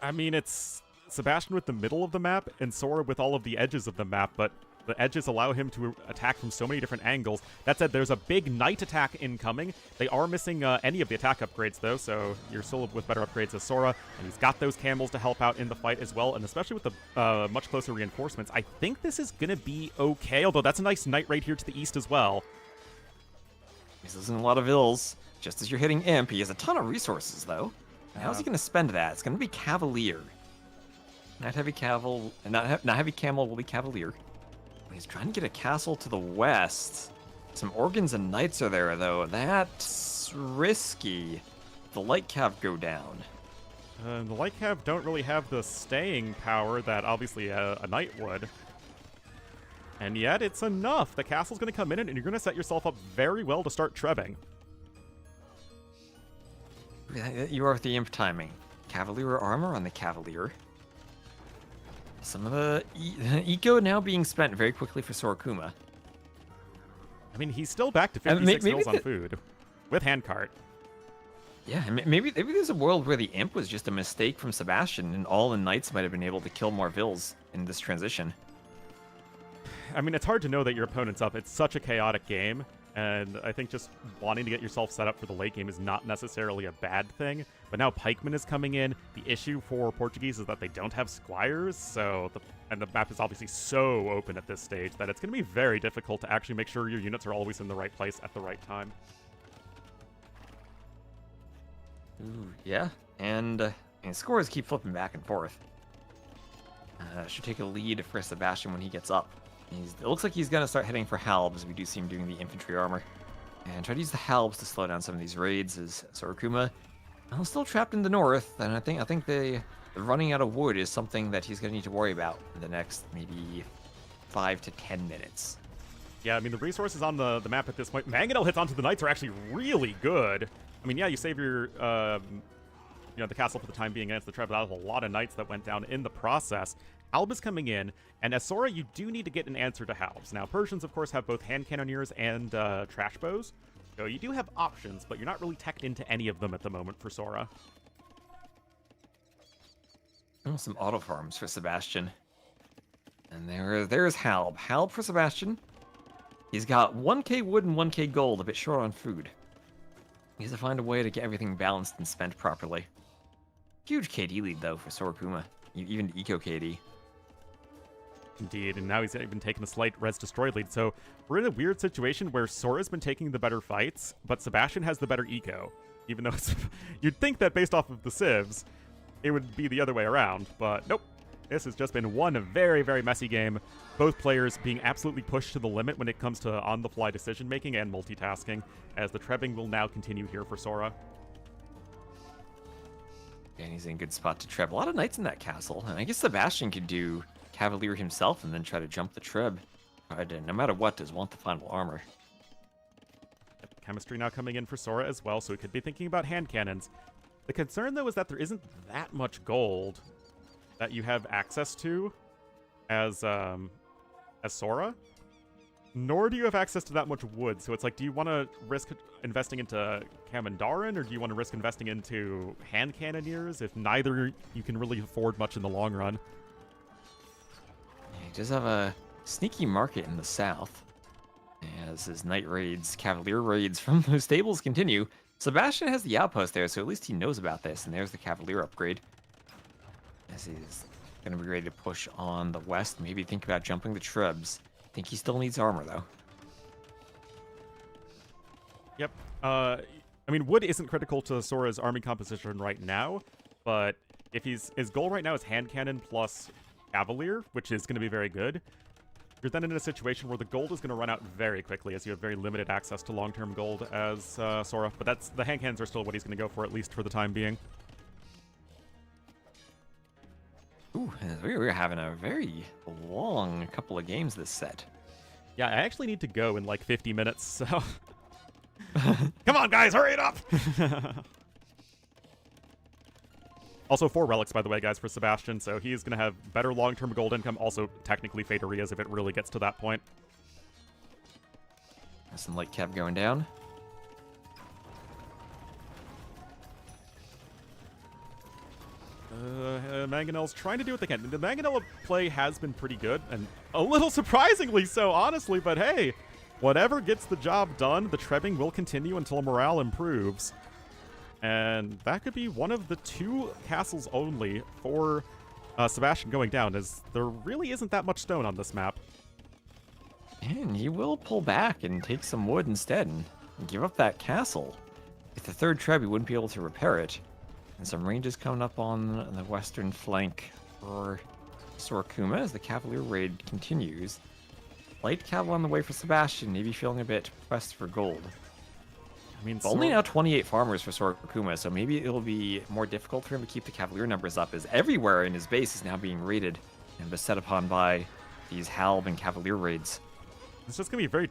I mean, it's Sebastian with the middle of the map and Sora with all of the edges of the map, but the edges allow him to attack from so many different angles. That said, there's a big knight attack incoming. They are missing any of the attack upgrades, though, so you're still with better upgrades as Sora, and he's got those camels to help out in the fight as well, and especially with the much closer reinforcements. I think this is going to be okay, although that's a nice knight raid here to the east as well. He's losing a lot of vills, just as you're hitting Imp. He has a ton of resources, though. How's he going to spend that? It's going to be Cavalier. Not heavy caval, not heavy camel will be Cavalier. He's trying to get a castle to the west. Some organs and knights are there, though. That's risky. The light cav go down. The light cav don't really have the staying power that obviously a knight would. And yet, it's enough. The castle's going to come in, and you're going to set yourself up very well to start trebbing. You are with the Imp timing. Cavalier armor on the Cavalier. Some of the eco now being spent very quickly for Sora Kuma. I mean, he's still back to And 56 maybe mils on food with handcart. Yeah, maybe there's a world where the imp was just a mistake from Sebastian, and all the knights might have been able to kill more vills in this transition. I mean, it's hard to know that your opponent's up. It's such a chaotic game, and I think just wanting to get yourself set up for the late game is not necessarily a bad thing. But now pikeman is coming in. The issue for Portuguese is that they don't have squires, so the map is obviously so open at this stage that it's going to be very difficult to actually make sure your units are always in the right place at the right time. Ooh, yeah, and scores keep flipping back and forth. Should take a lead for Sebastian when he gets up. It looks like he's going to start heading for halbs. We do see him doing the infantry armor. And try to use the halbs to slow down some of these raids as Sora Kuma still trapped in the north. And I think the running out of wood is something that he's going to need to worry about in the next maybe 5 to 10 minutes. Yeah, I mean, the resources on the map at this point, Mangonel hits onto the knights are actually really good. I mean, yeah, you save your, the castle for the time being against the Trev. That was a lot of knights that went down in the process. Halb is coming in, and as Sora, you do need to get an answer to halbs. Now, Persians, of course, have both hand cannoneers and trash bows. So you do have options, but you're not really teched into any of them at the moment for Sora. Oh, some auto farms for Sebastian. And there's Halb. Halb for Sebastian. He's got 1k wood and 1k gold, a bit short on food. He has to find a way to get everything balanced and spent properly. Huge KD lead, though, for Sora Kuma. Even Eco KD. Indeed, and now he's even taken a slight res destroyed lead. So we're in a weird situation where Sora's been taking the better fights, but Sebastian has the better eco. Even though you'd think that based off of the civs, it would be the other way around, but nope. This has just been one very, very messy game. Both players being absolutely pushed to the limit when it comes to on-the-fly decision-making and multitasking, as the trebbing will now continue here for Sora. And he's in a good spot to treb. A lot of knights in that castle, and I guess Sebastian could do Cavalier himself and then try to jump the treb. But no matter what, does want the final armor. Chemistry now coming in for Sora as well, so he could be thinking about hand cannons. The concern, though, is that there isn't that much gold that you have access to as Sora, nor do you have access to that much wood. So it's like, do you want to risk investing into Kamandarin, or do you want to risk investing into hand cannoneers if neither you can really afford much in the long run? He does have a sneaky market in the south. As his knight raids, Cavalier raids from the stables continue. Sebastian has the outpost there, so at least he knows about this, and there's the Cavalier upgrade. As he's going to be ready to push on the west, maybe think about jumping the Trebs. I think he still needs armor, though. Yep. I mean, wood isn't critical to Sora's army composition right now, but if his goal right now is hand cannon plus Cavalier, which is going to be very good, you're then in a situation where the gold is going to run out very quickly, as you have very limited access to long-term gold as Sora. But the hand cannons are still what he's going to go for, at least for the time being. Ooh, we're having a very long couple of games this set. Yeah, I actually need to go in like 50 minutes, so... Come on, guys, hurry it up! Also, 4 relics, by the way, guys, for Sebastian, so he's going to have better long-term gold income, also technically Fatarias if it really gets to that point. There's some light cav going down. Mangonel's trying to do what they can. The Mangonel play has been pretty good, and a little surprisingly so, honestly, but hey, whatever gets the job done, the trebbing will continue until morale improves. And that could be one of the 2 castles only for Sebastian going down, as there really isn't that much stone on this map. And he will pull back and take some wood instead and give up that castle. If the 3rd treb, he wouldn't be able to repair it. And some ranges coming up on the western flank for Sora Kuma as the Cavalier raid continues. Light cav on the way for Sebastian, maybe feeling a bit pressed for gold. I mean, Only now 28 farmers for Sora Kuma, so maybe it'll be more difficult for him to keep the Cavalier numbers up, as everywhere in his base is now being raided and beset upon by these Halb and Cavalier raids. It's just going to be very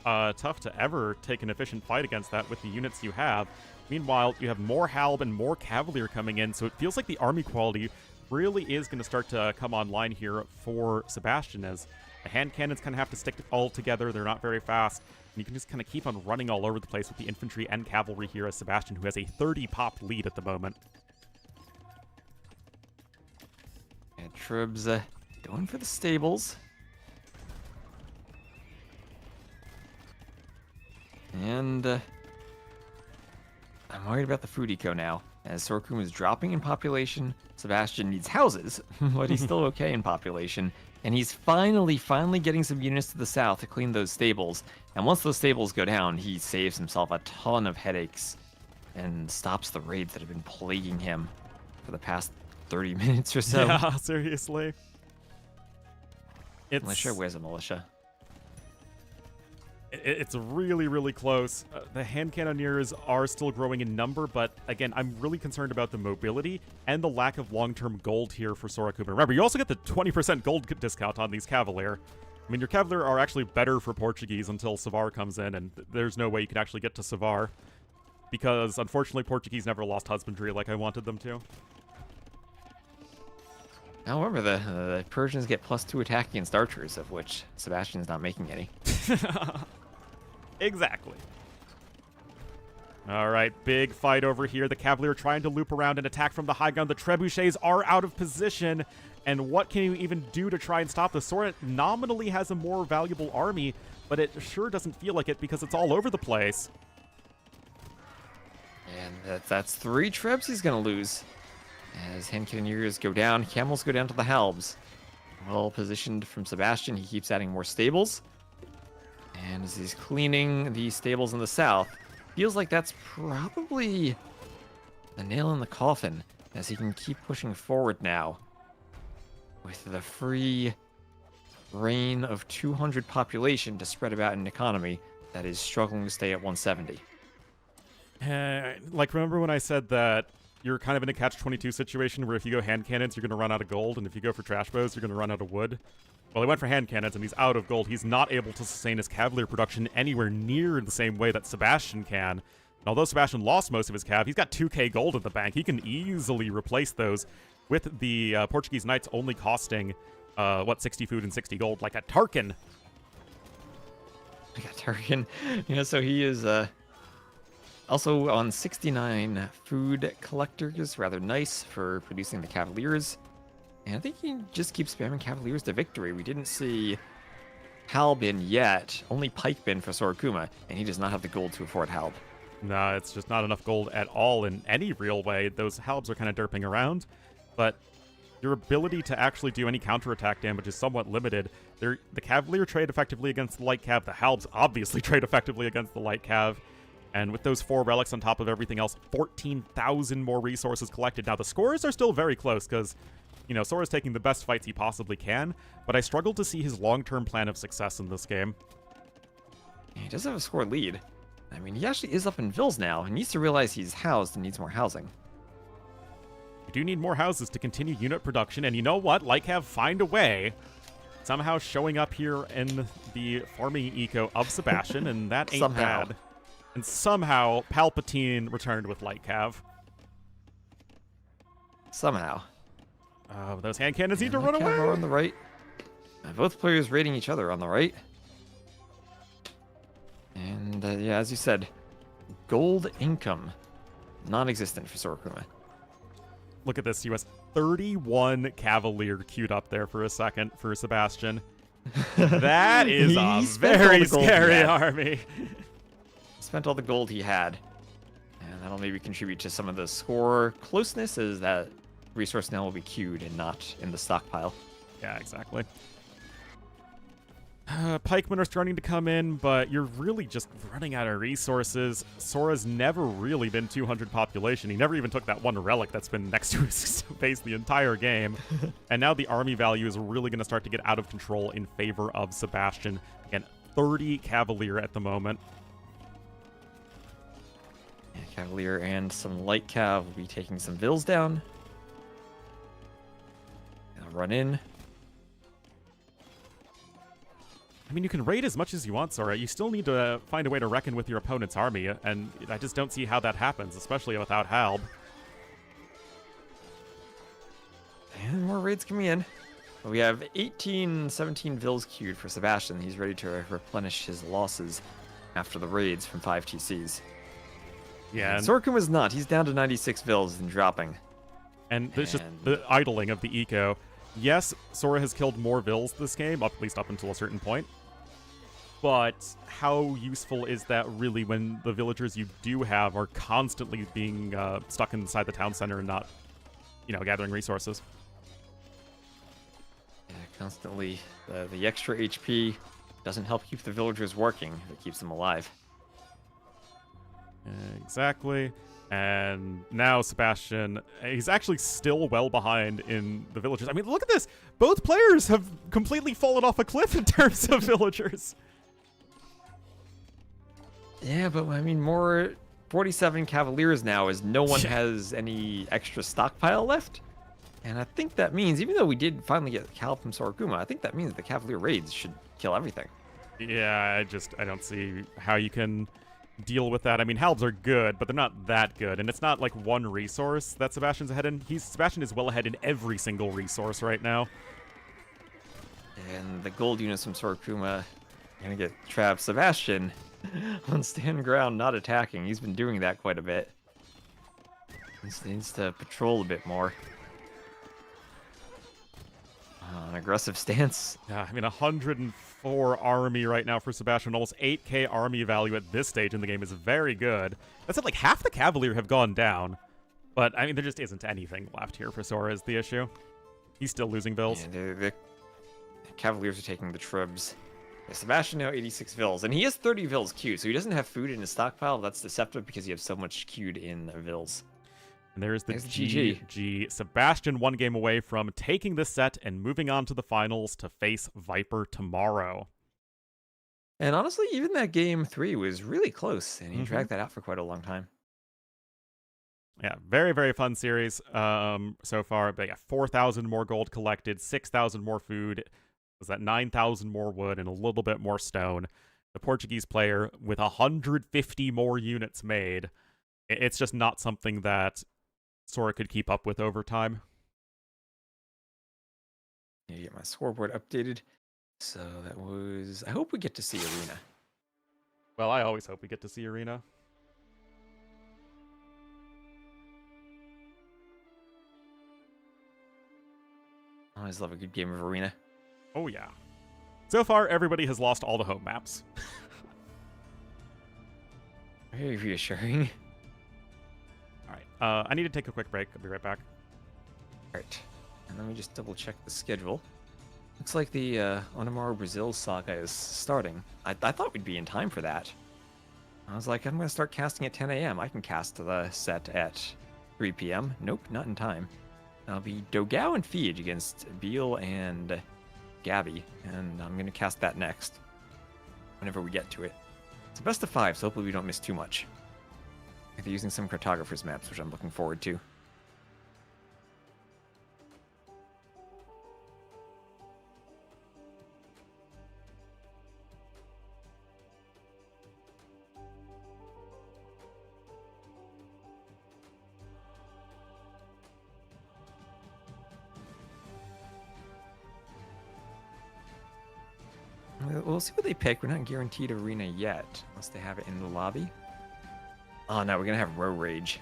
tough to ever take an efficient fight against that with the units you have. Meanwhile, you have more Halb and more Cavalier coming in, so it feels like the army quality really is going to start to come online here for Sebastian, as The hand cannons kind of have to stick all together. They're not very fast. And you can just kind of keep on running all over the place with the infantry and cavalry here as Sebastian, who has a 30 pop lead at the moment. And Trib's going for the stables. And I'm worried about the food eco now. As Sora Kuma is dropping in population, Sebastian needs houses, but he's still okay in population. And he's finally getting some units to the south to clean those stables. And once those stables go down, he saves himself a ton of headaches and stops the raids that have been plaguing him for the past 30 minutes or so. Yeah, seriously. Militia? Where's a militia? It's really, really close. The hand cannoneers are still growing in number, but again, I'm really concerned about the mobility and the lack of long-term gold here for Sora Kuma. Remember, you also get the 20% gold discount on these Cavalier. I mean, your Cavalier are actually better for Portuguese until Savar comes in, and there's no way you can actually get to Savar because, unfortunately, Portuguese never lost husbandry like I wanted them to. However, the Persians get +2 attack against archers, of which Sebastian's not making any. Exactly. All right, big fight over here. The Cavalier trying to loop around and attack from the high ground. The Trebuchets are out of position. And what can you even do to try and stop this? Sora nominally has a more valuable army, but it sure doesn't feel like it because it's all over the place. And that's 3 Trebs he's going to lose. As hand cannoneers go down, camels go down to the halbs. Well positioned from Sebastian, he keeps adding more stables. And as he's cleaning the stables in the south, feels like that's probably the nail in the coffin, as he can keep pushing forward now with the free reign of 200 population to spread about an economy that is struggling to stay at 170. Remember when I said that you're kind of in a catch-22 situation where if you go hand cannons, you're going to run out of gold, and if you go for trash bows, you're going to run out of wood? Well, he went for hand cannons, and he's out of gold. He's not able to sustain his Cavalier production anywhere near the same way that Sebastian can. And although Sebastian lost most of his Cav, he's got 2k gold in the bank. He can easily replace those with the Portuguese Knights only costing, 60 food and 60 gold, like a Tarkin. I got Tarkin. So he is also on 69 food collectors. Rather nice for producing the Cavaliers. And I think he just keeps spamming Cavaliers to victory. We didn't see Halbin yet, only Pikebin for Sora Kuma, and he does not have the gold to afford Halb. No, it's just not enough gold at all in any real way. Those Halbs are kind of derping around, but your ability to actually do any counterattack damage is somewhat limited. The Cavalier trade effectively against the Light Cav. The Halbs obviously trade effectively against the Light Cav. And with those 4 relics on top of everything else, 14,000 more resources collected. Now, the scores are still very close because, Sora's taking the best fights he possibly can, but I struggle to see his long-term plan of success in this game. He does have a score lead. I mean, he actually is up in Vils now. He needs to realize he's housed and needs more housing. You do need more houses to continue unit production, and you know what? Lycav find a way. Somehow showing up here in the farming eco of Sebastian, and that ain't Somehow. bad. And somehow, Palpatine returned with Lycav. Somehow. Those hand cannons need to And run Lycav away. are on the right. Both players raiding each other on the right. And yeah, as you said, gold income non-existent for Sora Kuma. Look at this, US 31 Cavalier queued up there for a second for Sebastian. That is a He spent all very the gold he scary had. army. Spent all the gold he had. And that'll maybe contribute to some of the score closeness, as that resource now will be queued and not in the stockpile. Yeah, exactly. Pikemen are starting to come in, but you're really just running out of resources. Sora's never really been 200 population. He never even took that one relic that's been next to his face the entire game. And now the army value is really going to start to get out of control in favor of Sebastian. Again, 30 Cavalier at the moment. Yeah, Cavalier and some light cav will be taking some Vils down. They'll run in. I mean, you can raid as much as you want, Sora. You still need to find a way to reckon with your opponent's army, and I just don't see how that happens, especially without Halb. And more raids coming in. We have 18, 17 vills queued for Sebastian. He's ready to replenish his losses after the raids from 5 TCs. Yeah, and, Sorkin was not. He's down to 96 vills and dropping. and there's just the idling of the eco. Yes, Sora has killed more vills this game, at least up until a certain point. But how useful is that really when the villagers you do have are constantly being stuck inside the town center and not, gathering resources? Yeah, constantly. The extra HP doesn't help keep the villagers working. It keeps them alive. Exactly. And now Sebastian, he's actually still well behind in the villagers. I mean, look at this. Both players have completely fallen off a cliff in terms of villagers. Yeah, but I mean, more 47 Cavaliers now as no one has any extra stockpile left. And I think that means, even though we did finally get Cal from Sorakuma, I think that means the Cavalier raids should kill everything. Yeah, I don't see how you can deal with that. I mean, Halbs are good, but they're not that good. And it's not like one resource that Sebastian's ahead in. Sebastian is well ahead in every single resource right now. And the gold units from Sorakuma are going to get trapped. Sebastian on stand ground, not attacking. He's been doing that quite a bit. He needs to patrol a bit more. An aggressive stance. Yeah, I mean, 104 army right now for Sebastian. Almost 8k army value at this stage in the game is very good. That's it, like half the Cavalier have gone down. But, I mean, there just isn't anything left here for Sora is the issue. He's still losing vills. Yeah, the Cavaliers are taking the tribs. Yeah, Sebastian now 86 vills, and he has 30 vills queued, so he doesn't have food in his stockpile. That's deceptive because you have so much queued in vills. And there's the GG. GG. Sebastian one game away from taking this set and moving on to the finals to face Viper tomorrow. And honestly, even that game 3 was really close, and he dragged that out for quite a long time. Yeah, very, very fun series so far. But yeah, 4,000 more gold collected, 6,000 more food. Was that 9,000 more wood and a little bit more stone? The Portuguese player with 150 more units made. It's just not something that Sora could keep up with over time. Yeah, get my scoreboard updated. So that was... I hope we get to see Arena. Well, I always hope we get to see Arena. I always love a good game of Arena. Oh, yeah. So far, everybody has lost all the home maps. Very reassuring. All right. I need to take a quick break. I'll be right back. All right. And let me just double check the schedule. Looks like the Onamaru Brazil saga is starting. I thought we'd be in time for that. I was like, I'm going to start casting at 10 a.m. I can cast the set at 3 p.m. Nope, not in time. I'll be Dogao and Fiege against Beal and Gabby, and I'm going to cast that next, whenever we get to it. It's a best of 5, so hopefully we don't miss too much. They're using some cartographers maps, which I'm looking forward to. We'll see what they pick. We're not guaranteed Arena yet, unless they have it in the lobby. Oh, no, we're going to have Row Rage.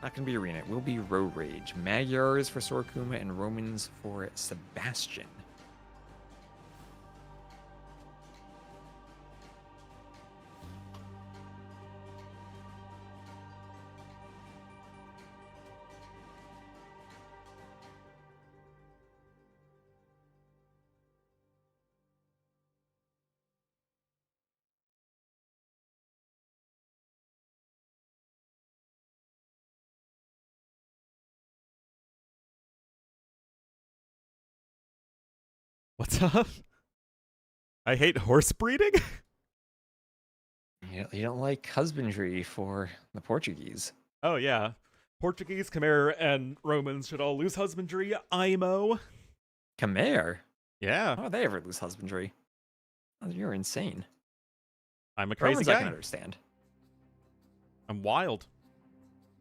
Not going to be Arena. It will be Row Rage. Magyars for Sorakuma and Romans for Sebastian. What's up? I hate horse breeding? You don't like husbandry for the Portuguese. Oh, yeah. Portuguese, Khmer, and Romans should all lose husbandry. IMO. Khmer? Yeah. How would they ever lose husbandry? Oh, you're insane. I'm a crazy Romans guy. I can understand. I'm wild.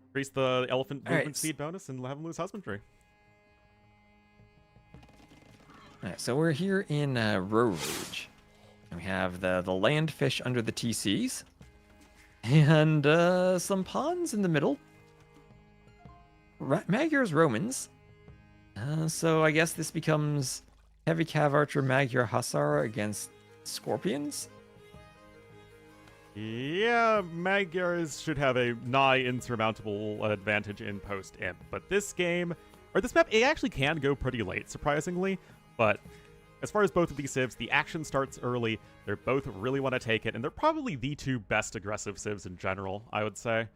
Increase the elephant All right, movement speed bonus and have him lose husbandry. Alright, so we're here in Row Ridge. And we have the land fish under the TCs. And some pawns in the middle. Magyar's Romans. So I guess this becomes Heavy Cav Archer Magyar Hussar against Scorpions. Yeah, Magyars should have a nigh insurmountable advantage in post-imp, but this game, or this map, it actually can go pretty late, surprisingly, but as far as both of these civs, the action starts early, they both really want to take it, and they're probably the two best aggressive civs in general, I would say.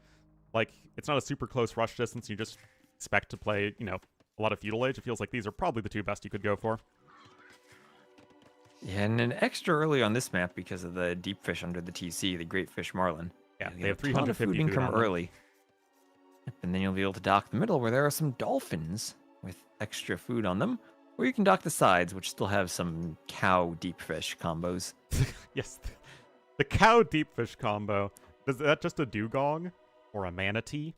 Like, it's not a super close rush distance, you just expect to play, you know, a lot of Feudal Age. It feels like these are probably the two best you could go for. Yeah, and an extra early on this map because of the deep fish under the TC, the Great Fish Marlin. Yeah, You they have get a ton of 350 food food income on them. early. Yep, and then you'll be able to dock the middle where there are some dolphins with extra food on them. Or you can dock the sides, which still have some cow deep fish combos. Yes, the cow deep fish combo. Is that just a dugong or a manatee?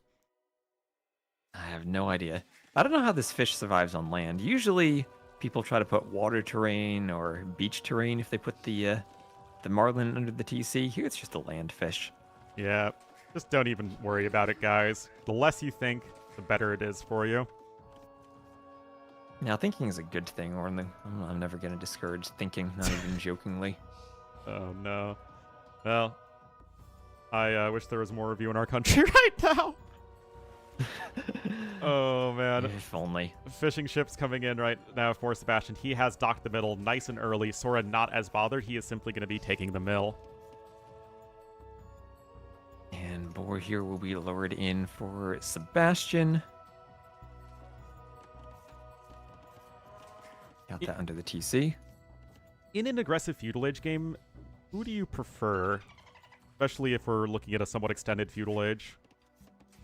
I have no idea. I don't know how this fish survives on land. Usually people try to put water terrain or beach terrain if they put the marlin under the TC. Here it's just a land fish. Yeah, just don't even worry about it, guys. The less you think, the better it is for you. Now, thinking is a good thing, Ornlu. I'm never going to discourage thinking, not even jokingly. Oh, no. Well, I wish there was more of you in our country right now. Oh, man. If only. Fishing ships coming in right now for Sebastian. He has docked the middle nice and early. Sora not as bothered. He is simply going to be taking the mill. And boar here will be lowered in for Sebastian. Got that under the TC. In an aggressive Feudal Age game, who do you prefer? Especially if we're looking at a somewhat extended Feudal Age.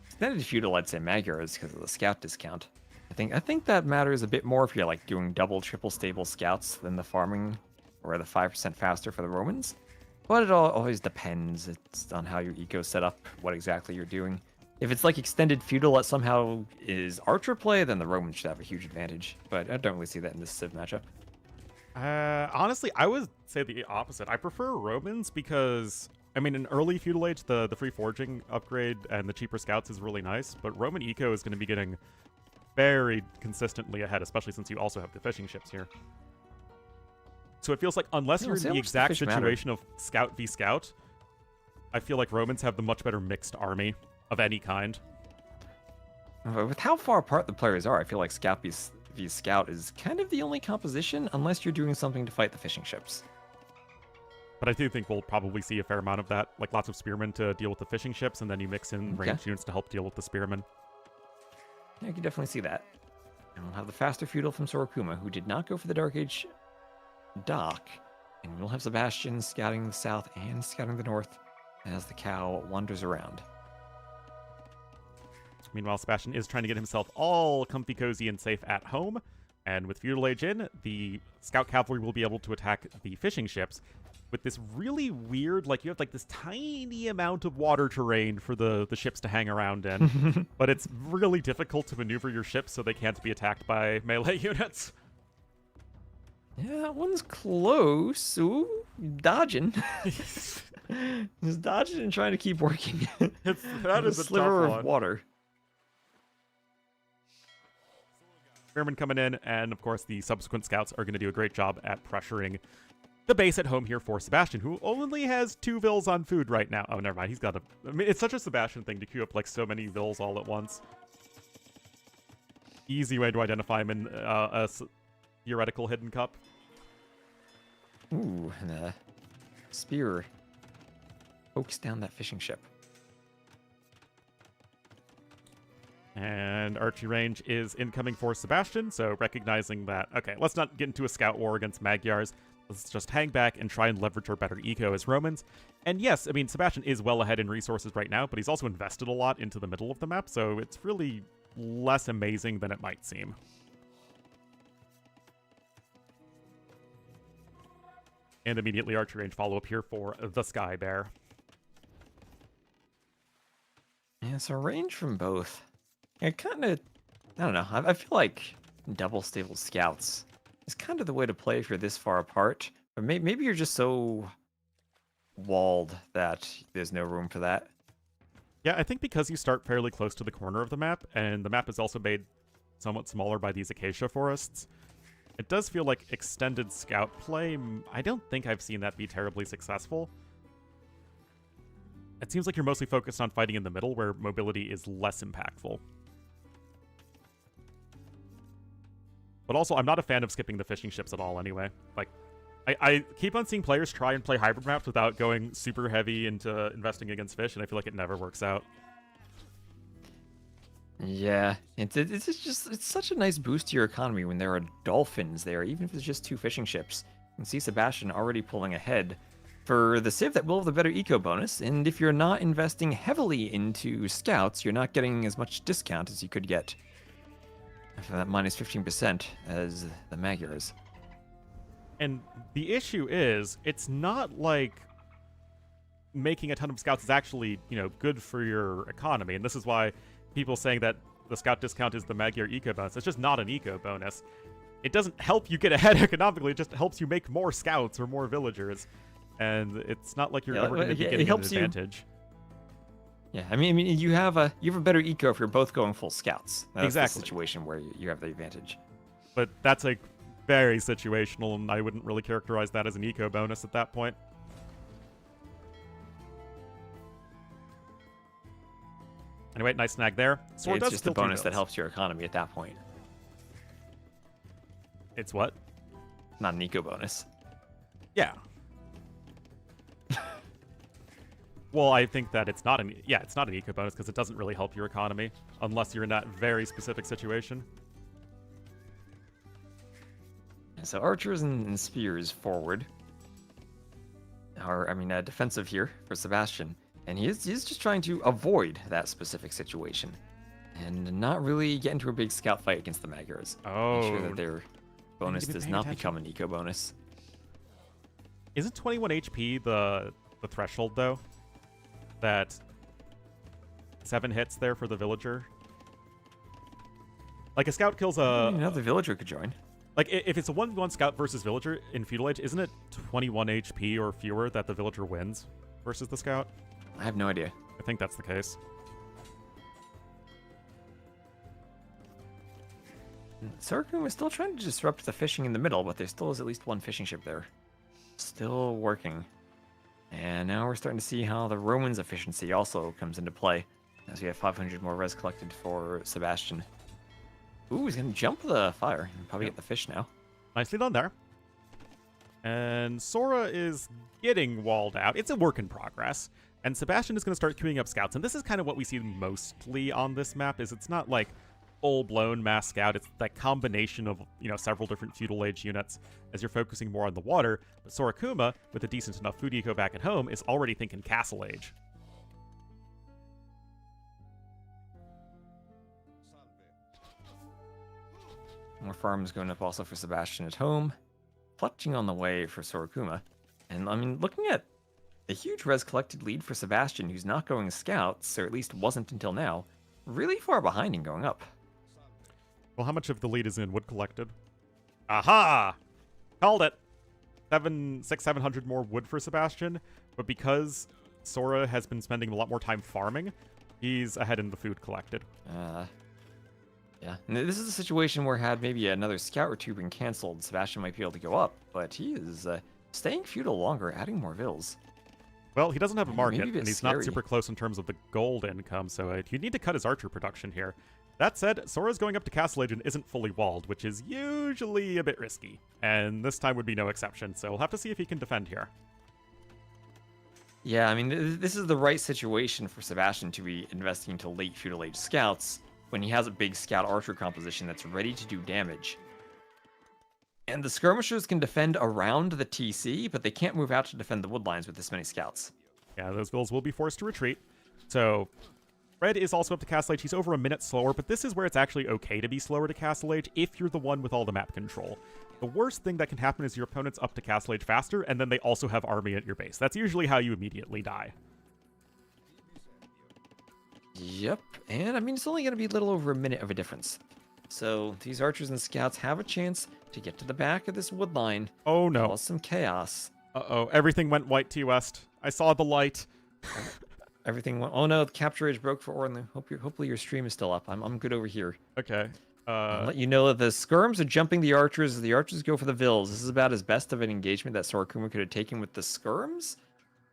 Extended feudal, I'd say Magyars because of the scout discount. I think that matters a bit more if you're like doing double, triple stable scouts than the farming or the 5% faster for the Romans. But it always depends. It's on how your eco's set up, what exactly you're doing. If it's like extended feudal that somehow is archer play, then the Romans should have a huge advantage. But I don't really see that in this Civ matchup. Honestly, I would say the opposite. I prefer Romans because, I mean, in early Feudal Age, the free forging upgrade and the cheaper scouts is really nice, but Roman eco is going to be getting very consistently ahead, especially since you also have the fishing ships here. So it feels like unless you're in the exact situation of scout v scout, I feel like Romans have the much better mixed army of any kind. With how far apart the players are, I feel like scout v scout is kind of the only composition unless you're doing something to fight the fishing ships. But I do think we'll probably see a fair amount of that, like lots of spearmen to deal with the fishing ships, and then you mix in ranged units to help deal with the spearmen. Yeah, I can definitely see that. And we'll have the faster feudal from Sora Kuma, who did not go for the Dark Age dock. And we'll have Sebastian scouting the south and scouting the north as the cow wanders around. Meanwhile, Sebastian is trying to get himself all comfy, cozy, and safe at home. And with Feudal Age in, the Scout Cavalry will be able to attack the fishing ships with this really weird, like, you have, like, this tiny amount of water terrain for the ships to hang around in. But it's really difficult to maneuver your ships so they can't be attacked by melee units. Yeah, that one's close. Ooh, dodging. Just dodging and trying to keep working. That is a sliver tough of water. Spearmen coming in, and of course the subsequent scouts are going to do a great job at pressuring the base at home here for Sebastian, who only has 2 vills on food right now. Oh, never mind. He's got I mean, it's such a Sebastian thing to queue up like so many vills all at once. Easy way to identify him in a theoretical hidden cup. Ooh, and a spear pokes down that fishing ship. And archery range is incoming for Sebastian, so recognizing that, okay, let's not get into a scout war against Magyars. Let's just hang back and try and leverage our better eco as Romans. And yes, I mean, Sebastian is well ahead in resources right now, but he's also invested a lot into the middle of the map, so it's really less amazing than it might seem. And immediately archery range follow-up here for the Sky Bear. Yeah, so range from both. It kind of, I don't know, I feel like double stable scouts is kind of the way to play if you're this far apart. Or maybe you're just so walled that there's no room for that. Yeah, I think because you start fairly close to the corner of the map, and the map is also made somewhat smaller by these acacia forests, it does feel like extended scout play. I don't think I've seen that be terribly successful. It seems like you're mostly focused on fighting in the middle, where mobility is less impactful. But also, I'm not a fan of skipping the fishing ships at all anyway. Like, I keep on seeing players try and play hybrid maps without going super heavy into investing against fish, and I feel like it never works out. Yeah, it's such a nice boost to your economy when there are dolphins there, even if it's just 2 fishing ships. You can see Sebastian already pulling ahead for the civ that will have the better eco bonus, and if you're not investing heavily into scouts, you're not getting as much discount as you could get for that minus 15% as the Magyars. And the issue is, it's not like making a ton of scouts is actually, good for your economy, and this is why people saying that the scout discount is the Magyar eco bonus. It's just not an eco bonus. It doesn't help you get ahead economically, it just helps you make more scouts or more villagers. And it's not like you're ever going to be getting an advantage. Yeah, I mean, you have a better eco if you're both going full scouts. That's exactly the situation where you have the advantage. But that's like very situational, and I wouldn't really characterize that as an eco bonus at that point. Anyway, nice snag there. Yeah, it's just a bonus that helps your economy at that point. It's what? Not an eco bonus. Yeah. Well, I think that it's not an eco bonus because it doesn't really help your economy unless you're in that very specific situation. So archers and spears forward are, defensive here for Sebastian, and he's just trying to avoid that specific situation and not really get into a big scout fight against the Magyars. Oh, make sure that their bonus does not become an eco bonus. Isn't 21 HP the threshold though? That 7 hits there for the villager. Like a scout kills another villager could join. Like if it's a 1v1 scout versus villager in feudal age, isn't it 21 HP or fewer that the villager wins versus the scout? I have no idea. I think that's the case. Sora is still trying to disrupt the fishing in the middle, but there still is at least 1 fishing ship there. Still working. And now we're starting to see how the Romans' efficiency also comes into play, as we have 500 more res collected for Sebastian. Ooh, he's going to jump the fire and probably get the fish now. Nicely done there. And Sora is getting walled out. It's a work in progress. And Sebastian is going to start queuing up scouts. And this is kind of what we see mostly on this map, is it's not like full-blown mass scout. It's that combination of, several different feudal age units as you're focusing more on the water. But Sora Kuma, with a decent enough food eco back at home, is already thinking castle age. More farms going up also for Sebastian at home. Fletching on the way for Sora Kuma. And, looking at the huge res collected lead for Sebastian, who's not going scouts, or at least wasn't until now, really far behind in going up. Well, how much of the lead is in wood collected? Aha! Called it! 700 more wood for Sebastian, but because Sora has been spending a lot more time farming, he's ahead in the food collected. Yeah, and this is a situation where had maybe another scout or 2 been cancelled, Sebastian might be able to go up, but he is staying feudal longer, adding more vills. Well, he doesn't have a market, and he's scary. not super close in terms of the gold income, so you need to cut his archer production here. That said, Sora's going up to Castle Age and isn't fully walled, which is usually a bit risky, and this time would be no exception, so we'll have to see if he can defend here. Yeah, this is the right situation for Sebastian to be investing into late feudal age scouts, when he has a big scout archer composition that's ready to do damage. And the skirmishers can defend around the TC, but they can't move out to defend the wood lines with this many scouts. Yeah, those vills will be forced to retreat. So, Red is also up to Castle Age. He's over a minute slower, but this is where it's actually okay to be slower to Castle Age if you're the one with all the map control. The worst thing that can happen is your opponent's up to Castle Age faster, and then they also have army at your base. That's usually how you immediately die. Yep, and it's only going to be a little over a minute of a difference. So these archers and scouts have a chance to get to the back of this wood line. Oh no. Cause some chaos. Uh-oh, everything went white to West. I saw the light. Everything went. Oh no, the capture ridge broke for Ornlu. Hopefully your stream is still up. I'm good over here. Okay. I'll let you know that the skirms are jumping the archers as the archers go for the vills. This is about as best of an engagement that Sora Kuma could have taken with the skirms.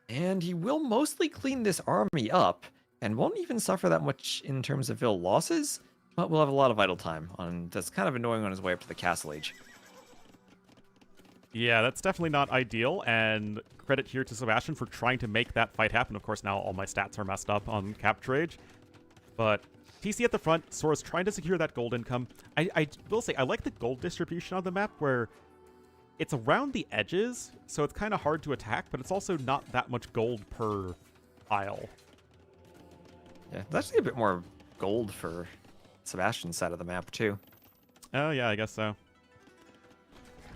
And he will mostly clean this army up and won't even suffer that much in terms of vill losses, but will have a lot of idle time. That's kind of annoying on his way up to the castle age. Yeah, that's definitely not ideal, and credit here to Sebastian for trying to make that fight happen. Of course, now all my stats are messed up on Capture Age, but TC at the front, Sora's trying to secure that gold income. I will say, I like the gold distribution on the map, where it's around the edges, so it's kind of hard to attack, but it's also not that much gold per tile. Yeah, there's actually a bit more gold for Sebastian's side of the map, too. Oh, yeah, I guess so.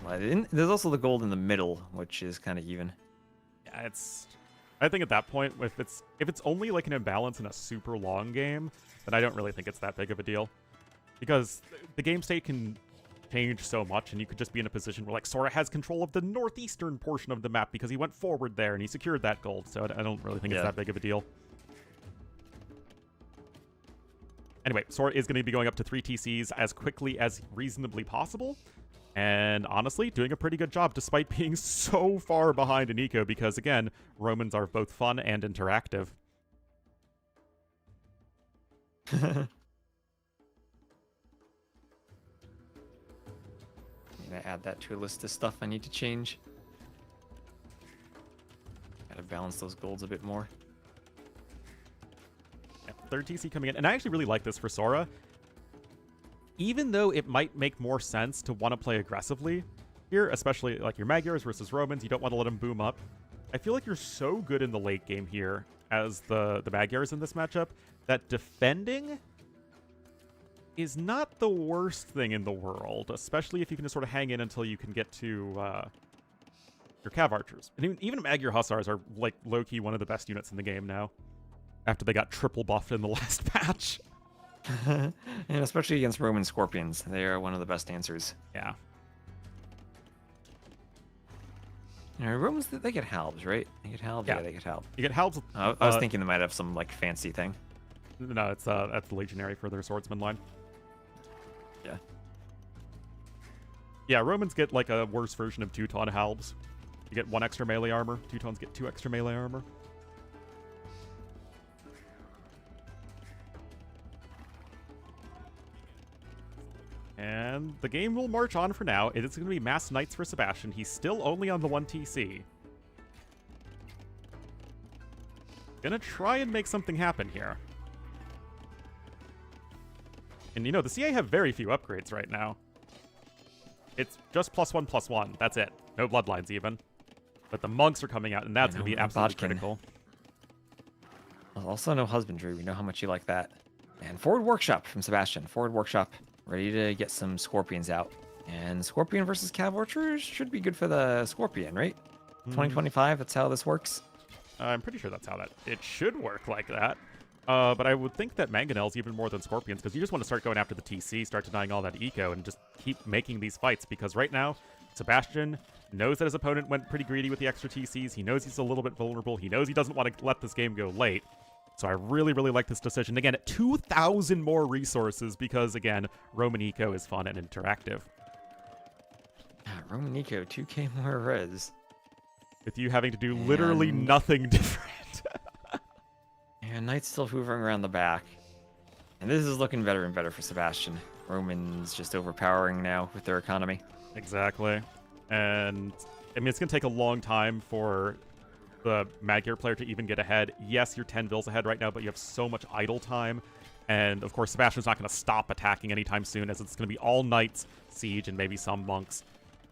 There's also the gold in the middle, which is kind of even. Yeah, I think at that point, if it's only like an imbalance in a super long game, then I don't really think it's that big of a deal. Because the game state can change so much, and you could just be in a position where like Sora has control of the northeastern portion of the map because he went forward there and he secured that gold, so I don't really think it's that big of a deal. Anyway, Sora is going to be going up to 3 TCs as quickly as reasonably possible. And honestly, doing a pretty good job despite being so far behind in eco because, again, Romans are both fun and interactive. I'm gonna add that to a list of stuff I need to change. Gotta balance those golds a bit more. Yeah, 3rd TC coming in. And I actually really like this for Sora. Even though it might make more sense to want to play aggressively here, especially like your Magyars versus Romans, you don't want to let them boom up. I feel like you're so good in the late game here as the Magyars in this matchup that defending is not the worst thing in the world, especially if you can just sort of hang in until you can get to your Cav Archers. And even Magyar Hussars are like low-key one of the best units in the game now, after they got triple buffed in the last patch. And especially against Roman Scorpions, they are one of the best answers. Yeah. You know, Romans, they get halves, right? They get halves? Yeah, they get halves. You get halves. I was thinking they might have some, like, fancy thing. No, it's that's the Legionary for their swordsman line. Yeah. Yeah, Romans get, like, a worse version of Teuton halves. You get 1 extra melee armor. Teutons get 2 extra melee armor. And the game will march on for now. It is going to be Mass Knights for Sebastian. He's still only on the 1 TC. Gonna try and make something happen here. And you know, the CA have very few upgrades right now. It's just +1/+1. That's it. No bloodlines even. But the monks are coming out, and that's going to be absolutely critical. Also, no husbandry. We know how much you like that. And Forward Workshop from Sebastian. Forward Workshop. Ready to get some Scorpions out. And Scorpion versus Cav Archers should be good for the Scorpion, right? 2025, that's how this works. I'm pretty sure that's how it should work like that. But I would think that Mangonels even more than Scorpions, because you just want to start going after the TC, start denying all that eco, and just keep making these fights, because right now, Sebastian knows that his opponent went pretty greedy with the extra TCs. He knows he's a little bit vulnerable. He knows he doesn't want to let this game go late. So I really, really like this decision. Again, 2,000 more resources because, again, Roman Eco is fun and interactive. Roman Eco, 2k more res. With you having to do literally nothing different. And Knight's still hoovering around the back. And this is looking better and better for Sebastian. Roman's just overpowering now with their economy. Exactly. And, I mean, it's going to take a long time for the Magyar player to even get ahead. Yes, you're 10 vills ahead right now, but you have so much idle time. And, of course, Sebastian's not going to stop attacking anytime soon, as it's going to be all knights, siege, and maybe some monks.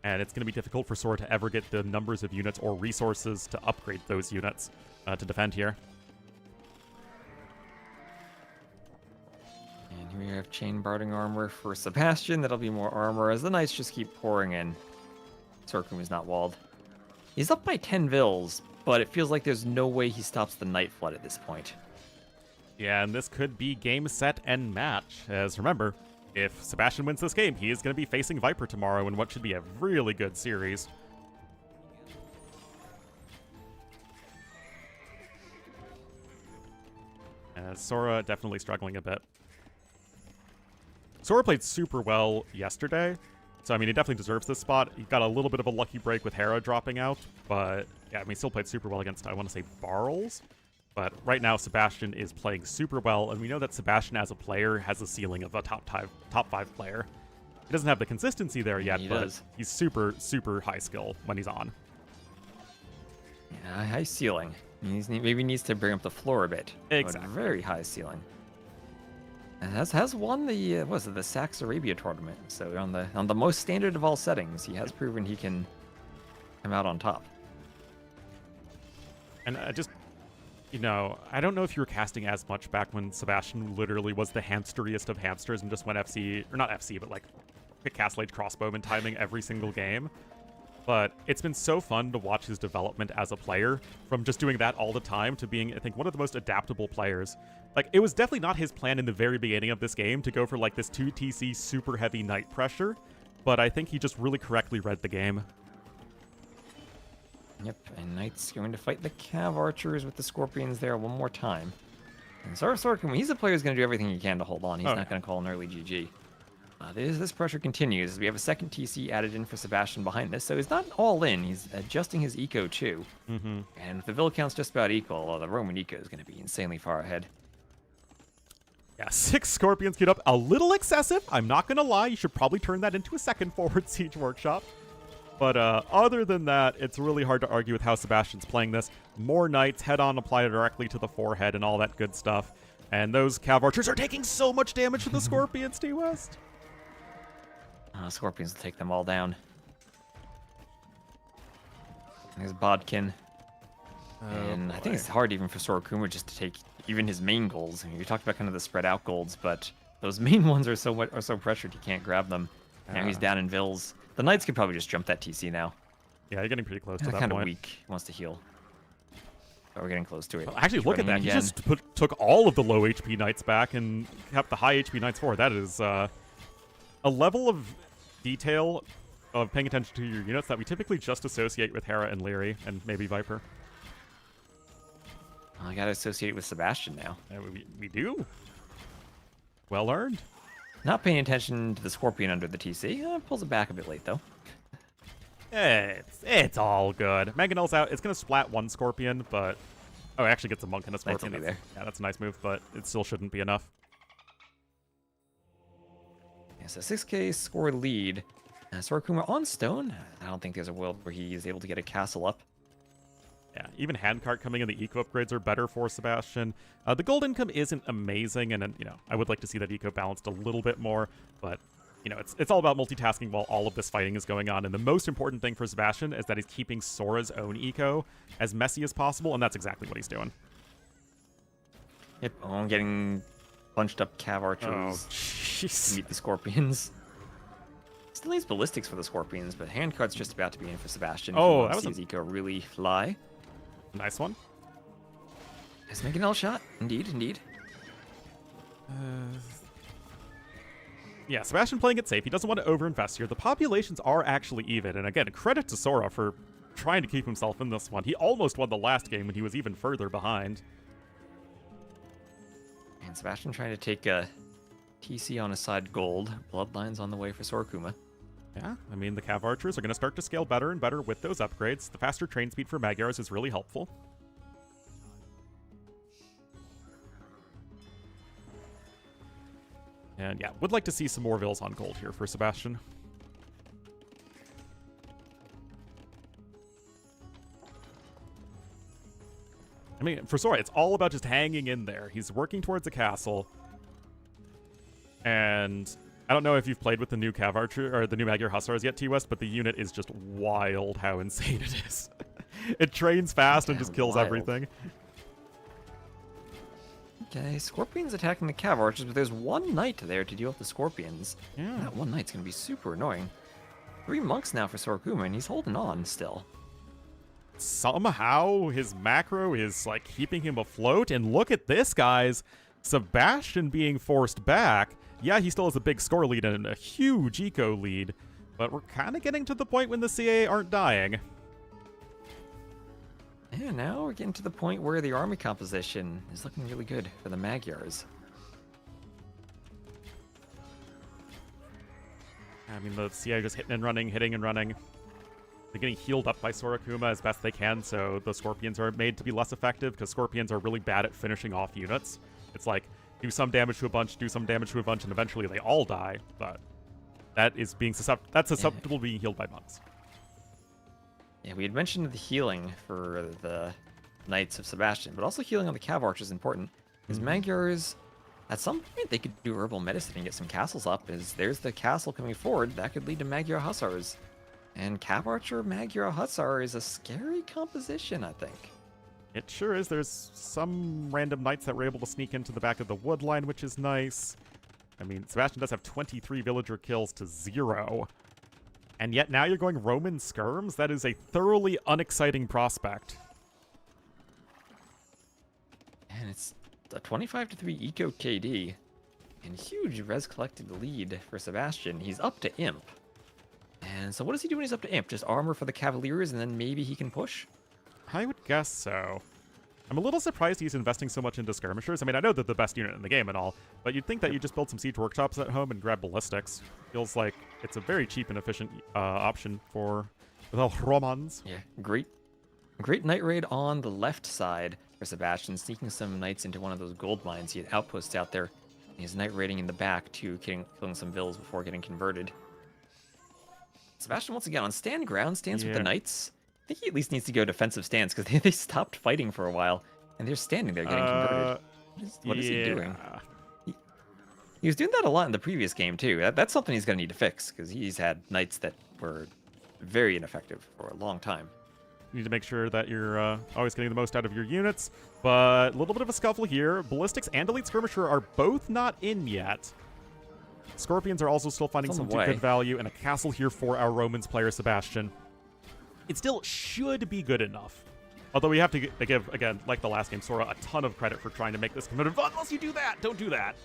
And it's going to be difficult for Sora to ever get the numbers of units or resources to upgrade those units to defend here. And here we have chain barding armor for Sebastian. That'll be more armor as the knights just keep pouring in. Sorkum is not walled. He's up by 10 vills, but it feels like there's no way he stops the Night Flood at this point. Yeah, and this could be game, set, and match. As remember, if Sebastian wins this game, he is going to be facing Viper tomorrow in what should be a really good series. Sora definitely struggling a bit. Sora played super well yesterday, so I mean, he definitely deserves this spot. He got a little bit of a lucky break with Hera dropping out, but yeah, I mean, he still played super well against, I want to say, Barles. But right now, Sebastian is playing super well, and we know that Sebastian as a player has a ceiling of a top 5 player. He doesn't have the consistency there yet, but he's super, super high skill when he's on. Yeah, high ceiling. Maybe needs to bring up the floor a bit. Exactly. But very high ceiling. And has won the the Sax Arabia tournament. So on the most standard of all settings, he has proven he can come out on top. And you know, I don't know if you were casting as much back when Sebastian literally was the hamsteriest of hamsters and just went FC, or not FC, but like Castle Age crossbowman timing every single game. But it's been so fun to watch his development as a player, from just doing that all the time to being, I think, one of the most adaptable players. Like, it was definitely not his plan in the very beginning of this game to go for like this 2TC super heavy knight pressure, but I think he just really correctly read the game. Yep, and Knight's going to fight the Cav Archers with the Scorpions there one more time. And Sora, he's a player who's going to do everything he can to hold on. He's not going to call an early GG. This pressure continues. We have a second TC added in for Sebastian behind this, so he's not all in. He's adjusting his eco too. And if the Vil count's just about equal, the Roman eco is going to be insanely far ahead. Yeah, 6 Scorpions queued up. A little excessive, I'm not going to lie. You should probably turn that into a second forward siege workshop. But other than that, it's really hard to argue with how Sebastian's playing this. More knights, head-on apply directly to the forehead and all that good stuff. And those Cav Archers are taking so much damage to the Scorpions, T-West. Scorpions will take them all down. There's Bodkin. And I think it's hard even for Sora Kuma just to take even his main goals. I mean, you talked about kind of the spread out golds, but those main ones are so pressured he can't grab them. Now he's down in Vils. The Knights could probably just jump that TC now. Yeah, you're getting pretty close to that kind point. of weak. He wants to heal. But we're getting close to it. Well, actually, He's look at that. running He again. just took all of the low HP Knights back and kept the high HP Knights forward. That is a level of detail of paying attention to your units that we typically just associate with Hera and Leary and maybe Viper. I gotta associate it with Sebastian now. We do. Well earned. Not paying attention to the Scorpion under the TC. Pulls it back a bit late, though. It's all good. Mangonel's out. It's going to splat one Scorpion, but... Oh, it actually gets a Monk and a Scorpion. There. Yeah, that's a nice move, but it still shouldn't be enough. Yeah, so 6k score lead. Sora Kuma on stone. I don't think there's a world where he is able to get a castle up. Yeah, even handcart coming in, the eco upgrades are better for Sebastian. The gold income isn't amazing, and you know, I would like to see that eco balanced a little bit more, but you know, it's all about multitasking while all of this fighting is going on, and the most important thing for Sebastian is that he's keeping Sora's own eco as messy as possible, and that's exactly what he's doing. Yep, I'm getting bunched up Cav Archers to meet the Scorpions. Still needs ballistics for the Scorpions, but handcart's just about to be in for Sebastian. Oh, that was was his eco really fly. Nice one. Let's make an L shot. Indeed. Yeah, Sebastian playing it safe. He doesn't want to overinvest here. The populations are actually even, and again, credit to Sora for trying to keep himself in this one. He almost won the last game when he was even further behind. And Sebastian trying to take a TC on his side gold. Bloodlines on the way for Sora Kuma. Yeah, I mean, the Cav Archers are going to start to scale better and better with those upgrades. The faster train speed for Magyars is really helpful. And yeah, would like to see some more Vils on gold here for Sebastian. I mean, for Sora, it's all about just hanging in there. He's working towards a castle. And I don't know if you've played with the new Cav Archer or the new Magyar Hussars yet, T-West, but the unit is just wild how insane it is. It trains fast and just kills everything. Okay, Scorpion's attacking the Cav Archers, but there's one knight there to deal with the Scorpions. Yeah. That one knight's gonna be super annoying. 3 monks now for Sora Kuma, and he's holding on still. Somehow his macro is like keeping him afloat, and look at this, guys. Sebastian being forced back yeah, he still has a big score lead and a huge eco lead, but we're kind of getting to the point when the CA aren't dying. Yeah, now we're getting to the point where the army composition is looking really good for the Magyars. I mean, the CA just hitting and running. They're getting healed up by Sora Kuma as best they can, so the Scorpions are made to be less effective, because Scorpions are really bad at finishing off units. It's like, do some damage to a bunch, do some damage to a bunch, and eventually they all die, but that is being susceptible to being healed by bugs. Yeah, we had mentioned the healing for the Knights of Sebastian, but also healing on the Cav Archers is important, because Magyars, at some point, they could do herbal medicine and get some castles up, as there's the castle coming forward, that could lead to Magyar Hussars. And Cav Archer Magyar Hussar is a scary composition, I think. It sure is. There's some random knights that were able to sneak into the back of the wood line, which is nice. I mean, Sebastian does have 23 villager kills to 0. And yet now you're going Roman skirms? That is a thoroughly unexciting prospect. And it's a 25-3 eco KD. And huge res collected lead for Sebastian. He's up to Imp. And so what does he do when he's up to Imp? Just armor for the Cavaliers and then maybe he can push? I would guess so. I'm a little surprised he's investing so much into skirmishers. I mean, I know they're the best unit in the game and all, but you'd think that you just build some siege workshops at home and grab ballistics. Feels like it's a very cheap and efficient option for the Romans. Yeah, great night raid on the left side for Sebastian, sneaking some knights into one of those gold mines. He had outposts out there. He's night raiding in the back too, killing some vills before getting converted. Sebastian, once again, on stand ground, stands with the knights. I think he at least needs to go defensive stance, because they stopped fighting for a while, and they're standing there getting converted. What is he doing? He was doing that a lot in the previous game, too. That's something he's going to need to fix, because he's had knights that were very ineffective for a long time. You need to make sure that you're always getting the most out of your units, but a little bit of a scuffle here. Ballistics and Elite Skirmisher are both not in yet. Scorpions are also still finding some good value, and a castle here for our Romans player, Sebastian. It still should be good enough. Although we have to give, again, like the last game, Sora a ton of credit for trying to make this competitive. Unless you do that! Don't do that!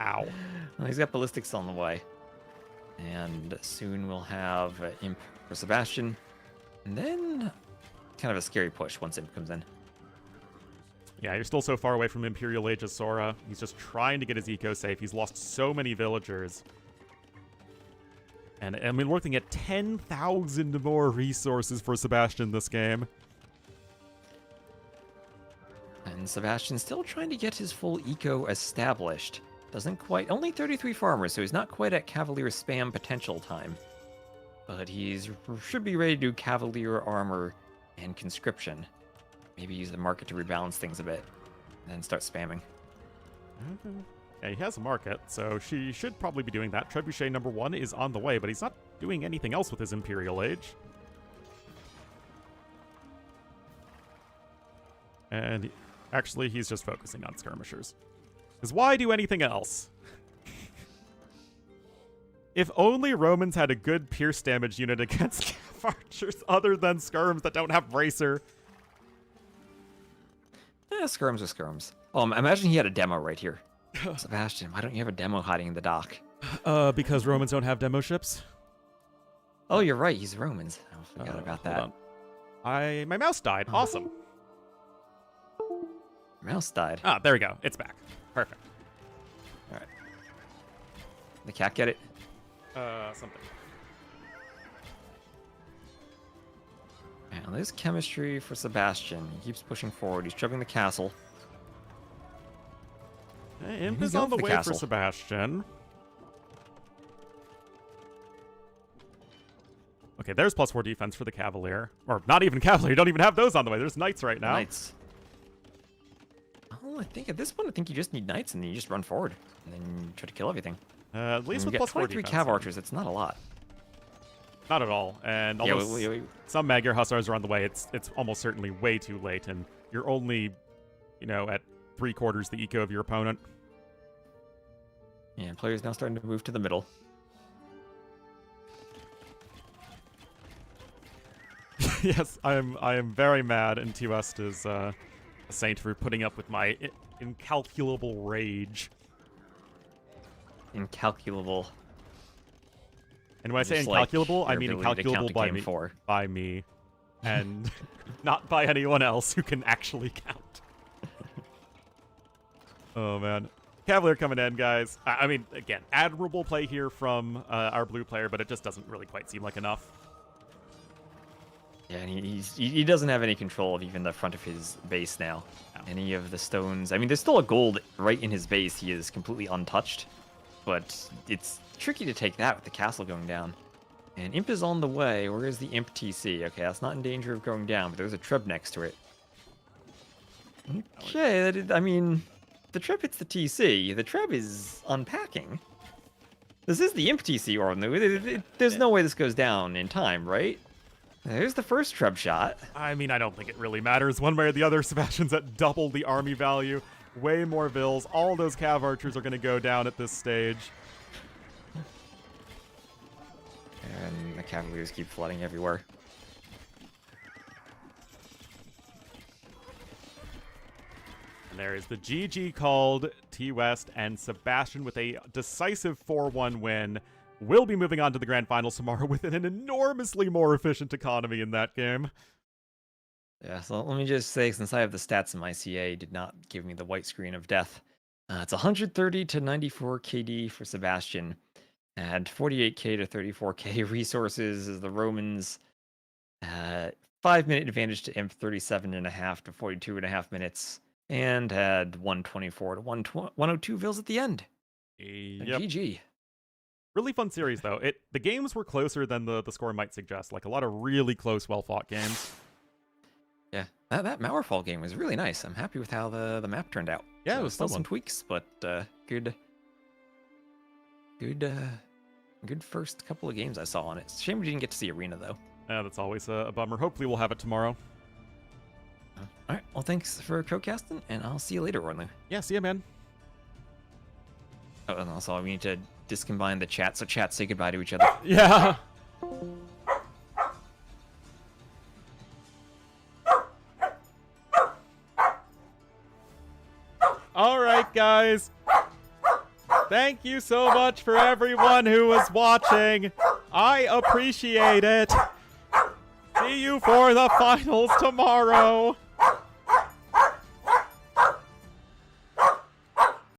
Ow. Well, he's got ballistics on the way. And soon we'll have Imp for Sebastian. And then kind of a scary push once Imp comes in. Yeah, you're still so far away from Imperial Age as Sora. He's just trying to get his eco safe. He's lost so many villagers. And I mean, we're looking at 10,000 more resources for Sebastian this game. And Sebastian's still trying to get his full eco established. Doesn't quite, only 33 farmers, so he's not quite at Cavalier spam potential time. But he's should be ready to do Cavalier armor and conscription. Maybe use the market to rebalance things a bit, and then start spamming. Yeah, he has a market, so she should probably be doing that. Trebuchet number 1 is on the way, but he's not doing anything else with his Imperial Age. And actually, he's just focusing on skirmishers. Because why do anything else? If only Romans had a good pierce damage unit against Cav Archers other than skirms that don't have Bracer. Skirms are skirms. Oh, imagine he had a demo right here. Sebastian, why don't you have a demo hiding in the dock? Because Romans don't have demo ships. Oh, you're right. He's Romans. I forgot about that. My mouse died. Awesome. Mouse died. Ah, there we go. It's back. Perfect. All right. The cat get it? Something. Now, there's chemistry for Sebastian. He keeps pushing forward. He's chubbing the castle. Imp is on the way for Sebastian. Okay, there's +4 defense for the Cavalier. Or not even Cavalier. You don't even have those on the way. There's Knights right now. Knights. Oh, I think at this point, I think you just need Knights and then you just run forward. And then try to kill everything. At least with +4 23 Cav Archers, it's not a lot. Not at all. And some Magyar Hussars are on the way. It's almost certainly way too late. And you're only, at 3/4 the eco of your opponent. Yeah, players now starting to move to the middle. Yes, I am very mad, and T-West is a saint for putting up with my incalculable rage. incalculable. And when I say Just like incalculable, I your mean ability to count incalculable to game 4. by me, and not by anyone else who can actually count. Oh man, Cavalier coming in, guys. I mean, again, admirable play here from our blue player, but it just doesn't really quite seem like enough. Yeah, and he doesn't have any control of even the front of his base now. No. Any of the stones. I mean, there's still a gold right in his base. He is completely untouched, but it's tricky to take that with the castle going down. And Imp is on the way. Where is the Imp TC? Okay, that's not in danger of going down, but there's a Treb next to it. Okay, I mean, the Treb hits the TC. The Treb is unpacking. This is the Imp TC, Ornlu. There's no way this goes down in time, right? There's the first Treb shot. I mean, I don't think it really matters one way or the other. Sebastian's at double the army value. Way more vills. All those Cav archers are going to go down at this stage. And the Cavaliers keep flooding everywhere. And there is the GG called T-West, and Sebastian with a decisive 4-1 win will be moving on to the grand finals tomorrow with an enormously more efficient economy in that game. Yeah, so let me just say, since I have the stats in my CA, did not give me the white screen of death. It's 130 to 94 KD for Sebastian, and 48k to 34k resources as the Romans. 5-minute advantage to Imp, 37.5 to 42.5 minutes, and had 124 to 102 vills at the end. Yep. GG. Really fun series, though. The games were closer than the score might suggest. Like, a lot of really close, well-fought games. Yeah, that Mauerfall game was really nice. I'm happy with how the map turned out. Yeah, So it was still fun some one. tweaks, but good first couple of games I saw on it. It's a shame we didn't get to see Arena, though. Yeah, that's always a bummer. Hopefully we'll have it tomorrow. All right, well, thanks for co-casting, and I'll see you later, Ornlu. Yeah, see ya, man. Oh, and also, we need to discombine the chat, so chat, say goodbye to each other. Yeah. All right, guys. Thank you so much for everyone who was watching. I appreciate it. See you for the finals tomorrow.